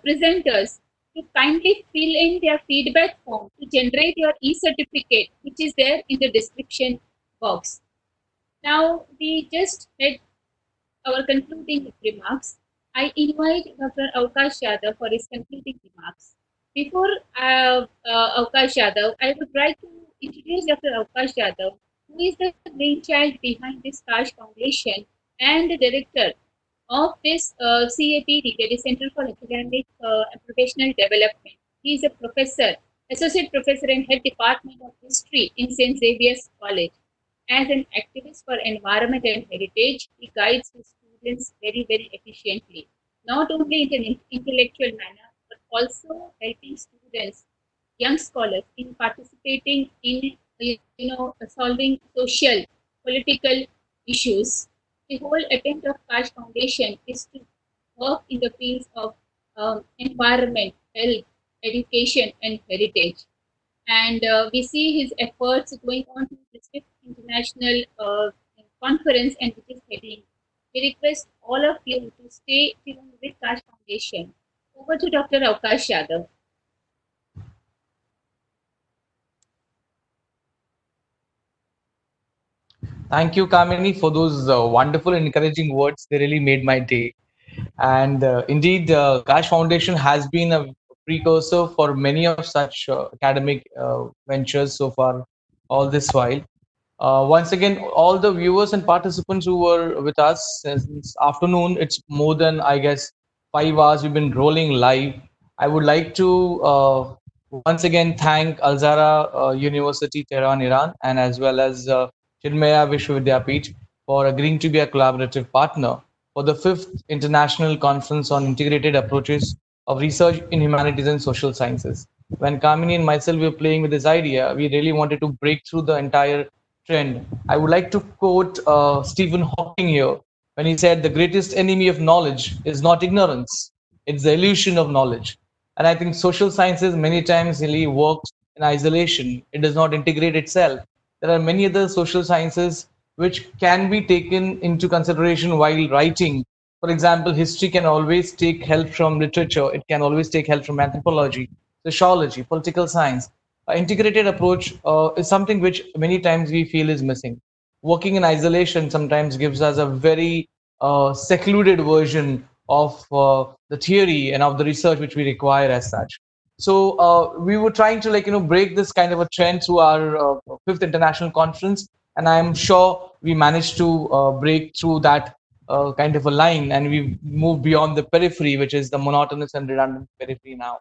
Speaker 1: presenters to kindly fill in their feedback form to generate your e-certificate, which is there in the description box. Now, we just had our concluding remarks. I invite Dr. Kaash Yadav for his concluding remarks. Before Kaash Yadav, I would like to introduce Dr. Kaash Yadav, who is the brainchild behind this Kaash Foundation and the director of this CAPD, that is Center for Academic and Professional Development. He is a professor, associate professor and head department of history in St. Xavier's College. As an activist for environment and heritage, he guides his students very, very efficiently, not only in an intellectual manner, but also helping students, young scholars, in participating in solving social, political issues. The whole attempt of Kaash Foundation is to work in the fields of environment, health, education, and heritage. And we see his efforts going on to the fifth international conference and which is heading. We request all of you to stay tuned with Kaash Foundation. Over to Dr. Kaash Yadav.
Speaker 3: Thank you, Kamini, for those wonderful and encouraging words. They really made my day. And indeed, Kaash Foundation has been a precursor for many of such academic ventures so far, all this while. Once again, all the viewers and participants who were with us since afternoon, it's more than, I guess, 5 hours we've been rolling live. I would like to once again thank Al-Azhar University, Tehran, Iran, and as well as Chinmaya Vishwavidyapeeth for agreeing to be a collaborative partner. for the 5th International Conference on Integrated Approaches of Research in Humanities and Social Sciences. When Kamini and myself were playing with this idea, we really wanted to break through the entire trend. I would like to quote Stephen Hawking here when he said, "The greatest enemy of knowledge is not ignorance, it's the illusion of knowledge." And I think social sciences many times really works in isolation. It does not integrate itself. There are many other social sciences which can be taken into consideration while writing. For example, history can always take help from literature. It can always take help from anthropology, sociology, political science. Integrated approach is something which many times we feel is missing. Working in isolation sometimes gives us a very secluded version of the theory and of the research which we require as such. So we were trying to break this kind of a trend through our 5th international conference, and I'm sure we managed to break through that kind of a line, and we've moved beyond the periphery, which is the monotonous and redundant periphery now.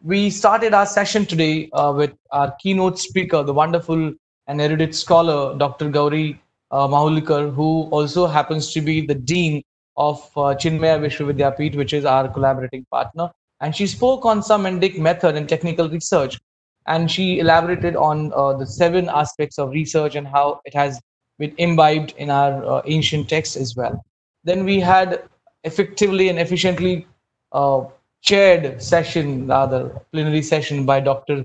Speaker 3: We started our session today with our keynote speaker, the wonderful and erudite scholar, Dr. Gauri Mahulikar, who also happens to be the Dean of Chinmaya Vishwavidyapeeth, which is our collaborating partner. And she spoke on some Indic method and technical research. And she elaborated on the 7 aspects of research and how it has been imbibed in our ancient texts as well. Then we had effectively and efficiently uh, chaired session, rather plenary session by Dr.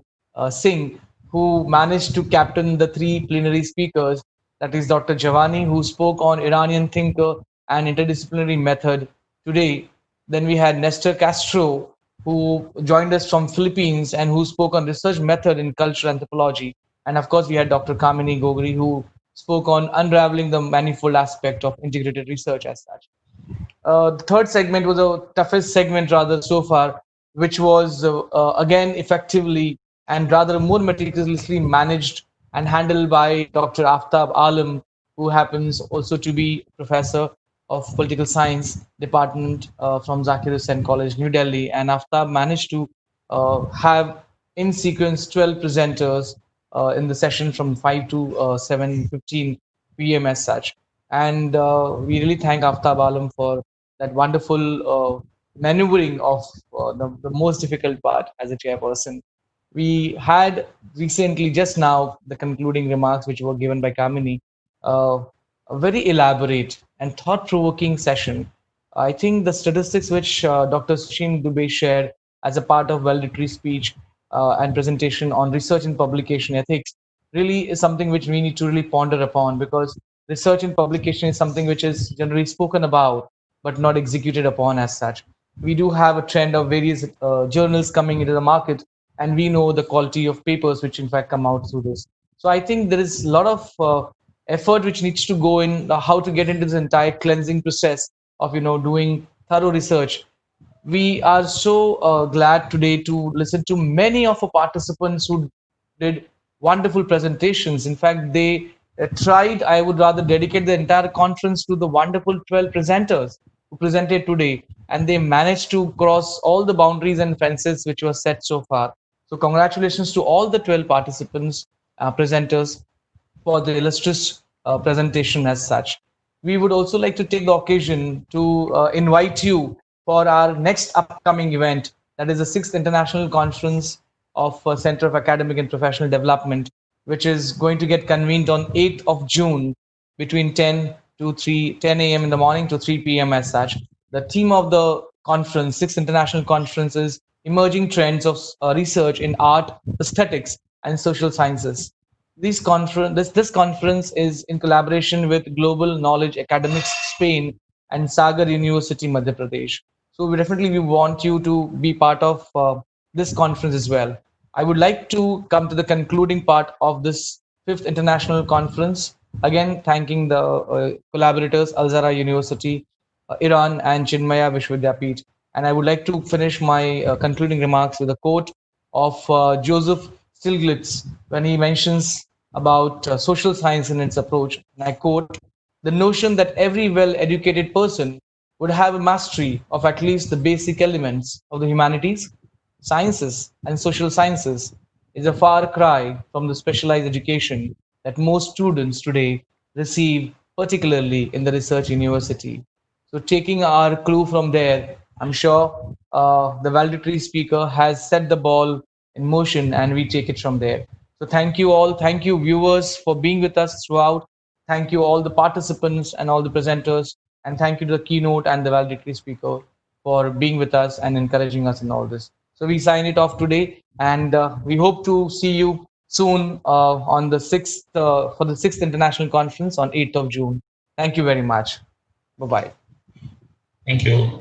Speaker 3: Singh, who managed to captain the 3 plenary speakers. That is Dr. Javani, who spoke on Iranian thinker and interdisciplinary method today. Then we had Nestor Castro, who joined us from Philippines and who spoke on research method in cultural anthropology. And of course, we had Dr. Kamini Gogri, who spoke on unraveling the manifold aspect of integrated research as such. The third segment was the toughest segment rather so far, which was again effectively and rather more meticulously managed and handled by Dr. Aftab Alam, who happens also to be professor of political science department from Zakir Hussain College, New Delhi. And Aftab managed to have in sequence 12 presenters in the session from 5 to 7:15 p.m. as such. And we really thank Aftab Alam for that wonderful maneuvering of the most difficult part as a chairperson. We had recently, just now, the concluding remarks which were given by Kamini, a very elaborate and thought-provoking session. I think the statistics which Dr. Sushin Dubey shared as a part of valedictory speech and presentation on research and publication ethics really is something which we need to really ponder upon, because research and publication is something which is generally spoken about but not executed upon as such. We do have a trend of various journals coming into the market, and we know the quality of papers which in fact come out through this. So I think there is a lot of effort which needs to go in how to get into this entire cleansing process of doing thorough research. We are so glad today to listen to many of our participants who did wonderful presentations. In fact, they tried, I would rather dedicate the entire conference to the wonderful 12 presenters who presented today, and they managed to cross all the boundaries and fences which were set so far. So congratulations to all the 12 participants, presenters, for the illustrious presentation as such. We would also like to take the occasion to invite you for our next upcoming event, that is the 6th International Conference of Center of Academic and Professional Development, which is going to get convened on 8th of June between 10 a.m. in the morning to 3 p.m. as such. The theme of the conference, 6th International Conference, is Emerging Trends of Research in Art, Aesthetics, and Social Sciences. This conference is in collaboration with Global Knowledge Academics Spain and Sagar University, Madhya Pradesh. So we want you to be part of this conference as well. I would like to come to the concluding part of this 5th International Conference. Again, thanking the collaborators, Al Azhar University, Iran, and Chinmaya Vishwavidyapeeth. And I would like to finish my concluding remarks with a quote of Joseph Stiglitz when he mentions about social science and its approach. And I quote, "The notion that every well-educated person would have a mastery of at least the basic elements of the humanities, sciences, and social sciences is a far cry from the specialized education that most students today receive, particularly in the research university." So taking our clue from there, I'm sure the valedictory speaker has set the ball in motion and we take it from there. So thank you all. Thank you viewers for being with us throughout. Thank you all the participants and all the presenters. And thank you to the keynote and the valedictory speaker for being with us and encouraging us in all this. So we sign it off today and we hope to see you soon on the 6th for the 6th International Conference on 8th of June. Thank you very much. Bye-bye.
Speaker 7: Thank you.